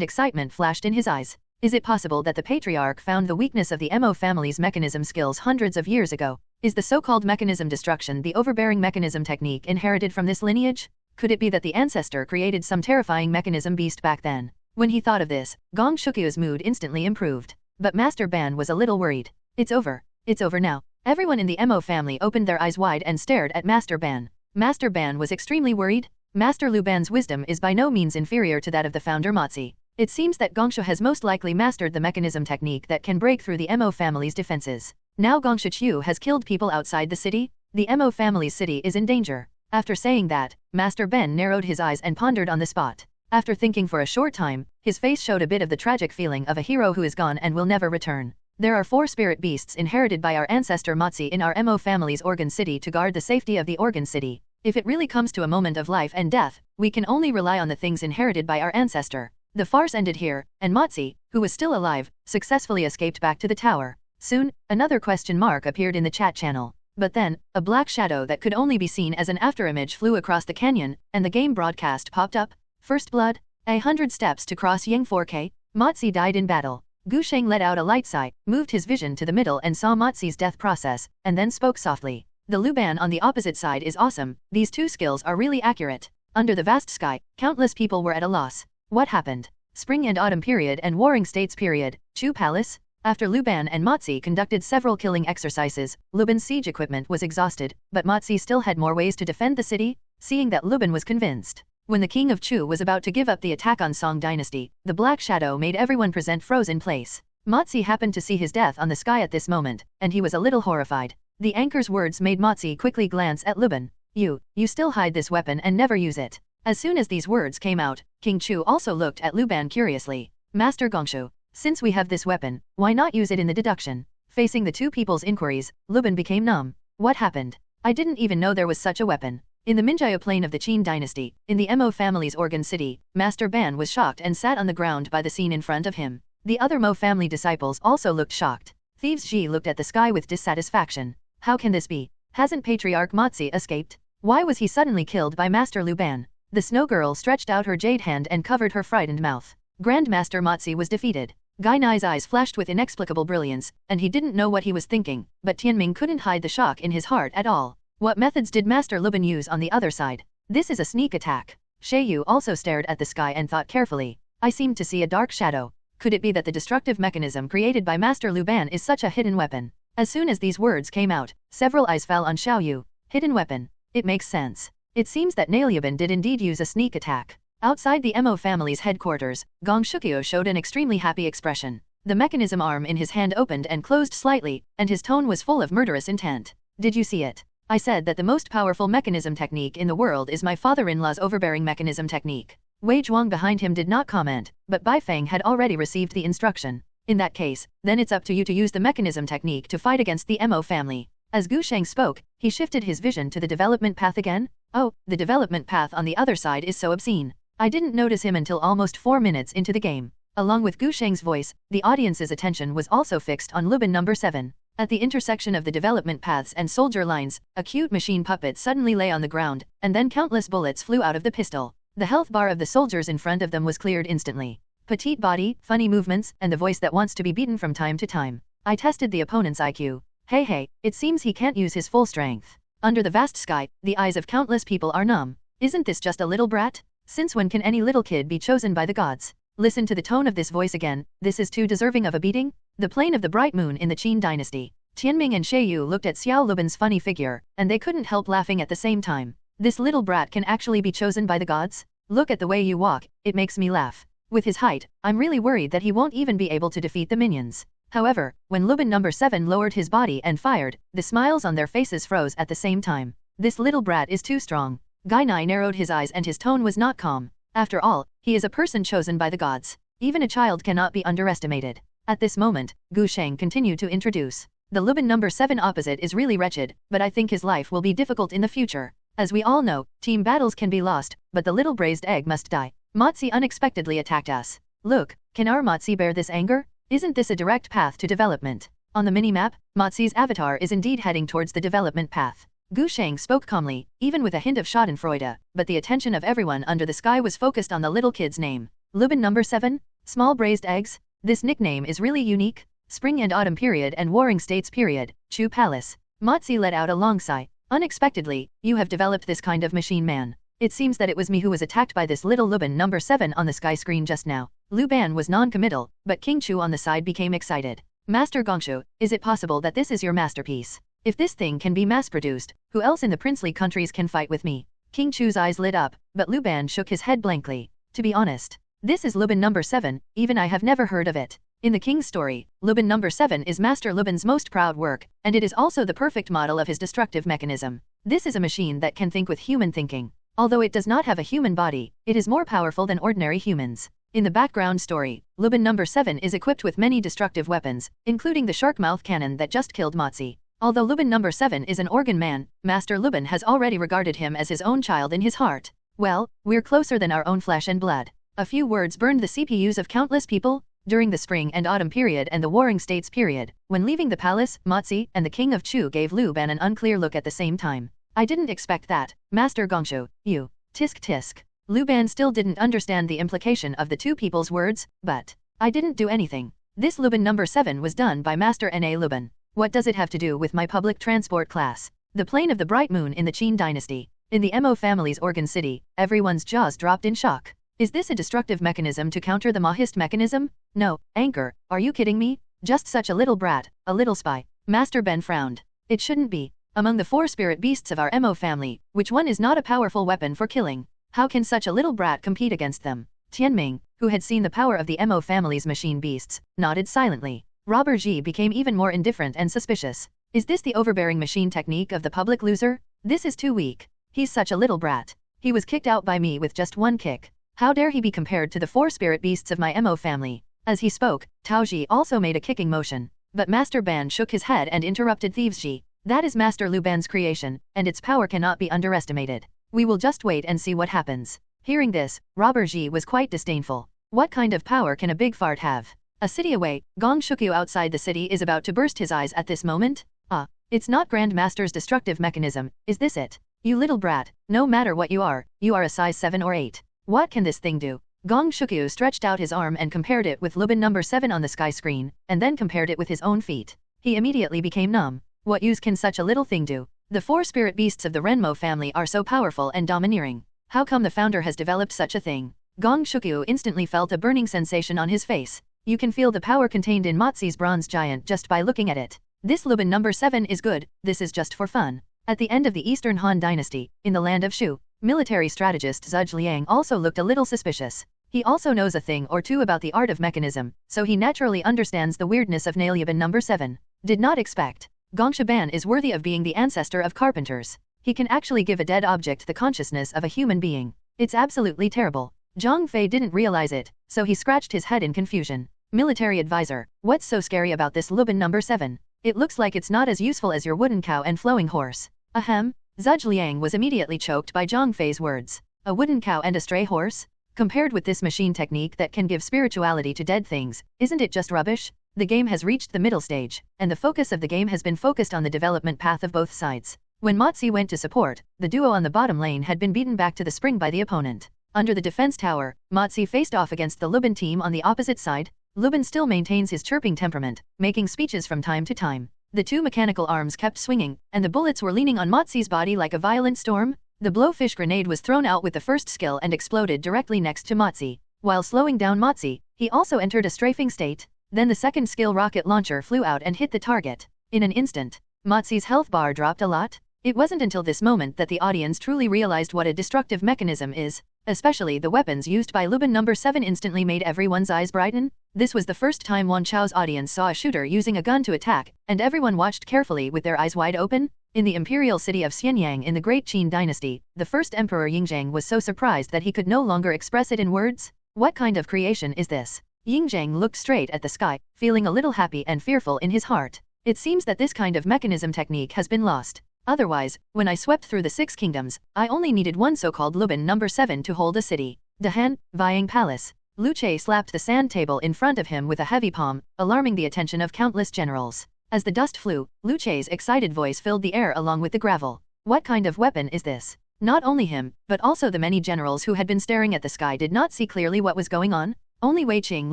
excitement flashed in his eyes. Is it possible that the patriarch found the weakness of the Mo family's mechanism skills hundreds of years ago? Is the so-called mechanism destruction the overbearing mechanism technique inherited from this lineage? Could it be that the ancestor created some terrifying mechanism beast back then? When he thought of this, Gong Shukyu's mood instantly improved. But Master Ban was a little worried. It's over. It's over now. Everyone in the Mo family opened their eyes wide and stared at Master Ban. Master Ban was extremely worried. Master Lu Ban's wisdom is by no means inferior to that of the founder Mozi. It seems that Gongshu has most likely mastered the mechanism technique that can break through the Mo family's defenses. Now Gongshu Chu has killed people outside the city. The Mo family's city is in danger. After saying that, Master Ben narrowed his eyes and pondered on the spot. After thinking for a short time, his face showed a bit of the tragic feeling of a hero who is gone and will never return. There are 4 spirit beasts inherited by our ancestor Mozi in our Mo family's Organ City to guard the safety of the Organ City. If it really comes to a moment of life and death, we can only rely on the things inherited by our ancestor. The farce ended here, and Mozi, who was still alive, successfully escaped back to the tower. Soon, another question mark appeared in the chat channel. But then, a black shadow that could only be seen as an afterimage flew across the canyon, and the game broadcast popped up. First blood, 100 steps to cross Yang 4K, Mozi died in battle. Gu Sheng let out a light sigh, moved his vision to the middle and saw Mozi's death process, and then spoke softly. The Luban on the opposite side is awesome, these 2 skills are really accurate. Under the vast sky, countless people were at a loss. What happened? Spring and autumn period and warring states period, Chu Palace? After Luban and Mozi conducted several killing exercises, Luban's siege equipment was exhausted, but Mozi still had more ways to defend the city. Seeing that Luban was convinced. When the king of Chu was about to give up the attack on Song Dynasty, the black shadow made everyone present froze in place. Mozi happened to see his death on the sky at this moment, and he was a little horrified. The anchor's words made Mozi quickly glance at Luban. You still hide this weapon and never use it. As soon as these words came out, King Chu also looked at Luban curiously. Master Gongshu, since we have this weapon, why not use it in the deduction? Facing the 2 people's inquiries, Luban became numb. What happened? I didn't even know there was such a weapon. In the Minjaya plain of the Qin dynasty, in the Mo family's Organ City, Master Ban was shocked and sat on the ground by the scene in front of him. The other Mo family disciples also looked shocked. Thieves Ji looked at the sky with dissatisfaction. How can this be? Hasn't Patriarch Mozi escaped? Why was he suddenly killed by Master Lu Ban? The snow girl stretched out her jade hand and covered her frightened mouth. Grandmaster Mozi was defeated. Gai Nai's eyes flashed with inexplicable brilliance, and he didn't know what he was thinking, but Tianming couldn't hide the shock in his heart at all. What methods did Master Luban use on the other side? This is a sneak attack. Sheiyu also stared at the sky and thought carefully. I seemed to see a dark shadow. Could it be that the destructive mechanism created by Master Luban is such a hidden weapon? As soon as these words came out, several eyes fell on Xiaoyu. Hidden weapon. It makes sense. It seems that Naliuban did indeed use a sneak attack. Outside the Mo family's headquarters, Gong Shukyu showed an extremely happy expression. The mechanism arm in his hand opened and closed slightly, and his tone was full of murderous intent. Did you see it? I said that the most powerful mechanism technique in the world is my father-in-law's overbearing mechanism technique. Wei Zhuang behind him did not comment, but Bai Feng had already received the instruction. In that case, then it's up to you to use the mechanism technique to fight against the Mo family. As Gu Sheng spoke, he shifted his vision to the development path again. Oh, the development path on the other side is so obscene. I didn't notice him until almost 4 minutes into the game. Along with Gu Sheng's voice, the audience's attention was also fixed on Luban number 7. At the intersection of the development paths and soldier lines, a cute machine puppet suddenly lay on the ground, and then countless bullets flew out of the pistol. The health bar of the soldiers in front of them was cleared instantly. Petite body, funny movements, and the voice that wants to be beaten from time to time. I tested the opponent's IQ. Hey, it seems he can't use his full strength. Under the vast sky, the eyes of countless people are numb. Isn't this just a little brat? Since when can any little kid be chosen by the gods? Listen to the tone of this voice again, this is too deserving of a beating? The plane of the bright moon in the Qin dynasty. Tianming and Sheiyu looked at Xiao Luban's funny figure, and they couldn't help laughing at the same time. This little brat can actually be chosen by the gods? Look at the way you walk, it makes me laugh. With his height, I'm really worried that he won't even be able to defeat the minions. However, when Luban number 7 lowered his body and fired, the smiles on their faces froze at the same time. This little brat is too strong. Gai Nai narrowed his eyes and his tone was not calm. After all, He is a person chosen by the gods. Even a child cannot be underestimated. At this moment, Gu Sheng continued to introduce. The Lubin number 7 opposite is really wretched, but I think his life will be difficult in the future. As we all know, team battles can be lost, but the little braised egg must die. Motzi unexpectedly attacked us. Look, can our Motzi bear this anger? Isn't this a direct path to development? On the mini-map, Motzi's avatar is indeed heading towards the development path. Gu Sheng spoke calmly, even with a hint of schadenfreude, but the attention of everyone under the sky was focused on the little kid's name. Lubin number 7? Small braised eggs? This nickname is really unique. Spring and Autumn period and Warring States period, Chu Palace. Motzi let out a long sigh. Unexpectedly, you have developed this kind of machine man. It seems that it was me who was attacked by this little Lubin number 7 on the sky screen just now. Lu Ban was non-committal, but King Chu on the side became excited. Master Gongshu, is it possible that this is your masterpiece? If this thing can be mass-produced, who else in the princely countries can fight with me? King Chu's eyes lit up, but Lu Ban shook his head blankly. To be honest, this is Lubin number 7, even I have never heard of it. In the king's story, Lubin number 7 is Master Lubin's most proud work, and it is also the perfect model of his destructive mechanism. This is a machine that can think with human thinking. Although it does not have a human body, it is more powerful than ordinary humans. In the background story, Lubin number 7 is equipped with many destructive weapons, including the shark mouth cannon that just killed Motzi. Although Lubin number 7 is an organ man, Master Lubin has already regarded him as his own child in his heart. Well, we're closer than our own flesh and blood. A few words burned the CPUs of countless people. During the Spring and Autumn period and the Warring States period, when leaving the palace, Motzi and the King of Chu gave Lu Ban an unclear look at the same time. I didn't expect that, Master Gongshu, you. Tisk tisk. Lu Ban still didn't understand the implication of the two people's words, but I didn't do anything. This Lubin number 7 was done by Master N.A. Lubin. What does it have to do with my public transport class? The plane of the bright moon in the Qin dynasty. In the Mo family's organ city, everyone's jaws dropped in shock. Is this a destructive mechanism to counter the Mahist mechanism? No, Anchor, are you kidding me? Just such a little brat, a little spy. Master Ben frowned. It shouldn't be. Among the 4 spirit beasts of our Mo family, which one is not a powerful weapon for killing? How can such a little brat compete against them? Tianming, who had seen the power of the Mo family's machine beasts, nodded silently. Robber Ji became even more indifferent and suspicious. Is this the overbearing machine technique of the public loser? This is too weak. He's such a little brat. He was kicked out by me with just one kick. How dare he be compared to the 4 spirit beasts of my Mo family? As he spoke, Tao Ji also made a kicking motion. But Master Ban shook his head and interrupted Thieves Ji. That is Master Lu Ban's creation, and its power cannot be underestimated. We will just wait and see what happens. Hearing this, Robber Ji was quite disdainful. What kind of power can a big fart have? A city away, Gong Shukyu outside the city is about to burst his eyes at this moment. Ah, it's not Grand Master's destructive mechanism, is this it? You little brat, no matter what you are a size 7 or 8. What can this thing do? Gong Shukyu stretched out his arm and compared it with Lubin number 7 on the sky screen, and then compared it with his own feet. He immediately became numb. What use can such a little thing do? The 4 spirit beasts of the Renmo family are so powerful and domineering. How come the founder has developed such a thing? Gong Shukyu instantly felt a burning sensation on his face. You can feel the power contained in Motzi's bronze giant just by looking at it. This Lubin number 7 is good, this is just for fun. At the end of the Eastern Han Dynasty, in the land of Shu, military strategist Zhuge Liang also looked a little suspicious. He also knows a thing or two about the art of mechanism, so he naturally understands the weirdness of Nailyaban number 7. Did not expect. Gongshaban is worthy of being the ancestor of carpenters. He can actually give a dead object the consciousness of a human being. It's absolutely terrible. Zhang Fei didn't realize it, so he scratched his head in confusion. Military advisor, what's so scary about this Lubin number 7? It looks like it's not as useful as your wooden cow and flowing horse. Ahem. Zhuge Liang was immediately choked by Zhang Fei's words. A wooden cow and a stray horse? Compared with this machine technique that can give spirituality to dead things, isn't it just rubbish? The game has reached the middle stage, and the focus of the game has been focused on the development path of both sides. When Motzi went to support, the duo on the bottom lane had been beaten back to the spring by the opponent. Under the defense tower, Motzi faced off against the Lubin team on the opposite side. Lubin still maintains his chirping temperament, making speeches from time to time. The 2 mechanical arms kept swinging, and the bullets were leaning on Motzi's body like a violent storm. The blowfish grenade was thrown out with the first skill and exploded directly next to Motzi. While slowing down Motzi, he also entered a strafing state. Then the second skill rocket launcher flew out and hit the target. In an instant, Motzi's health bar dropped a lot. It wasn't until this moment that the audience truly realized what a destructive mechanism is. Especially the weapons used by Lubin No. 7 instantly made everyone's eyes brighten. This was the first time Wan Chao's audience saw a shooter using a gun to attack, and everyone watched carefully with their eyes wide open. In the imperial city of Xianyang in the Great Qin Dynasty, the first emperor Yingzheng was so surprised that he could no longer express it in words. What kind of creation is this? Yingzheng looked straight at the sky, feeling a little happy and fearful in his heart. It seems that this kind of mechanism technique has been lost. Otherwise, when I swept through the 6 kingdoms, I only needed one so-called Lubin No. 7 to hold a city. Dahan, Vying Palace. Lu Che slapped the sand table in front of him with a heavy palm, alarming the attention of countless generals. As the dust flew, Lu Che's excited voice filled the air along with the gravel. What kind of weapon is this? Not only him, but also the many generals who had been staring at the sky did not see clearly what was going on. Only Wei Qing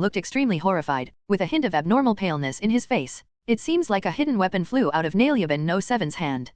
looked extremely horrified, with a hint of abnormal paleness in his face. It seems like a hidden weapon flew out of Lubin No. 7's hand.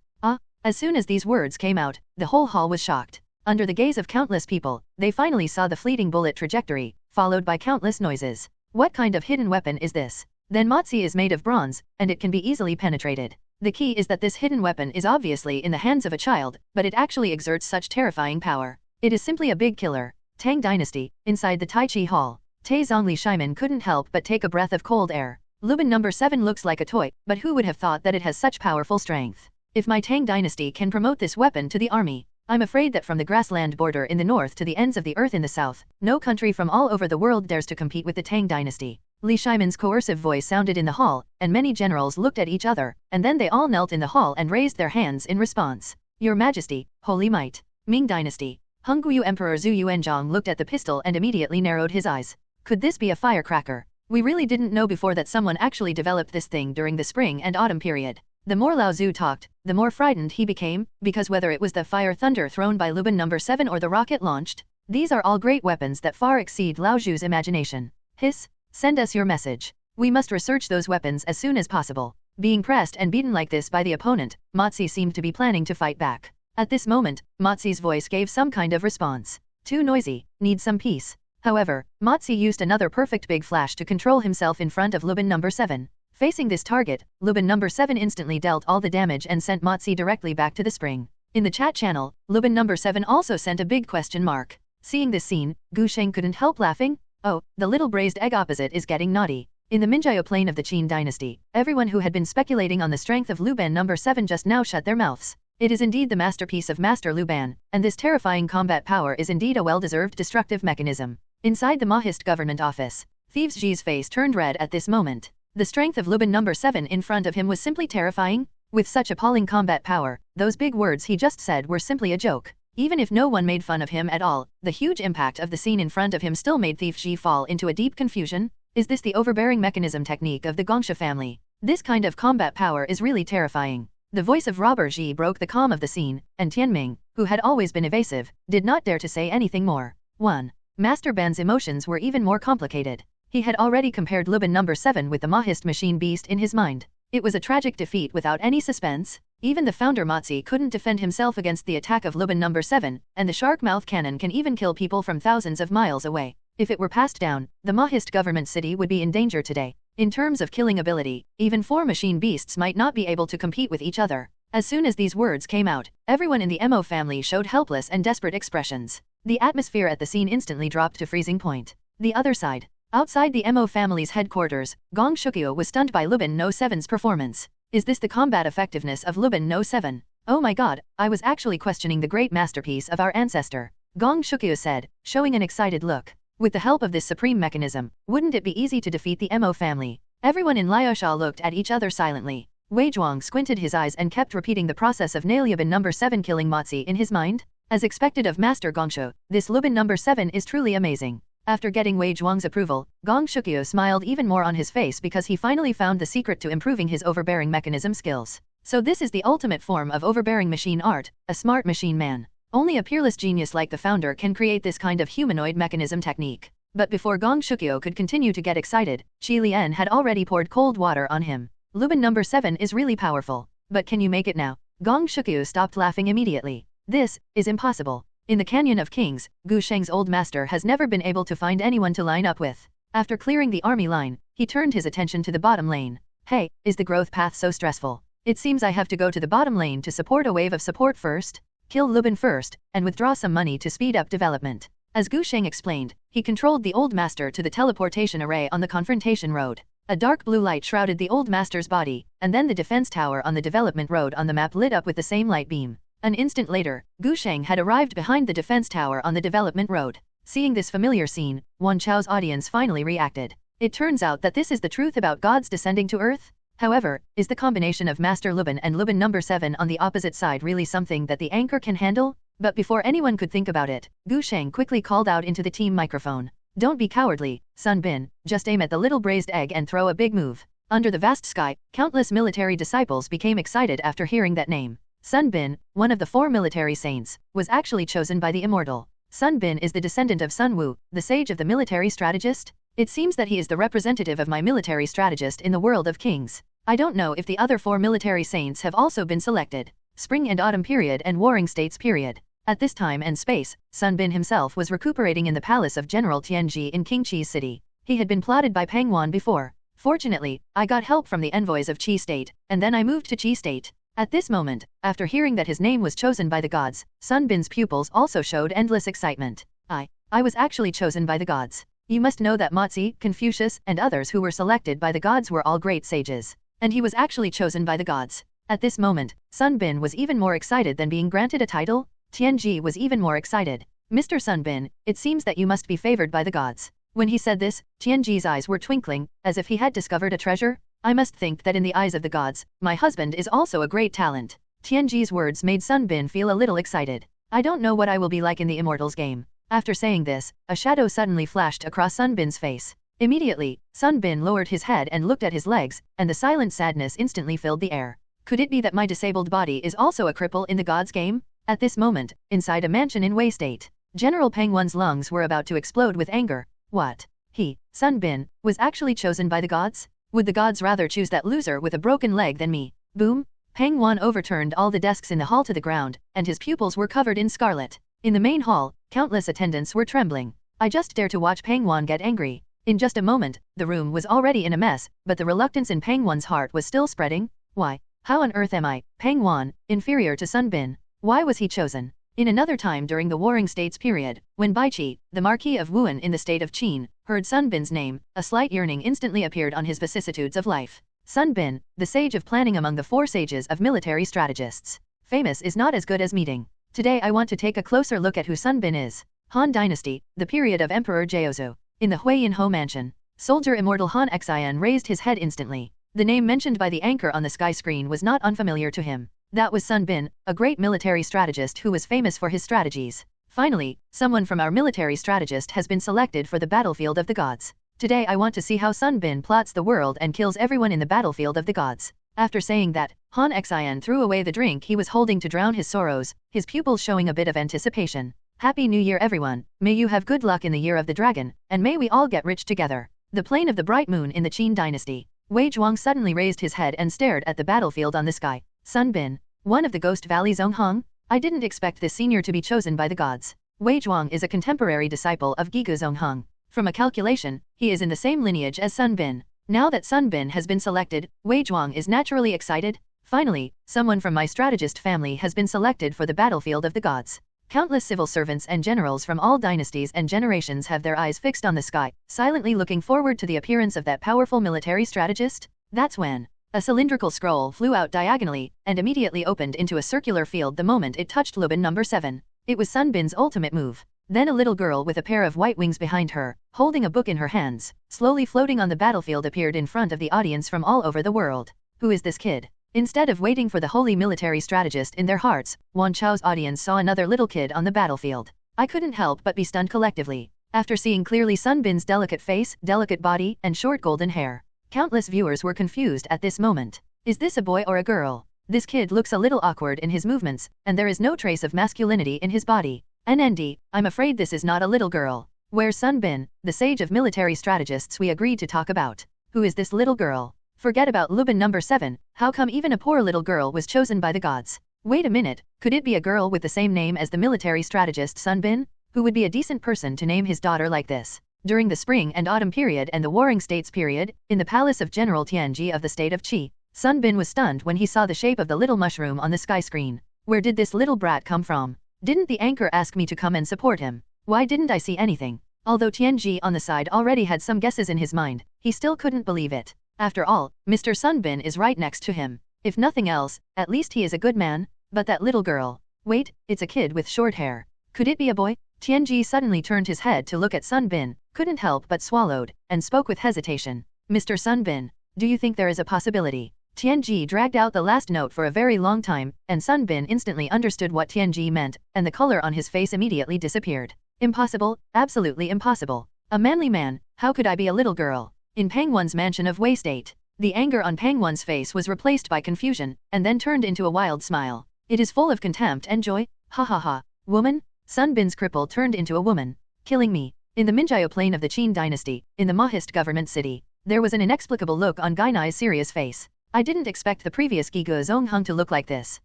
As soon as these words came out, the whole hall was shocked. Under the gaze of countless people, they finally saw the fleeting bullet trajectory, followed by countless noises. What kind of hidden weapon is this? Then Mozi is made of bronze, and it can be easily penetrated. The key is that this hidden weapon is obviously in the hands of a child, but it actually exerts such terrifying power. It is simply a big killer. Tang Dynasty, inside the Tai Chi Hall. Tai Zhongli Shaiman couldn't help but take a breath of cold air. Lubin No. 7 looks like a toy, but who would have thought that it has such powerful strength? If my Tang Dynasty can promote this weapon to the army, I'm afraid that from the grassland border in the north to the ends of the earth in the south, no country from all over the world dares to compete with the Tang Dynasty. Li Shaiman's coercive voice sounded in the hall, and many generals looked at each other, and then they all knelt in the hall and raised their hands in response. Your Majesty, Holy Might. Ming Dynasty. Hongguyu Emperor Zhu Yuanzhang looked at the pistol and immediately narrowed his eyes. Could this be a firecracker? We really didn't know before that someone actually developed this thing during the spring and autumn period. The more Lao Zhu talked, the more frightened he became, because whether it was the fire thunder thrown by Lubin No. 7 or the rocket launched, these are all great weapons that far exceed Lao Zhu's imagination. Hiss, send us your message. We must research those weapons as soon as possible. Being pressed and beaten like this by the opponent, Mozi seemed to be planning to fight back. At this moment, Mozi's voice gave some kind of response. Too noisy, need some peace. However, Mozi used another perfect big flash to control himself in front of Lubin No. 7. Facing this target, Lubin No. 7 instantly dealt all the damage and sent Mozi directly back to the spring. In the chat channel, Lubin No. 7 also sent a big question mark. Seeing this scene, Gu Sheng couldn't help laughing. Oh, the little braised egg opposite is getting naughty. In the Minjiao plain of the Qin dynasty, everyone who had been speculating on the strength of Luban No. 7 just now shut their mouths. It is indeed the masterpiece of Master Luban, and this terrifying combat power is indeed a well-deserved destructive mechanism. Inside the Mahist government office, Thieves Ji's face turned red at this moment. The strength of Lubin No. 7 in front of him was simply terrifying. With such appalling combat power, those big words he just said were simply a joke. Even if no one made fun of him at all, the huge impact of the scene in front of him still made Thief Ji fall into a deep confusion. Is this the overbearing mechanism technique of the Gongsha family? This kind of combat power is really terrifying. The voice of Robber Ji broke the calm of the scene, and Tianming, who had always been evasive, did not dare to say anything more. 1. Master Ban's emotions were even more complicated. He had already compared Lubin No. 7 with the Mahist machine beast in his mind. It was a tragic defeat without any suspense. Even the founder Mozi couldn't defend himself against the attack of Lubin No. 7, and the shark mouth cannon can even kill people from thousands of miles away. If it were passed down, the Mahist government city would be in danger today. In terms of killing ability, even 4 machine beasts might not be able to compete with each other. As soon as these words came out, everyone in the Mo family showed helpless and desperate expressions. The atmosphere at the scene instantly dropped to freezing point. The other side. Outside the Mo family's headquarters, Gong Shukyu was stunned by Lubin No. 7's performance. Is this the combat effectiveness of Lubin No. 7? Oh my god, I was actually questioning the great masterpiece of our ancestor. Gong Shukyu said, showing an excited look. With the help of this supreme mechanism, wouldn't it be easy to defeat the Mo family? Everyone in Liaosha looked at each other silently. Wei Zhuang squinted his eyes and kept repeating the process of Lubin No. 7 killing Mozi in his mind. As expected of Master Gongshu, this Lubin No. 7 is truly amazing. After getting Wei Zhuang's approval, Gong Shukyu smiled even more on his face because he finally found the secret to improving his overbearing mechanism skills. So this is the ultimate form of overbearing machine art, a smart machine man. Only a peerless genius like the founder can create this kind of humanoid mechanism technique. But before Gong Shukyu could continue to get excited, Qi Lian had already poured cold water on him. Lubin No. 7 is really powerful. But can you make it now? Gong Shukyu stopped laughing immediately. This is impossible. In the Canyon of Kings, Gu Sheng's old master has never been able to find anyone to line up with. After clearing the army line, he turned his attention to the bottom lane. Hey, is the growth path so stressful? It seems I have to go to the bottom lane to support a wave of support first, kill Lubin first, and withdraw some money to speed up development. As Gu Sheng explained, he controlled the Old Master to the teleportation array on the Confrontation Road. A dark blue light shrouded the Old Master's body, and then the defense tower on the development road on the map lit up with the same light beam. An instant later, Gu Sheng had arrived behind the defense tower on the development road. Seeing this familiar scene, Wan Chao's audience finally reacted. It turns out that this is the truth about gods descending to earth? However, is the combination of Master Lubin and Lubin number 7 on the opposite side really something that the anchor can handle? But before anyone could think about it, Gu Sheng quickly called out into the team microphone. Don't be cowardly, Sun Bin, just aim at the little braised egg and throw a big move. Under the vast sky, countless military disciples became excited after hearing that name. Sun Bin, one of the 4 military saints, was actually chosen by the immortal. Sun Bin is the descendant of Sun Wu, the sage of the military strategist. It seems that he is the representative of my military strategist in the world of kings. I don't know if the other 4 military saints have also been selected. Spring and Autumn period and Warring States period. At this time and space, Sun Bin himself was recuperating in the palace of General Tianji in King Qi's city. He had been plotted by Pang Wan before. Fortunately, I got help from the envoys of Qi State, and then I moved to Qi State. At this moment, after hearing that his name was chosen by the gods, Sun Bin's pupils also showed endless excitement. I was actually chosen by the gods. You must know that Mozi, Confucius, and others who were selected by the gods were all great sages. And he was actually chosen by the gods. At this moment, Sun Bin was even more excited than being granted a title. Tianji was even more excited. Mr. Sun Bin, it seems that you must be favored by the gods. When he said this, Tianji's eyes were twinkling, as if he had discovered a treasure. I must think that in the eyes of the gods, my husband is also a great talent. Tianji's words made Sun Bin feel a little excited. I don't know what I will be like in the Immortals game. After saying this, a shadow suddenly flashed across Sun Bin's face. Immediately, Sun Bin lowered his head and looked at his legs, and the silent sadness instantly filled the air. Could it be that my disabled body is also a cripple in the gods game? At this moment, inside a mansion in Wei State, General Peng Wan's lungs were about to explode with anger. What? He, Sun Bin, was actually chosen by the gods? Would the gods rather choose that loser with a broken leg than me? Boom! Peng Wan overturned all the desks in the hall to the ground, and his pupils were covered in scarlet. In the main hall, countless attendants were trembling. I just dare to watch Peng Wan get angry. In just a moment, the room was already in a mess, but the reluctance in Peng Wan's heart was still spreading. Why? How on earth am I, Peng Wan, inferior to Sun Bin? Why was he chosen? In another time during the Warring States period, when Baiqi, the Marquis of Wuan in the state of Qin, heard Sun Bin's name, a slight yearning instantly appeared on his vicissitudes of life. Sun Bin, the sage of planning among the 4 sages of military strategists. Famous is not as good as meeting. Today I want to take a closer look at who Sun Bin is. Han Dynasty, the period of Emperor Jiaozu. In the Huayin-Ho mansion, soldier immortal Han Xian raised his head instantly. The name mentioned by the anchor on the sky screen was not unfamiliar to him. That was Sun Bin, a great military strategist who was famous for his strategies. Finally, someone from our military strategist has been selected for the battlefield of the gods. Today I want to see how Sun Bin plots the world and kills everyone in the battlefield of the gods. After saying that, Han Xian threw away the drink he was holding to drown his sorrows, his pupils showing a bit of anticipation. Happy New Year everyone, may you have good luck in the year of the dragon, and may we all get rich together. The plane of the bright moon in the Qin dynasty. Wei Zhuang suddenly raised his head and stared at the battlefield on the sky. Sun Bin, one of the Ghost Valley Zonghang? I didn't expect this senior to be chosen by the gods. Wei Zhuang is a contemporary disciple of Giga Zonghang. From a calculation, he is in the same lineage as Sun Bin. Now that Sun Bin has been selected, Wei Zhuang is naturally excited. Finally, someone from my strategist family has been selected for the battlefield of the gods. Countless civil servants and generals from all dynasties and generations have their eyes fixed on the sky, silently looking forward to the appearance of that powerful military strategist. That's when a cylindrical scroll flew out diagonally, and immediately opened into a circular field the moment it touched Lubin number 7. It was Sun Bin's ultimate move. Then a little girl with a pair of white wings behind her, holding a book in her hands, slowly floating on the battlefield appeared in front of the audience from all over the world. Who is this kid? Instead of waiting for the holy military strategist in their hearts, Wan Chao's audience saw another little kid on the battlefield. I couldn't help but be stunned collectively. After seeing clearly Sun Bin's delicate face, delicate body, and short golden hair, countless viewers were confused at this moment. Is this a boy or a girl? This kid looks a little awkward in his movements, and there is no trace of masculinity in his body. NND, I'm afraid this is not a little girl. Where's Sun Bin, the sage of military strategists we agreed to talk about? Who is this little girl? Forget about Lubin number 7, how come even a poor little girl was chosen by the gods? Wait a minute, could it be a girl with the same name as the military strategist Sun Bin? Who would be a decent person to name his daughter like this? During the spring and autumn period and the Warring States period, in the palace of General Tianji of the state of Qi, Sunbin was stunned when he saw the shape of the little mushroom on the sky screen. Where did this little brat come from? Didn't the anchor ask me to come and support him? Why didn't I see anything? Although Tianji on the side already had some guesses in his mind, he still couldn't believe it. After all, Mr. Sunbin is right next to him. If nothing else, at least he is a good man. But that little girl. Wait, it's a kid with short hair. Could it be a boy? Tianji suddenly turned his head to look at Sunbin, couldn't help but swallowed, and spoke with hesitation. Mr. Sunbin, do you think there is a possibility? Tianji dragged out the last note for a very long time, and Sunbin instantly understood what Tianji meant, and the color on his face immediately disappeared. Impossible, absolutely impossible. A manly man, how could I be a little girl? In Pangwon's mansion of Wei State. The anger on Pangwon's face was replaced by confusion, and then turned into a wild smile. It is full of contempt and joy. Ha ha ha. Woman? Sunbin's cripple turned into a woman. Killing me. In the Minjiao plain of the Qin dynasty, in the Mahist government city, there was an inexplicable look on Gainai's serious face. I didn't expect the previous Giga Zongheng to look like this.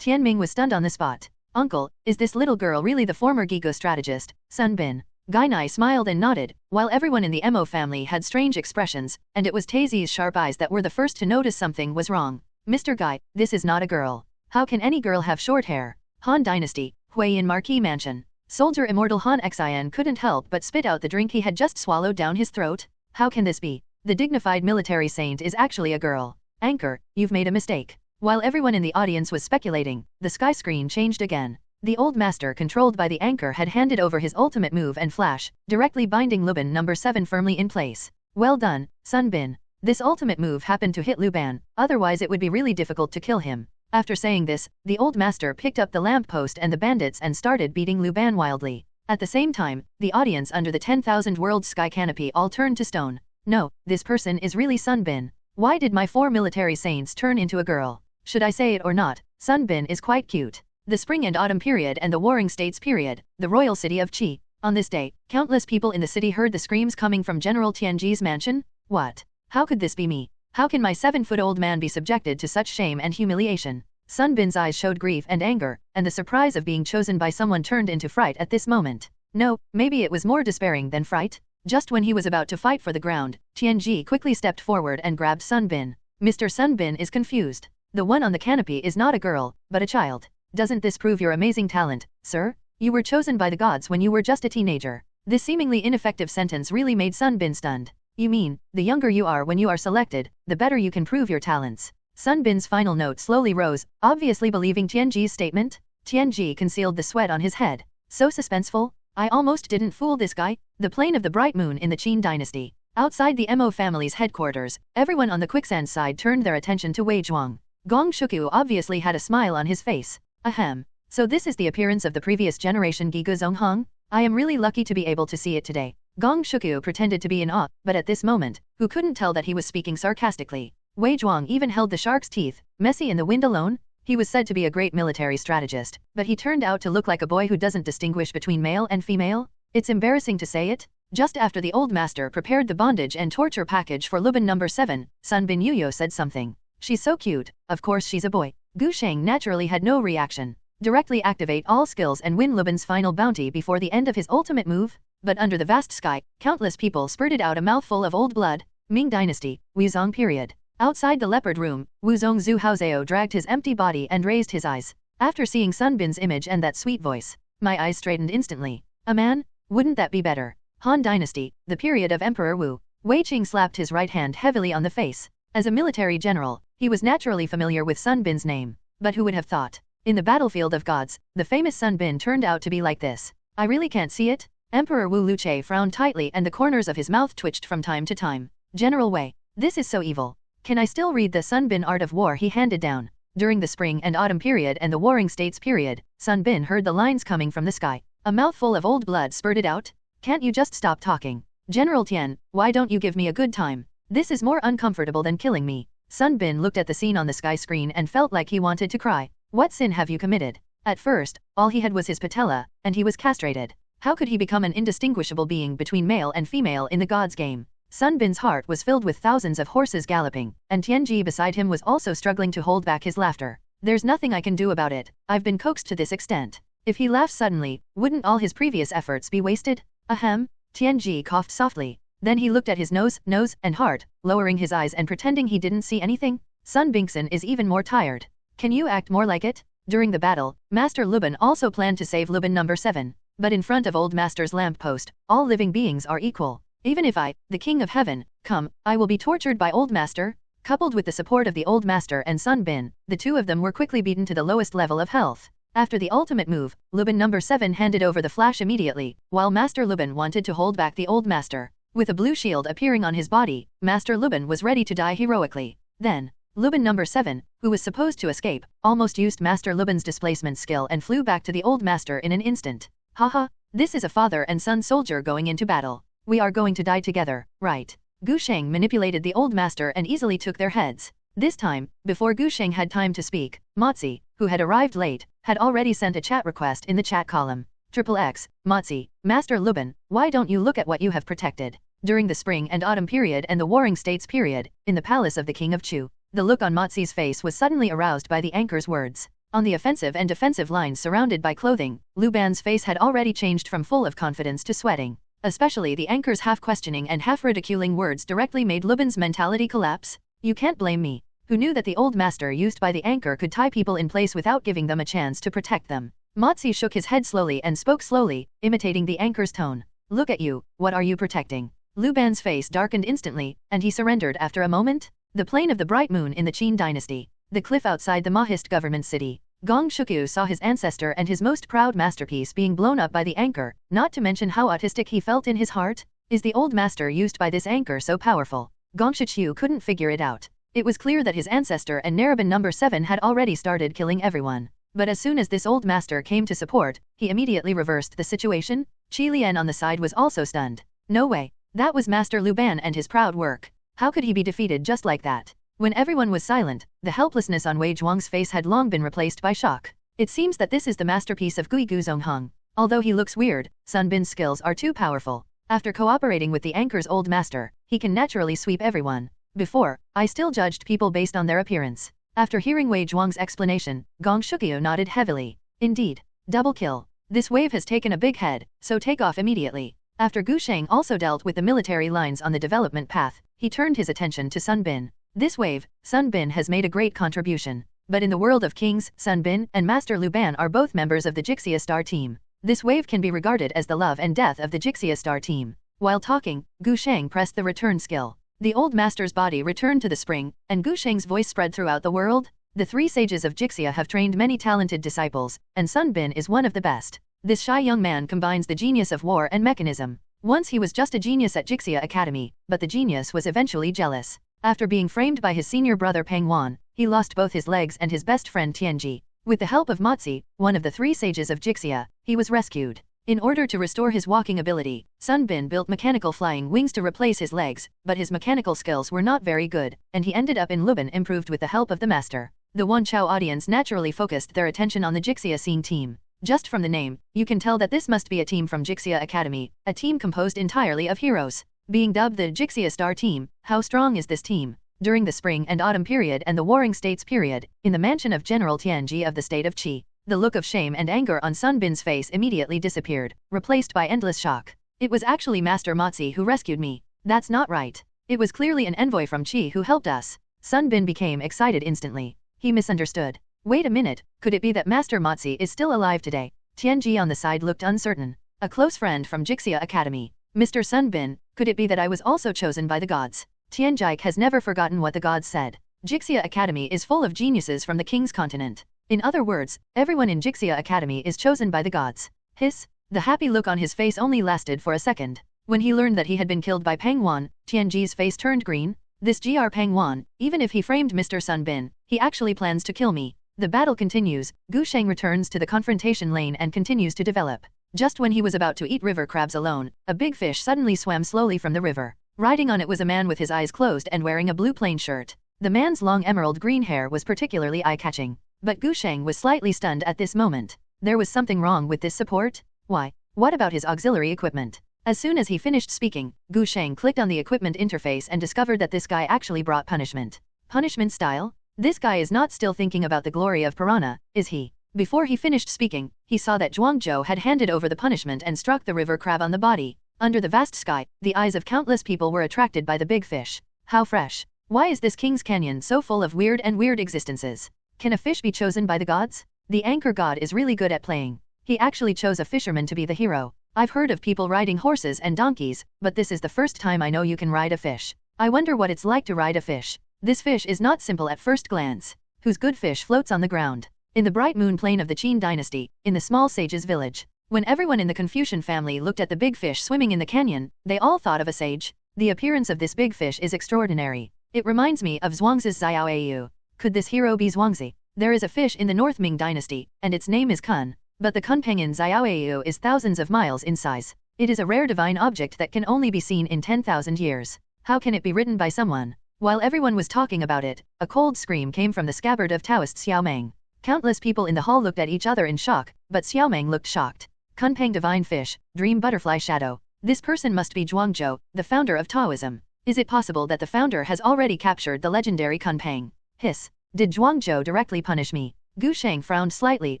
Tianming was stunned on the spot. Uncle, is this little girl really the former Giga strategist, Sunbin? Gainai smiled and nodded, while everyone in the Mo family had strange expressions, and it was Taizie's sharp eyes that were the first to notice something was wrong. Mr. Gai, this is not a girl. How can any girl have short hair? Han Dynasty, Huiyin Marquis Mansion. Soldier Immortal Han Xian couldn't help but spit out the drink he had just swallowed down his throat. How can this be? The dignified military saint is actually a girl. Anchor, you've made a mistake. While everyone in the audience was speculating, the sky screen changed again. The old master controlled by the anchor had handed over his ultimate move and flash, directly binding Luban number 7 firmly in place. Well done, Sunbin. This ultimate move happened to hit Luban, otherwise it would be really difficult to kill him. After saying this, the old master picked up the lamppost and the bandits and started beating Luban wildly. At the same time, the audience under the 10,000 world sky canopy all turned to stone. No, this person is really Sunbin. Why did my 4 military saints turn into a girl? Should I say it or not, Sunbin is quite cute. The Spring and Autumn period and the Warring States period, the royal city of Qi. On this day, countless people in the city heard the screams coming from General Tianji's mansion. What? How could this be me? How can my 7-foot-old man be subjected to such shame and humiliation? Sunbin's eyes showed grief and anger, and the surprise of being chosen by someone turned into fright at this moment. No, maybe it was more despairing than fright. Just when he was about to fight for the ground, Tianji quickly stepped forward and grabbed Sunbin. Mr. Sunbin is confused. The one on the canopy is not a girl, but a child. Doesn't this prove your amazing talent, sir? You were chosen by the gods when you were just a teenager. This seemingly ineffective sentence really made Sunbin stunned. You mean, the younger you are when you are selected, the better you can prove your talents. Sunbin's final note slowly rose, obviously believing Tianji's statement. Tianji concealed the sweat on his head. So suspenseful? I almost didn't fool this guy. The plane of the bright moon in the Qin dynasty. Outside the Mo family's headquarters, everyone on the quicksand side turned their attention to Wei Zhuang. Gong Shuku obviously had a smile on his face. Ahem. So this is the appearance of the previous generation Giga Zongheng? I am really lucky to be able to see it today. Gong Shuku pretended to be in awe, but at this moment, who couldn't tell that he was speaking sarcastically? Wei Zhuang even held the shark's teeth, messy in the wind alone. He was said to be a great military strategist, but he turned out to look like a boy who doesn't distinguish between male and female. It's embarrassing to say it. Just after the old master prepared the bondage and torture package for Luban number 7, Sunbin Yuyo said something. She's so cute, of course she's a boy. Gu Sheng naturally had no reaction. Directly activate all skills and win Luban's final bounty before the end of his ultimate move. But under the vast sky, countless people spurted out a mouthful of old blood. Ming Dynasty, Wuzong period. Outside the leopard room, Wuzong Zhu Haozeo dragged his empty body and raised his eyes. After seeing Sunbin's image and that sweet voice, my eyes straightened instantly. A man? Wouldn't that be better? Han Dynasty, the period of Emperor Wu. Wei Qing slapped his right hand heavily on the face. As a military general, he was naturally familiar with Sunbin's name. But who would have thought? In the battlefield of gods, the famous Sunbin turned out to be like this. I really can't see it? Emperor Wu Luche frowned tightly and the corners of his mouth twitched from time to time. General Wei, this is so evil. Can I still read the Sunbin art of war he handed down? During the spring and autumn period and the warring states period, Sunbin heard the lines coming from the sky. A mouthful of old blood spurted out. Can't you just stop talking? General Tian, why don't you give me a good time? This is more uncomfortable than killing me. Sunbin looked at the scene on the sky screen and felt like he wanted to cry. What sin have you committed? At first, all he had was his patella, and he was castrated. How could he become an indistinguishable being between male and female in the gods game? Sunbin's heart was filled with thousands of horses galloping, and Tianji beside him was also struggling to hold back his laughter. There's nothing I can do about it. I've been coaxed to this extent. If he laughs suddenly, wouldn't all his previous efforts be wasted? Ahem. Tianji coughed softly. Then he looked at his nose, and heart, lowering his eyes and pretending he didn't see anything. Sun Bingson is even more tired. Can you act more like it? During the battle, Master Lubin also planned to save Lubin number 7. But in front of Old Master's lamppost, all living beings are equal. Even if I, the King of Heaven, come, I will be tortured by Old Master. Coupled with the support of the Old Master and Sun Bin, the two of them were quickly beaten to the lowest level of health. After the ultimate move, Lubin number 7 handed over the flash immediately, while Master Lubin wanted to hold back the Old Master. With a blue shield appearing on his body, Master Lubin was ready to die heroically. Then, Lubin number 7, who was supposed to escape, almost used Master Lubin's displacement skill and flew back to the Old Master in an instant. Haha, this is a father and son soldier going into battle. We are going to die together, right? Gu Sheng manipulated the Old Master and easily took their heads. This time, before Gu Sheng had time to speak, Motzi, who had arrived late, had already sent a chat request in the chat column. XXX, Motzi, Master Lubin, why don't you look at what you have protected? During the spring and autumn period and the warring states period, in the palace of the King of Chu, the look on Motzi's face was suddenly aroused by the anchor's words. On the offensive and defensive lines surrounded by clothing, Luban's face had already changed from full of confidence to sweating. Especially the anchor's half-questioning and half-ridiculing words directly made Luban's mentality collapse. You can't blame me. Who knew that the Old Master used by the anchor could tie people in place without giving them a chance to protect them? Motzi shook his head slowly and spoke slowly, imitating the anchor's tone. Look at you, what are you protecting? Luban's face darkened instantly, and he surrendered after a moment. The plain of the bright moon in the Qin dynasty. The cliff outside the Mahist government city. Gong Shukyu saw his ancestor and his most proud masterpiece being blown up by the anchor, not to mention how autistic he felt in his heart. Is the Old Master used by this anchor so powerful? Gong Shukyu couldn't figure it out. It was clear that his ancestor and Narabin number 7 had already started killing everyone. But as soon as this Old Master came to support, he immediately reversed the situation. Qi Lian on the side was also stunned. No way. That was Master Luban and his proud work. How could he be defeated just like that? When everyone was silent, the helplessness on Wei Zhuang's face had long been replaced by shock. It seems that this is the masterpiece of Gui Guzongheng. Although he looks weird, Sun Bin's skills are too powerful. After cooperating with the anchor's Old Master, he can naturally sweep everyone. Before, I still judged people based on their appearance. After hearing Wei Zhuang's explanation, Gong Shukyu nodded heavily. Indeed. Double kill. This wave has taken a big head, so take off immediately. After Gu Sheng also dealt with the military lines on the development path, he turned his attention to Sun Bin. This wave, Sun Bin has made a great contribution. But in the world of kings, Sun Bin and Master Luban are both members of the Jixia Star team. This wave can be regarded as the love and death of the Jixia Star team. While talking, Gu Sheng pressed the return skill. The Old Master's body returned to the spring, and Gu Sheng's voice spread throughout the world. The three sages of Jixia have trained many talented disciples, and Sun Bin is one of the best. This shy young man combines the genius of war and mechanism. Once he was just a genius at Jixia Academy, but the genius was eventually jealous. After being framed by his senior brother Peng Wan, he lost both his legs and his best friend Tianji. With the help of Motzi, one of the three sages of Jixia, he was rescued. In order to restore his walking ability, Sun Bin built mechanical flying wings to replace his legs, but his mechanical skills were not very good, and he ended up in Lubin improved with the help of the master. The Wanchao audience naturally focused their attention on the Jixia Scene team. Just from the name, you can tell that this must be a team from Jixia Academy, a team composed entirely of heroes. Being dubbed the Jixia Star Team, how strong is this team? During the spring and autumn period and the Warring States period, in the mansion of General Tianji of the state of Qi, the look of shame and anger on Sun Bin's face immediately disappeared, replaced by endless shock. It was actually Master Motzi who rescued me. That's not right. It was clearly an envoy from Qi who helped us. Sun Bin became excited instantly. He misunderstood. Wait a minute, could it be that Master Motzi is still alive today? Tianji on the side looked uncertain. A close friend from Jixia Academy. Mr. Sun Bin, could it be that I was also chosen by the gods? Tianjike has never forgotten what the gods said. Jixia Academy is full of geniuses from the King's continent. In other words, everyone in Jixia Academy is chosen by the gods. Hiss. The happy look on his face only lasted for a second. When he learned that he had been killed by Peng Wan, Tianji's face turned green. This Gr Peng Wan, even if he framed Mr. Sun Bin, he actually plans to kill me. The battle continues. Gu Sheng returns to the confrontation lane and continues to develop. Just when he was about to eat river crabs alone, a big fish suddenly swam slowly from the river. Riding on it was a man with his eyes closed and wearing a blue plain shirt. The man's long emerald green hair was particularly eye-catching. But Gu Sheng was slightly stunned at this moment. There was something wrong with this support? Why? What about his auxiliary equipment? As soon as he finished speaking, Gu Sheng clicked on the equipment interface and discovered that this guy actually brought punishment. Punishment style? This guy is not still thinking about the glory of Piranha, is he? Before he finished speaking, he saw that Zhuangzhou had handed over the punishment and struck the river crab on the body. Under the vast sky, the eyes of countless people were attracted by the big fish. How fresh. Why is this King's Canyon so full of weird existences? Can a fish be chosen by the gods? The anchor god is really good at playing. He actually chose a fisherman to be the hero. I've heard of people riding horses and donkeys, but this is the first time I know you can ride a fish. I wonder what it's like to ride a fish. This fish is not simple at first glance. Whose good fish floats on the ground? In the bright moon plain of the Qin dynasty, in the small sage's village. When everyone in the Confucian family looked at the big fish swimming in the canyon, they all thought of a sage. The appearance of this big fish is extraordinary. It reminds me of Zhuangzi's Xiaoyu. Could this hero be Zhuangzi? There is a fish in the North Ming dynasty, and its name is Kun. But the Kunpeng in Xiaoyu is thousands of miles in size. It is a rare divine object that can only be seen in 10,000 years. How can it be ridden by someone? While everyone was talking about it, a cold scream came from the scabbard of Taoist Xiaomeng. Countless people in the hall looked at each other in shock, but Xiaomeng looked shocked. Kunpeng divine fish, dream butterfly shadow. This person must be Zhuangzhou, the founder of Taoism. Is it possible that the founder has already captured the legendary Kunpeng? Hiss. Did Zhuangzhou directly punish me? Gu Sheng frowned slightly.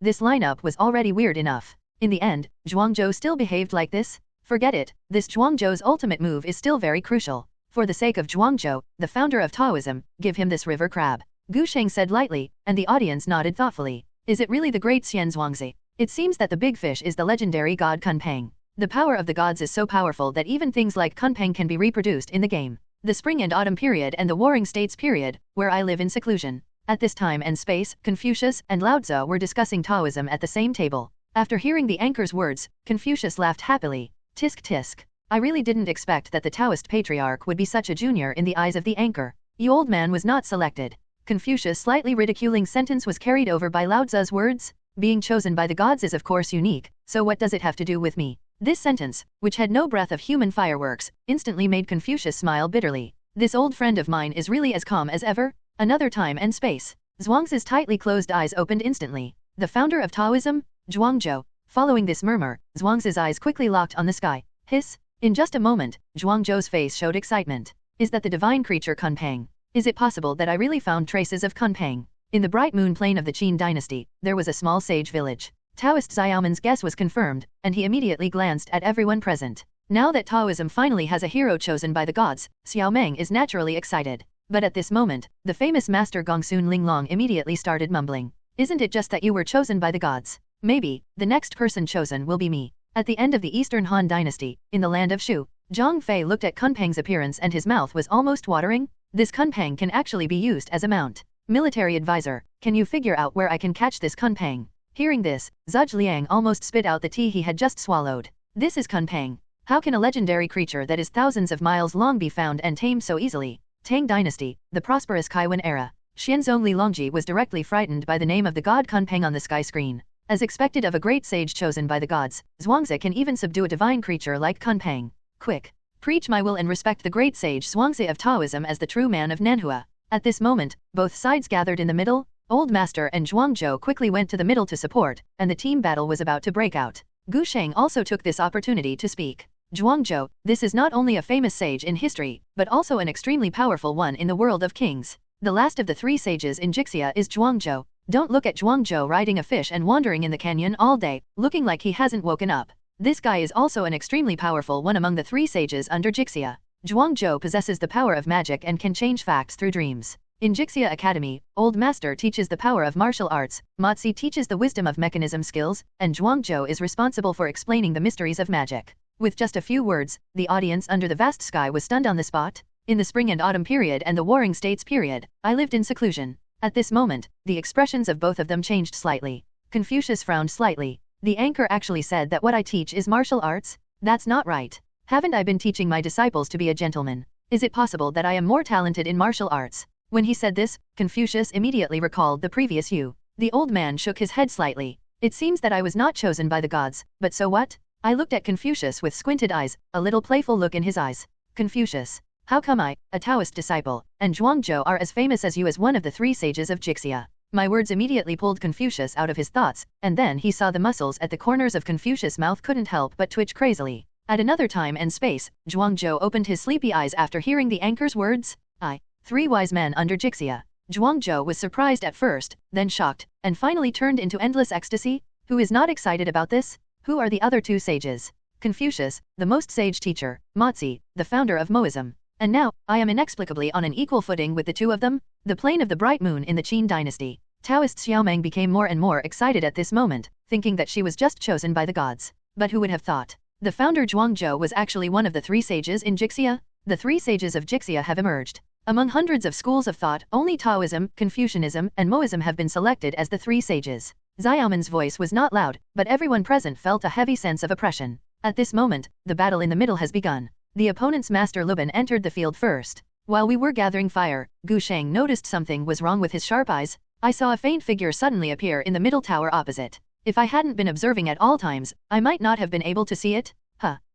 This lineup was already weird enough. In the end, Zhuangzhou still behaved like this? Forget it, this Zhuangzhou's ultimate move is still very crucial. For the sake of Zhuangzhou, the founder of Taoism, give him this river crab. Gu Sheng said lightly, and the audience nodded thoughtfully. Is it really the great Xian Zhuangzi? It seems that the big fish is the legendary god Kunpeng. The power of the gods is so powerful that even things like Kunpeng can be reproduced in the game. The spring and autumn period and the warring states period, where I live in seclusion. At this time and space, Confucius and Lao Tzu were discussing Taoism at the same table. After hearing the anchor's words, Confucius laughed happily. Tisk tisk. I really didn't expect that the Taoist patriarch would be such a junior in the eyes of the anchor. You old man was not selected. Confucius' slightly ridiculing sentence was carried over by Lao Tzu's words. Being chosen by the gods is of course unique, so what does it have to do with me? This sentence, which had no breath of human fireworks, instantly made Confucius smile bitterly. This old friend of mine is really as calm as ever? Another time and space. Zhuangzi's tightly closed eyes opened instantly. The founder of Taoism? Zhuangzhou. Following this murmur, Zhuangzi's eyes quickly locked on the sky. Hiss. In just a moment, Zhuangzhou's face showed excitement. Is that the divine creature Kunpeng? Is it possible that I really found traces of Kunpeng? In the bright moon plain of the Qin dynasty, there was a small sage village. Taoist Xiaomen's guess was confirmed, and he immediately glanced at everyone present. Now that Taoism finally has a hero chosen by the gods, Xiaomeng is naturally excited. But at this moment, the famous master Gongsun Linglong immediately started mumbling. Isn't it just that you were chosen by the gods? Maybe, the next person chosen will be me. At the end of the Eastern Han dynasty, in the land of Shu, Zhang Fei looked at Kunpeng's appearance and his mouth was almost watering. This Kunpeng can actually be used as a mount. Military advisor, can you figure out where I can catch this Kunpeng? Hearing this, Zhuge Liang almost spit out the tea he had just swallowed. This is Kunpeng. How can a legendary creature that is thousands of miles long be found and tamed so easily? Tang Dynasty, the prosperous Kaiwan era. Xianzong Lilongji was directly frightened by the name of the god Kunpeng on the sky screen. As expected of a great sage chosen by the gods, Zhuangzi can even subdue a divine creature like Kunpeng. Quick! Preach my will and respect the great sage Zhuangzi of Taoism as the true man of Nanhua. At this moment, both sides gathered in the middle. Old Master and Zhuangzhou quickly went to the middle to support, and the team battle was about to break out. Gu Sheng also took this opportunity to speak. Zhuangzhou, this is not only a famous sage in history, but also an extremely powerful one in the world of kings. The last of the three sages in Jixia is Zhuangzhou. Don't look at Zhuangzhou riding a fish and wandering in the canyon all day, looking like he hasn't woken up. This guy is also an extremely powerful one among the three sages under Jixia. Zhuangzhou possesses the power of magic and can change facts through dreams. In Jixia Academy, Old Master teaches the power of martial arts, Mozi teaches the wisdom of mechanism skills, and Zhuangzhou is responsible for explaining the mysteries of magic. With just a few words, the audience under the vast sky was stunned on the spot. In the spring and autumn period and the warring states period, I lived in seclusion. At this moment, the expressions of both of them changed slightly. Confucius frowned slightly. The anchor actually said that what I teach is martial arts? That's not right. Haven't I been teaching my disciples to be a gentleman? Is it possible that I am more talented in martial arts? When he said this, Confucius immediately recalled the previous you. The old man shook his head slightly. It seems that I was not chosen by the gods, but so what? I looked at Confucius with squinted eyes, a little playful look in his eyes. Confucius, how come I, a Taoist disciple, and Zhuangzhou are as famous as you as one of the three sages of Jixia? My words immediately pulled Confucius out of his thoughts, and then he saw the muscles at the corners of Confucius' mouth couldn't help but twitch crazily. At another time and space, Zhuangzhou opened his sleepy eyes after hearing the anchor's words. Three wise men under Jixia. Zhuangzhou was surprised at first, then shocked, and finally turned into endless ecstasy. Who is not excited about this? Who are the other two sages? Confucius, the most sage teacher, Mozi, the founder of Moism, And now, I am inexplicably on an equal footing with the two of them, the plane of the bright moon in the Qin dynasty. Taoist Xiaomeng became more and more excited at this moment, thinking that she was just chosen by the gods. But who would have thought? The founder Zhuangzhou was actually one of the three sages in Jixia. The three sages of Jixia have emerged. Among hundreds of schools of thought, only Taoism, Confucianism, and Moism have been selected as the three sages. Xiaomen's voice was not loud, but everyone present felt a heavy sense of oppression. At this moment, the battle in the middle has begun. The opponent's master Lubin entered the field first. While we were gathering fire, Gu Sheng noticed something was wrong with his sharp eyes. I saw a faint figure suddenly appear in the middle tower opposite. If I hadn't been observing at all times, I might not have been able to see it.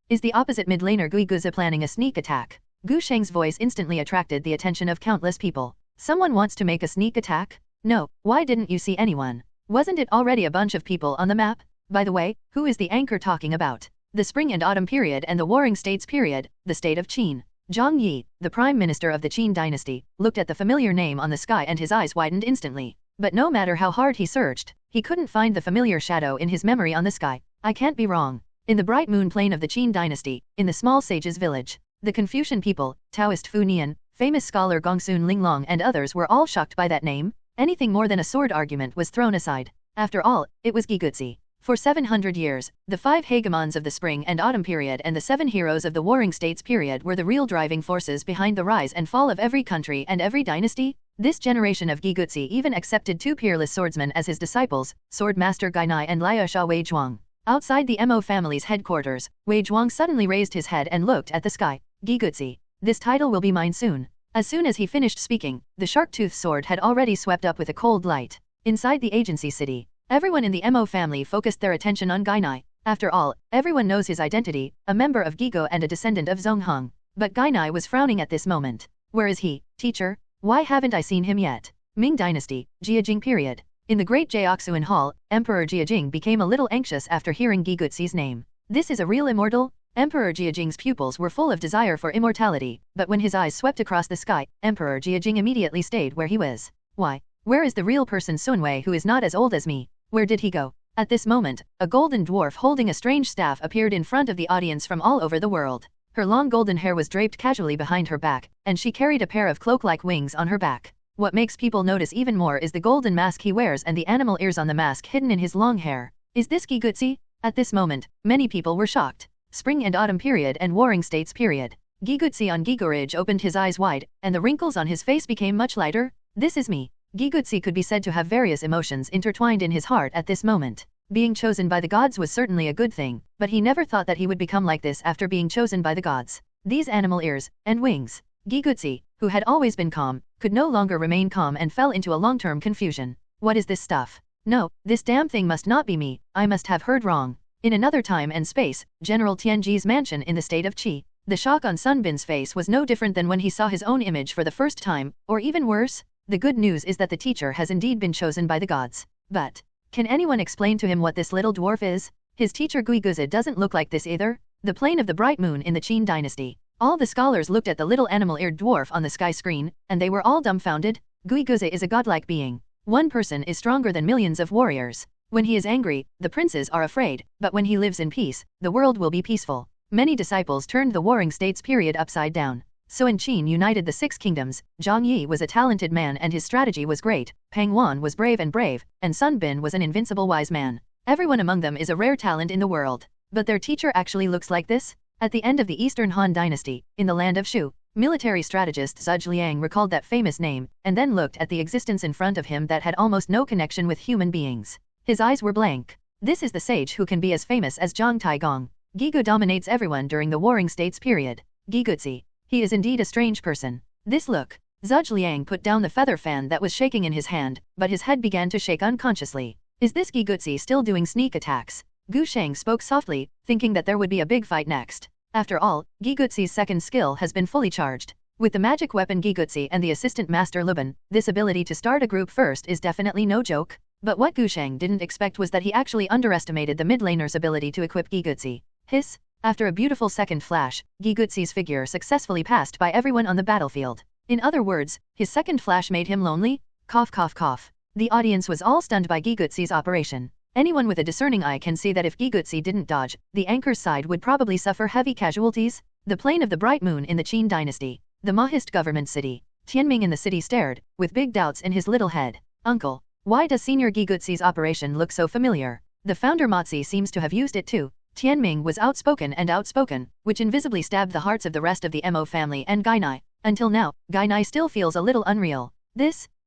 Is the opposite mid-laner Gui Guzi planning a sneak attack? Gu Sheng's voice instantly attracted the attention of countless people. Someone wants to make a sneak attack? No, why didn't you see anyone? Wasn't it already a bunch of people on the map? By the way, who is the anchor talking about? The spring and autumn period and the warring states period, the state of Qin. Zhang Yi, the prime minister of the Qin dynasty, looked at the familiar name on the sky and his eyes widened instantly. But no matter how hard he searched, he couldn't find the familiar shadow in his memory on the sky. I can't be wrong. In the bright moon plain of the Qin dynasty, in the small sage's village, the Confucian people, Taoist Fu Nian, famous scholar Gongsun Linglong and others were all shocked by that name. Anything more than a sword argument was thrown aside. After all, it was Giguzi. For 700 years, the 5 hegemons of the spring and autumn period and the 7 heroes of the warring states period were the real driving forces behind the rise and fall of every country and every dynasty. This generation of Giguzi even accepted 2 peerless swordsmen as his disciples, Sword Master Gainai and Liaosha Wei Zhuang. Outside the Mo family's headquarters, Wei Zhuang suddenly raised his head and looked at the sky. Giguzi. This title will be mine soon. As soon as he finished speaking, the shark-toothed sword had already swept up with a cold light. Inside the agency city, everyone in the Mo family focused their attention on Gainai. After all, everyone knows his identity, a member of Gigo and a descendant of Zongheng. But Gainai was frowning at this moment. Where is he, teacher? Why haven't I seen him yet? Ming Dynasty, Jiajing period. In the great Jiaoxuan Hall, Emperor Jiajing became a little anxious after hearing Giguzi's name. This is a real immortal? Emperor Jiajing's pupils were full of desire for immortality, but when his eyes swept across the sky, Emperor Jiajing immediately stayed where he was. Why? Where is the real person Sunwei who is not as old as me? Where did he go? At this moment, a golden dwarf holding a strange staff appeared in front of the audience from all over the world. Her long golden hair was draped casually behind her back, and she carried a pair of cloak-like wings on her back. What makes people notice even more is the golden mask he wears and the animal ears on the mask hidden in his long hair. Is this Giguzi? At this moment, many people were shocked. Spring and autumn period and warring states period. Giguzi on Gigoridge opened his eyes wide, and the wrinkles on his face became much lighter. This is me. Giguzi could be said to have various emotions intertwined in his heart at this moment. Being chosen by the gods was certainly a good thing, but he never thought that he would become like this after being chosen by the gods. These animal ears and wings. Giguzi, who had always been calm, could no longer remain calm and fell into a long-term confusion. What is this stuff? No, this damn thing must not be me, I must have heard wrong. In another time and space, General Tianji's mansion in the state of Qi. The shock on Sun Bin's face was no different than when he saw his own image for the first time, or even worse. The good news is that the teacher has indeed been chosen by the gods. But, can anyone explain to him what this little dwarf is? His teacher Guiguzi doesn't look like this either. The plane of the bright moon in the Qin dynasty. All the scholars looked at the little animal-eared dwarf on the sky screen, and they were all dumbfounded. Guiguzi is a godlike being. One person is stronger than millions of warriors. When he is angry, the princes are afraid, but when he lives in peace, the world will be peaceful. Many disciples turned the warring states period upside down. So in Qin united the 6 kingdoms. Zhang Yi was a talented man and his strategy was great, Pang Wan was brave, and Sun Bin was an invincible wise man. Everyone among them is a rare talent in the world. But their teacher actually looks like this? At the end of the Eastern Han Dynasty, in the land of Shu, military strategist Zhuge Liang recalled that famous name, and then looked at the existence in front of him that had almost no connection with human beings. His eyes were blank. This is the sage who can be as famous as Zhang Taigong. Gigu dominates everyone during the warring states period. Giguzi. He is indeed a strange person. This look. Zhuge Liang put down the feather fan that was shaking in his hand, but his head began to shake unconsciously. Is this Giguzi still doing sneak attacks? Gu Sheng spoke softly, thinking that there would be a big fight next. After all, Giguzi's second skill has been fully charged. With the magic weapon Giguzi and the assistant master Lubin, this ability to start a group first is definitely no joke. But what Gu Sheng didn't expect was that he actually underestimated the mid-laner's ability to equip Giguzi. Hiss! After a beautiful second flash, Giguzi's figure successfully passed by everyone on the battlefield. In other words, his second flash made him lonely? Cough cough cough. The audience was all stunned by Giguzi's operation. Anyone with a discerning eye can see that if Giguzi didn't dodge, the anchor's side would probably suffer heavy casualties. The plane of the bright moon in the Qin dynasty. The Mahist government city. Tianming in the city stared, with big doubts in his little head. Uncle, why does Senior Giguzi's operation look so familiar? The founder Motzi seems to have used it too. Tianming was outspoken, which invisibly stabbed the hearts of the rest of the Mo family and Gainai. Until now, Gainai still feels a little unreal.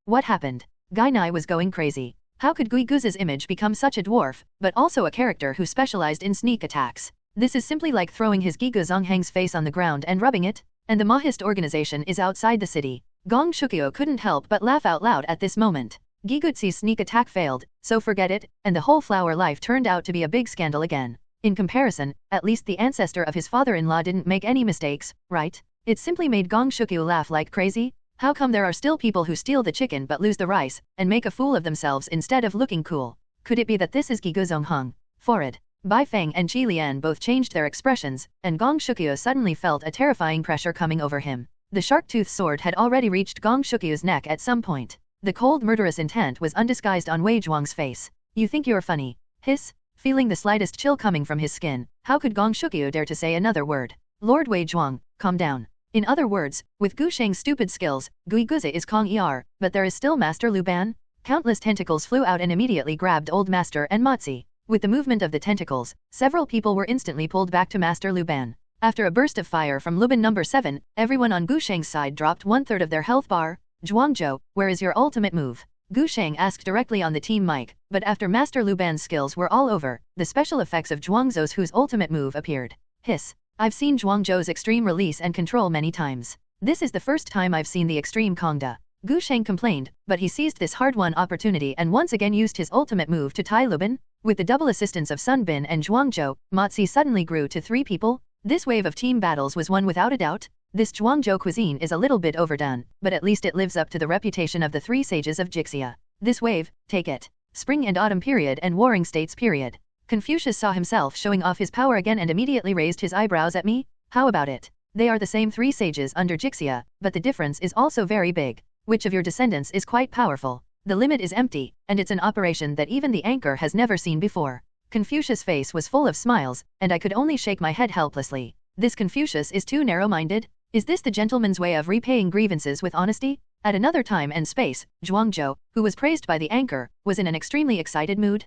What happened? Gainai was going crazy. How could Guiguzi's image become such a dwarf, but also a character who specialized in sneak attacks? This is simply like throwing his Gigu Zonghang's face on the ground and rubbing it, and the Mahist organization is outside the city. Gong Shukyo couldn't help but laugh out loud at this moment. Giguzi's sneak attack failed, so forget it, and the whole flower life turned out to be a big scandal again. In comparison, at least the ancestor of his father-in-law didn't make any mistakes, right? It simply made Gong Shukyo laugh like crazy. How come there are still people who steal the chicken but lose the rice, and make a fool of themselves instead of looking cool? Could it be that this is Gigu Zonghang? Forward. Bai Feng and Qi Lian both changed their expressions, and Gong Shukyo suddenly felt a terrifying pressure coming over him. The shark-toothed sword had already reached Gong Shukyo's neck at some point. The cold murderous intent was undisguised on Wei Zhuang's face. You think you're funny? Hiss. Feeling the slightest chill coming from his skin, how could Gong Shukyo dare to say another word? Lord Wei Zhuang, calm down. In other words, with Gu Sheng's stupid skills, Guiguzi is Kong Er, but there is still Master Lu Ban? Countless tentacles flew out and immediately grabbed Old Master and Motzi. With the movement of the tentacles, several people were instantly pulled back to Master Lu Ban. After a burst of fire from Luban number 7, everyone on Gu Sheng's side dropped 1/3 of their health bar. Zhuangzhou, where is your ultimate move? Gu Sheng asked directly on the team mic, but after Master Lu Ban's skills were all over, the special effects of Zhuangzhou's whose ultimate move appeared. Hiss. I've seen Zhuangzhou's extreme release and control many times. This is the first time I've seen the extreme Kongda. Gu Sheng complained, but he seized this hard-won opportunity and once again used his ultimate move to tie Luban. With the double assistance of Sun Bin and Zhuangzhou, Motzi suddenly grew to 3 people. This wave of team battles was won without a doubt. This Zhuangzhou cuisine is a little bit overdone, but at least it lives up to the reputation of the 3 sages of Jixia. This wave, take it. Spring and Autumn period and Warring States period. Confucius saw himself showing off his power again and immediately raised his eyebrows at me. How about it? They are the same 3 sages under Jixia, but the difference is also very big. Which of your descendants is quite powerful? The limit is empty, and it's an operation that even the anchor has never seen before. Confucius' face was full of smiles, and I could only shake my head helplessly. This Confucius is too narrow-minded? Is this the gentleman's way of repaying grievances with honesty? At another time and space, Zhuangzhou, who was praised by the anchor, was in an extremely excited mood.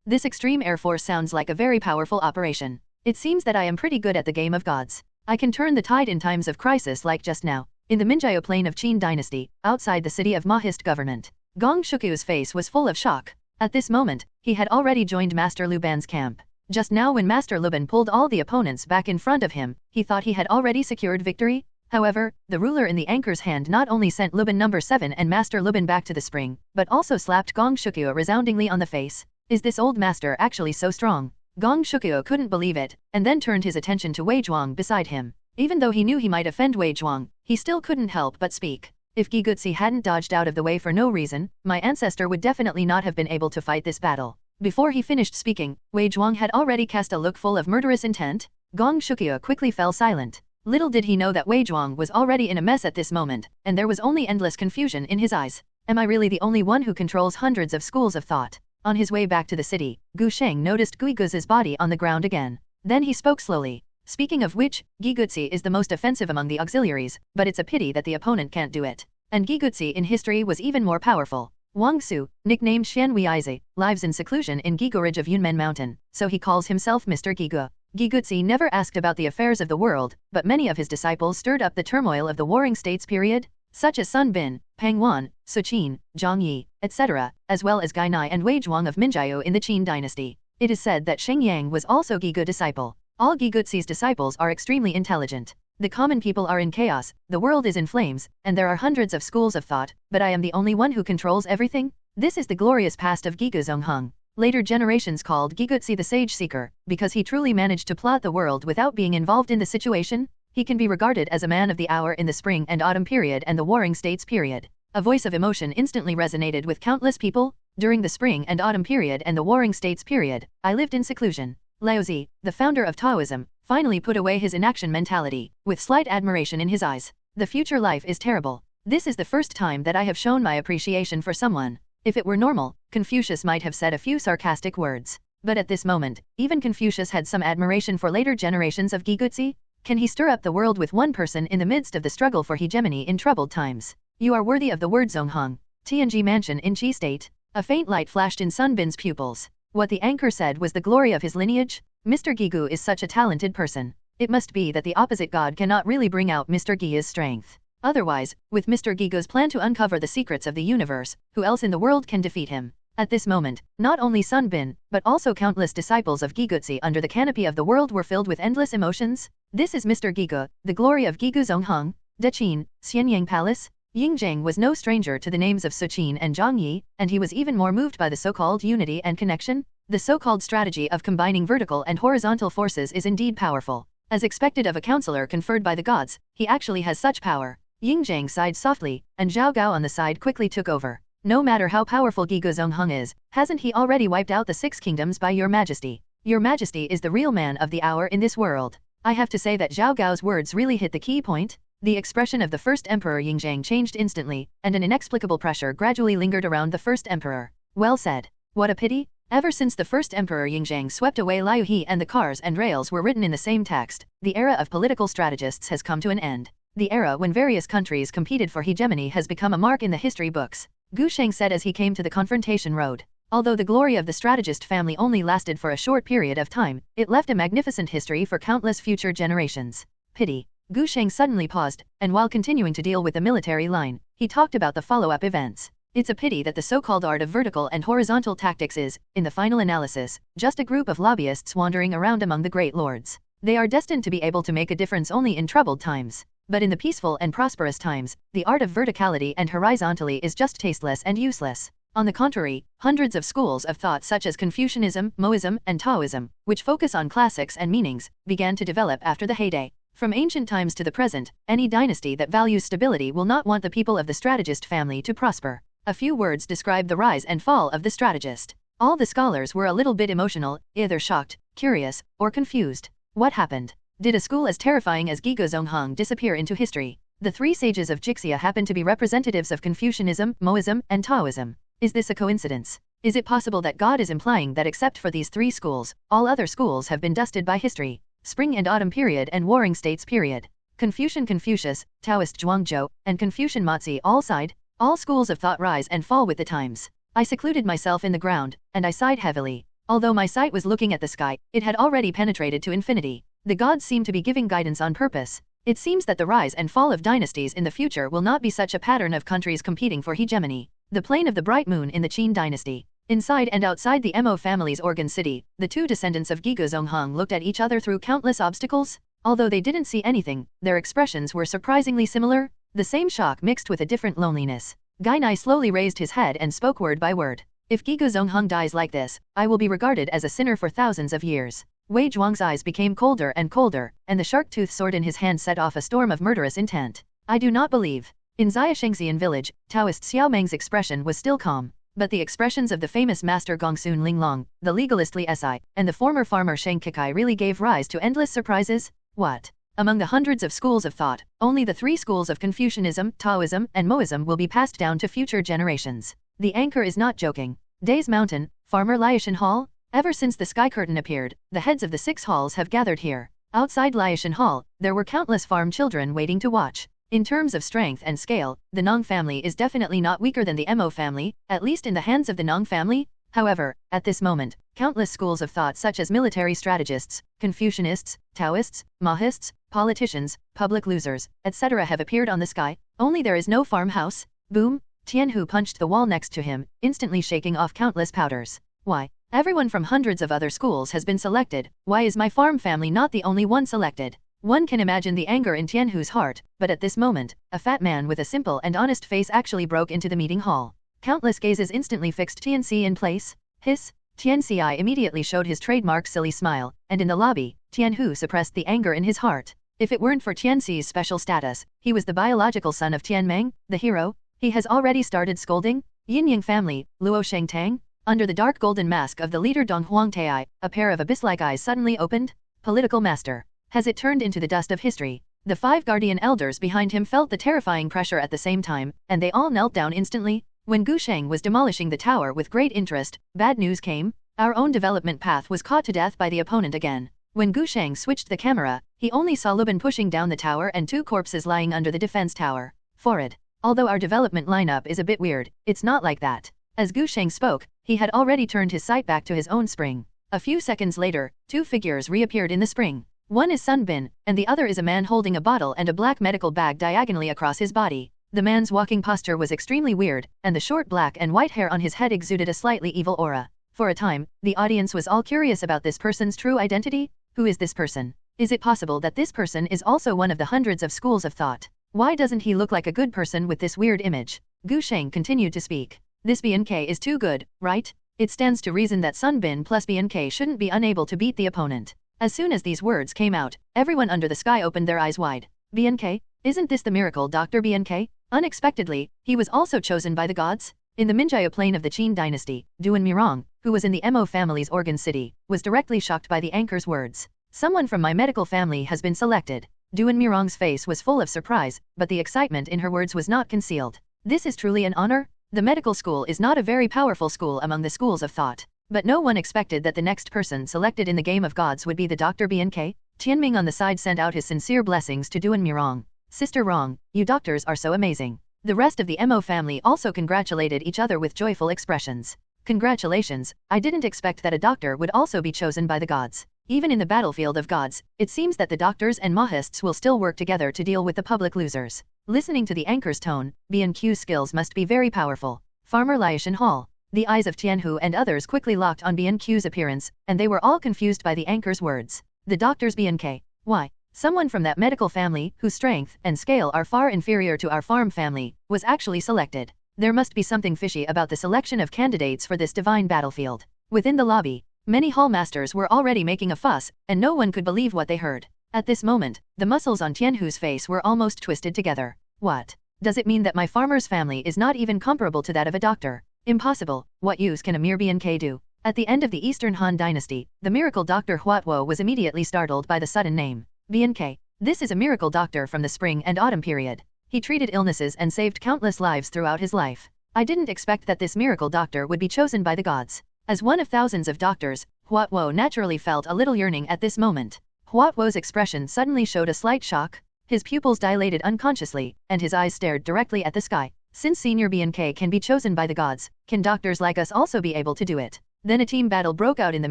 This extreme air force sounds like a very powerful operation. It seems that I am pretty good at the game of gods. I can turn the tide in times of crisis like just now. In the Minjiao plain of Qin Dynasty, outside the city of Mahist government, Gong Shukyo's face was full of shock. At this moment, he had already joined Master Lu Ban's camp. Just now when Master Lu Ban pulled all the opponents back in front of him, he thought he had already secured victory. However, the ruler in the anchor's hand not only sent Luban number 7 and Master Luban back to the spring, but also slapped Gong Shukyo resoundingly on the face. Is this old master actually so strong? Gong Shukyo couldn't believe it, and then turned his attention to Wei Zhuang beside him. Even though he knew he might offend Wei Zhuang, he still couldn't help but speak. If Giguzi hadn't dodged out of the way for no reason, my ancestor would definitely not have been able to fight this battle. Before he finished speaking, Wei Zhuang had already cast a look full of murderous intent. Gong Shukyo quickly fell silent. Little did he know that Wei Zhuang was already in a mess at this moment, and there was only endless confusion in his eyes. Am I really the only one who controls hundreds of schools of thought? On his way back to the city, Gu Sheng noticed Guiguzi's body on the ground again. Then he spoke slowly. Speaking of which, Giguzi is the most offensive among the auxiliaries, but it's a pity that the opponent can't do it. And Giguzi in history was even more powerful. Wang Su, nicknamed Xian Weizi, lives in seclusion in Gigu Ridge of Yunmen Mountain, so he calls himself Mr. Gigu. Giguzi never asked about the affairs of the world, but many of his disciples stirred up the turmoil of the Warring States period, such as Sun Bin, Pang Wan, Su Qin, Zhang Yi, etc., as well as Gainai and Wei Zhuang of Minjiao in the Qin dynasty. It is said that Sheng Yang was also Gigu disciple. All Giguzi's disciples are extremely intelligent. The common people are in chaos, the world is in flames, and there are hundreds of schools of thought, but I am the only one who controls everything? This is the glorious past of Gigu Zonghang. Later generations called Giguzi the Sage Seeker, because he truly managed to plot the world without being involved in the situation. He can be regarded as a man of the hour in the spring and autumn period and the Warring States period. A voice of emotion instantly resonated with countless people. During the spring and autumn period and the Warring States period, I lived in seclusion. Laozi, the founder of Taoism, finally put away his inaction mentality, with slight admiration in his eyes. The future life is terrible. This is the first time that I have shown my appreciation for someone. If it were normal, Confucius might have said a few sarcastic words. But at this moment, even Confucius had some admiration for later generations of Giguzi. Can he stir up the world with one person in the midst of the struggle for hegemony in troubled times? You are worthy of the word Zonghong. TNG Mansion in Chi State. A faint light flashed in Sun Bin's pupils. What the anchor said was the glory of his lineage? Mr. Gigu is such a talented person. It must be that the opposite god cannot really bring out Mr. Gi's strength. Otherwise, with Mr. Gigo's plan to uncover the secrets of the universe, who else in the world can defeat him? At this moment, not only Sun Bin, but also countless disciples of Gigutsi under the canopy of the world were filled with endless emotions. This is Mr. Gigu, the glory of Gigu Zonghong, Daqin, Xianyang Palace. Yingzheng was no stranger to the names of Suqin and Zhang Yi, and he was even more moved by the so-called unity and connection. The so-called strategy of combining vertical and horizontal forces is indeed powerful. As expected of a counselor conferred by the gods, he actually has such power. Yingzheng sighed softly, and Zhao Gao on the side quickly took over. No matter how powerful Gigu Zonghong is, hasn't he already wiped out the 6 kingdoms by your majesty? Your majesty is the real man of the hour in this world. I have to say that Zhao Gao's words really hit the key point. The expression of the first emperor Yingzheng changed instantly, and an inexplicable pressure gradually lingered around the first emperor. Well said. What a pity. Ever since the first emperor Yingzheng swept away Liu He and the cars and rails were written in the same text, the era of political strategists has come to an end. The era when various countries competed for hegemony has become a mark in the history books. Gu Sheng said as he came to the confrontation road. Although the glory of the strategist family only lasted for a short period of time, it left a magnificent history for countless future generations. Pity. Gu Sheng suddenly paused, and while continuing to deal with the military line, he talked about the follow-up events. It's a pity that the so-called art of vertical and horizontal tactics is, in the final analysis, just a group of lobbyists wandering around among the great lords. They are destined to be able to make a difference only in troubled times. But in the peaceful and prosperous times, the art of verticality and horizontally is just tasteless and useless. On the contrary, hundreds of schools of thought such as Confucianism, Moism, and Taoism, which focus on classics and meanings, began to develop after the heyday. From ancient times to the present, any dynasty that values stability will not want the people of the strategist family to prosper. A few words describe the rise and fall of the strategist. All the scholars were a little bit emotional, either shocked, curious, or confused. What happened? Did a school as terrifying as Gigu Zonghong disappear into history? The 3 sages of Jixia happen to be representatives of Confucianism, Moism, and Taoism. Is this a coincidence? Is it possible that God is implying that except for these 3 schools, all other schools have been dusted by history? Spring and Autumn period and Warring States period. Confucian Confucius, Taoist Zhuangzhou, and Confucian Mozi all sighed. All schools of thought rise and fall with the times. I secluded myself in the ground, and I sighed heavily. Although my sight was looking at the sky, it had already penetrated to infinity. The gods seem to be giving guidance on purpose. It seems that the rise and fall of dynasties in the future will not be such a pattern of countries competing for hegemony. The plane of the bright moon in the Qin dynasty. Inside and outside the Mo family's Organ City, the 2 descendants of Gigu Zonghong looked at each other through countless obstacles. Although they didn't see anything, their expressions were surprisingly similar. The same shock mixed with a different loneliness. Gai Nai slowly raised his head and spoke word by word. If Gigu Zonghong dies like this, I will be regarded as a sinner for thousands of years. Wei Zhuang's eyes became colder and colder, and the shark-tooth sword in his hand set off a storm of murderous intent. I do not believe. In Xiashengxian village, Taoist Xiao Meng's expression was still calm. But the expressions of the famous master Gongsun Linglong, the legalist Li Si, and the former farmer Sheng Kikai really gave rise to endless surprises. What? Among the hundreds of schools of thought, only the 3 schools of Confucianism, Taoism, and Moism will be passed down to future generations. The anchor is not joking. Days Mountain, Farmer Liashan Hall? Ever since the sky curtain appeared, the heads of the 6 halls have gathered here. Outside Liashan Hall, there were countless farm children waiting to watch. In terms of strength and scale, the Nong family is definitely not weaker than the Mo family, at least in the hands of the Nong family. However, at this moment, countless schools of thought such as military strategists, Confucianists, Taoists, Mahists, politicians, public losers, etc. have appeared on the sky. Only there is no farmhouse. Boom! Tianhu punched the wall next to him, instantly shaking off countless powders. Why? Everyone from hundreds of other schools has been selected. Why is my farm family not the only one selected? One can imagine the anger in Tianhu's heart, but at this moment, a fat man with a simple and honest face actually broke into the meeting hall. Countless gazes instantly fixed Tianxi in place. Hiss! Tianxi immediately showed his trademark silly smile, and in the lobby, Tianhu suppressed the anger in his heart. If it weren't for Tianxi's special status, he was the biological son of Tianmeng, the hero. He has already started scolding. Yinyang family, Luo Shengtang? Under the dark golden mask of the leader Dong Huangtai, a pair of abyss-like eyes suddenly opened. Political master. Has it turned into the dust of history? The 5 guardian elders behind him felt the terrifying pressure at the same time, and they all knelt down instantly. When Gu Sheng was demolishing the tower with great interest, bad news came. Our own development path was caught to death by the opponent again. When Gu Sheng switched the camera, he only saw Lubin pushing down the tower and 2 corpses lying under the defense tower. Forward. Although our development lineup is a bit weird, it's not like that. As Gu Sheng spoke, he had already turned his sight back to his own spring. A few seconds later, 2 figures reappeared in the spring. One is Sun Bin, and the other is a man holding a bottle and a black medical bag diagonally across his body. The man's walking posture was extremely weird, and the short black and white hair on his head exuded a slightly evil aura. For a time, the audience was all curious about this person's true identity. Who is this person? Is it possible that this person is also one of the hundreds of schools of thought? Why doesn't he look like a good person with this weird image? Gu Sheng continued to speak. This BNK is too good, right? It stands to reason that Sun Bin plus BNK shouldn't be unable to beat the opponent. As soon as these words came out, everyone under the sky opened their eyes wide. BNK? Isn't this the miracle Dr. BNK? Unexpectedly, he was also chosen by the gods? In the Minjaya plane of the Qin dynasty, Duan Mirong, who was in the Mo family's organ city, was directly shocked by the anchor's words. Someone from my medical family has been selected. Duan Mirong's face was full of surprise, but the excitement in her words was not concealed. This is truly an honor? The medical school is not a very powerful school among the schools of thought. But no one expected that the next person selected in the game of gods would be the Dr. BNK. Tianming on the side sent out his sincere blessings to Duan Mirong. Sister Rong, you doctors are so amazing. The rest of the Mo family also congratulated each other with joyful expressions. Congratulations, I didn't expect that a doctor would also be chosen by the gods. Even in the battlefield of gods, it seems that the doctors and mahists will still work together to deal with the public losers. Listening to the anchor's tone, BNQ's skills must be very powerful. Farmer Liashan Hall. The eyes of Tianhu and others quickly locked on BNQ's appearance, and they were all confused by the anchor's words. The doctor's BNK. Why? Someone from that medical family, whose strength and scale are far inferior to our farm family, was actually selected. There must be something fishy about the selection of candidates for this divine battlefield. Within the lobby, many hallmasters were already making a fuss, and no one could believe what they heard. At this moment, the muscles on Tianhu's face were almost twisted together. What? Does it mean that my farmer's family is not even comparable to that of a doctor? Impossible. What use can a mere BNK do? At the end of the Eastern Han Dynasty, the miracle doctor Huatwo was immediately startled by the sudden name. BNK. This is a miracle doctor from the spring and autumn period. He treated illnesses and saved countless lives throughout his life. I didn't expect that this miracle doctor would be chosen by the gods. As one of thousands of doctors, Huatwo naturally felt a little yearning at this moment. Huatwo's expression suddenly showed a slight shock. His pupils dilated unconsciously, and his eyes stared directly at the sky. Since Senior BNK can be chosen by the gods, can doctors like us also be able to do it? Then a team battle broke out in the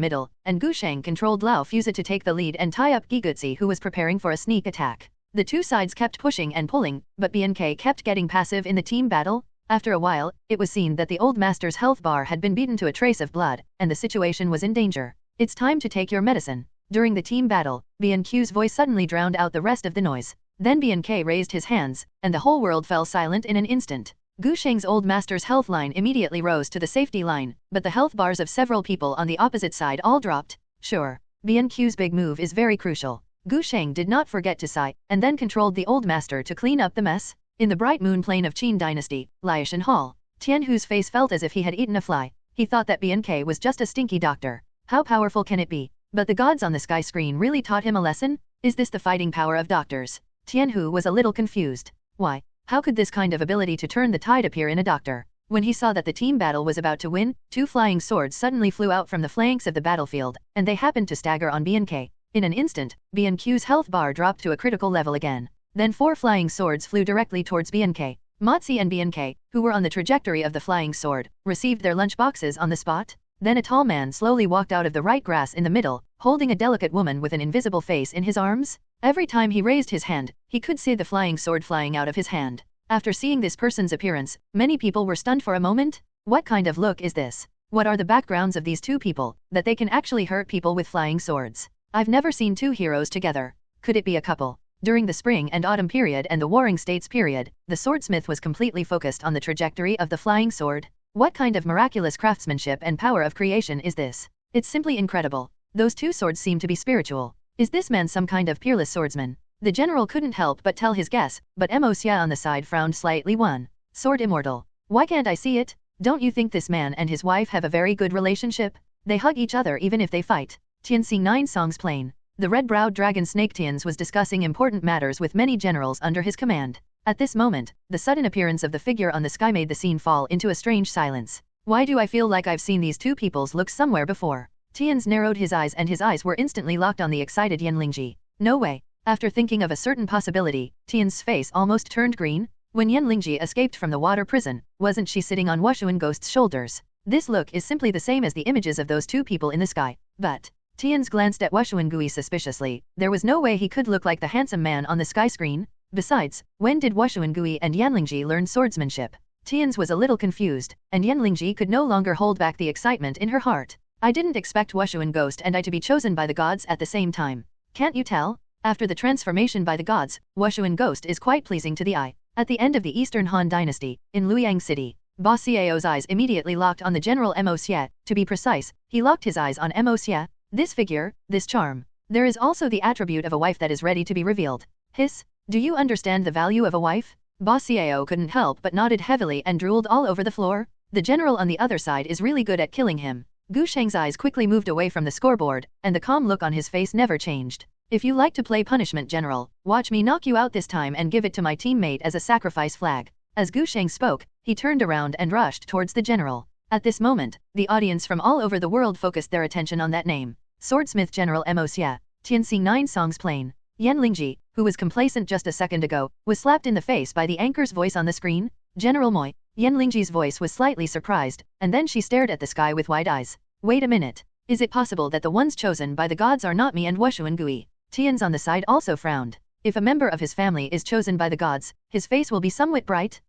middle, and Gu Sheng controlled Lao Fuzi to take the lead and tie up Gigutsi, who was preparing for a sneak attack. The two sides kept pushing and pulling, but BNK kept getting passive in the team battle. After a while, it was seen that the old master's health bar had been beaten to a trace of blood, and the situation was in danger. It's time to take your medicine. During the team battle, BNQ's voice suddenly drowned out the rest of the noise. Then BNK raised his hands, and the whole world fell silent in an instant. Gu Sheng's old master's health line immediately rose to the safety line, but the health bars of several people on the opposite side all dropped. Sure, BNQ's big move is very crucial. Gu Sheng did not forget to sigh, and then controlled the old master to clean up the mess. In the bright moon plane of Qin Dynasty, Liashan Hall, Tianhu's face felt as if he had eaten a fly. He thought that BNK was just a stinky doctor. How powerful can it be? But the gods on the sky screen really taught him a lesson? Is this the fighting power of doctors? Tianhu was a little confused. Why? How could this kind of ability to turn the tide appear in a doctor? When he saw that the team battle was about to win, 2 flying swords suddenly flew out from the flanks of the battlefield, and they happened to stagger on BNK. In an instant, BNQ's health bar dropped to a critical level again. Then 4 flying swords flew directly towards BNK. Motzi and BNK, who were on the trajectory of the flying sword, received their lunch boxes on the spot. Then a tall man slowly walked out of the right grass in the middle, holding a delicate woman with an invisible face in his arms. Every time he raised his hand, he could see the flying sword flying out of his hand. After seeing this person's appearance, many people were stunned for a moment. What kind of look is this? What are the backgrounds of these 2 people, that they can actually hurt people with flying swords? I've never seen 2 heroes together. Could it be a couple? During the spring and autumn period and the Warring States period, the swordsmith was completely focused on the trajectory of the flying sword. What kind of miraculous craftsmanship and power of creation is this? It's simply incredible. Those 2 swords seem to be spiritual. Is this man some kind of peerless swordsman? The general couldn't help but tell his guess, but Mo Xia on the side frowned slightly. One sword immortal. Why can't I see it? Don't you think this man and his wife have a very good relationship? They hug each other even if they fight. Tianxi 9 Songs Plain. The red-browed dragon Snake Tians was discussing important matters with many generals under his command. At this moment, the sudden appearance of the figure on the sky made the scene fall into a strange silence. Why do I feel like I've seen these 2 people's looks somewhere before? Tian's narrowed his eyes and his eyes were instantly locked on the excited Yan Lingji. No way. After thinking of a certain possibility, Tian's face almost turned green. When Yan Lingji escaped from the water prison, wasn't she sitting on Wushuan Ghost's shoulders? This look is simply the same as the images of those two people in the sky. But Tian's glanced at Wushuan Gui suspiciously. There was no way he could look like the handsome man on the sky screen. Besides, when did Wushuan Gui and Yan Lingji learn swordsmanship? Tian's was a little confused, and Yan Lingji could no longer hold back the excitement in her heart. I didn't expect Wushuan Ghost and I to be chosen by the gods at the same time. Can't you tell? After the transformation by the gods, Wushuan Ghost is quite pleasing to the eye. At the end of the Eastern Han Dynasty, in Luoyang City, Boss Xiao's eyes immediately locked on the General Mo Xie. To be precise, he locked his eyes on Mo Xie. This figure, this charm. There is also the attribute of a wife that is ready to be revealed. Hiss, do you understand the value of a wife? Boss Xiao couldn't help but nodded heavily and drooled all over the floor. The general on the other side is really good at killing him. Gu Sheng's eyes quickly moved away from the scoreboard, and the calm look on his face never changed. If you like to play punishment general, watch me knock you out this time and give it to my teammate as a sacrifice flag. As Gu Sheng spoke, he turned around and rushed towards the general. At this moment, the audience from all over the world focused their attention on that name. Swordsmith General Mo Xie, Tianxi 9 Songs Plain. Yan Lingji, who was complacent just a second ago, was slapped in the face by the anchor's voice on the screen. General Moi. Yan Lingji's voice was slightly surprised, and then she stared at the sky with wide eyes. Wait a minute. Is it possible that the ones chosen by the gods are not me and Wushuan Gui? Tian's on the side also frowned. If a member of his family is chosen by the gods, his face will be somewhat bright.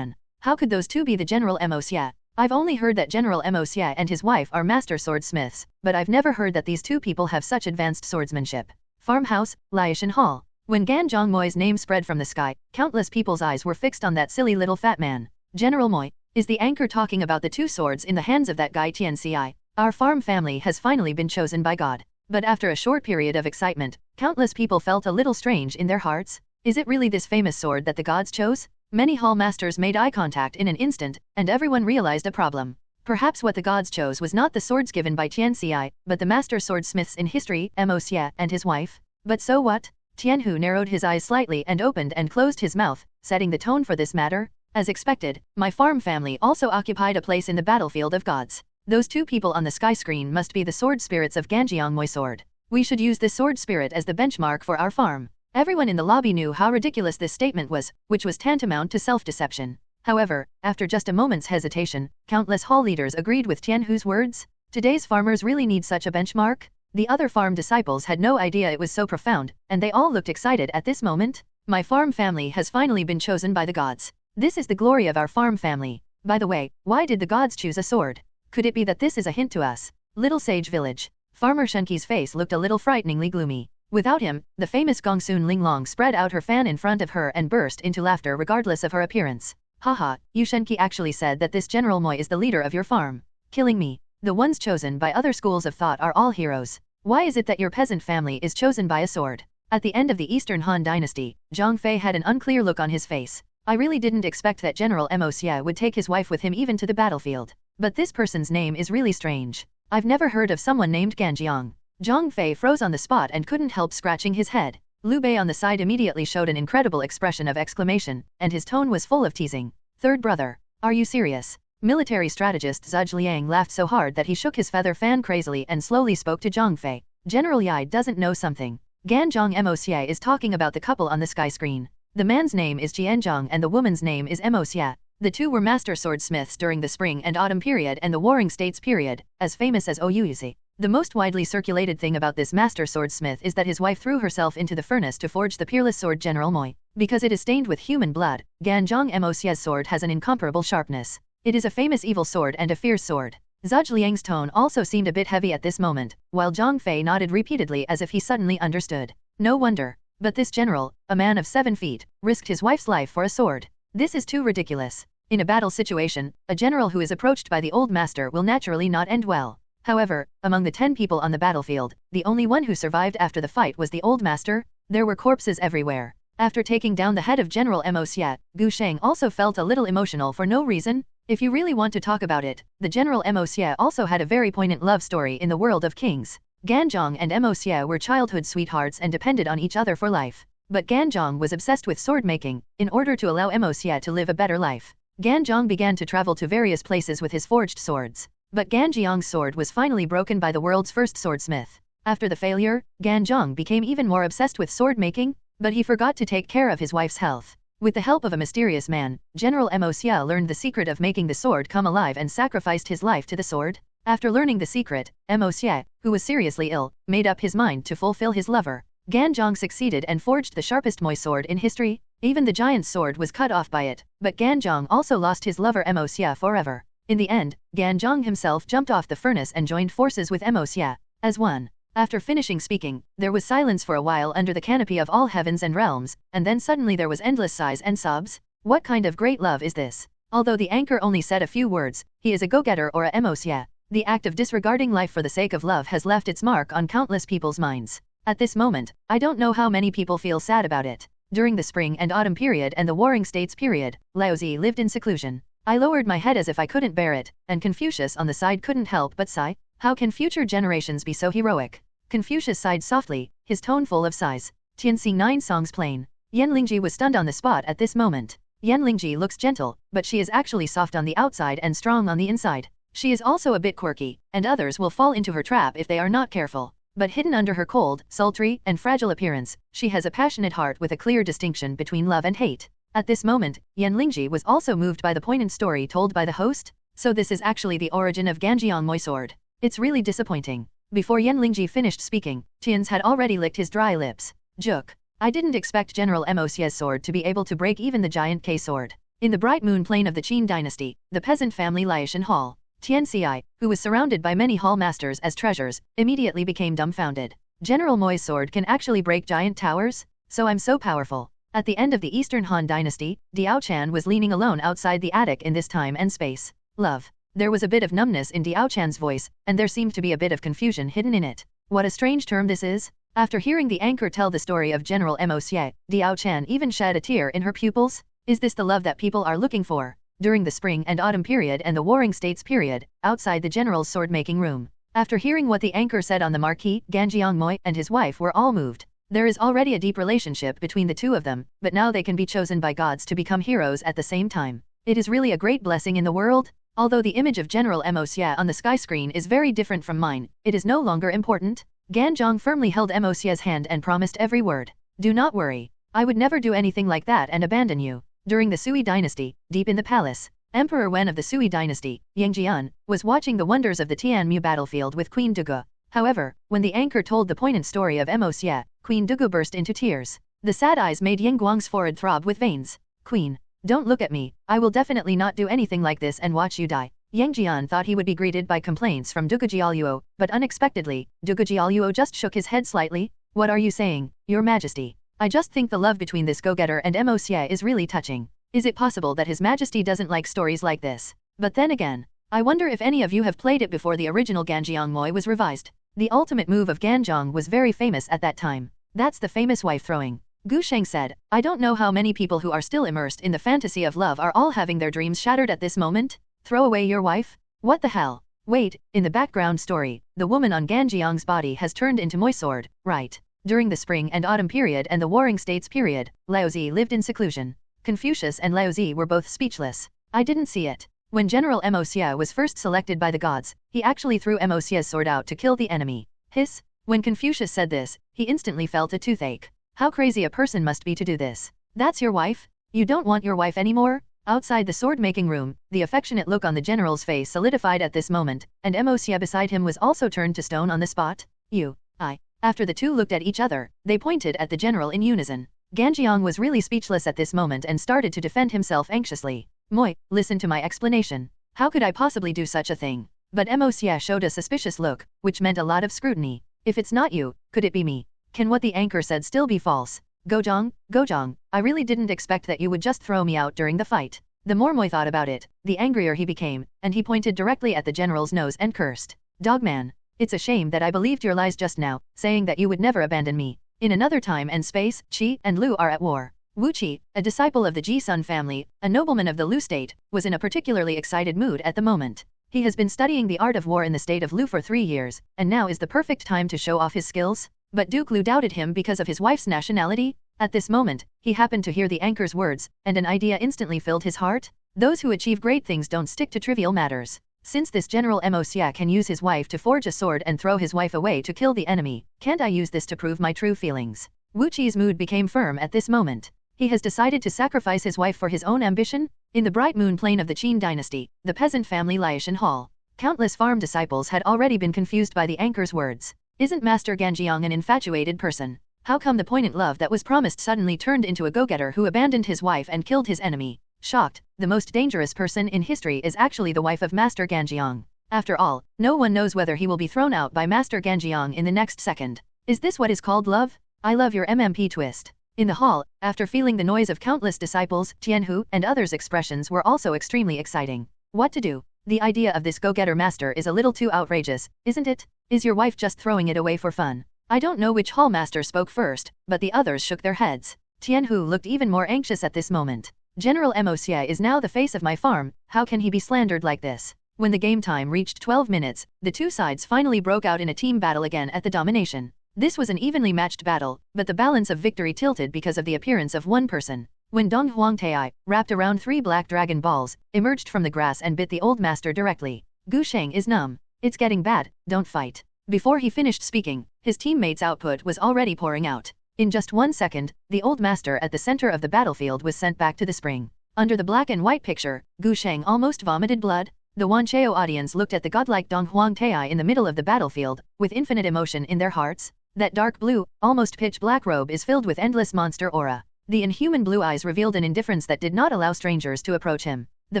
How could those two be the General Mo Xie? I've only heard that General Mo Xie and his wife are master swordsmiths, but I've never heard that these two people have such advanced swordsmanship. Farmhouse, Liashan Hall. When Gan Zhongmoi's name spread from the sky, countless people's eyes were fixed on that silly little fat man. General Moi, is the anchor talking about the two swords in the hands of that guy Tianci? Our farm family has finally been chosen by God. But after a short period of excitement, countless people felt a little strange in their hearts. Is it really this famous sword that the gods chose? Many hall masters made eye contact in an instant, and everyone realized a problem. Perhaps what the gods chose was not the swords given by Tianci, but the master swordsmiths in history, Mo Xie and his wife. But so what? Tianhu narrowed his eyes slightly and opened and closed his mouth, setting the tone for this matter. As expected, my farm family also occupied a place in the battlefield of gods. Those two people on the sky screen must be the sword spirits of Ganjiang Moi sword. We should use this sword spirit as the benchmark for our farm. Everyone in the lobby knew how ridiculous this statement was, which was tantamount to self-deception. However, after just a moment's hesitation, countless hall leaders agreed with Tianhu's words. Today's farmers really need such a benchmark? The other farm disciples had no idea it was so profound, and they all looked excited at this moment. My farm family has finally been chosen by the gods. This is the glory of our farm family. By the way, why did the gods choose a sword? Could it be that this is a hint to us? Little Sage Village. Farmer Shenqi's face looked a little frighteningly gloomy. Without him, the famous Gongsun Linglong spread out her fan in front of her and burst into laughter regardless of her appearance. Haha, you Shenqi actually said that this General Moi is the leader of your farm. Killing me. The ones chosen by other schools of thought are all heroes. Why is it that your peasant family is chosen by a sword? At the end of the Eastern Han Dynasty, Zhang Fei had an unclear look on his face. I really didn't expect that General Mo Xie would take his wife with him even to the battlefield. But this person's name is really strange. I've never heard of someone named Ganjiang. Zhang Fei froze on the spot and couldn't help scratching his head. Liu Bei on the side immediately showed an incredible expression of exclamation, and his tone was full of teasing. Third brother. Are you serious? Military strategist Zhuge Liang laughed so hard that he shook his feather fan crazily and slowly spoke to Zhang Fei. General Yi doesn't know something. Ganjiang Mo Xie is talking about the couple on the sky screen. The man's name is Jianzhang and the woman's name is Mo Xie. The two were master swordsmiths during the spring and autumn period and the warring states period, as famous as Ouyuzi. The most widely circulated thing about this master swordsmith is that his wife threw herself into the furnace to forge the peerless sword General Moi. Because it is stained with human blood, Ganjiang Mo Xie's sword has an incomparable sharpness. It is a famous evil sword and a fierce sword. Zhuge Liang's tone also seemed a bit heavy at this moment, while Zhang Fei nodded repeatedly as if he suddenly understood. No wonder. But this general, a man of 7 feet, risked his wife's life for a sword. This is too ridiculous. In a battle situation, a general who is approached by the old master will naturally not end well. However, among the 10 people on the battlefield, the only one who survived after the fight was the old master. There were corpses everywhere. After taking down the head of General Mo Xie, Gu Sheng also felt a little emotional for no reason. If you really want to talk about it, the General Mo Xie also had a very poignant love story in the world of kings. Ganjiang and Mo Xie were childhood sweethearts and depended on each other for life. But Ganjiang was obsessed with sword making, in order to allow Mo Xie to live a better life. Ganjiang began to travel to various places with his forged swords. But Gan Jiang's sword was finally broken by the world's first swordsmith. After the failure, Gan Jiang became even more obsessed with sword making, but he forgot to take care of his wife's health. With the help of a mysterious man, General Mo Xia learned the secret of making the sword come alive and sacrificed his life to the sword. After learning the secret, Mo Xia, who was seriously ill, made up his mind to fulfill his lover. Gan Jiang succeeded and forged the sharpest Moi sword in history. Even the giant's sword was cut off by it, but Gan Jiang also lost his lover Mo Xia forever. In the end, Gan Jiang himself jumped off the furnace and joined forces with Mo Xia, as one. After finishing speaking, there was silence for a while under the canopy of all heavens and realms, and then suddenly there was endless sighs and sobs. What kind of great love is this? Although the anchor only said a few words, he is a go-getter or a Mo Xia. The act of disregarding life for the sake of love has left its mark on countless people's minds. At this moment, I don't know how many people feel sad about it. During the spring and autumn period and the warring states period, Laozi lived in seclusion. I lowered my head as if I couldn't bear it, and Confucius on the side couldn't help but sigh. How can future generations be so heroic? Confucius sighed softly, his tone full of sighs. Tianxi 9 songs plain. Yan Lingji was stunned on the spot at this moment. Yan Lingji looks gentle, but she is actually soft on the outside and strong on the inside. She is also a bit quirky, and others will fall into her trap if they are not careful. But hidden under her cold, sultry, and fragile appearance, she has a passionate heart with a clear distinction between love and hate. At this moment, Yan Lingji was also moved by the poignant story told by the host. So this is actually the origin of Ganjiang Moi sword. It's really disappointing. Before Yan Lingji finished speaking, Tian's had already licked his dry lips. Juk. I didn't expect General Mo Xia's sword to be able to break even the giant K sword. In the bright moon plain of the Qin dynasty, the peasant family Liashan Hall, Tian Xi, who was surrounded by many hall masters as treasures, immediately became dumbfounded. General Moi's sword can actually break giant towers? So I'm so powerful. At the end of the Eastern Han dynasty, Diao Chan was leaning alone outside the attic in this time and space. Love. There was a bit of numbness in Diao Chan's voice, and there seemed to be a bit of confusion hidden in it. What a strange term this is. After hearing the anchor tell the story of General Mo Xia, Diao Chan even shed a tear in her pupils. Is this the love that people are looking for? During the spring and autumn period and the warring states period, outside the general's sword-making room. After hearing what the anchor said on the marquee, Ganjiang Moi and his wife were all moved. There is already a deep relationship between the two of them, but now they can be chosen by gods to become heroes at the same time. It is really a great blessing in the world. Although the image of General Mo Xia on the sky screen is very different from mine, it is no longer important. Gan Jiang firmly held Mo Xia's hand and promised every word. Do not worry. I would never do anything like that and abandon you. During the Sui dynasty, deep in the palace, Emperor Wen of the Sui dynasty, Yang Jian, was watching the wonders of the Tianmu battlefield with Queen Dugu. However, when the anchor told the poignant story of Mo Xia, Queen Dugu burst into tears. The sad eyes made Yang Guang's forehead throb with veins. Queen. Don't look at me, I will definitely not do anything like this and watch you die. Yang Jian thought he would be greeted by complaints from Dugu Jiaoluo, but unexpectedly, Dugu Jiaoluo just shook his head slightly. What are you saying, Your Majesty? I just think the love between this go-getter and Mo Xia is really touching. Is it possible that His Majesty doesn't like stories like this? But then again, I wonder if any of you have played it before the original Ganjiang Moi was revised. The ultimate move of Ganjiang was very famous at that time. That's the famous wife throwing. Gu Sheng said, I don't know how many people who are still immersed in the fantasy of love are all having their dreams shattered at this moment. Throw away your wife? What the hell? Wait, in the background story, the woman on Ganjiang's body has turned into Moi sword, right? During the spring and autumn period and the warring states period, Laozi lived in seclusion. Confucius and Laozi were both speechless. I didn't see it. When General Mo Xia was first selected by the gods, he actually threw Mo Xia's sword out to kill the enemy. Hiss. When Confucius said this, he instantly felt a toothache. How crazy a person must be to do this. That's your wife? You don't want your wife anymore? Outside the sword-making room, the affectionate look on the general's face solidified at this moment, and Mo Xia beside him was also turned to stone on the spot. You, I. After the two looked at each other, they pointed at the general in unison. Ganjiang was really speechless at this moment and started to defend himself anxiously. Moi, listen to my explanation. How could I possibly do such a thing? But Mo Xia showed a suspicious look, which meant a lot of scrutiny. If it's not you, could it be me? Can what the anchor said still be false? Gojong, I really didn't expect that you would just throw me out during the fight. The more Moi thought about it, the angrier he became, and he pointed directly at the general's nose and cursed. Dogman. It's a shame that I believed your lies just now, saying that you would never abandon me. In another time and space, Qi and Lu are at war. Wu Qi, a disciple of the Ji Sun family, a nobleman of the Lu state, was in a particularly excited mood at the moment. He has been studying the art of war in the state of Lu for 3 years, and now is the perfect time to show off his skills. But Duke Lu doubted him because of his wife's nationality. At this moment, he happened to hear the anchor's words, and an idea instantly filled his heart. Those who achieve great things don't stick to trivial matters. Since this General Mo Xia can use his wife to forge a sword and throw his wife away to kill the enemy, can't I use this to prove my true feelings? Wu Qi's mood became firm at this moment. He has decided to sacrifice his wife for his own ambition? In the bright moon plain of the Qin dynasty, the peasant family Liashan Hall. Countless farm disciples had already been confused by the anchor's words. Isn't Master Ganjiang an infatuated person? How come the poignant love that was promised suddenly turned into a go-getter who abandoned his wife and killed his enemy? Shocked, the most dangerous person in history is actually the wife of Master Ganjiang. After all, no one knows whether he will be thrown out by Master Ganjiang in the next second. Is this what is called love? I love your MMP twist. In the hall, after feeling the noise of countless disciples, Tianhu and others' expressions were also extremely exciting. What to do? The idea of this go-getter master is a little too outrageous, isn't it? Is your wife just throwing it away for fun? I don't know which hall master spoke first, but the others shook their heads. Tianhu looked even more anxious at this moment. General Mo Xia is now the face of my farm, how can he be slandered like this? When the game time reached 12 minutes, the two sides finally broke out in a team battle again at the domination. This was an evenly matched battle, but the balance of victory tilted because of the appearance of one person. When Dong Huangtai, wrapped around 3 black dragon balls, emerged from the grass and bit the old master directly. Gu Sheng is numb. It's getting bad, don't fight. Before he finished speaking, his teammates' output was already pouring out. In just 1 second, the old master at the center of the battlefield was sent back to the spring. Under the black and white picture, Gu Sheng almost vomited blood. The Wancheo audience looked at the godlike Dong Huangtai in the middle of the battlefield, with infinite emotion in their hearts. That dark blue, almost pitch black robe is filled with endless monster aura. The inhuman blue eyes revealed an indifference that did not allow strangers to approach him. The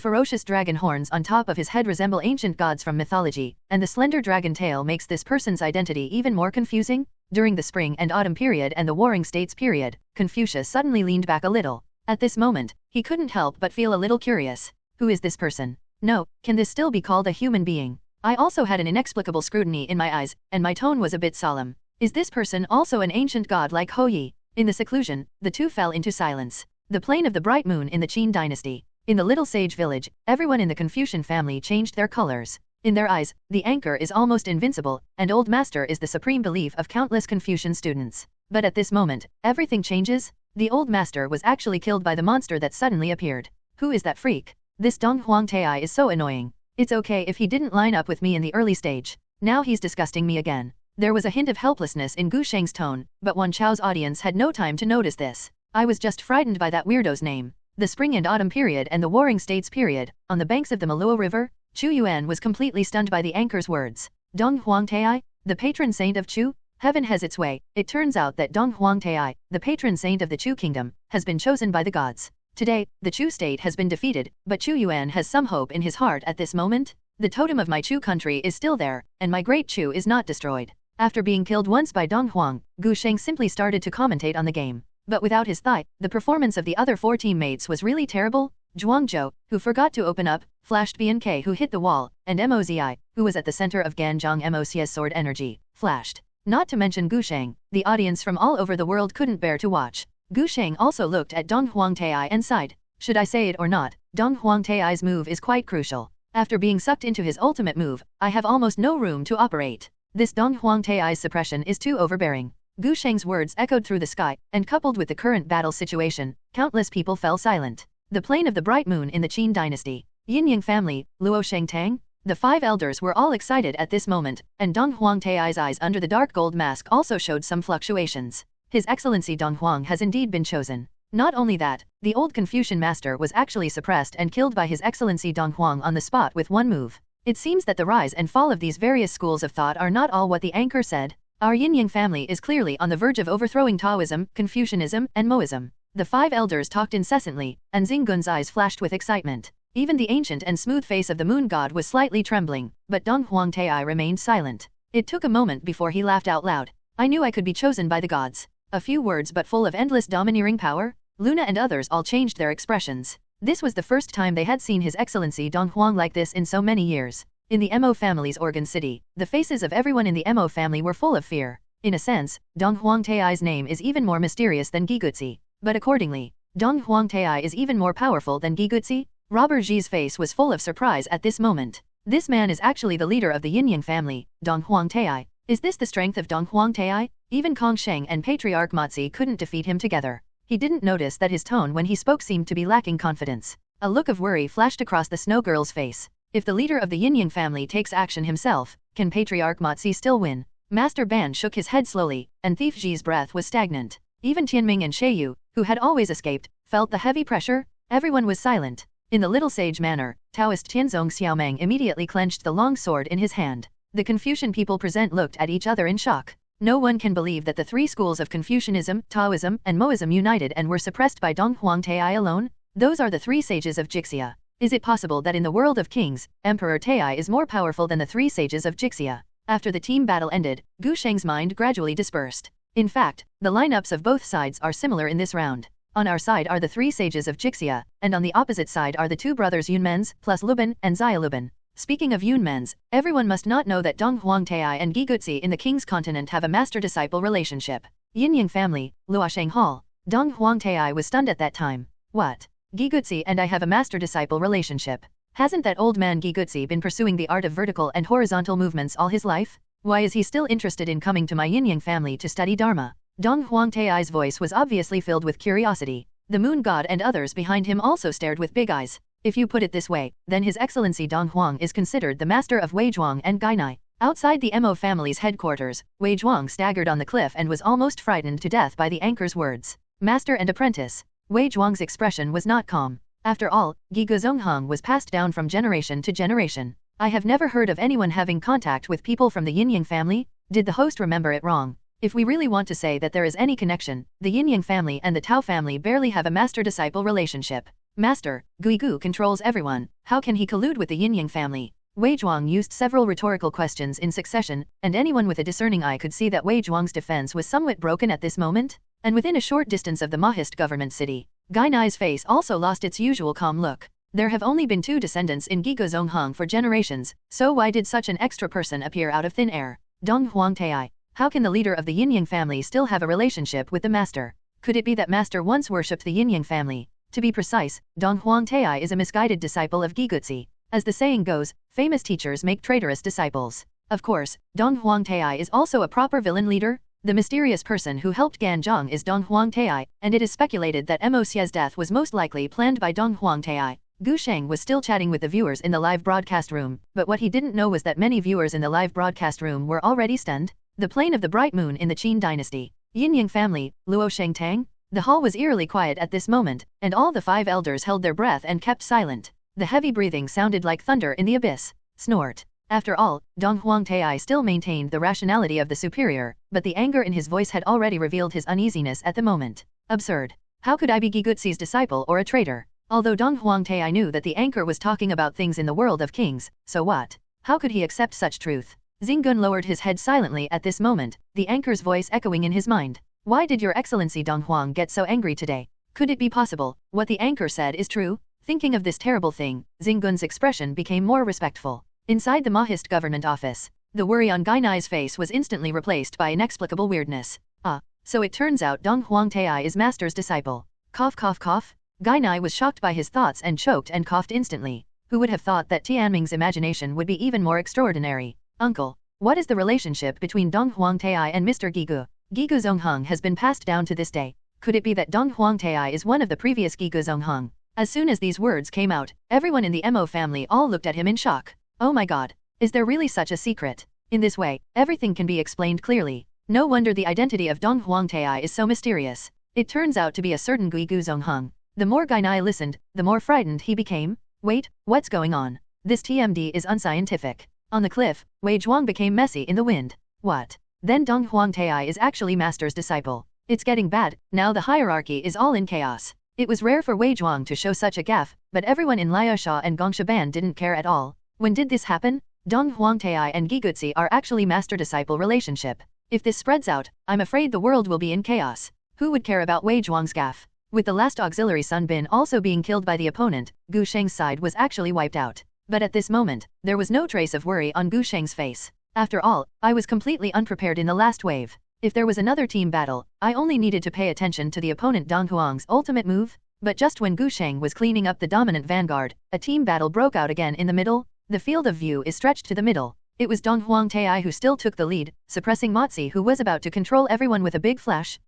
ferocious dragon horns on top of his head resemble ancient gods from mythology, and the slender dragon tail makes this person's identity even more confusing. During the spring and autumn period and the warring states period, Confucius suddenly leaned back a little. At this moment, he couldn't help but feel a little curious. Who is this person? No, can this still be called a human being? I also had an inexplicable scrutiny in my eyes, and my tone was a bit solemn. Is this person also an ancient god like Ho Yi? In the seclusion, the two fell into silence. The plain of the bright moon in the Qin dynasty. In the little sage village, everyone in the Confucian family changed their colors. In their eyes, the anchor is almost invincible, and old master is the supreme belief of countless Confucian students. But at this moment, everything changes. The old master was actually killed by the monster that suddenly appeared. Who is that freak? This Dong Huangtai is so annoying. It's okay if he didn't line up with me in the early stage. Now he's disgusting me again. There was a hint of helplessness in Gu Sheng's tone, but Wan Chao's audience had no time to notice this. I was just frightened by that weirdo's name. The spring and autumn period and the warring states period, on the banks of the Maluo River, Chu Yuan was completely stunned by the anchor's words. Dong Huangtai, the patron saint of Chu? Heaven has its way. It turns out that Dong Huangtai, the patron saint of the Chu kingdom, has been chosen by the gods. Today, the Chu state has been defeated, but Chu Yuan has some hope in his heart at this moment. The totem of my Chu country is still there, and my great Chu is not destroyed. After being killed once by Dong Huang, Gu Sheng simply started to commentate on the game. But without his thigh, the performance of the other 4 teammates was really terrible. Zhuang Zhou, who forgot to open up, flashed BNK who hit the wall, and Mozi, who was at the center of Ganjiang Mocia's sword energy, flashed. Not to mention Gu Sheng, the audience from all over the world couldn't bear to watch. Gu Sheng also looked at Dong Huangtai and sighed. Should I say it or not, Dong Huangtai's move is quite crucial. After being sucked into his ultimate move, I have almost no room to operate. This Dong Huangtai's suppression is too overbearing. Gu Sheng's words echoed through the sky, and coupled with the current battle situation, countless people fell silent. The plain of the bright moon in the Qin dynasty. Yin-Yang family, Luo Shengtang. The 5 elders were all excited at this moment, and Dong Huangtai's eyes under the dark gold mask also showed some fluctuations. His Excellency Dong Huang has indeed been chosen. Not only that, the old Confucian master was actually suppressed and killed by His Excellency Dong Huang on the spot with one move. It seems that the rise and fall of these various schools of thought are not all what the anchor said. Our Yin-Yang family is clearly on the verge of overthrowing Taoism, Confucianism, and Moism. The 5 elders talked incessantly, and Xinggun's eyes flashed with excitement. Even the ancient and smooth face of the moon god was slightly trembling, but Dong Huangtai remained silent. It took a moment before he laughed out loud. I knew I could be chosen by the gods. A few words but full of endless domineering power. Luna and others all changed their expressions. This was the first time they had seen His Excellency Dong Huang like this in so many years. In the Mo family's Organ City, the faces of everyone in the Mo family were full of fear. In a sense, Dong Huangtai's name is even more mysterious than Gigutsi. But accordingly, Dong Huangtai is even more powerful than Gigutsi. Robber Ji's face was full of surprise at this moment. This man is actually the leader of the Yin-Yang family, Dong Huangtai. Is this the strength of Dong Huangtai? Even Kong Sheng and Patriarch Mozi couldn't defeat him together. He didn't notice that his tone when he spoke seemed to be lacking confidence. A look of worry flashed across the snow girl's face. If the leader of the Yin-Yang family takes action himself, can Patriarch Mozi still win? Master Ban shook his head slowly, and Thief Ji's breath was stagnant. Even Tianming and Sheiyu, who had always escaped, felt the heavy pressure. Everyone was silent. In the little sage manner, Taoist Tianzong Xiaomeng immediately clenched the long sword in his hand. The Confucian people present looked at each other in shock. No one can believe that the three schools of Confucianism, Taoism, and Moism united and were suppressed by Dong Huangtai alone. Those are the three sages of Jixia. Is it possible that in the world of kings, Emperor Tai is more powerful than the three sages of Jixia? After the team battle ended, Gu Sheng's mind gradually dispersed. In fact, the lineups of both sides are similar in this round. On our side are the three sages of Jixia, and on the opposite side are the two brothers Yunmens, plus Lubin and Xia Lubin. Speaking of Yunmens, everyone must not know that Dong Huangtai and Gigutzi in the King's continent have a master-disciple relationship. Yin-Yang family, Luosheng Hall. Dong Huangtai was stunned at that time. What? Gigutzi and I have a master-disciple relationship. Hasn't that old man Gigutzi been pursuing the art of vertical and horizontal movements all his life? Why is he still interested in coming to my Yin-Yang family to study Dharma? Dong Huangtai's voice was obviously filled with curiosity. The moon god and others behind him also stared with big eyes. If you put it this way, then His Excellency Dong Huang is considered the master of Wei Zhuang and Gainai. Outside the Mo family's headquarters, Wei Zhuang staggered on the cliff and was almost frightened to death by the anchor's words. Master and apprentice. Wei Zhuang's expression was not calm. After all, Giga Zonghang was passed down from generation to generation. I have never heard of anyone having contact with people from the Yin-Yang family. Did the host remember it wrong? If we really want to say that there is any connection, the Yin-Yang family and the Tao family barely have a master-disciple relationship. Master, Guigu controls everyone, how can he collude with the Yin-Yang family? Wei Zhuang used several rhetorical questions in succession, and anyone with a discerning eye could see that Wei Zhuang's defense was somewhat broken at this moment. And within a short distance of the Mahist government city, Gainai's face also lost its usual calm look. There have only been two descendants in Giga Zonghang for generations, so why did such an extra person appear out of thin air? Dong Huangtai. How can the leader of the Yin-Yang family still have a relationship with the master? Could it be that master once worshipped the Yin-Yang family? To be precise, Dong Huangtai is a misguided disciple of Gigutzi. As the saying goes, famous teachers make traitorous disciples. Of course, Dong Huangtai is also a proper villain leader. The mysterious person who helped Gan Zhang is Dong Huangtai, and it is speculated that Mo Xie's death was most likely planned by Dong Huangtai. Gu Sheng was still chatting with the viewers in the live broadcast room, but what he didn't know was that many viewers in the live broadcast room were already stunned. The plane of the bright moon in the Qin dynasty. Yin-Yang family, Luo Shengtang. The hall was eerily quiet at this moment, and all the five elders held their breath and kept silent. The heavy breathing sounded like thunder in the abyss. Snort. After all, Dong Huangtai still maintained the rationality of the superior, but the anger in his voice had already revealed his uneasiness at the moment. Absurd. How could I be Gigutzi's disciple or a traitor? Although Dong Huangtai knew that the anchor was talking about things in the world of kings, so what? How could he accept such truth? Xinggun lowered his head silently at this moment, the anchor's voice echoing in his mind. Why did your excellency Dong Huang get so angry today? Could it be possible, what the anchor said is true? Thinking of this terrible thing, Xinggun's expression became more respectful. Inside the Mahist government office, the worry on Gainai's face was instantly replaced by inexplicable weirdness. Ah, so it turns out Dong Huangtai is master's disciple. Cough cough cough. Gainai was shocked by his thoughts and choked and coughed instantly. Who would have thought that Tianming's imagination would be even more extraordinary? Uncle, what is the relationship between Dong Huangtai and Mr. Gigu? Gigu Zonghang has been passed down to this day. Could it be that Dong Huangtai is one of the previous Gigu Zonghang? As soon as these words came out, everyone in the Mo family all looked at him in shock. Oh my god, is there really such a secret? In this way, everything can be explained clearly. No wonder the identity of Dong Huangtai is so mysterious. It turns out to be a certain Guigu Zonghang. The more Gainai listened, the more frightened he became. Wait, what's going on? This TMD is unscientific. On the cliff, Wei Zhuang became messy in the wind. What? Then Dong Huangtai is actually master's disciple. It's getting bad, now the hierarchy is all in chaos. It was rare for Wei Zhuang to show such a gaffe, but everyone in Liaosha and Gongshaban didn't care at all. When did this happen? Dong Huangtai and Gigutzi are actually master-disciple relationship. If this spreads out, I'm afraid the world will be in chaos. Who would care about Wei Zhuang's gaffe? With the last auxiliary Sun Bin also being killed by the opponent, Gu Sheng's side was actually wiped out. But at this moment, there was no trace of worry on Gu Sheng's face. After all, I was completely unprepared in the last wave. If there was another team battle, I only needed to pay attention to the opponent Dong Huang's ultimate move. But just when Gu Sheng was cleaning up the dominant vanguard, a team battle broke out again in the middle. The field of view is stretched to the middle. It was Dong Huangtai who still took the lead, suppressing Mozi who was about to control everyone with a big flash.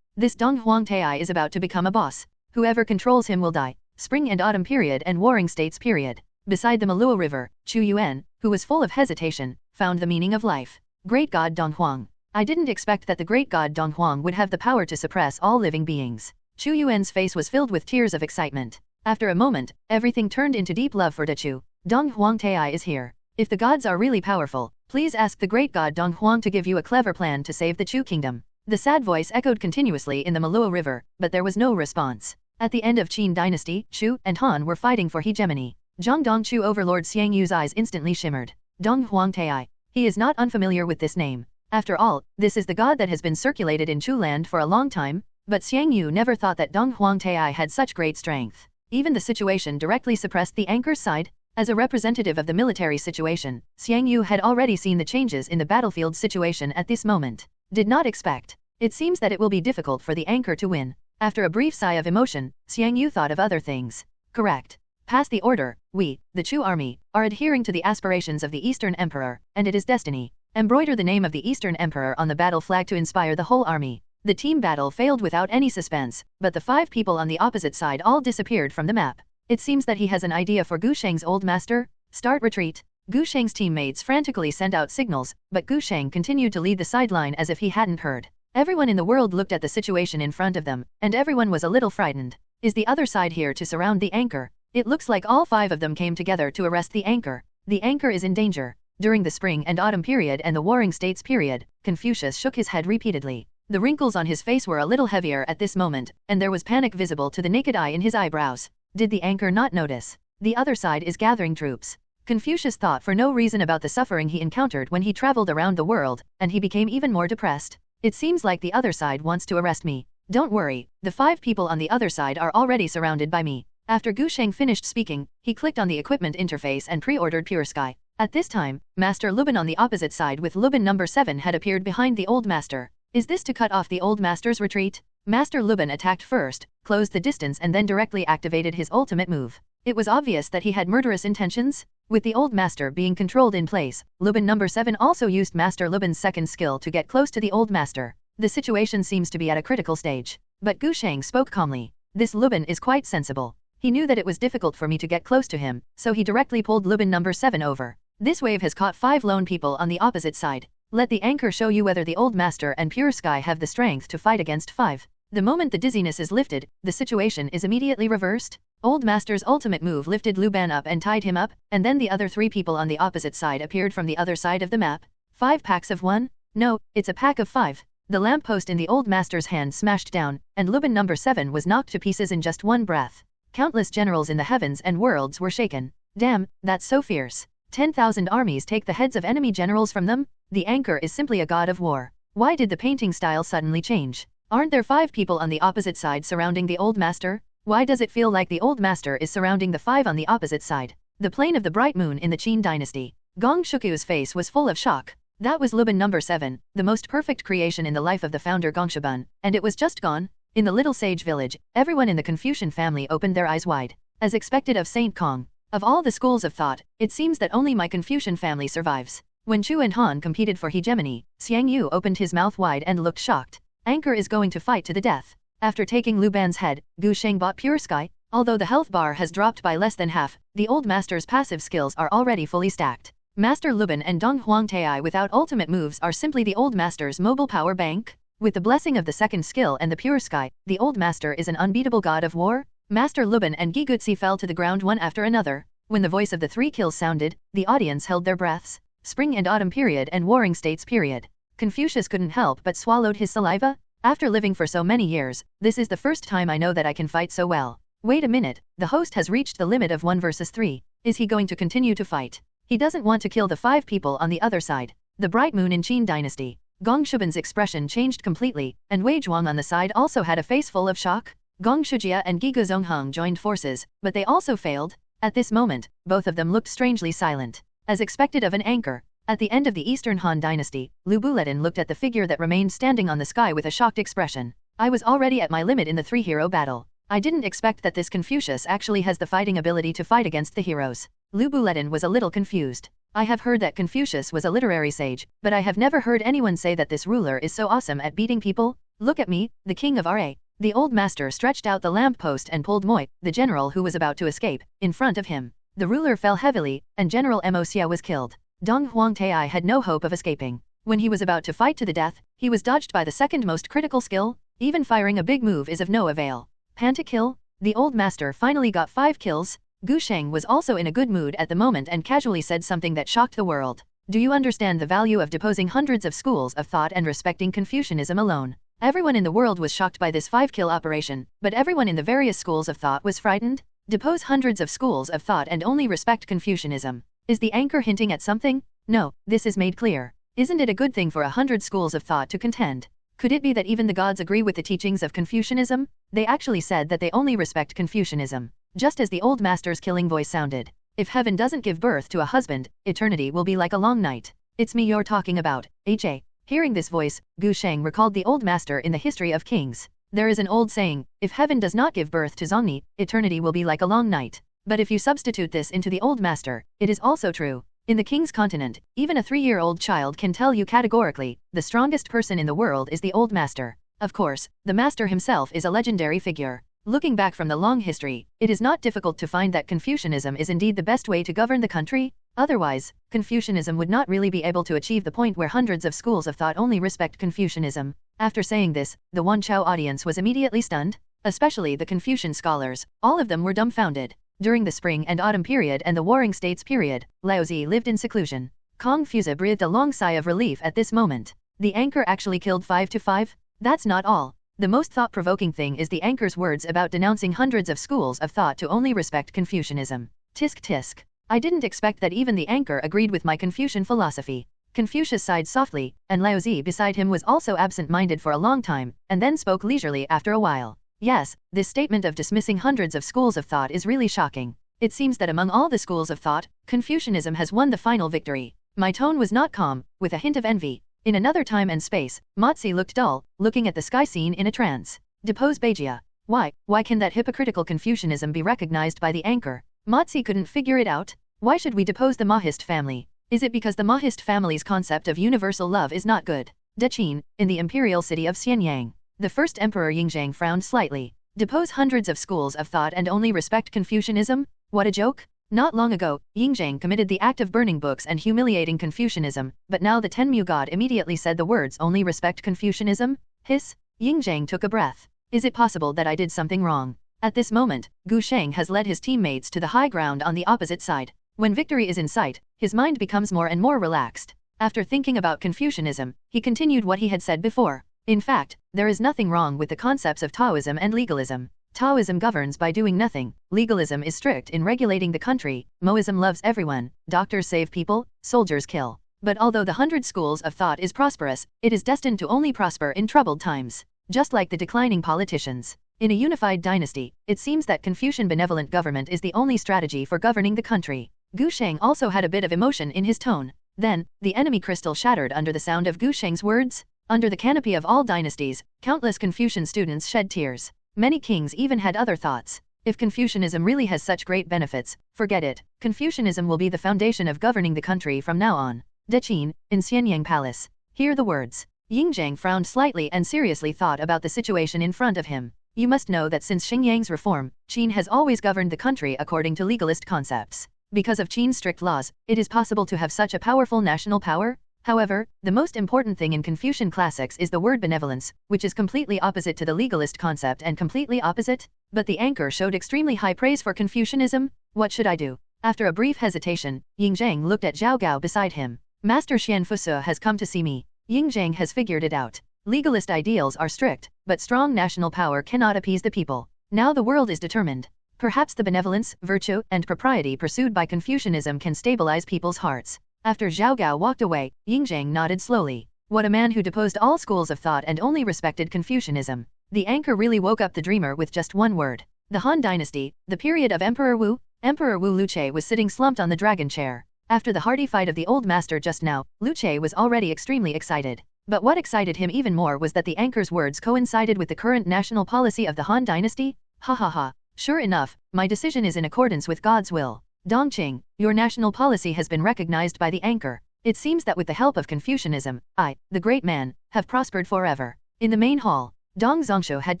This Dong Huangtai is about to become a boss. Whoever controls him will die. Spring and autumn period and warring states period. Beside the Malua River, Chu Yuan, who was full of hesitation, found the meaning of life. Great God Dong Huang. I didn't expect that the great god Dong Huang would have the power to suppress all living beings. Chu Yuan's face was filled with tears of excitement. After a moment, everything turned into deep love for Chu. Dong Huang Tai is here. If the gods are really powerful, please ask the great god Dong Huang to give you a clever plan to save the Chu kingdom. The sad voice echoed continuously in the Malua River, but there was no response. At the end of Qin Dynasty, Chu and Han were fighting for hegemony. Zhongdong Chu overlord Xiang Yu's eyes instantly shimmered. Dong Huang Tai. He is not unfamiliar with this name. After all, this is the god that has been circulated in Chu land for a long time, but Xiang Yu never thought that Dong Huang Tai had such great strength. Even the situation directly suppressed the anchor's side. As a representative of the military situation, Xiang Yu had already seen the changes in the battlefield situation at this moment. Did not expect. It seems that it will be difficult for the anchor to win. After a brief sigh of emotion, Xiang Yu thought of other things. Correct. Pass the order. We, the Chu army, are adhering to the aspirations of the Eastern Emperor, and it is destiny. Embroider the name of the Eastern Emperor on the battle flag to inspire the whole army. The team battle failed without any suspense, but the 5 people on the opposite side all disappeared from the map. It seems that he has an idea for Gu Sheng's old master. Start retreat. Gu Sheng's teammates frantically sent out signals, but Gu Sheng continued to lead the sideline as if he hadn't heard. Everyone in the world looked at the situation in front of them, and everyone was a little frightened. Is the other side here to surround the anchor? It looks like all 5 of them came together to arrest the anchor. The anchor is in danger. During the spring and autumn period and the warring states period, Confucius shook his head repeatedly. The wrinkles on his face were a little heavier at this moment, and there was panic visible to the naked eye in his eyebrows. Did the anchor not notice? The other side is gathering troops. Confucius thought for no reason about the suffering he encountered when he traveled around the world, and he became even more depressed. It seems like the other side wants to arrest me. Don't worry, the 5 people on the other side are already surrounded by me. After Gu Sheng finished speaking, he clicked on the equipment interface and pre-ordered Pure Sky. At this time, Master Lubin on the opposite side with Lubin number 7 had appeared behind the old master. Is this to cut off the old master's retreat? Master Lubin attacked first, closed the distance and then directly activated his ultimate move. It was obvious that he had murderous intentions. With the old master being controlled in place, Lubin number 7 also used Master Lubin's second skill to get close to the old master. The situation seems to be at a critical stage. But Gu Sheng spoke calmly. This Lubin is quite sensible. He knew that it was difficult for me to get close to him, so he directly pulled Lubin number 7 over. This wave has caught 5 lone people on the opposite side. Let the anchor show you whether the old master and Pure Sky have the strength to fight against 5. The moment the dizziness is lifted, the situation is immediately reversed. Old master's ultimate move lifted Luban up and tied him up, and then the other 3 people on the opposite side appeared from the other side of the map. 5 packs of 1? No, it's a pack of 5. The lamppost in the old master's hand smashed down, and Lubin number 7 was knocked to pieces in just one breath. Countless generals in the heavens and worlds were shaken. Damn, that's so fierce. 10,000 armies take the heads of enemy generals from them? The anchor is simply a god of war. Why did the painting style suddenly change? Aren't there 5 people on the opposite side surrounding the old master? Why does it feel like the old master is surrounding the 5 on the opposite side? The plane of the bright moon in the Qin dynasty. Gong Shukyu's face was full of shock. That was Lubin number 7, the most perfect creation in the life of the founder Gongshabun, and it was just gone. In the little sage village, everyone in the Confucian family opened their eyes wide. As expected of Saint Kong. Of all the schools of thought, it seems that only my Confucian family survives. When Chu and Han competed for hegemony, Xiang Yu opened his mouth wide and looked shocked. Anchor is going to fight to the death. After taking Luban's head, Gu Sheng bought Pure Sky. Although the health bar has dropped by less than half, the old master's passive skills are already fully stacked. Master Lubin and Dong Huang Tai without ultimate moves are simply the old master's mobile power bank. With the blessing of the second skill and the Pure Sky, the old master is an unbeatable god of war. Master Lubin and Gigutsi fell to the ground one after another. When the voice of the 3 kills sounded, the audience held their breaths. Spring and autumn period and warring states period. Confucius couldn't help but swallowed his saliva. After living for so many years, this is the first time I know that I can fight so well. Wait a minute, the host has reached the limit of 1 versus 3. Is he going to continue to fight? He doesn't want to kill the 5 people on the other side. The bright moon in Qin dynasty. Gong Shubin's expression changed completely, and Wei Zhuang on the side also had a face full of shock. Gong Shujia and Giga Zongheng joined forces, but they also failed. At this moment, both of them looked strangely silent. As expected of an anchor. At the end of the Eastern Han dynasty, Lu Buledin looked at the figure that remained standing on the sky with a shocked expression. I was already at my limit in the 3-hero battle. I didn't expect that this Confucius actually has the fighting ability to fight against the heroes. Lu Buledin was a little confused. I have heard that Confucius was a literary sage, but I have never heard anyone say that this ruler is so awesome at beating people. Look at me, the king of Ra. The old master stretched out the lamppost and pulled Moi, the general who was about to escape, in front of him. The ruler fell heavily, and General Mo Xia was killed. Dong Huangtai had no hope of escaping. When he was about to fight to the death, he was dodged by the second most critical skill. Even firing a big move is of no avail. Panta kill? The old master finally got 5 kills. Gu Sheng was also in a good mood at the moment and casually said something that shocked the world. Do you understand the value of deposing hundreds of schools of thought and respecting Confucianism alone? Everyone in the world was shocked by this 5-kill operation, but everyone in the various schools of thought was frightened. Depose hundreds of schools of thought and only respect Confucianism. Is the anchor hinting at something? No, this is made clear. Isn't it a good thing for 100 schools of thought to contend? Could it be that even the gods agree with the teachings of Confucianism? They actually said that they only respect Confucianism. Just as the old master's killing voice sounded. If heaven doesn't give birth to a husband, eternity will be like a long night. It's me you're talking about, H.A. Hearing this voice, Gu Sheng recalled the old master in the history of kings. There is an old saying, if heaven does not give birth to Zongni, eternity will be like a long night. But if you substitute this into the old master, it is also true. In the king's continent, even a 3-year-old child can tell you categorically, the strongest person in the world is the old master. Of course, the master himself is a legendary figure. Looking back from the long history, it is not difficult to find that Confucianism is indeed the best way to govern the country. Otherwise, Confucianism would not really be able to achieve the point where hundreds of schools of thought only respect Confucianism. After saying this, the Wanchao audience was immediately stunned, especially the Confucian scholars. All of them were dumbfounded. During the spring and autumn period and the Warring States period, Laozi lived in seclusion. Kong Fuzi breathed a long sigh of relief at this moment. The anchor actually killed 5 to 5? That's not all. The most thought-provoking thing is the anchor's words about denouncing hundreds of schools of thought to only respect Confucianism. Tisk tisk. I didn't expect that even the anchor agreed with my Confucian philosophy. Confucius sighed softly, and Laozi beside him was also absent-minded for a long time, and then spoke leisurely after a while. Yes, this statement of dismissing hundreds of schools of thought is really shocking. It seems that among all the schools of thought, Confucianism has won the final victory. My tone was not calm, with a hint of envy. In another time and space, Motzi looked dull, looking at the sky scene in a trance. Depose Beijia. Why can that hypocritical Confucianism be recognized by the anchor? Motzi couldn't figure it out. Why should we depose the Mahist family? Is it because the Mahist family's concept of universal love is not good? Deqin, in the imperial city of Xianyang. The first emperor Yingzhang frowned slightly. Depose hundreds of schools of thought and only respect Confucianism? What a joke! Not long ago, Yingzhang committed the act of burning books and humiliating Confucianism, but now the Tenmu god immediately said the words only respect Confucianism? Hiss! Yingzhang took a breath. Is it possible that I did something wrong? At this moment, Gu Sheng has led his teammates to the high ground on the opposite side. When victory is in sight, his mind becomes more and more relaxed. After thinking about Confucianism, he continued what he had said before. In fact, there is nothing wrong with the concepts of Taoism and legalism. Taoism governs by doing nothing, legalism is strict in regulating the country, Moism loves everyone, doctors save people, soldiers kill. But although the 100 schools of thought is prosperous, it is destined to only prosper in troubled times. Just like the declining politicians. In a unified dynasty, it seems that Confucian benevolent government is the only strategy for governing the country. Gu Sheng also had a bit of emotion in his tone. Then, the enemy crystal shattered under the sound of Gu Sheng's words. Under the canopy of all dynasties, countless Confucian students shed tears. Many kings even had other thoughts. If Confucianism really has such great benefits, forget it. Confucianism will be the foundation of governing the country from now on. Deqin, in Xianyang Palace. Hear the words. Yingzhang frowned slightly and seriously thought about the situation in front of him. You must know that since Xingyang's reform, Qin has always governed the country according to legalist concepts. Because of Qin's strict laws, it is possible to have such a powerful national power. However, the most important thing in Confucian classics is the word benevolence, which is completely opposite to the legalist concept and completely opposite. But the anchor showed extremely high praise for Confucianism. What should I do? After a brief hesitation, Yingzhang looked at Zhao Gao beside him. Master Xian Fusu has come to see me. Yingzhang has figured it out. Legalist ideals are strict, but strong national power cannot appease the people. Now the world is determined. Perhaps the benevolence, virtue, and propriety pursued by Confucianism can stabilize people's hearts. After Zhao Gao walked away, Yingzhang nodded slowly. What a man who deposed all schools of thought and only respected Confucianism. The anchor really woke up the dreamer with just one word. The Han Dynasty, the period of Emperor Wu. Emperor Wu Luche was sitting slumped on the dragon chair. After the hearty fight of the old master just now, Luche was already extremely excited. But what excited him even more was that the anchor's words coincided with the current national policy of the Han Dynasty. Ha ha ha. Sure enough, my decision is in accordance with God's will. Dongqing, your national policy has been recognized by the anchor. It seems that with the help of Confucianism, I, the great man, have prospered forever. In the main hall, Dong Zongshu had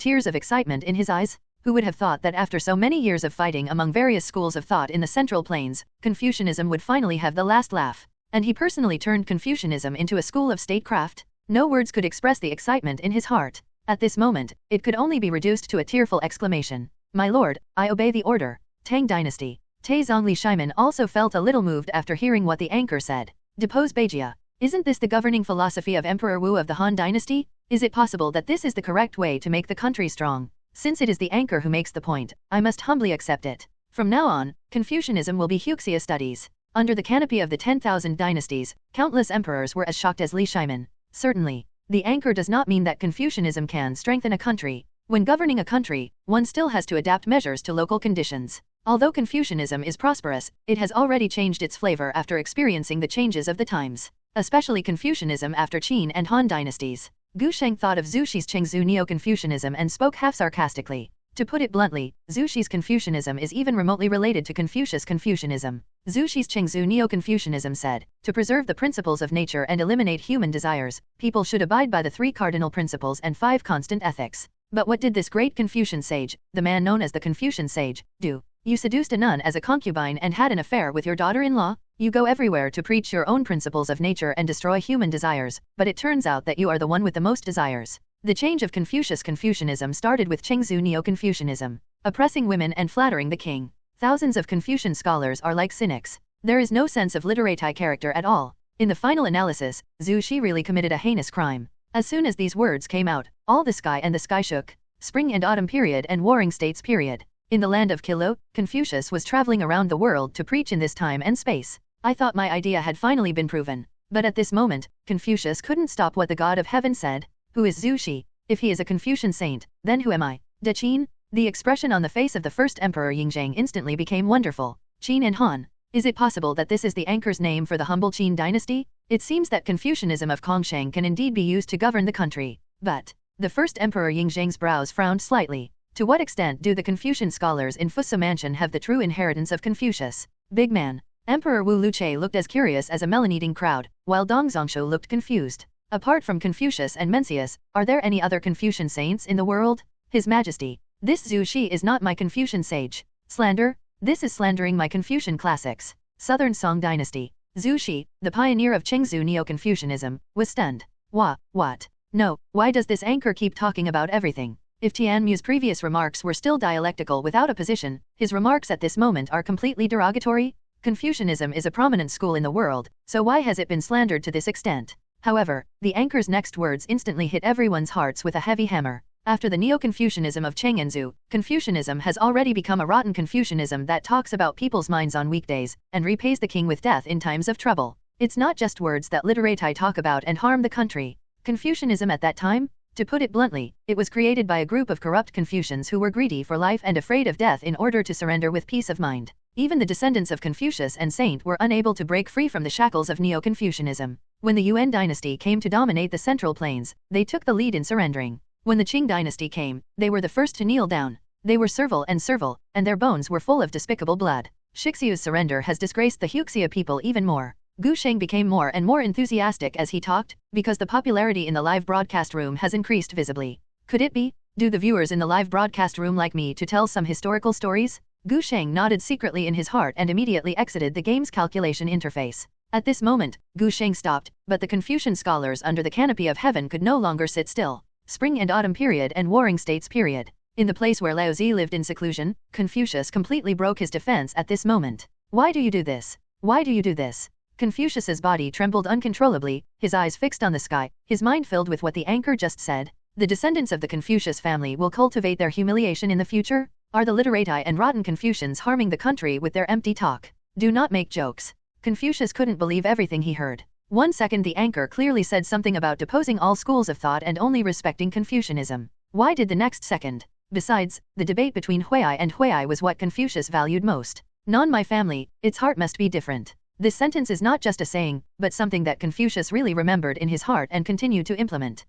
tears of excitement in his eyes. Who would have thought that after so many years of fighting among various schools of thought in the Central Plains, Confucianism would finally have the last laugh? And he personally turned Confucianism into a school of statecraft? No words could express the excitement in his heart. At this moment, it could only be reduced to a tearful exclamation. My lord, I obey the order. Tang Dynasty. Tay Zhongli Shaiman also felt a little moved after hearing what the anchor said. Depose Beijia. Isn't this the governing philosophy of Emperor Wu of the Han Dynasty? Is it possible that this is the correct way to make the country strong? Since it is the anchor who makes the point, I must humbly accept it. From now on, Confucianism will be Huxia studies. Under the canopy of the 10,000 dynasties, countless emperors were as shocked as Li Shaiman. Certainly, the anchor does not mean that Confucianism can strengthen a country. When governing a country, one still has to adapt measures to local conditions. Although Confucianism is prosperous, it has already changed its flavor after experiencing the changes of the times. Especially Confucianism after Qin and Han dynasties. Gu Sheng thought of Zhu Shi's Chengzu Neo-Confucianism and spoke half sarcastically. To put it bluntly, Zhu Shi's Confucianism is even remotely related to Confucius Confucianism. Zhu Shi's Chengzu Neo-Confucianism said, to preserve the principles of nature and eliminate human desires, people should abide by the 3 cardinal principles and 5 constant ethics. But what did this great Confucian sage, the man known as the Confucian sage, do? You seduced a nun as a concubine and had an affair with your daughter-in-law? You go everywhere to preach your own principles of nature and destroy human desires, but it turns out that you are the one with the most desires. The change of Confucius Confucianism started with Chengzu Neo-Confucianism, oppressing women and flattering the king. Thousands of Confucian scholars are like cynics. There is no sense of literati character at all. In the final analysis, Zhu Shi really committed a heinous crime. As soon as these words came out, all the sky shook. Spring and autumn period and warring states period. In the land of Kilo, Confucius was traveling around the world to preach in this time and space. I thought my idea had finally been proven. But at this moment, Confucius couldn't stop what the God of Heaven said. Who is Zhu Shi? If he is a Confucian saint, then who am I? De Qin? The expression on the face of the first emperor Yingzheng instantly became wonderful. Qin and Han. Is it possible that this is the anchor's name for the humble Qin dynasty? It seems that Confucianism of Kongsheng can indeed be used to govern the country. But the first emperor Yingzheng's brows frowned slightly. To what extent do the Confucian scholars in Fusa Mansion have the true inheritance of Confucius? Big man. Emperor Wu Luche looked as curious as a melon-eating crowd, while Dong Zhongshu looked confused. Apart from Confucius and Mencius, are there any other Confucian saints in the world? His Majesty. This Zhu Shi is not my Confucian sage. Slander? This is slandering my Confucian classics. Southern Song Dynasty. Zhu Shi, the pioneer of Chengzu Neo-Confucianism, was stunned. What? No, why does this anchor keep talking about everything? If Tianmu's previous remarks were still dialectical without a position, his remarks at this moment are completely derogatory. Confucianism is a prominent school in the world, so why has it been slandered to this extent? However, the anchor's next words instantly hit everyone's hearts with a heavy hammer. After the Neo-Confucianism of Cheng and Zhu, Confucianism has already become a rotten Confucianism that talks about people's minds on weekdays, and repays the king with death in times of trouble. It's not just words that literati talk about and harm the country. Confucianism at that time? To put it bluntly, it was created by a group of corrupt Confucians who were greedy for life and afraid of death in order to surrender with peace of mind. Even the descendants of Confucius and Saint were unable to break free from the shackles of Neo-Confucianism. When the Yuan dynasty came to dominate the Central Plains, they took the lead in surrendering. When the Qing dynasty came, they were the first to kneel down. They were servile, and their bones were full of despicable blood. Shixiu's surrender has disgraced the Huxia people even more. Gu Sheng became more and more enthusiastic as he talked, because the popularity in the live broadcast room has increased visibly. Could it be? Do the viewers in the live broadcast room like me to tell some historical stories? Gu Sheng nodded secretly in his heart and immediately exited the game's calculation interface. At this moment, Gu Sheng stopped, but the Confucian scholars under the canopy of heaven could no longer sit still. Spring and autumn period and warring states period. In the place where Laozi lived in seclusion, Confucius completely broke his defense at this moment. Why do you do this? Why do you do this? Confucius's body trembled uncontrollably, his eyes fixed on the sky, his mind filled with what the anchor just said. The descendants of the Confucius family will cultivate their humiliation in the future? Are the literati and rotten Confucians harming the country with their empty talk? Do not make jokes. Confucius couldn't believe everything he heard. 1 second the anchor clearly said something about deposing all schools of thought and only respecting Confucianism. Why did the next second? Besides, the debate between Huai and Huai was what Confucius valued most. Non my family, its heart must be different. This sentence is not just a saying, but something that Confucius really remembered in his heart and continued to implement.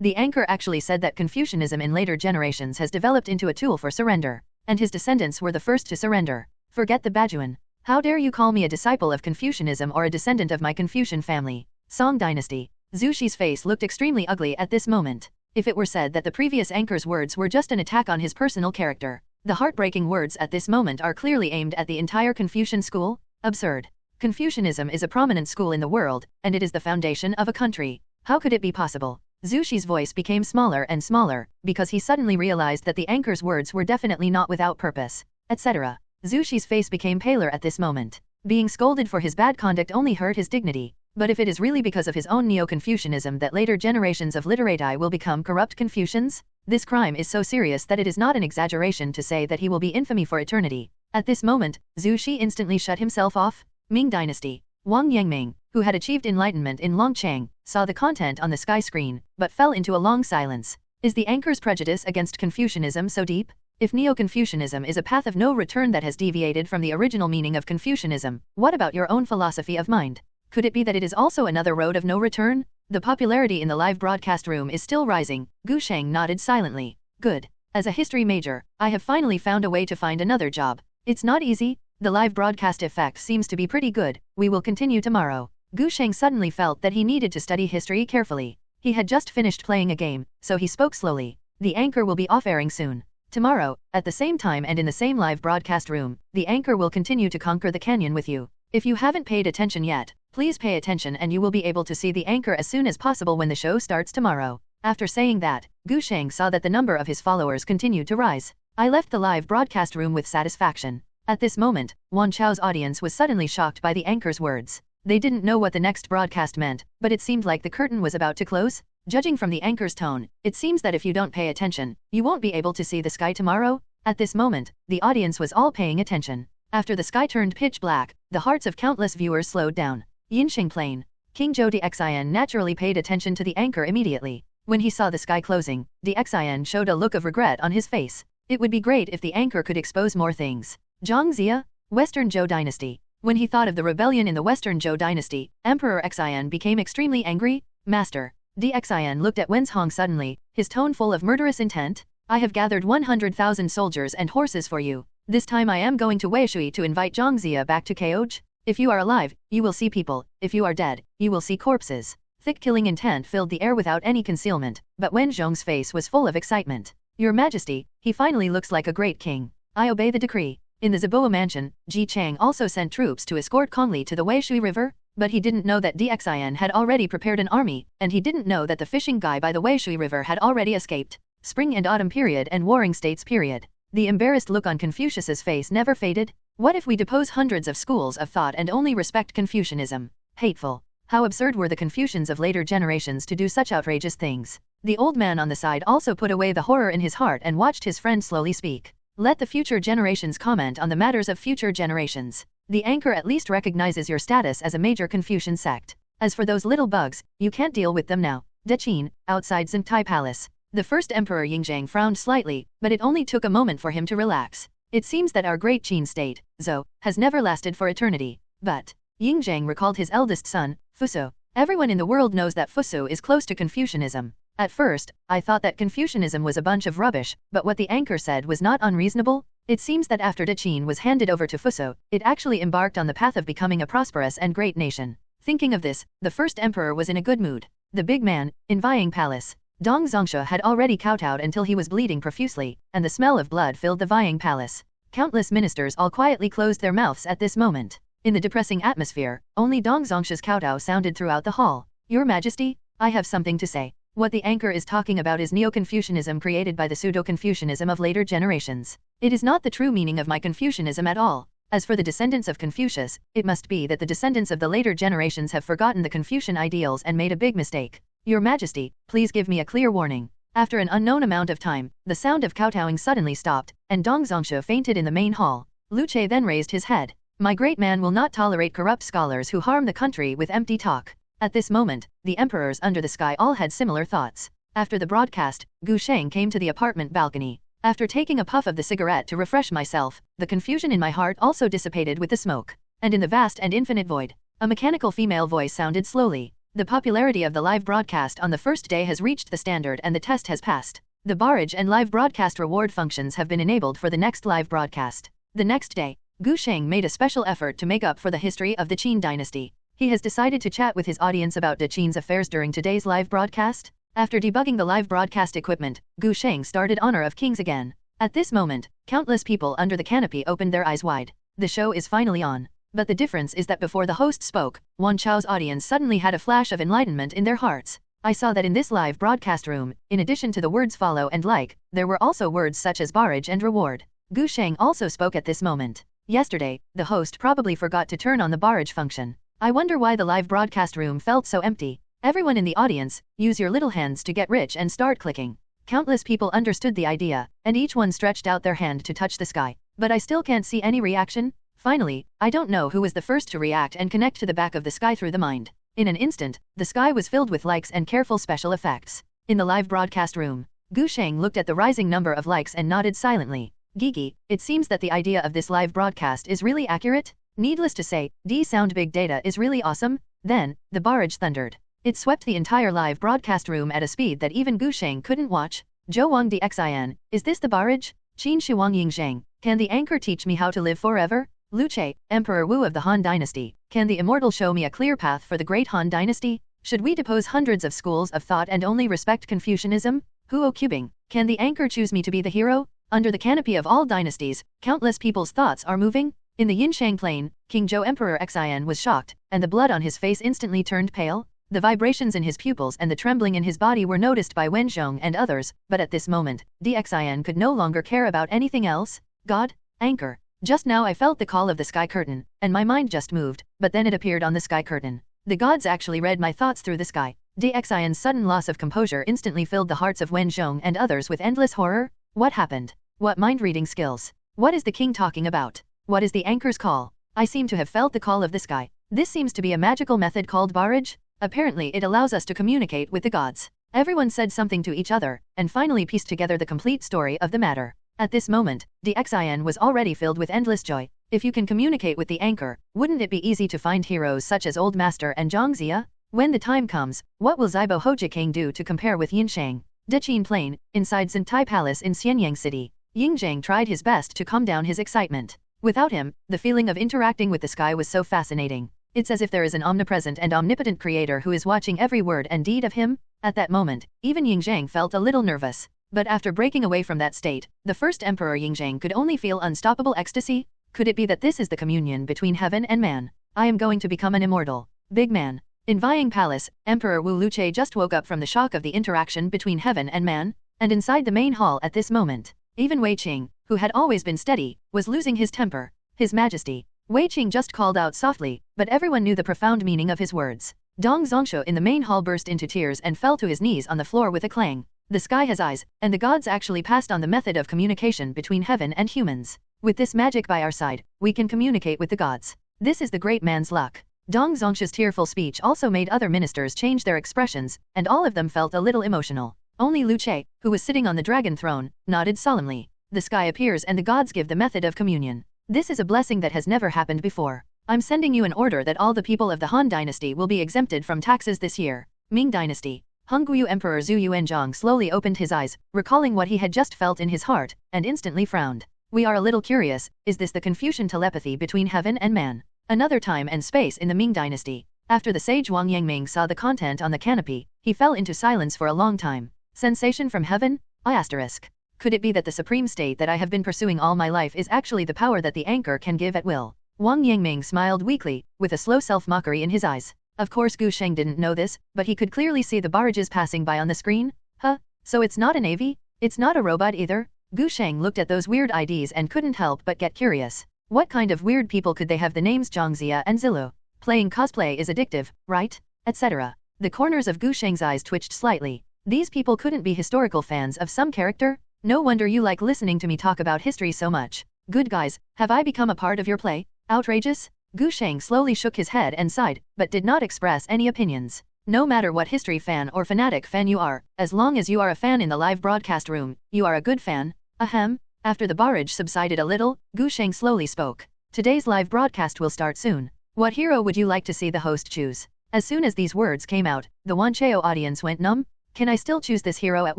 The anchor actually said that Confucianism in later generations has developed into a tool for surrender, and his descendants were the first to surrender. Forget the Bajuan. How dare you call me a disciple of Confucianism or a descendant of my Confucian family? Song Dynasty. Zhu Shi's face looked extremely ugly at this moment. if it were said that the previous anchor's words were just an attack on his personal character. The heartbreaking words at this moment are clearly aimed at the entire Confucian school? Absurd. Confucianism is a prominent school in the world, and it is the foundation of a country. How could it be possible? Zhu Shi's voice became smaller and smaller, because he suddenly realized that the anchor's words were definitely not without purpose, etc. Zhu Shi's face became paler at this moment. Being scolded for his bad conduct only hurt his dignity. But if it is really because of his own Neo-Confucianism that later generations of literati will become corrupt Confucians, this crime is so serious that it is not an exaggeration to say that he will be infamy for eternity. At this moment, Zhu Shi instantly shut himself off. Ming Dynasty. Wang Yangming, who had achieved enlightenment in Longchang, saw the content on the sky screen, but fell into a long silence. Is the anchor's prejudice against Confucianism so deep? If Neo-Confucianism is a path of no return that has deviated from the original meaning of Confucianism, what about your own philosophy of mind? Could it be that it is also another road of no return? The popularity in the live broadcast room is still rising. Gu Sheng nodded silently. Good. As a history major, I have finally found a way to find another job. It's not easy. The live broadcast effect seems to be pretty good. We will continue tomorrow. Gu Sheng suddenly felt that he needed to study history carefully. He had just finished playing a game, so he spoke slowly. The anchor will be off-airing soon. Tomorrow, at the same time and in the same live broadcast room, the anchor will continue to conquer the canyon with you. If you haven't paid attention yet, please pay attention and you will be able to see the anchor as soon as possible when the show starts tomorrow. After saying that, Gu Sheng saw that the number of his followers continued to rise. I left the live broadcast room with satisfaction. At this moment, Wan Chao's audience was suddenly shocked by the anchor's words. They didn't know what the next broadcast meant, but it seemed like the curtain was about to close. Judging from the anchor's tone, it seems that if you don't pay attention, you won't be able to see the sky tomorrow. At this moment, the audience was all paying attention. After the sky turned pitch black, the hearts of countless viewers slowed down. Yinsheng Plain. King Zhou Dxin naturally paid attention to the anchor immediately. When he saw the sky closing, Dxin showed a look of regret on his face. It would be great if the anchor could expose more things. Zhang Xia, Western Zhou Dynasty. When he thought of the rebellion in the Western Zhou Dynasty, Emperor Xian became extremely angry. Master. Dxin looked at Wenzhong suddenly, his tone full of murderous intent. I have gathered 100,000 soldiers and horses for you. This time I am going to Weishui to invite Zhang Xia back to Kaoj. If you are alive, you will see people. If you are dead, you will see corpses. Thick killing intent filled the air without any concealment, but Wen Zhong's face was full of excitement. Your Majesty, he finally looks like a great king. I obey the decree. In the Zaboa mansion, Ji Chang also sent troops to escort Kongli to the Weishui River, but he didn't know that Dxin had already prepared an army, and he didn't know that the fishing guy by the Weishui River had already escaped. Spring and autumn period and warring states period. The embarrassed look on Confucius's face never faded. What if we depose hundreds of schools of thought and only respect Confucianism? Hateful. How absurd were the Confucians of later generations to do such outrageous things. The old man on the side also put away the horror in his heart and watched his friend slowly speak. Let the future generations comment on the matters of future generations. The anchor at least recognizes your status as a major Confucian sect. As for those little bugs, you can't deal with them now. Deqin, outside Zengtai Palace. The first Emperor Yingzhang frowned slightly, but it only took a moment for him to relax. It seems that our great Qin state, Zhou, has never lasted for eternity. But Yingzhang recalled his eldest son, Fusu. Everyone in the world knows that Fusu is close to Confucianism. At first, I thought that Confucianism was a bunch of rubbish, but what the anchor said was not unreasonable. It seems that after Deqin was handed over to Fusu, it actually embarked on the path of becoming a prosperous and great nation. Thinking of this, the first emperor was in a good mood. The big man, in Vying Palace. Dong Zhongsha had already kowtowed until he was bleeding profusely, and the smell of blood filled the Vying Palace. Countless ministers all quietly closed their mouths at this moment. In the depressing atmosphere, only Dong Zhongsha's kowtow sounded throughout the hall. Your Majesty, I have something to say. What the anchor is talking about is Neo-Confucianism created by the pseudo-Confucianism of later generations. It is not the true meaning of my Confucianism at all. As for the descendants of Confucius, it must be that the descendants of the later generations have forgotten the Confucian ideals and made a big mistake. Your Majesty, please give me a clear warning. After an unknown amount of time, the sound of kowtowing suddenly stopped, and Dong Zhongsha fainted in the main hall. Lu Che then raised his head. My great man will not tolerate corrupt scholars who harm the country with empty talk. At this moment, the emperors under the sky all had similar thoughts. After the broadcast, Gu Sheng came to the apartment balcony. After taking a puff of the cigarette to refresh myself, the confusion in my heart also dissipated with the smoke. And in the vast and infinite void, a mechanical female voice sounded slowly. The popularity of the live broadcast on the first day has reached the standard and the test has passed. The barrage and live broadcast reward functions have been enabled for the next live broadcast. The next day, Gu Sheng made a special effort to make up for the history of the Qin dynasty. He has decided to chat with his audience about the Qin's affairs during today's live broadcast. After debugging the live broadcast equipment, Gu Sheng started Honor of Kings again. At this moment, countless people under the canopy opened their eyes wide. The show is finally on. But the difference is that before the host spoke, Wan Chao's audience suddenly had a flash of enlightenment in their hearts. I saw that in this live broadcast room, in addition to the words follow and like, there were also words such as barrage and reward. Gu Sheng also spoke at this moment. Yesterday, the host probably forgot to turn on the barrage function. I wonder why the live broadcast room felt so empty. Everyone in the audience, use your little hands to get rich and start clicking. Countless people understood the idea, and each one stretched out their hand to touch the sky. But I still can't see any reaction. Finally, I don't know who was the first to react and connect to the back of the sky through the mind. In an instant, the sky was filled with likes and careful special effects. In the live broadcast room, Gu Sheng looked at the rising number of likes and nodded silently. Geeky, it seems that the idea of this live broadcast is really accurate. Needless to say, sound big data is really awesome. Then, the barrage thundered. It swept the entire live broadcast room at a speed that even Gu Sheng couldn't watch. Zhou Wang Dxin, is this the barrage? Qin Shi Wang Yingzheng, can the anchor teach me how to live forever? Lu Che, Emperor Wu of the Han Dynasty, can the immortal show me a clear path for the great Han Dynasty? Should we depose hundreds of schools of thought and only respect Confucianism? Huo Qubing, can the anchor choose me to be the hero? Under the canopy of all dynasties, countless people's thoughts are moving. In the Yinshang plain, King Zhou Emperor Xin was shocked, and the blood on his face instantly turned pale. The vibrations in his pupils and the trembling in his body were noticed by Wenzhong and others, but at this moment, Dxin could no longer care about anything else. God? Anchor. Just now I felt the call of the sky curtain, and my mind just moved, but then it appeared on the sky curtain. The gods actually read my thoughts through the sky. Dxin's sudden loss of composure instantly filled the hearts of Wenzhong and others with endless horror. What happened? What mind-reading skills? What is the king talking about? What is the anchor's call? I seem to have felt the call of the sky. This seems to be a magical method called barrage. Apparently it allows us to communicate with the gods. Everyone said something to each other, and finally pieced together the complete story of the matter. At this moment, Dxin was already filled with endless joy. If you can communicate with the anchor, wouldn't it be easy to find heroes such as Old Master and Zhang Zia? When the time comes, what will Zibo Hojiking do to compare with Yinshang? Deqin Plain, inside Zentai Palace in Xianyang City, Yingzhang tried his best to calm down his excitement. Without him, the feeling of interacting with the sky was so fascinating. It's as if there is an omnipresent and omnipotent creator who is watching every word and deed of him. At that moment, even Yingzhang felt a little nervous. But after breaking away from that state, the first Emperor Yingzhang could only feel unstoppable ecstasy. Could it be that this is the communion between heaven and man? I am going to become an immortal. Big man. In Vying Palace, Emperor Wu Luche just woke up from the shock of the interaction between heaven and man, and inside the main hall at this moment, even Wei Qing, who had always been steady, was losing his temper. His Majesty. Wei Qing just called out softly, but everyone knew the profound meaning of his words. Dong Zongshu in the main hall burst into tears and fell to his knees on the floor with a clang. The sky has eyes, and the gods actually passed on the method of communication between heaven and humans. With this magic by our side, we can communicate with the gods. This is the great man's luck. Dong Zongshu's tearful speech also made other ministers change their expressions, and all of them felt a little emotional. Only Lu Che, who was sitting on the dragon throne, nodded solemnly. The sky appears and the gods give the method of communion. This is a blessing that has never happened before. I'm sending you an order that all the people of the Han Dynasty will be exempted from taxes this year. Ming Dynasty. Hongguyu Emperor Zhu Yuanzhang slowly opened his eyes, recalling what he had just felt in his heart, and instantly frowned. We are a little curious, is this the Confucian telepathy between heaven and man? Another time and space in the Ming Dynasty. After the sage Wang Yangming saw the content on the canopy, he fell into silence for a long time. Sensation from heaven? Asterisk. Could it be that the supreme state that I have been pursuing all my life is actually the power that the anchor can give at will? Wang Yangming smiled weakly, with a slow self-mockery in his eyes. Of course Gu Sheng didn't know this, but he could clearly see the barrages passing by on the screen. Huh? So it's not a navy? It's not a robot either? Gu Sheng looked at those weird IDs and couldn't help but get curious. What kind of weird people could they have the names Zhangzia and Zilu? Playing cosplay is addictive, right? Etc. The corners of Gu Sheng's eyes twitched slightly. These people couldn't be historical fans of some character? No wonder you like listening to me talk about history so much. Good guys, have I become a part of your play? Outrageous? Gu Sheng slowly shook his head and sighed, but did not express any opinions. No matter what history fan or fanatic fan you are, as long as you are a fan in the live broadcast room, you are a good fan. Ahem. After the barrage subsided a little, Gu Sheng slowly spoke. Today's live broadcast will start soon. What hero would you like to see the host choose? As soon as these words came out, the Wancheo audience went numb. Can I still choose this hero at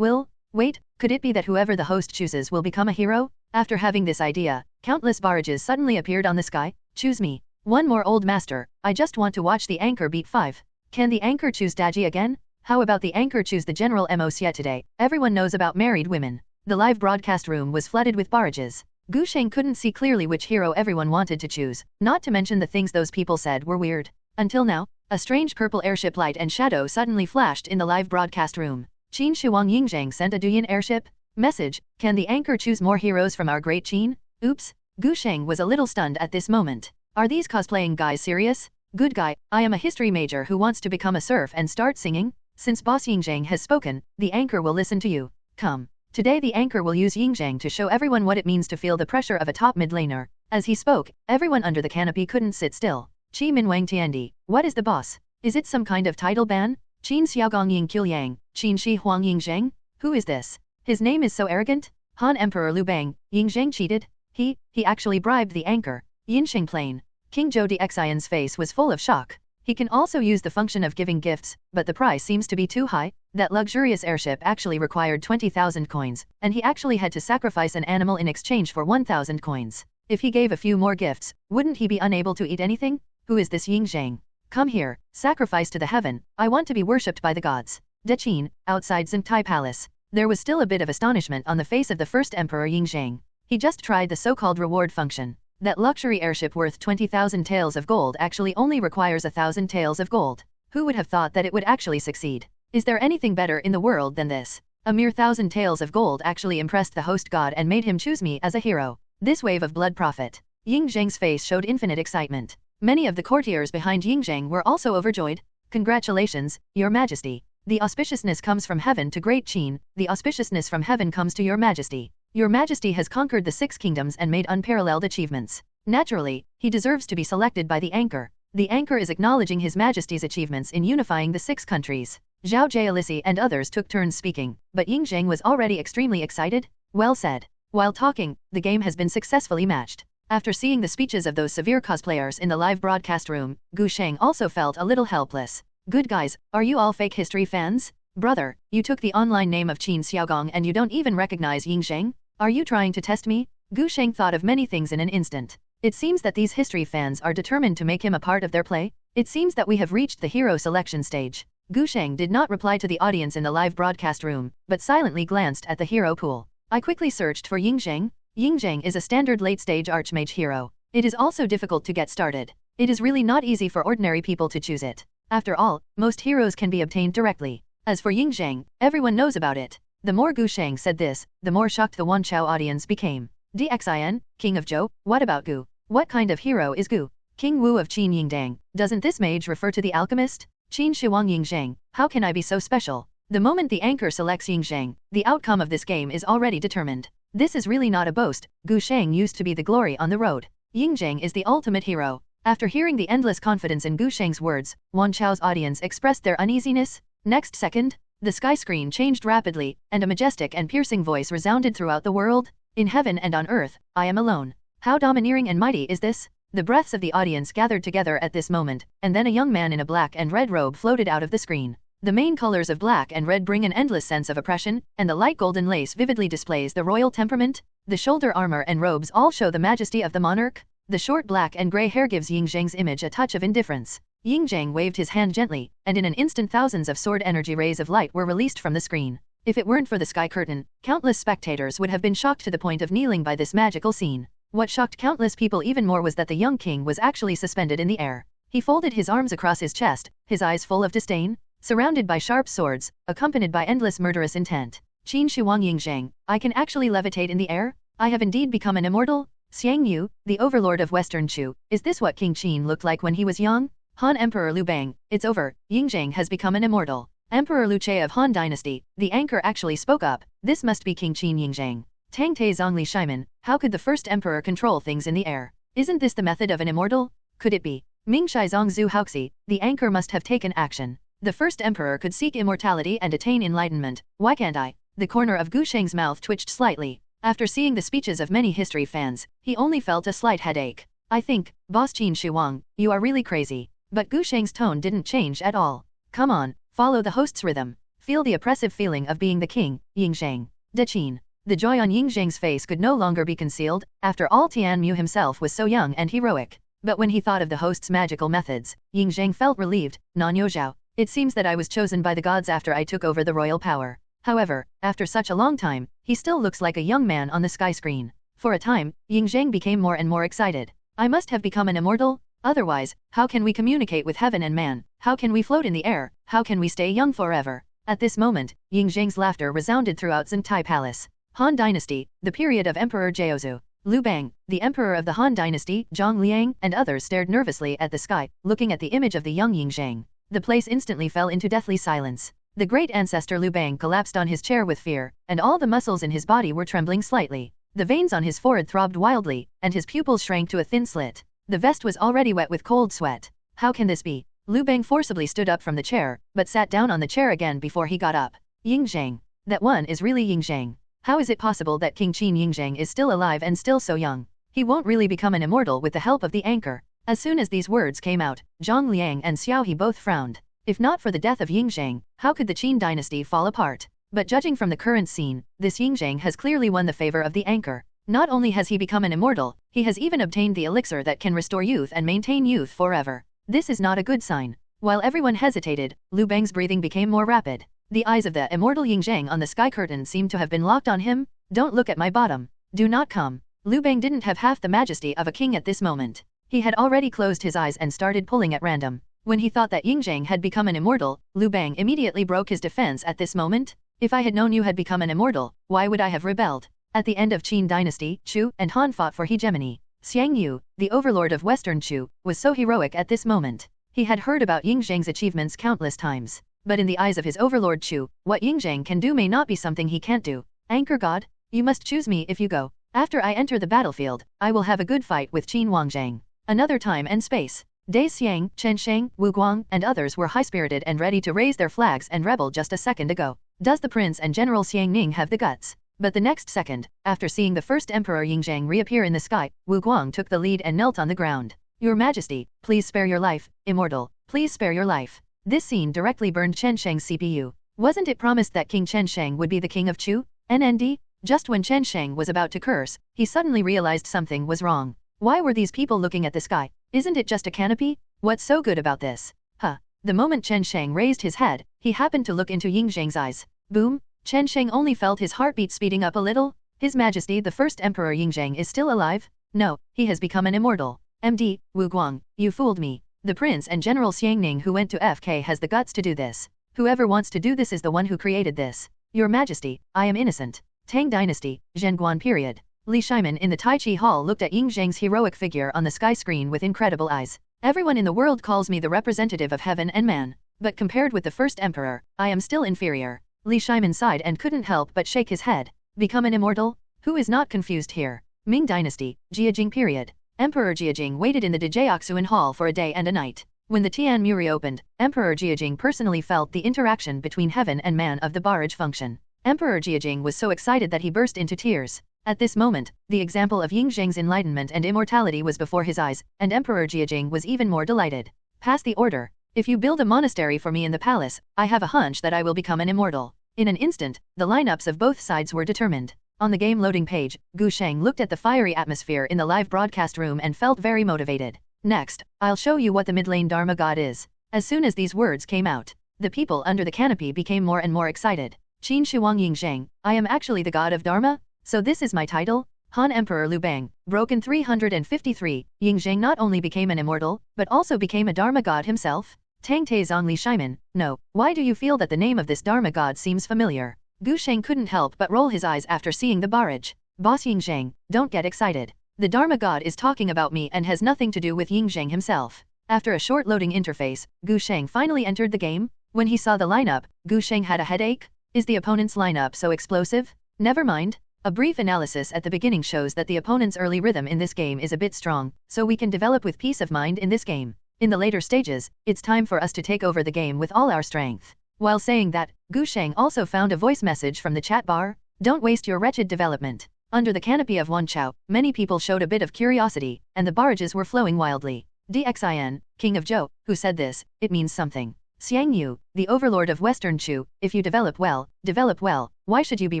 will? Wait, could it be that whoever the host chooses will become a hero? After having this idea, countless barrages suddenly appeared on the sky. Choose me. One more old master, I just want to watch the anchor beat 5. Can the anchor choose Daji again? How about the anchor choose the general MOC today? Everyone knows about married women. The live broadcast room was flooded with barrages. Gu Sheng couldn't see clearly which hero everyone wanted to choose, not to mention the things those people said were weird. Until now, a strange purple airship light and shadow suddenly flashed in the live broadcast room. Qin Shuang Yingzhang sent a Duyin airship? Message, can the anchor choose more heroes from our great Qin? Oops. Gu Sheng was a little stunned at this moment. Are these cosplaying guys serious? Good guy, I am a history major who wants to become a serf and start singing. Since Boss Yingzhang has spoken, the anchor will listen to you. Come. Today the anchor will use Yingzhang to show everyone what it means to feel the pressure of a top mid laner. As he spoke, everyone under the canopy couldn't sit still. Qi Minwang Tiandi, what is the boss? Is it some kind of title ban? Qin Xiaogong Ying Qiuyang, Qin Shi Huang Yingzhang? Who is this? His name is so arrogant? Han Emperor Liu Bang, Yingzhang cheated? He actually bribed the anchor. Yinsheng Plain. King Zhou Dxian's face was full of shock. He can also use the function of giving gifts, but the price seems to be too high. That luxurious airship actually required 20,000 coins, and he actually had to sacrifice an animal in exchange for 1,000 coins. If he gave a few more gifts, wouldn't he be unable to eat anything? Who is this Yingzhang? Come here, sacrifice to the heaven, I want to be worshipped by the gods. Deqin, outside Zhengtai Palace. There was still a bit of astonishment on the face of the first Emperor Yingzhang. He just tried the so-called reward function. That luxury airship worth 20,000 taels of gold actually only requires 1,000 taels of gold. Who would have thought that it would actually succeed? Is there anything better in the world than this? A mere 1,000 taels of gold actually impressed the host god and made him choose me as a hero. This wave of blood profit. Yingzhang's face showed infinite excitement. Many of the courtiers behind Yingzhang were also overjoyed. Congratulations, Your Majesty. The auspiciousness comes from heaven to Great Qin, the auspiciousness from heaven comes to Your Majesty. Your Majesty has conquered the 6 kingdoms and made unparalleled achievements. Naturally, he deserves to be selected by the anchor. The anchor is acknowledging His Majesty's achievements in unifying the 6 countries. Zhao Jialisi and others took turns speaking, but Yingzhang was already extremely excited. Well said. While talking, the game has been successfully matched. After seeing the speeches of those severe cosplayers in the live broadcast room, Gu Sheng also felt a little helpless. Good guys, are you all fake history fans? Brother, you took the online name of Qin Xiaogong and you don't even recognize Yingzhang? Are you trying to test me? Gu Sheng thought of many things in an instant. It seems that these history fans are determined to make him a part of their play. It seems that we have reached the hero selection stage. Gu Sheng did not reply to the audience in the live broadcast room, but silently glanced at the hero pool. I quickly searched for Yingzhang. Yingzhang is a standard late-stage archmage hero. It is also difficult to get started. It is really not easy for ordinary people to choose it. After all, most heroes can be obtained directly. As for Yingzhang, everyone knows about it. The more Gu Sheng said this, the more shocked the Wanchao audience became. Dxin, King of Zhou, what about Gu? What kind of hero is Gu? King Wu of Qin Yingdang, doesn't this mage refer to the alchemist? Qin Shuang Yingzhang, how can I be so special? The moment the anchor selects Yingzhang, the outcome of this game is already determined. This is really not a boast, Gu Sheng used to be the glory on the road. Yingzhang is the ultimate hero. After hearing the endless confidence in Gu Sheng's words, Wanchao's audience expressed their uneasiness. Next second, the sky screen changed rapidly, and a majestic and piercing voice resounded throughout the world. In heaven and on earth, I am alone. How domineering and mighty is this? The breaths of the audience gathered together at this moment, and then a young man in a black and red robe floated out of the screen. The main colors of black and red bring an endless sense of oppression, and the light golden lace vividly displays the royal temperament. The shoulder armor and robes all show the majesty of the monarch. The short black and gray hair gives Yingzhang's image a touch of indifference. Yingzhang waved his hand gently, and in an instant thousands of sword energy rays of light were released from the screen. If it weren't for the sky curtain, countless spectators would have been shocked to the point of kneeling by this magical scene. What shocked countless people even more was that the young king was actually suspended in the air. He folded his arms across his chest, his eyes full of disdain, surrounded by sharp swords, accompanied by endless murderous intent. Qin Shuang Yingzhang, I can actually levitate in the air? I have indeed become an immortal? Xiang Yu, the overlord of Western Chu, is this what King Qin looked like when he was young? Han Emperor Liu Bang, it's over, Yingzhang has become an immortal. Emperor Liu Che of Han Dynasty, the anchor actually spoke up, this must be King Qin Yingzhang. Tang Te Zongli Shaiman, how could the first emperor control things in the air? Isn't this the method of an immortal? Could it be? Ming Shai Zong Zhu Haoxi, the anchor must have taken action. The first emperor could seek immortality and attain enlightenment, why can't I? The corner of Gu Sheng's mouth twitched slightly. After seeing the speeches of many history fans, he only felt a slight headache. I think, Boss Qin Shuang, you are really crazy. But Gu Sheng's tone didn't change at all. Come on, follow the host's rhythm. Feel the oppressive feeling of being the king, Yingzhang. Deqin. The joy on Yingzhang's face could no longer be concealed, after all Tian Mu himself was so young and heroic. But when he thought of the host's magical methods, Yingzhang felt relieved. Nanyo Zhao. It seems that I was chosen by the gods after I took over the royal power. However, after such a long time, he still looks like a young man on the sky screen. For a time, Ying Zhang became more and more excited. I must have become an immortal? Otherwise, how can we communicate with heaven and man? How can we float in the air? How can we stay young forever? At this moment, Ying Zhang's laughter resounded throughout Zhengtai Palace. Han Dynasty, the period of Emperor Jiaozu. Liu Bang, the emperor of the Han Dynasty, Zhang Liang, and others stared nervously at the sky, looking at the image of the young Ying Zhang. The place instantly fell into deathly silence. The great ancestor Liu Bang collapsed on his chair with fear, and all the muscles in his body were trembling slightly. The veins on his forehead throbbed wildly, and his pupils shrank to a thin slit. The vest was already wet with cold sweat. How can this be? Liu Bang forcibly stood up from the chair, but sat down on the chair again before he got up. Ying Zhang. That one is really Ying Zhang. How is it possible that King Qin Ying Zhang is still alive and still so young? He won't really become an immortal with the help of the anchor. As soon as these words came out, Zhang Liang and Xiao He both frowned. If not for the death of Ying Zhang, how could the Qin dynasty fall apart? But judging from the current scene, this Ying Zhang has clearly won the favor of the anchor. Not only has he become an immortal, he has even obtained the elixir that can restore youth and maintain youth forever. This is not a good sign. While everyone hesitated, Liu Bang's breathing became more rapid. The eyes of the immortal Ying Zhang on the sky curtain seemed to have been locked on him. Don't look at my bottom. Do not come. Liu Bang didn't have half the majesty of a king at this moment. He had already closed his eyes and started pulling at random. When he thought that Ying Zhang had become an immortal, Liu Bang immediately broke his defense at this moment. If I had known you had become an immortal, why would I have rebelled? At the end of Qin dynasty, Chu and Han fought for hegemony. Xiang Yu, the overlord of Western Chu, was so heroic at this moment. He had heard about Ying Zhang's achievements countless times. But in the eyes of his overlord Chu, what Ying Zhang can do may not be something he can't do. Anchor God, you must choose me if you go. After I enter the battlefield, I will have a good fight with Qin Wangzhang. Another time and space. Dai Xiang, Chen Sheng, Wu Guang, and others were high-spirited and ready to raise their flags and rebel just a second ago. Does the prince and General Xiang Ning have the guts? But the next second, after seeing the first Emperor Ying Zhang reappear in the sky, Wu Guang took the lead and knelt on the ground. Your Majesty, please spare your life, immortal, please spare your life. This scene directly burned Chen Sheng's CPU. Wasn't it promised that King Chen Sheng would be the king of Chu? NND? Just when Chen Sheng was about to curse, he suddenly realized something was wrong. Why were these people looking at the sky? Isn't it just a canopy? What's so good about this? Huh. The moment Chen Sheng raised his head, he happened to look into Ying Zhang's eyes. Boom. Chen Sheng only felt his heartbeat speeding up a little. His Majesty the first Emperor Ying Zhang is still alive? No, he has become an immortal. MD, Wu Guang, you fooled me. The prince and General Xiang Ning who went to FK has the guts to do this. Whoever wants to do this is the one who created this. Your Majesty, I am innocent. Tang Dynasty, Zhenguan period. Li Shimin in the Tai Chi Hall looked at Ying Zhang's heroic figure on the sky screen with incredible eyes. Everyone in the world calls me the representative of heaven and man. But compared with the first emperor, I am still inferior. Li Shimin sighed and couldn't help but shake his head. Become an immortal? Who is not confused here? Ming Dynasty, Jiajing period. Emperor Jiajing waited in the Dajiaoxuan Hall for a day and a night. When the Tianmu reopened, Emperor Jiajing personally felt the interaction between heaven and man of the barrage function. Emperor Jiajing was so excited that he burst into tears. At this moment, the example of Ying Zhang's enlightenment and immortality was before his eyes, and Emperor Jiajing was even more delighted. Pass the order. If you build a monastery for me in the palace, I have a hunch that I will become an immortal. In an instant, the lineups of both sides were determined. On the game loading page, Gu Sheng looked at the fiery atmosphere in the live broadcast room and felt very motivated. Next, I'll show you what the mid-lane Dharma god is. As soon as these words came out, the people under the canopy became more and more excited. Qin Shuang Ying Zhang, I am actually the god of Dharma? So this is my title? Han Emperor Liu Bang, broken 353, Ying Zhang not only became an immortal, but also became a Dharma god himself? Tang Taizong Li Shimin, no, why do you feel that the name of this Dharma god seems familiar? Gu Sheng couldn't help but roll his eyes after seeing the barrage. Boss Ying Zhang, don't get excited. The Dharma god is talking about me and has nothing to do with Ying Zhang himself. After a short loading interface, Gu Sheng finally entered the game. When he saw the lineup, Gu Sheng had a headache. Is the opponent's lineup so explosive? Never mind. A brief analysis at the beginning shows that the opponent's early rhythm in this game is a bit strong, so we can develop with peace of mind in this game. In the later stages, it's time for us to take over the game with all our strength. While saying that, Gu Sheng also found a voice message from the chat bar. Don't waste your wretched development. Under the canopy of Wan Chao, many people showed a bit of curiosity, and the barrages were flowing wildly. DXIN, King of Zhou, who said this, it means something. Xiang Yu, the overlord of Western Chu, if you develop well, why should you be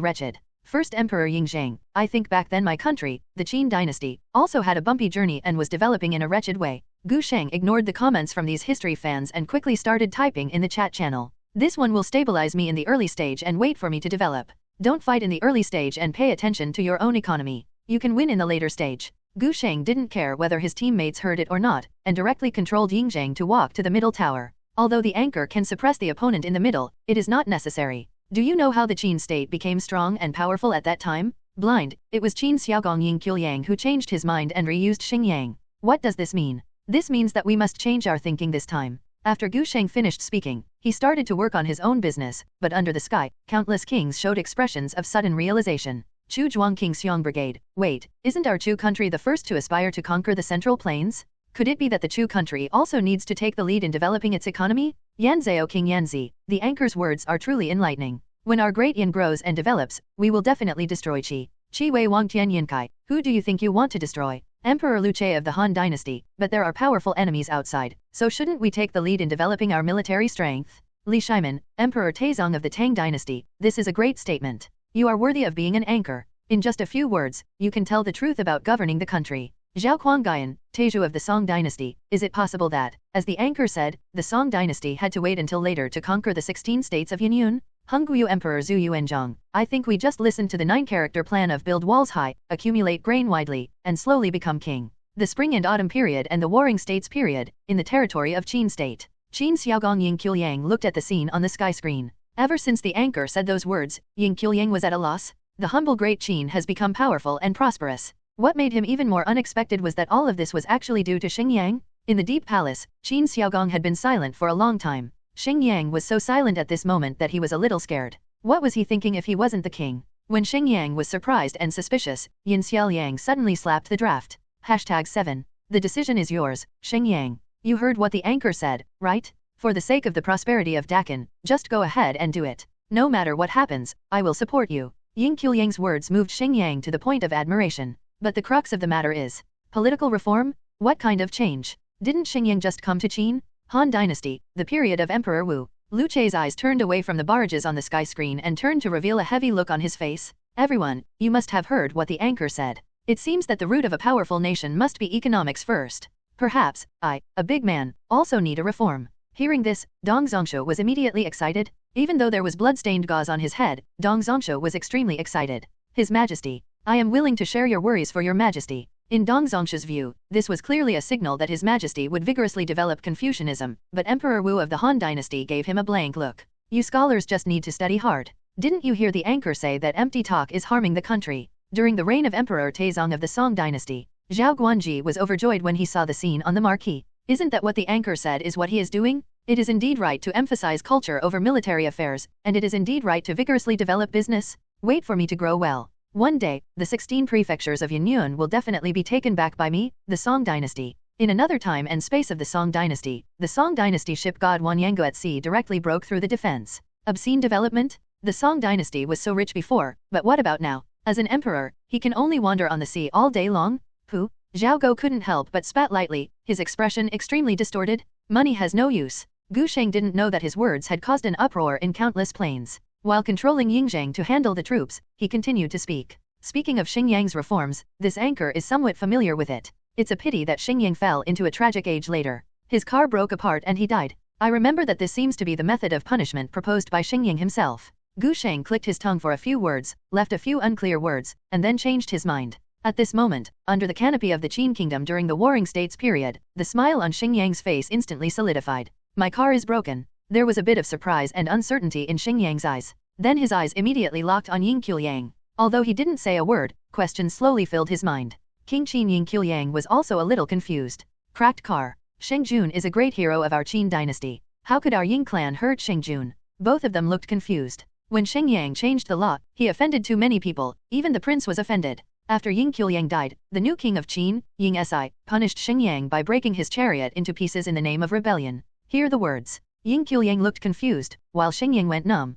wretched? First Emperor Ying Zhang, I think back then my country, the Qin dynasty, also had a bumpy journey and was developing in a wretched way. Gu Sheng ignored the comments from these history fans and quickly started typing in the chat channel. This one will stabilize me in the early stage and wait for me to develop. Don't fight in the early stage and pay attention to your own economy. You can win in the later stage. Gu Sheng didn't care whether his teammates heard it or not, and directly controlled Ying Zhang to walk to the middle tower. Although the anchor can suppress the opponent in the middle, it is not necessary. Do you know how the Qin state became strong and powerful at that time? Blind, it was Qin Xiaogong Ying Qiuliang who changed his mind and reused Xingyang. What does this mean? This means that we must change our thinking this time. After Gu Sheng finished speaking, he started to work on his own business, but under the sky, countless kings showed expressions of sudden realization. Chu Zhuang King Xiong Brigade, wait, isn't our Chu country the first to aspire to conquer the Central Plains? Could it be that the Chu country also needs to take the lead in developing its economy? Yanzhao King Yanzi, the anchor's words are truly enlightening. When our great Yan grows and develops, we will definitely destroy Qi. Qi Wei Wang Tian Yinkai, who do you think you want to destroy? Emperor Lu Che of the Han Dynasty, but there are powerful enemies outside, so shouldn't we take the lead in developing our military strength? Li Shimin, Emperor Taizong of the Tang Dynasty, this is a great statement. You are worthy of being an anchor. In just a few words, you can tell the truth about governing the country. Zhao Kuangyan, Taizhu of the Song Dynasty, is it possible that, as the anchor said, the Song Dynasty had to wait until later to conquer the 16 states of Yanyun? Hungguyu Emperor Zhu Yuanzhong, I think we just listened to the 9-character plan of build walls high, accumulate grain widely, and slowly become king. The spring and autumn period and the warring states period, in the territory of Qin state. Qin Xiaogong Ying Qiuliang looked at the scene on the sky screen. Ever since the anchor said those words, Ying Qiuliang was at a loss. The humble great Qin has become powerful and prosperous. What made him even more unexpected was that all of this was actually due to Xingyang. In the deep palace, Qin Xiaogong had been silent for a long time. Xingyang was so silent at this moment that he was a little scared. What was he thinking if he wasn't the king? When Xingyang was surprised and suspicious, Yin Xiaoliang suddenly slapped the draft. #7. The decision is yours, Xingyang. You heard what the anchor said, right? For the sake of the prosperity of Dakan, just go ahead and do it. No matter what happens, I will support you. Ying Qiuliang's words moved Xingyang to the point of admiration. But the crux of the matter is, political reform? What kind of change? Didn't Xingyang just come to Qin? Han Dynasty, the period of Emperor Wu. Lu Che's eyes turned away from the barrages on the sky screen and turned to reveal a heavy look on his face. Everyone, you must have heard what the anchor said. It seems that the root of a powerful nation must be economics first. Perhaps, I, a big man, also need a reform. Hearing this, Dong Zhongshu was immediately excited. Even though there was blood-stained gauze on his head, Dong Zhongshu was extremely excited. His Majesty, I am willing to share your worries for your Majesty. In Dong Zhongshu's view, this was clearly a signal that his Majesty would vigorously develop Confucianism, but Emperor Wu of the Han Dynasty gave him a blank look. You scholars just need to study hard. Didn't you hear the anchor say that empty talk is harming the country? During the reign of Emperor Taizong of the Song Dynasty, Zhao Guanji was overjoyed when he saw the scene on the marquee. Isn't that what the anchor said is what he is doing? It is indeed right to emphasize culture over military affairs, and it is indeed right to vigorously develop business. Wait for me to grow well. One day, the 16 prefectures of Yanyun will definitely be taken back by me, the Song Dynasty. In another time and space of the Song Dynasty, the Song Dynasty ship god Wanyango at sea directly broke through the defense. Obscene development? The Song Dynasty was so rich before, but what about now? As an emperor, he can only wander on the sea all day long? Pooh? Zhao Go couldn't help but spat lightly, his expression extremely distorted. Money has no use. Gu Sheng didn't know that his words had caused an uproar in countless planes. While controlling Yingzhang to handle the troops, he continued to speak. Speaking of Xingyang's reforms, this anchor is somewhat familiar with it. It's a pity that Xingyang fell into a tragic age later. His car broke apart and he died. I remember that this seems to be the method of punishment proposed by Xingyang himself. Gu Sheng clicked his tongue for a few words, left a few unclear words, and then changed his mind. At this moment, under the canopy of the Qin kingdom during the Warring States period, the smile on Xingyang's face instantly solidified. My car is broken. There was a bit of surprise and uncertainty in Xingyang's eyes. Then his eyes immediately locked on Ying Qiuliang. Although he didn't say a word, questions slowly filled his mind. King Qin Ying Qiuliang was also a little confused. Cracked car. Sheng Jun is a great hero of our Qin dynasty. How could our Ying clan hurt Sheng Jun? Both of them looked confused. When Xingyang changed the law, he offended too many people, even the prince was offended. After Ying Qiuliang died, the new king of Qin, Ying Si, punished Xingyang by breaking his chariot into pieces in the name of rebellion. Hear the words. Ying Qiuliang looked confused, while Xingyang went numb.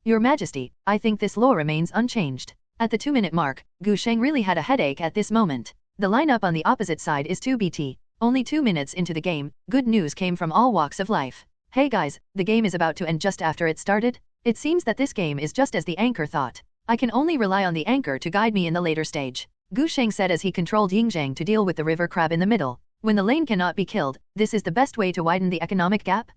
Your Majesty, I think this law remains unchanged. At the 2-minute mark, Gu Sheng really had a headache at this moment. The lineup on the opposite side is 2BT. Only 2 minutes into the game, good news came from all walks of life. Hey guys, the game is about to end just after it started. It seems that this game is just as the anchor thought. I can only rely on the anchor to guide me in the later stage. Gu Sheng said as he controlled Yingzhang to deal with the river crab in the middle. When the lane cannot be killed, this is the best way to widen the economic gap?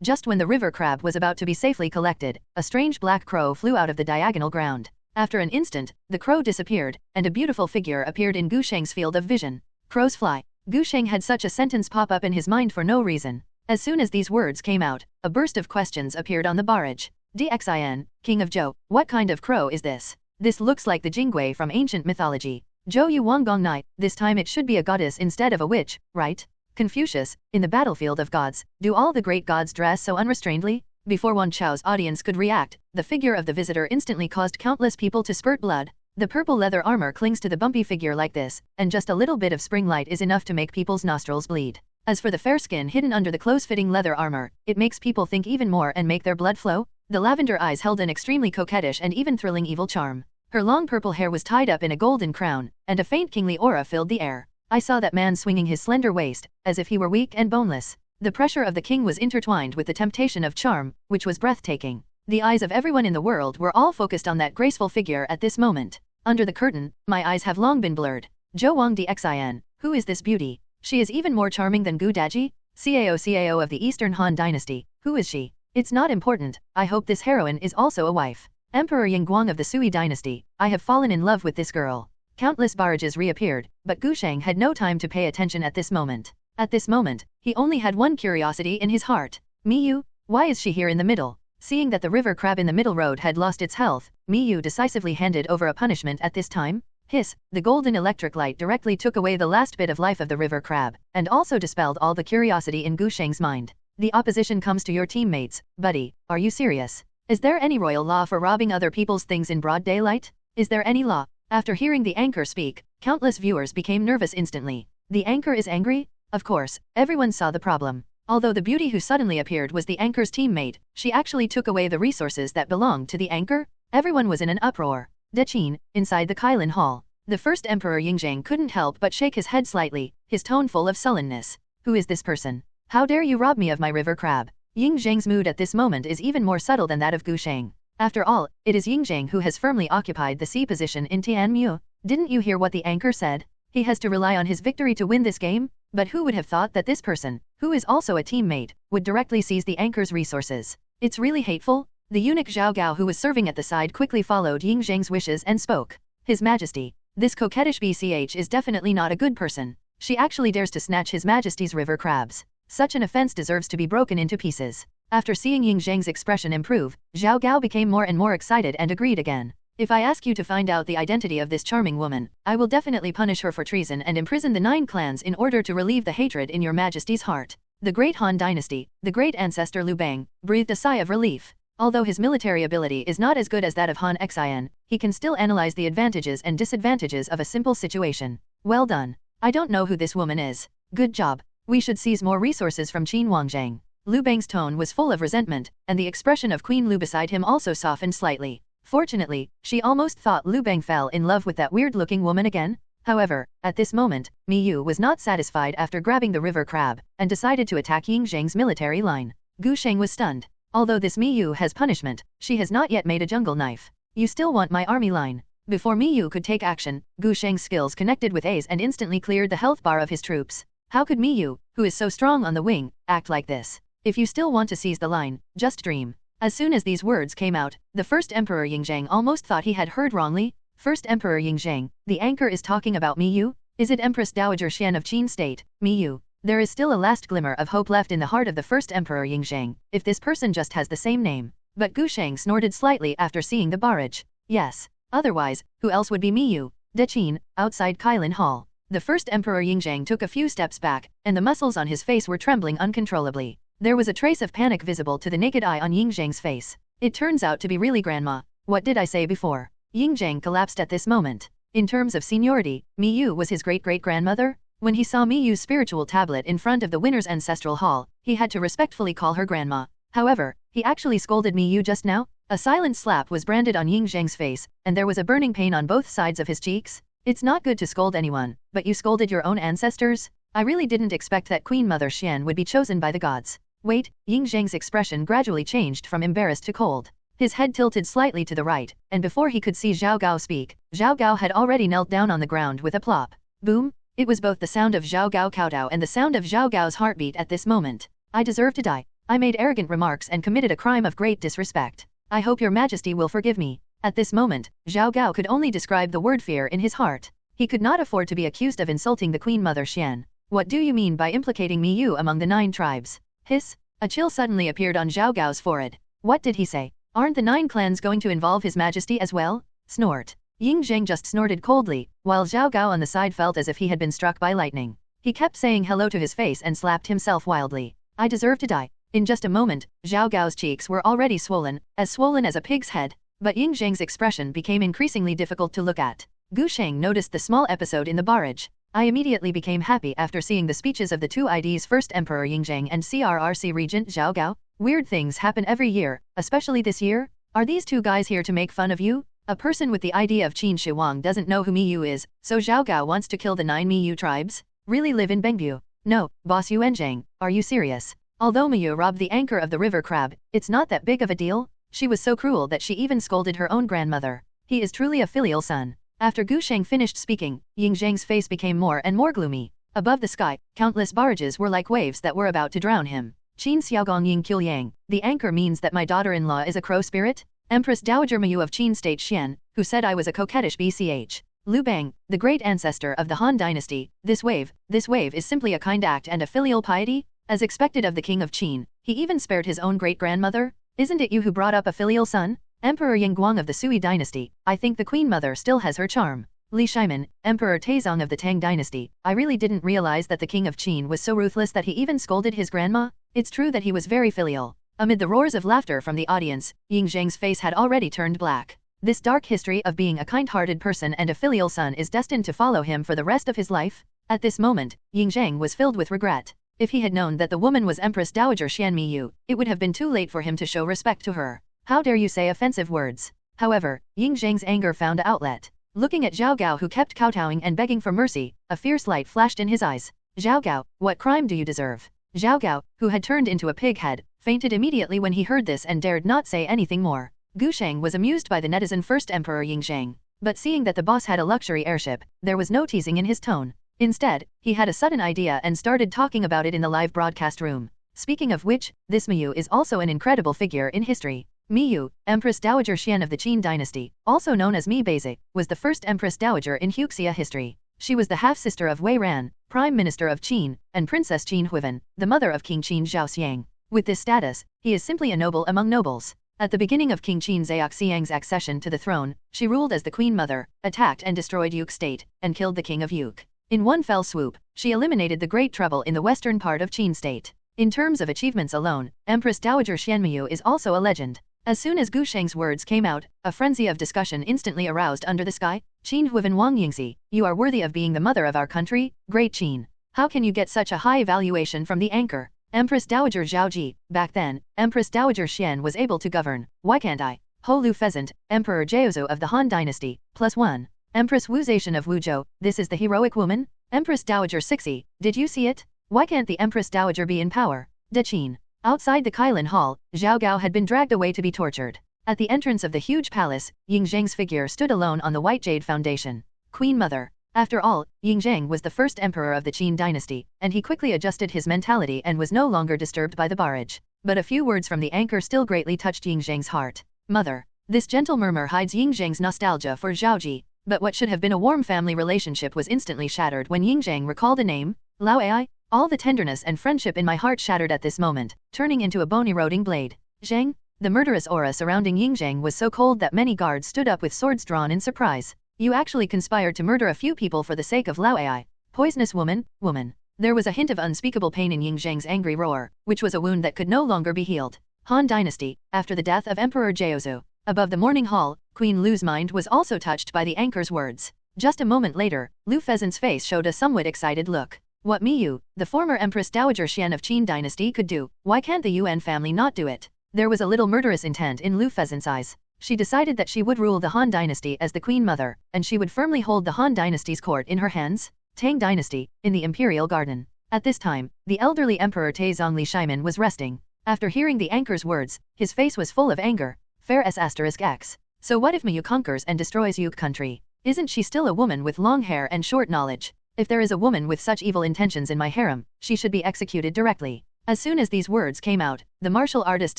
Just when the river crab was about to be safely collected, a strange black crow flew out of the diagonal ground. After an instant, the crow disappeared, and a beautiful figure appeared in Gu Sheng's field of vision. Crows fly. Gu Sheng had such a sentence pop up in his mind for no reason. As soon as these words came out, a burst of questions appeared on the barrage. Dxin, King of Zhou, what kind of crow is this? This looks like the Jingui from ancient mythology. Zhou Yu Wanggong Night, this time it should be a goddess instead of a witch, right? Confucius, in the battlefield of gods, do all the great gods dress so unrestrainedly? Before Wan Chao's audience could react, the figure of the visitor instantly caused countless people to spurt blood. The purple leather armor clings to the bumpy figure like this, and just a little bit of spring light is enough to make people's nostrils bleed. As for the fair skin hidden under the close-fitting leather armor, it makes people think even more and make their blood flow. The lavender eyes held an extremely coquettish and even thrilling evil charm. Her long purple hair was tied up in a golden crown, and a faint kingly aura filled the air. I saw that man swinging his slender waist, as if he were weak and boneless. The pressure of the king was intertwined with the temptation of charm, which was breathtaking. The eyes of everyone in the world were all focused on that graceful figure at this moment. Under the curtain, my eyes have long been blurred. Zhou Wang Dxin, who is this beauty? She is even more charming than Gu Daji? Cao of the Eastern Han Dynasty, who is she? It's not important, I hope this heroine is also a wife. Emperor Yingguang of the Sui Dynasty, I have fallen in love with this girl. Countless barrages reappeared, but Gu Sheng had no time to pay attention at this moment. At this moment, he only had one curiosity in his heart. Miyu, why is she here in the middle? Seeing that the river crab in the middle road had lost its health, Miyu decisively handed over a punishment at this time. Hiss, the golden electric light directly took away the last bit of life of the river crab, and also dispelled all the curiosity in Gu Sheng's mind. The opposition comes to your teammates, buddy, are you serious? Is there any royal law for robbing other people's things in broad daylight? Is there any law? After hearing the anchor speak, countless viewers became nervous instantly. The anchor is angry? Of course, everyone saw the problem. Although the beauty who suddenly appeared was the anchor's teammate, she actually took away the resources that belonged to the anchor. Everyone was in an uproar. Dechin, inside the Kylin Hall. The first Emperor Yingzheng couldn't help but shake his head slightly, his tone full of sullenness. Who is this person? How dare you rob me of my river crab? Yingzheng's mood at this moment is even more subtle than that of Gu Sheng. After all, it is Yingzheng who has firmly occupied the C position in Tianmu. Didn't you hear what the anchor said? He has to rely on his victory to win this game? But who would have thought that this person, who is also a teammate, would directly seize the anchor's resources? It's really hateful. The eunuch Zhao Gao who was serving at the side quickly followed Yingzheng's wishes and spoke. His Majesty, this coquettish BCH is definitely not a good person. She actually dares to snatch His Majesty's river crabs. Such an offense deserves to be broken into pieces. After seeing Yingzheng's expression improve, Zhao Gao became more and more excited and agreed again. If I ask you to find out the identity of this charming woman, I will definitely punish her for treason and imprison the 9 clans in order to relieve the hatred in your Majesty's heart. The great Han Dynasty, the great ancestor Liu Bang, breathed a sigh of relief. Although his military ability is not as good as that of Han Xin, he can still analyze the advantages and disadvantages of a simple situation. Well done. I don't know who this woman is. Good job. We should seize more resources from Qin Wangzhang. Liu Bang's tone was full of resentment, and the expression of Queen Liu beside him also softened slightly. Fortunately, she almost thought Liu Bang fell in love with that weird-looking woman again. However, at this moment, Miyu was not satisfied after grabbing the river crab, and decided to attack Yingzheng's military line. Gu Sheng was stunned. Although this Miyu has punishment, she has not yet made a jungle knife. You still want my army line? Before Miyu could take action, Gu Sheng's skills connected with A's and instantly cleared the health bar of his troops. How could Miyu, who is so strong on the wing, act like this? If you still want to seize the line, just dream. As soon as these words came out, the first Emperor Yingzheng almost thought he had heard wrongly. First Emperor Yingzheng, the anchor is talking about Miyu? Is it Empress Dowager Xian of Qin State, Miyu? There is still a last glimmer of hope left in the heart of the first Emperor Yingzheng, if this person just has the same name. But Gu Sheng snorted slightly after seeing the barrage. Yes. Otherwise, who else would be Miyu? Dechin, outside Kylin Hall. The first Emperor Yingzheng took a few steps back, and the muscles on his face were trembling uncontrollably. There was a trace of panic visible to the naked eye on Yingzheng's face. It turns out to be really grandma. What did I say before? Yingzheng collapsed at this moment. In terms of seniority, Miyu was his great-great-grandmother. When he saw Miyu's spiritual tablet in front of the winner's ancestral hall, he had to respectfully call her grandma. However, he actually scolded Miyu just now. A silent slap was branded on Yingzheng's face, and there was a burning pain on both sides of his cheeks. It's not good to scold anyone, but you scolded your own ancestors? I really didn't expect that Queen Mother Xian would be chosen by the gods. Wait, Yingzheng's expression gradually changed from embarrassed to cold. His head tilted slightly to the right, and before he could see Zhao Gao speak, Zhao Gao had already knelt down on the ground with a plop. Boom! It was both the sound of Zhao Gao kowtow and the sound of Zhao Gao's heartbeat at this moment. I deserve to die. I made arrogant remarks and committed a crime of great disrespect. I hope your majesty will forgive me. At this moment, Zhao Gao could only describe the word fear in his heart. He could not afford to be accused of insulting the Queen Mother Xian. What do you mean by implicating me you among the 9 tribes? Hiss. A chill suddenly appeared on Zhao Gao's forehead. What did he say? Aren't the 9 clans going to involve his majesty as well? Snort. Ying Zheng just snorted coldly, while Zhao Gao on the side felt as if he had been struck by lightning. He kept saying hello to his face and slapped himself wildly. I deserve to die. In just a moment, Zhao Gao's cheeks were already swollen as a pig's head, but Ying Zheng's expression became increasingly difficult to look at. Gu Sheng noticed the small episode in the barrage. I immediately became happy after seeing the speeches of the 2 ID's first Emperor Ying Zheng and CRRC Regent Zhao Gao. Weird things happen every year, especially this year. Are these 2 guys here to make fun of you? A person with the ID of Qin Shi Huang doesn't know who Miyu is, so Zhao Gao wants to kill the 9 Miyu tribes? Really live in Bengbu? No, boss Yuan Zheng, are you serious? Although Miyu robbed the anchor of the river crab, it's not that big of a deal. She was so cruel that she even scolded her own grandmother. He is truly a filial son. After Gu Sheng finished speaking, Ying Zheng's face became more and more gloomy. Above the sky, countless barrages were like waves that were about to drown him. Qin Xiaogong Ying Qiuliang, the anchor means that my daughter-in-law is a crow spirit? Empress Dowager Miyu of Qin State Xian, who said I was a coquettish BCH. Liu Bang, the great ancestor of the Han Dynasty, this wave is simply a kind act and a filial piety? As expected of the king of Qin, he even spared his own great-grandmother? Isn't it you who brought up a filial son? Emperor Yingguang of the Sui Dynasty, I think the Queen Mother still has her charm. Li Shiman, Emperor Taizong of the Tang Dynasty, I really didn't realize that the king of Qin was so ruthless that he even scolded his grandma. It's true that he was very filial. Amid the roars of laughter from the audience, Ying Zheng's face had already turned black. This dark history of being a kind-hearted person and a filial son is destined to follow him for the rest of his life. At this moment, Ying Zheng was filled with regret. If he had known that the woman was Empress Dowager Xian Miyu, it would have been too late for him to show respect to her. How dare you say offensive words? However, Ying Zheng's anger found an outlet. Looking at Zhao Gao who kept kowtowing and begging for mercy, a fierce light flashed in his eyes. Zhao Gao, what crime do you deserve? Zhao Gao, who had turned into a pig head, fainted immediately when he heard this and dared not say anything more. Gu Sheng was amused by the netizen first Emperor Ying Zheng, but seeing that the boss had a luxury airship, there was no teasing in his tone. Instead, he had a sudden idea and started talking about it in the live broadcast room. Speaking of which, this Miyu is also an incredible figure in history. Miyu, Empress Dowager Xian of the Qin Dynasty, also known as Mi Beizi, was the first Empress Dowager in Huxia history. She was the half-sister of Wei Ran, Prime Minister of Qin, and Princess Qin Huiven, the mother of King Qin Zhaoxiang. With this status, he is simply a noble among nobles. At the beginning of King Qin Zhaoxiang's accession to the throne, she ruled as the Queen Mother, attacked and destroyed Yuk State, and killed the King of Yuk. In one fell swoop, she eliminated the Great Trouble in the western part of Qin State. In terms of achievements alone, Empress Dowager Xianmiyu is also a legend. As soon as Gu Sheng's words came out, a frenzy of discussion instantly aroused under the sky. Qin Huiven Wang Yingzi, you are worthy of being the mother of our country, Great Qin. How can you get such a high evaluation from the anchor? Empress Dowager Zhaoji, back then, Empress Dowager Xian was able to govern. Why can't I? Ho Lu Pheasant, Emperor Jiaozu of the Han Dynasty, +1. Empress Wu Zetian of Wuzhou, this is the heroic woman? Empress Dowager Sixi, did you see it? Why can't the Empress Dowager be in power? De Qin. Outside the Kailan Hall, Zhao Gao had been dragged away to be tortured. At the entrance of the huge palace, Ying Zheng's figure stood alone on the white jade foundation. Queen Mother. After all, Ying Zheng was the first emperor of the Qin dynasty, and he quickly adjusted his mentality and was no longer disturbed by the barrage. But a few words from the anchor still greatly touched Ying Zheng's heart. Mother. This gentle murmur hides Ying Zheng's nostalgia for Zhaoji, but what should have been a warm family relationship was instantly shattered when Ying Zheng recalled a name, Lao Ai. All the tenderness and friendship in my heart shattered at this moment, turning into a bone-eroding blade. Zheng? The murderous aura surrounding Ying Zheng was so cold that many guards stood up with swords drawn in surprise. You actually conspired to murder a few people for the sake of Lao Ai. Poisonous woman, woman. There was a hint of unspeakable pain in Ying Zheng's angry roar, which was a wound that could no longer be healed. Han Dynasty, after the death of Emperor Jiaozu. Above the morning hall, Queen Lu's mind was also touched by the anchor's words. Just a moment later, Lu Pheasant's face showed a somewhat excited look. What Miyu, the former Empress Dowager Xian of Qin dynasty could do, why can't the Yuan family not do it? There was a little murderous intent in Lu Pheasant's eyes. She decided that she would rule the Han dynasty as the Queen Mother, and she would firmly hold the Han dynasty's court in her hands. Tang dynasty, in the Imperial Garden. At this time, the elderly Emperor Taizong Li Shiman was resting. After hearing the anchor's words, his face was full of anger. Fair S**X. So what if Miyu conquers and destroys Yuk country? Isn't she still a woman with long hair and short knowledge? If there is a woman with such evil intentions in my harem, she should be executed directly. As soon as these words came out, the martial artist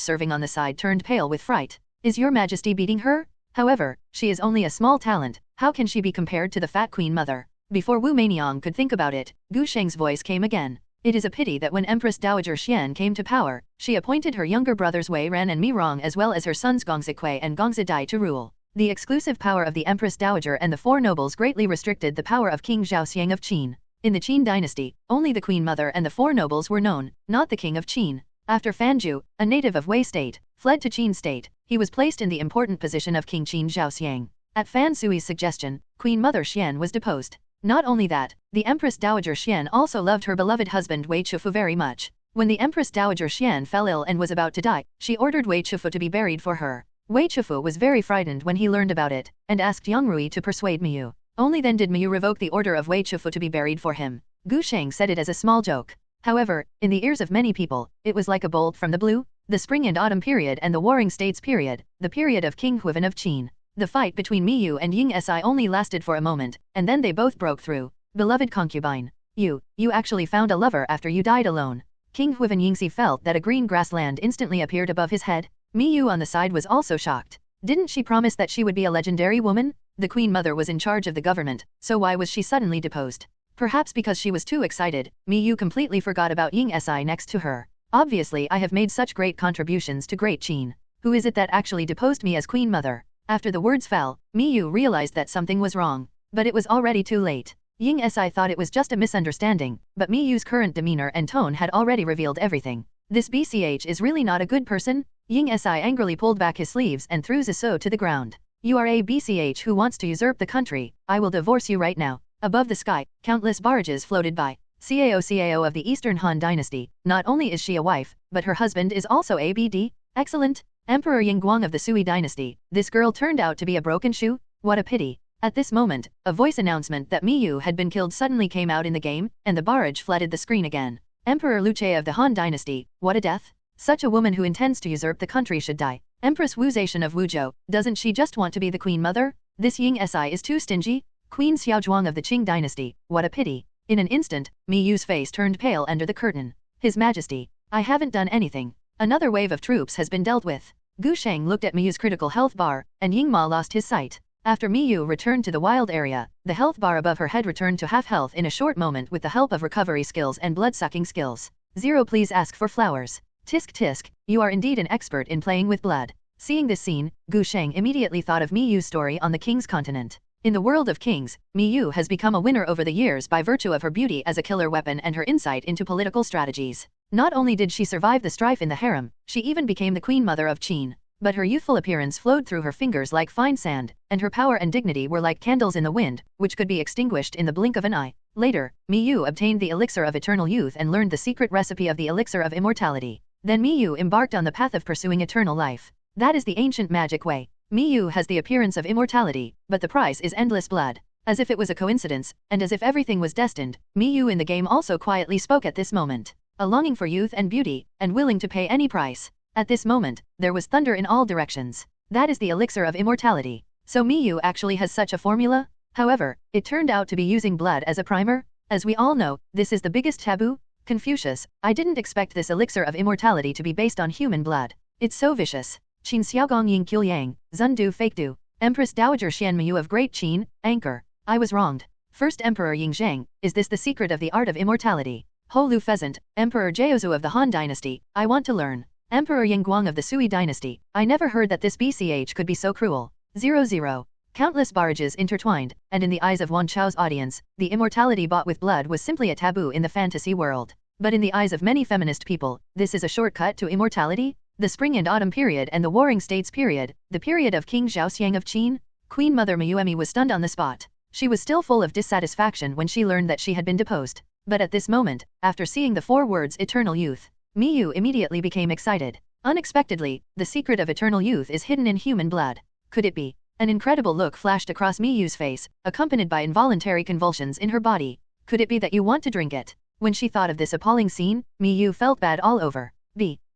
serving on the side turned pale with fright. Is your majesty beating her? However, she is only a small talent, how can she be compared to the fat queen mother? Before Wu Meiniang could think about it, Gu Sheng's voice came again. It is a pity that when Empress Dowager Xian came to power, she appointed her younger brothers Wei Ren and Mi Rong as well as her sons Gongzi Kui and Gongzi Dai to rule. The exclusive power of the Empress Dowager and the four nobles greatly restricted the power of King Zhaoxiang of Qin. In the Qin dynasty, only the queen mother and the four nobles were known, not the king of Qin. After Fanju, a native of Wei state, fled to Qin state, he was placed in the important position of King Qin Zhaoxiang. At Fan Sui's suggestion, Queen Mother Xian was deposed. Not only that, the Empress Dowager Xian also loved her beloved husband Wei Chufu very much. When the Empress Dowager Xian fell ill and was about to die, she ordered Wei Chufu to be buried for her. Wei Chufu was very frightened when he learned about it, and asked Yang Rui to persuade Miyu. Only then did Miyu revoke the order of Wei Chufu to be buried for him. Gu Sheng said it as a small joke. However, in the ears of many people, it was like a bolt from the blue. The spring and autumn period and the warring states period, the period of King Huivan of Qin. The fight between Miyu and Ying Si only lasted for a moment, and then they both broke through. Beloved concubine, you actually found a lover after you died alone. King Huivan Yingxi felt that a green grassland instantly appeared above his head. Miyu on the side was also shocked. Didn't she promise that she would be a legendary woman? The queen mother was in charge of the government, so why was she suddenly deposed? Perhaps because she was too excited, Miyu completely forgot about Ying Si next to her. Obviously I have made such great contributions to Great Qin. Who is it that actually deposed me as queen mother? After the words fell, Miyu realized that something was wrong. But it was already too late. Ying Si thought it was just a misunderstanding, but Miyu's current demeanor and tone had already revealed everything. This BCH is really not a good person? Ying Si angrily pulled back his sleeves and threw Zisou to the ground. You are a BCH who wants to usurp the country, I will divorce you right now. Above the sky, countless barrages floated by. Cao of the Eastern Han Dynasty, not only is she a wife, but her husband is also a BD. Excellent. Emperor Yingguang of the Sui Dynasty, this girl turned out to be a broken shoe? What a pity. At this moment, a voice announcement that Miyu had been killed suddenly came out in the game, and the barrage flooded the screen again. Emperor Luche of the Han Dynasty, what a death. Such a woman who intends to usurp the country should die. Empress Wu Zetian of Wuzhou, doesn't she just want to be the queen mother? This Ying Si is too stingy. Queen Xiaozhuang of the Qing Dynasty, what a pity. In an instant, Miyu's face turned pale under the curtain. His Majesty, I haven't done anything. Another wave of troops has been dealt with. Gu Sheng looked at Miyu's critical health bar, and Ying Ma lost his sight. After Miyu returned to the wild area, the health bar above her head returned to half health in a short moment with the help of recovery skills and blood-sucking skills. Zero, please ask for flowers. Tisk tisk, you are indeed an expert in playing with blood. Seeing this scene, Gu Sheng immediately thought of Miyu's story on the King's continent. In the world of kings, Miyu has become a winner over the years by virtue of her beauty as a killer weapon and her insight into political strategies. Not only did she survive the strife in the harem, she even became the queen mother of Qin. But her youthful appearance flowed through her fingers like fine sand, and her power and dignity were like candles in the wind, which could be extinguished in the blink of an eye. Later, Miyu obtained the elixir of eternal youth and learned the secret recipe of the elixir of immortality. Then Miyu embarked on the path of pursuing eternal life. That is the ancient magic way. Miyu has the appearance of immortality, but the price is endless blood. As if it was a coincidence, and as if everything was destined, Miyu in the game also quietly spoke at this moment. A longing for youth and beauty, and willing to pay any price. At this moment, there was thunder in all directions. That is the elixir of immortality. So Miyu actually has such a formula? However, it turned out to be using blood as a primer. As we all know, this is the biggest taboo. Confucius, I didn't expect this elixir of immortality to be based on human blood. It's so vicious. Qin Xiaogong Ying Qiuyang, Zundu Fake Du, Empress Dowager Xian Miyu of Great Qin, Anchor. I was wronged. First Emperor Ying Zheng, is this the secret of the art of immortality? Ho Lu Pheasant, Emperor Jiaozu of the Han Dynasty, I want to learn. Emperor Yingguang of the Sui Dynasty, I never heard that this BCH could be so cruel. 00. Countless barrages intertwined, and in the eyes of Wan Chao's audience, the immortality bought with blood was simply a taboo in the fantasy world. But in the eyes of many feminist people, this is a shortcut to immortality? The spring and autumn period and the warring states period, the period of King Zhaoxiang of Qin? Queen Mother Miyuemi was stunned on the spot. She was still full of dissatisfaction when she learned that she had been deposed. But at this moment, after seeing the 4 words eternal youth, Miyu immediately became excited. Unexpectedly, the secret of eternal youth is hidden in human blood. Could it be? An incredible look flashed across Miyu's face, accompanied by involuntary convulsions in her body. Could it be that you want to drink it? When she thought of this appalling scene, Miyu felt bad all over.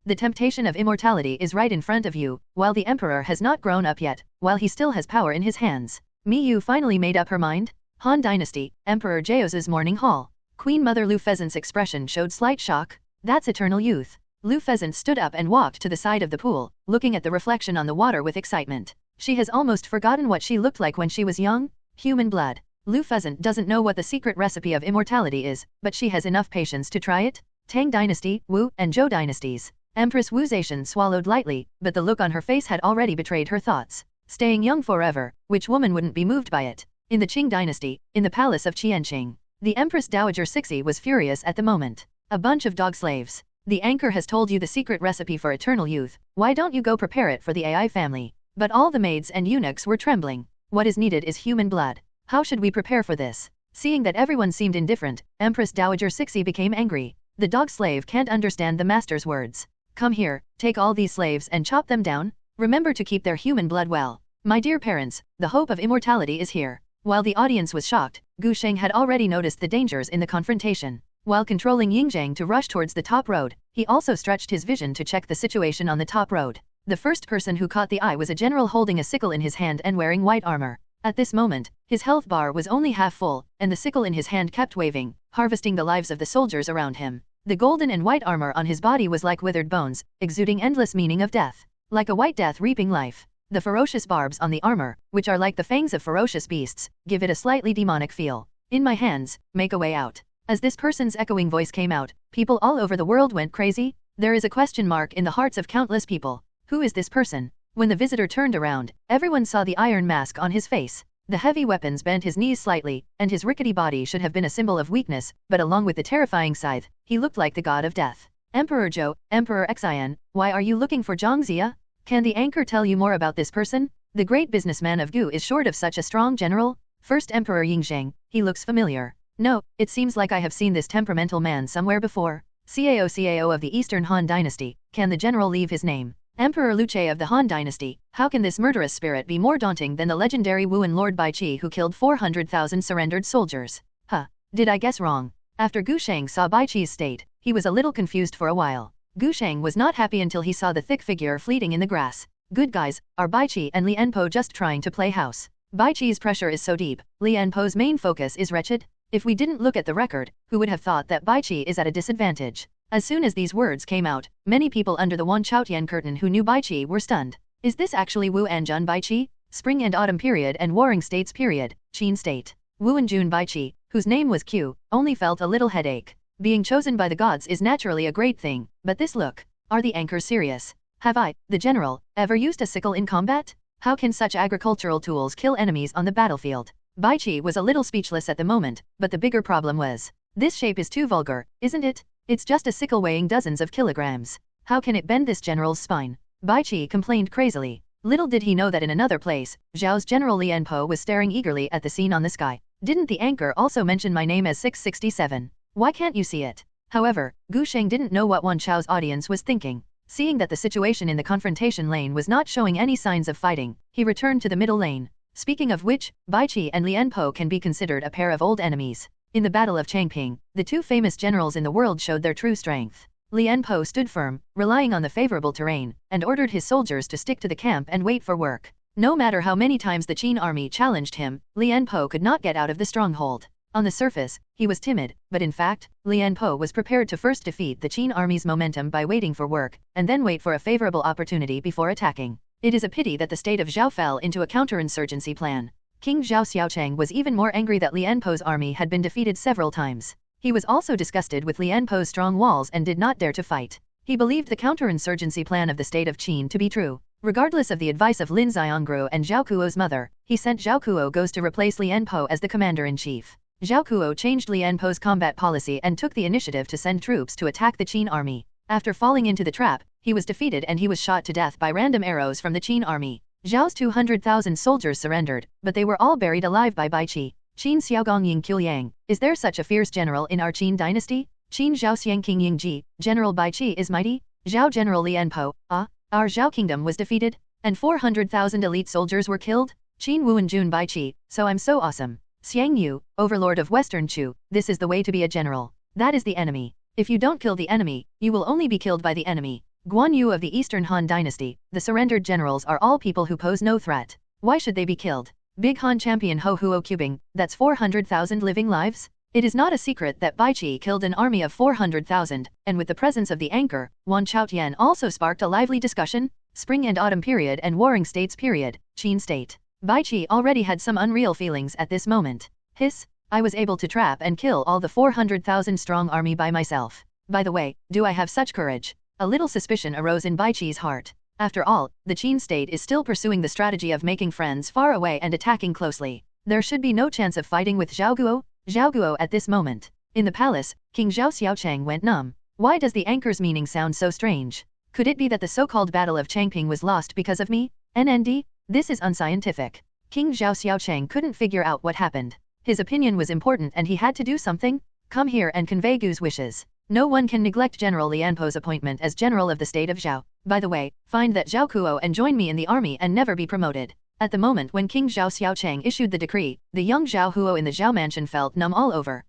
The temptation of immortality is right in front of you, while the emperor has not grown up yet, while he still has power in his hands. Miyu finally made up her mind. Han Dynasty, Emperor Jaoz's morning hall. Queen Mother Lu Pheasant's expression showed slight shock. That's eternal youth. Lu Pheasant stood up and walked to the side of the pool, looking at the reflection on the water with excitement. She has almost forgotten what she looked like when she was young. Human blood. Lu Pheasant doesn't know what the secret recipe of immortality is, but she has enough patience to try it. Tang Dynasty, Wu, and Zhou Dynasties. Empress Wu Zetian swallowed lightly, but the look on her face had already betrayed her thoughts. Staying young forever, which woman wouldn't be moved by it? In the Qing Dynasty, in the palace of Qianqing, the Empress Dowager Cixi was furious at the moment. A bunch of dog slaves. The anchor has told you the secret recipe for eternal youth, why don't you go prepare it for the AI family? But all the maids and eunuchs were trembling. What is needed is human blood. How should we prepare for this? Seeing that everyone seemed indifferent, Empress Dowager Cixi became angry. The dog slave can't understand the master's words. Come here, take all these slaves and chop them down. Remember to keep their human blood well. My dear parents, the hope of immortality is here. While the audience was shocked, Gu Sheng had already noticed the dangers in the confrontation. While controlling Yingzhang to rush towards the top road, he also stretched his vision to check the situation on the top road. The first person who caught the eye was a general holding a sickle in his hand and wearing white armor. At this moment, his health bar was only half full, and the sickle in his hand kept waving, harvesting the lives of the soldiers around him. The golden and white armor on his body was like withered bones, exuding endless meaning of death. Like a white death reaping life. The ferocious barbs on the armor, which are like the fangs of ferocious beasts, give it a slightly demonic feel. In my hands, make a way out. As this person's echoing voice came out, people all over the world went crazy. There is a question mark in the hearts of countless people. Who is this person? When the visitor turned around, everyone saw the iron mask on his face. The heavy weapons bent his knees slightly, and his rickety body should have been a symbol of weakness, but along with the terrifying scythe, he looked like the god of death. Emperor Zhou, Emperor Xian, why are you looking for Zhang Zia? Can the anchor tell you more about this person? The great businessman of Gu is short of such a strong general? First Emperor Yingzhang, he looks familiar. No, it seems like I have seen this temperamental man somewhere before. CAO of the Eastern Han Dynasty, can the general leave his name? Emperor Luche of the Han Dynasty, how can this murderous spirit be more daunting than the legendary Wuan Lord Baiqi who killed 400,000 surrendered soldiers? Did I guess wrong? After Gu Sheng saw Baiqi's state, he was a little confused for a while. Gu Sheng was not happy until he saw the thick figure fleeting in the grass. Good guys, are Baiqi and Li Enpo just trying to play house? Baiqi's pressure is so deep, Li Enpo's main focus is wretched. If we didn't look at the record, who would have thought that Baiqi is at a disadvantage? As soon as these words came out, many people under the Wan Chaotian curtain who knew Baiqi were stunned. Is this actually Wu Anjun Baiqi? Spring and Autumn period and Warring States period, Qin state. Wu Anjun Baiqi, whose name was Q, only felt a little headache. Being chosen by the gods is naturally a great thing, but this look. Are the anchors serious? Have I, the general, ever used a sickle in combat? How can such agricultural tools kill enemies on the battlefield? Baiqi was a little speechless at the moment, but the bigger problem was, this shape is too vulgar, isn't it? It's just a sickle weighing dozens of kilograms. How can it bend this general's spine? Baiqi complained crazily. Little did he know that in another place, Zhao's general Li Enpo was staring eagerly at the scene on the sky. Didn't the anchor also mention my name as 667? Why can't you see it? However, Gu Sheng didn't know what Wan Chao's audience was thinking. Seeing that the situation in the confrontation lane was not showing any signs of fighting, he returned to the middle lane. Speaking of which, Baiqi and Li Enpo can be considered a pair of old enemies. In the Battle of Changping, the two famous generals in the world showed their true strength. Li Enpo stood firm, relying on the favorable terrain, and ordered his soldiers to stick to the camp and wait for work. No matter how many times the Qin army challenged him, Li Enpo could not get out of the stronghold. On the surface, he was timid, but in fact, Li Enpo was prepared to first defeat the Qin army's momentum by waiting for work, and then wait for a favorable opportunity before attacking. It is a pity that the state of Zhao fell into a counterinsurgency plan. King Zhao Xiaocheng was even more angry that Li Enpo's army had been defeated several times. He was also disgusted with Li Enpo's strong walls and did not dare to fight. He believed the counterinsurgency plan of the state of Qin to be true. Regardless of the advice of Lin Xiongru and Zhao Kuo's mother, he sent Zhao Kuo goes to replace Li Enpo as the commander-in-chief. Zhao Kuo changed Li Enpo's combat policy and took the initiative to send troops to attack the Qin army. After falling into the trap, he was defeated and he was shot to death by random arrows from the Qin army. Zhao's 200,000 soldiers surrendered, but they were all buried alive by Baiqi. Qin Xiaogong Ying Qiuyang, is there such a fierce general in our Qin dynasty? Qin Zhao Xiang King Ying Ji, General Baiqi is mighty? Zhao General Li Enpo, our Zhao kingdom was defeated? And 400,000 elite soldiers were killed? Qin Wuanjun Baiqi, so I'm so awesome. Xiang Yu, overlord of Western Chu, this is the way to be a general. That is the enemy. If you don't kill the enemy, you will only be killed by the enemy. Guan Yu of the Eastern Han Dynasty, the surrendered generals are all people who pose no threat. Why should they be killed? Big Han champion Ho Huo cubing, that's 400,000 living lives? It is not a secret that Bai Qi killed an army of 400,000, and with the presence of the anchor, Wan Chaotian also sparked a lively discussion. Spring and autumn period and warring states period, Qin state. Bai Qi already had some unreal feelings at this moment. Hiss, I was able to trap and kill all the 400,000 strong army by myself. By the way, do I have such courage? A little suspicion arose in Bai Qi's heart. After all, the Qin state is still pursuing the strategy of making friends far away and attacking closely. There should be no chance of fighting with Zhao Guo at this moment. In the palace, King Zhao Xiaocheng went numb. Why does the anchor's meaning sound so strange? Could it be that the so-called Battle of Changping was lost because of me? NND? This is unscientific. King Zhao Xiaocheng couldn't figure out what happened. His opinion was important and he had to do something. Come here and convey Gu's wishes. No one can neglect General Lianpo's appointment as General of the state of Zhao. By the way, find that Zhao Kuo and join me in the army and never be promoted. At the moment when King Zhao Xiaocheng issued the decree, the young Zhao Huo in the Zhao mansion felt numb all over.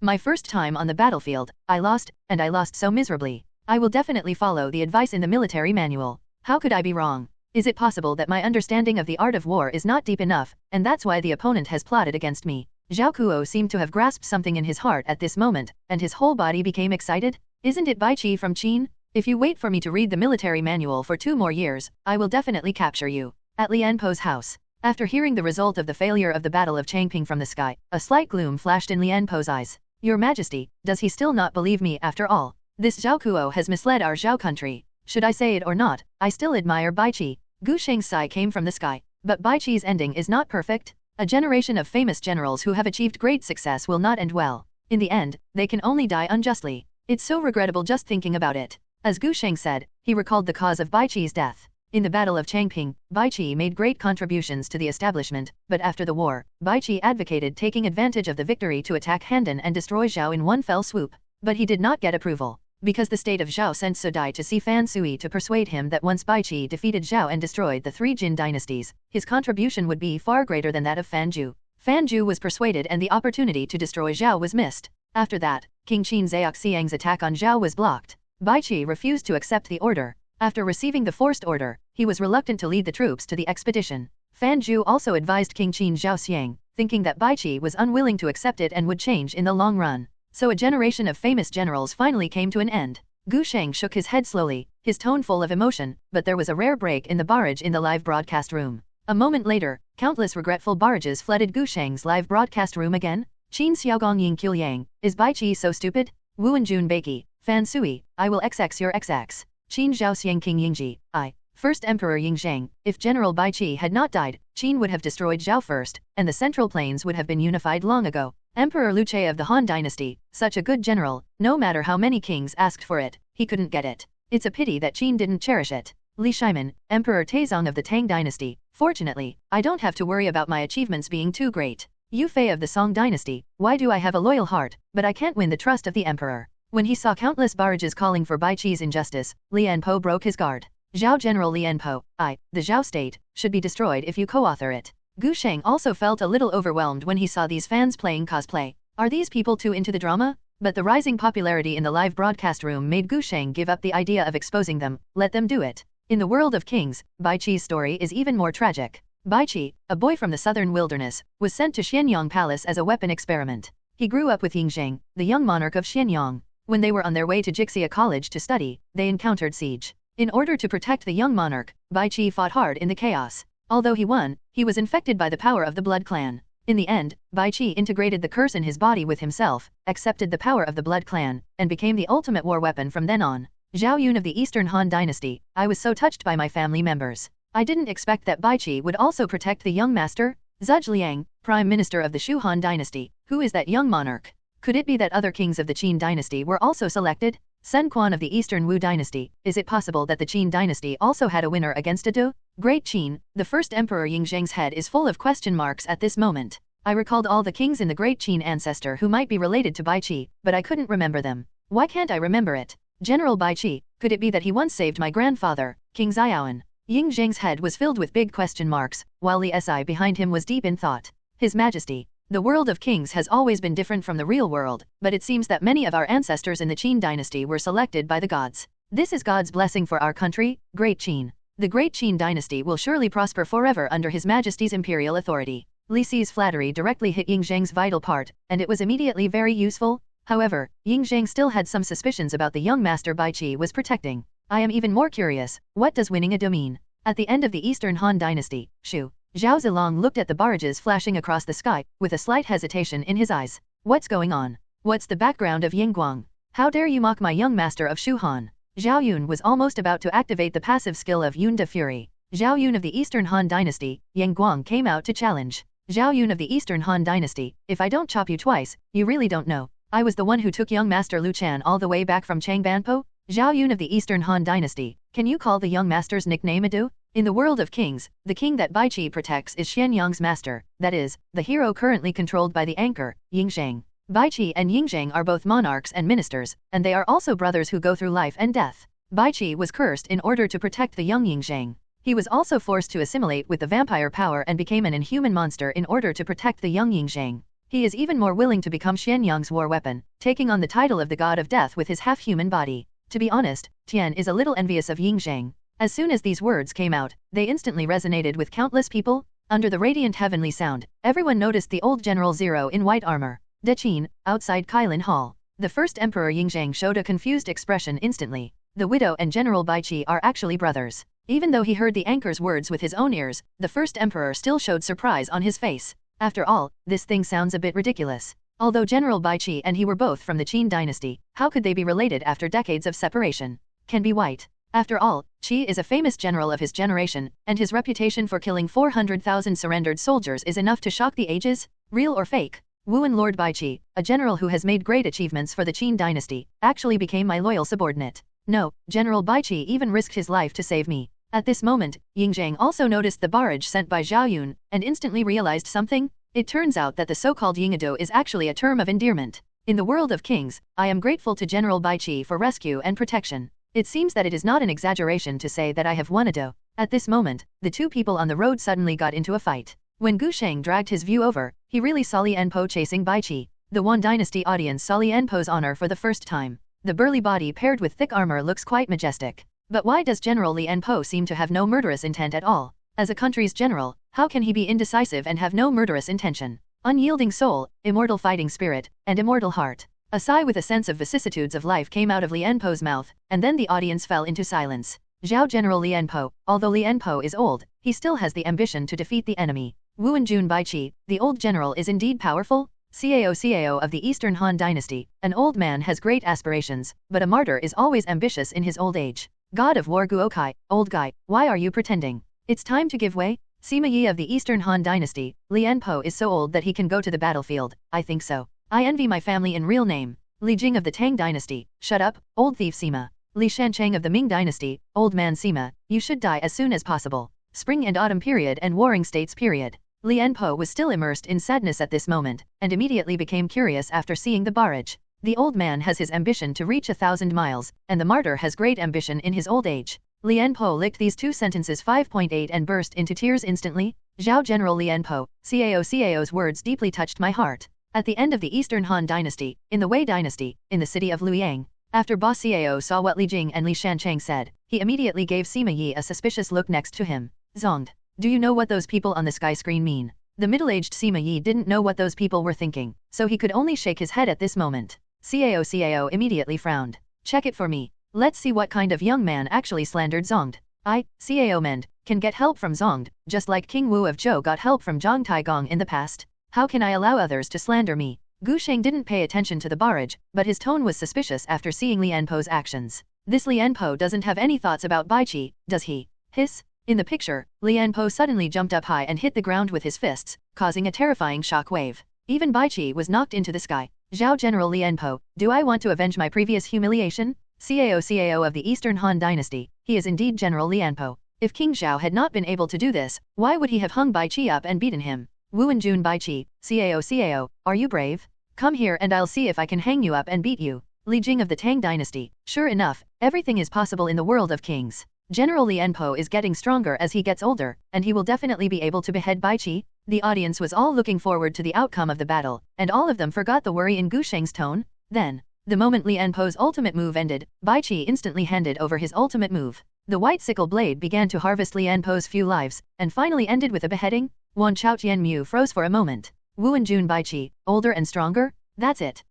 My first time on the battlefield, I lost, and I lost so miserably. I will definitely follow the advice in the military manual. How could I be wrong? Is it possible that my understanding of the art of war is not deep enough, and that's why the opponent has plotted against me? Zhao Kuo seemed to have grasped something in his heart at this moment, and his whole body became excited. Isn't it Bai Qi from Qin? If you wait for me to read the military manual for 2 more years, I will definitely capture you. At Lianpo's house. After hearing the result of the failure of the Battle of Changping from the sky, a slight gloom flashed in Lianpo's eyes. Your Majesty, does he still not believe me after all? This Zhao Kuo has misled our Zhao country. Should I say it or not, I still admire Bai Qi. Gu Sheng's sigh came from the sky. But Bai Qi's ending is not perfect. A generation of famous generals who have achieved great success will not end well. In the end, they can only die unjustly. It's so regrettable just thinking about it. As Gu Sheng said, he recalled the cause of Bai Qi's death. In the Battle of Changping, Bai Qi made great contributions to the establishment, but after the war, Bai Qi advocated taking advantage of the victory to attack Handan and destroy Zhao in one fell swoop. But he did not get approval. Because the state of Zhao sent Sudai to see Fan Sui to persuade him that once Bai Qi defeated Zhao and destroyed the 3 Jin dynasties, his contribution would be far greater than that of Fan Zhu. Fan Zhu was persuaded and the opportunity to destroy Zhao was missed. After that, King Qin Zhaoxiang's attack on Zhao was blocked. Bai Qi refused to accept the order. After receiving the forced order, he was reluctant to lead the troops to the expedition. Fan Zhu also advised King Qin Zhaoxiang, thinking that Bai Qi was unwilling to accept it and would change in the long run. So a generation of famous generals finally came to an end. Gu Sheng shook his head slowly, his tone full of emotion, but there was a rare break in the barrage in the live broadcast room. A moment later, countless regretful barrages flooded Gu Sheng's live broadcast room again. Qin Xiaogong Ying Qiuliang, is Bai Qi so stupid? Wuan Jun Beiki, Fan Sui, I will XX your XX. Qin Zhaoxiang King Yingji, I. First Emperor Yingzheng, if General Bai Qi had not died, Qin would have destroyed Zhao first, and the Central Plains would have been unified long ago. Emperor Lu Che of the Han Dynasty, such a good general, no matter how many kings asked for it, he couldn't get it. It's a pity that Qin didn't cherish it. Li Shimin, Emperor Taizong of the Tang Dynasty, fortunately, I don't have to worry about my achievements being too great. Yu Fei of the Song Dynasty, why do I have a loyal heart, but I can't win the trust of the emperor? When he saw countless barrages calling for Bai Qi's injustice, Lianpo broke his guard. Zhao General Lianpo, the Zhao state, should be destroyed if you co-author it. Gu Sheng also felt a little overwhelmed when he saw these fans playing cosplay. Are these people too into the drama? But the rising popularity in the live broadcast room made Gu Sheng give up the idea of exposing them. Let them do it. In the world of kings, Bai Qi's story is even more tragic. Bai Qi, a boy from the southern wilderness, was sent to Xianyang Palace as a weapon experiment. He grew up with Yingzheng, the young monarch of Xianyang. When they were on their way to Jixia College to study, they encountered siege. In order to protect the young monarch, Bai Qi fought hard in the chaos. Although he won, he was infected by the power of the blood clan. In the end, Bai Qi integrated the curse in his body with himself, accepted the power of the blood clan, and became the ultimate war weapon from then on. Zhao Yun of the Eastern Han Dynasty, I was so touched by my family members. I didn't expect that Bai Qi would also protect the young master. Zhuge Liang, Prime Minister of the Shu Han Dynasty, who is that young monarch? Could it be that other kings of the Qin Dynasty were also selected? Sun Quan of the Eastern Wu Dynasty, is it possible that the Qin Dynasty also had a winner against a Du? Great Qin, the first Emperor Yingzheng's head is full of question marks at this moment. I recalled all the kings in the Great Qin ancestor who might be related to Bai Qi, but I couldn't remember them. Why can't I remember it? General Bai Qi, could it be that he once saved my grandfather, King Xiaoan? Yingzheng's head was filled with big question marks, while Li Si behind him was deep in thought. His Majesty, the world of kings has always been different from the real world, but it seems that many of our ancestors in the Qin dynasty were selected by the gods. This is God's blessing for our country, Great Qin. The great Qin dynasty will surely prosper forever under His Majesty's imperial authority. Li Si's flattery directly hit Ying Zhang's vital part, and it was immediately very useful. However, Ying Zhang still had some suspicions about the young master Bai Qi was protecting. I am even more curious, what does winning a do mean? At the end of the Eastern Han dynasty, Zhao Zilong looked at the barrages flashing across the sky, with a slight hesitation in his eyes. What's going on? What's the background of Yingguang? How dare you mock my young master of Shu Han? Zhao Yun was almost about to activate the passive skill of Yun de Fury. Zhao Yun of the Eastern Han dynasty, Yingguang came out to challenge. Zhao Yun of the Eastern Han dynasty, if I don't chop you twice, you really don't know. I was the one who took young master Lu Chan all the way back from Changbanpo? Zhao Yun of the Eastern Han dynasty, can you call the young master's nickname Adu? In the world of kings, the king that Bai Qi protects is Xianyang's master, that is, the hero currently controlled by the anchor, Ying Zhang. Bai Qi and Ying Zhang are both monarchs and ministers, and they are also brothers who go through life and death. Bai Qi was cursed in order to protect the young Ying Zhang. He was also forced to assimilate with the vampire power and became an inhuman monster in order to protect the young Ying Zhang. He is even more willing to become Xianyang's war weapon, taking on the title of the god of death with his half-human body. To be honest, Tian is a little envious of Ying Zhang. As soon as these words came out, they instantly resonated with countless people. Under the radiant heavenly sound, everyone noticed the old General Zero in white armor, De Qin, outside Kailin Hall. The first Emperor Ying Zhang showed a confused expression instantly. The widow and General Bai Qi are actually brothers. Even though he heard the anchor's words with his own ears, the first emperor still showed surprise on his face. After all, this thing sounds a bit ridiculous. Although General Bai Qi and he were both from the Qin dynasty, how could they be related after decades of separation? Can be white. After all, Qi is a famous general of his generation, and his reputation for killing 400,000 surrendered soldiers is enough to shock the ages, real or fake. Wuan Lord Bai Qi, a general who has made great achievements for the Qin dynasty, actually became my loyal subordinate. No, General Bai Qi even risked his life to save me. At this moment, Ying Zhang also noticed the barrage sent by Zhao Yun, and instantly realized something. It turns out that the so-called Yingado is actually a term of endearment. In the world of kings, I am grateful to General Bai Qi for rescue and protection. It seems that it is not an exaggeration to say that I have won Ado. At this moment, the two people on the road suddenly got into a fight. When Gu Sheng dragged his view over, he really saw Li Enpo chasing Bai Qi. The Wan dynasty audience saw Li Enpo's honor for the first time. The burly body paired with thick armor looks quite majestic. But why does General Li Enpo seem to have no murderous intent at all? As a country's general, how can he be indecisive and have no murderous intention? Unyielding soul, immortal fighting spirit, and immortal heart. A sigh with a sense of vicissitudes of life came out of Li Enpo's mouth, and then the audience fell into silence. Zhao General Li Enpo, although Li Enpo is old, he still has the ambition to defeat the enemy. Wuan Jun Bai Qi, the old general is indeed powerful? Cao of the Eastern Han dynasty, an old man has great aspirations, but a martyr is always ambitious in his old age. God of War Guokai, old guy, why are you pretending? It's time to give way? Sima Yi of the Eastern Han dynasty, Li Enpo is so old that he can go to the battlefield, I think so. I envy my family in real name. Li Jing of the Tang dynasty, shut up, old thief Sima. Li Shancheng of the Ming dynasty, old man Sima, you should die as soon as possible. Spring and autumn period and warring states period. Li Enpo was still immersed in sadness at this moment, and immediately became curious after seeing the barrage. The old man has his ambition to reach 1,000 miles, and the martyr has great ambition in his old age. Li Enpo licked these two sentences 5.8 and burst into tears instantly. Zhao General Li Enpo, Cao's words deeply touched my heart. At the end of the Eastern Han dynasty, in the Wei dynasty, in the city of Luoyang, after Boss Cao saw what Li Jing and Li Shancheng said, he immediately gave Sima Yi a suspicious look next to him. Zonged. Do you know what those people on the sky screen mean? The middle-aged Sima Yi didn't know what those people were thinking, so he could only shake his head at this moment. Cao immediately frowned. Check it for me. Let's see what kind of young man actually slandered Zonged. Cao Mend, can get help from Zonged, just like King Wu of Zhou got help from Zhang Taigong in the past. How can I allow others to slander me? Gu Sheng didn't pay attention to the barrage, but his tone was suspicious after seeing Li Enpo's actions. This Li Enpo doesn't have any thoughts about Bai Qi, does he? Hiss. In the picture, Li Enpo suddenly jumped up high and hit the ground with his fists, causing a terrifying shock wave. Even Bai Qi was knocked into the sky. Zhao General Li Enpo, do I want to avenge my previous humiliation? Cao of the Eastern Han dynasty, he is indeed General Li Enpo. If King Zhao had not been able to do this, why would he have hung Bai Qi up and beaten him? Wuan Jun Bai Qi, Cao, are you brave? Come here and I'll see if I can hang you up and beat you. Li Jing of the Tang dynasty, sure enough, everything is possible in the world of kings. General Li Enpo is getting stronger as he gets older, and he will definitely be able to behead Bai Qi. The audience was all looking forward to the outcome of the battle, and all of them forgot the worry in Gu Sheng's tone. Then, the moment Li Enpo's ultimate move ended, Bai Qi instantly handed over his ultimate move. The white sickle blade began to harvest Lian Po's few lives, and finally ended with a beheading. Wan Chao Tian Mu froze for a moment. Wu and Jun Baiqi, older and stronger? That's it.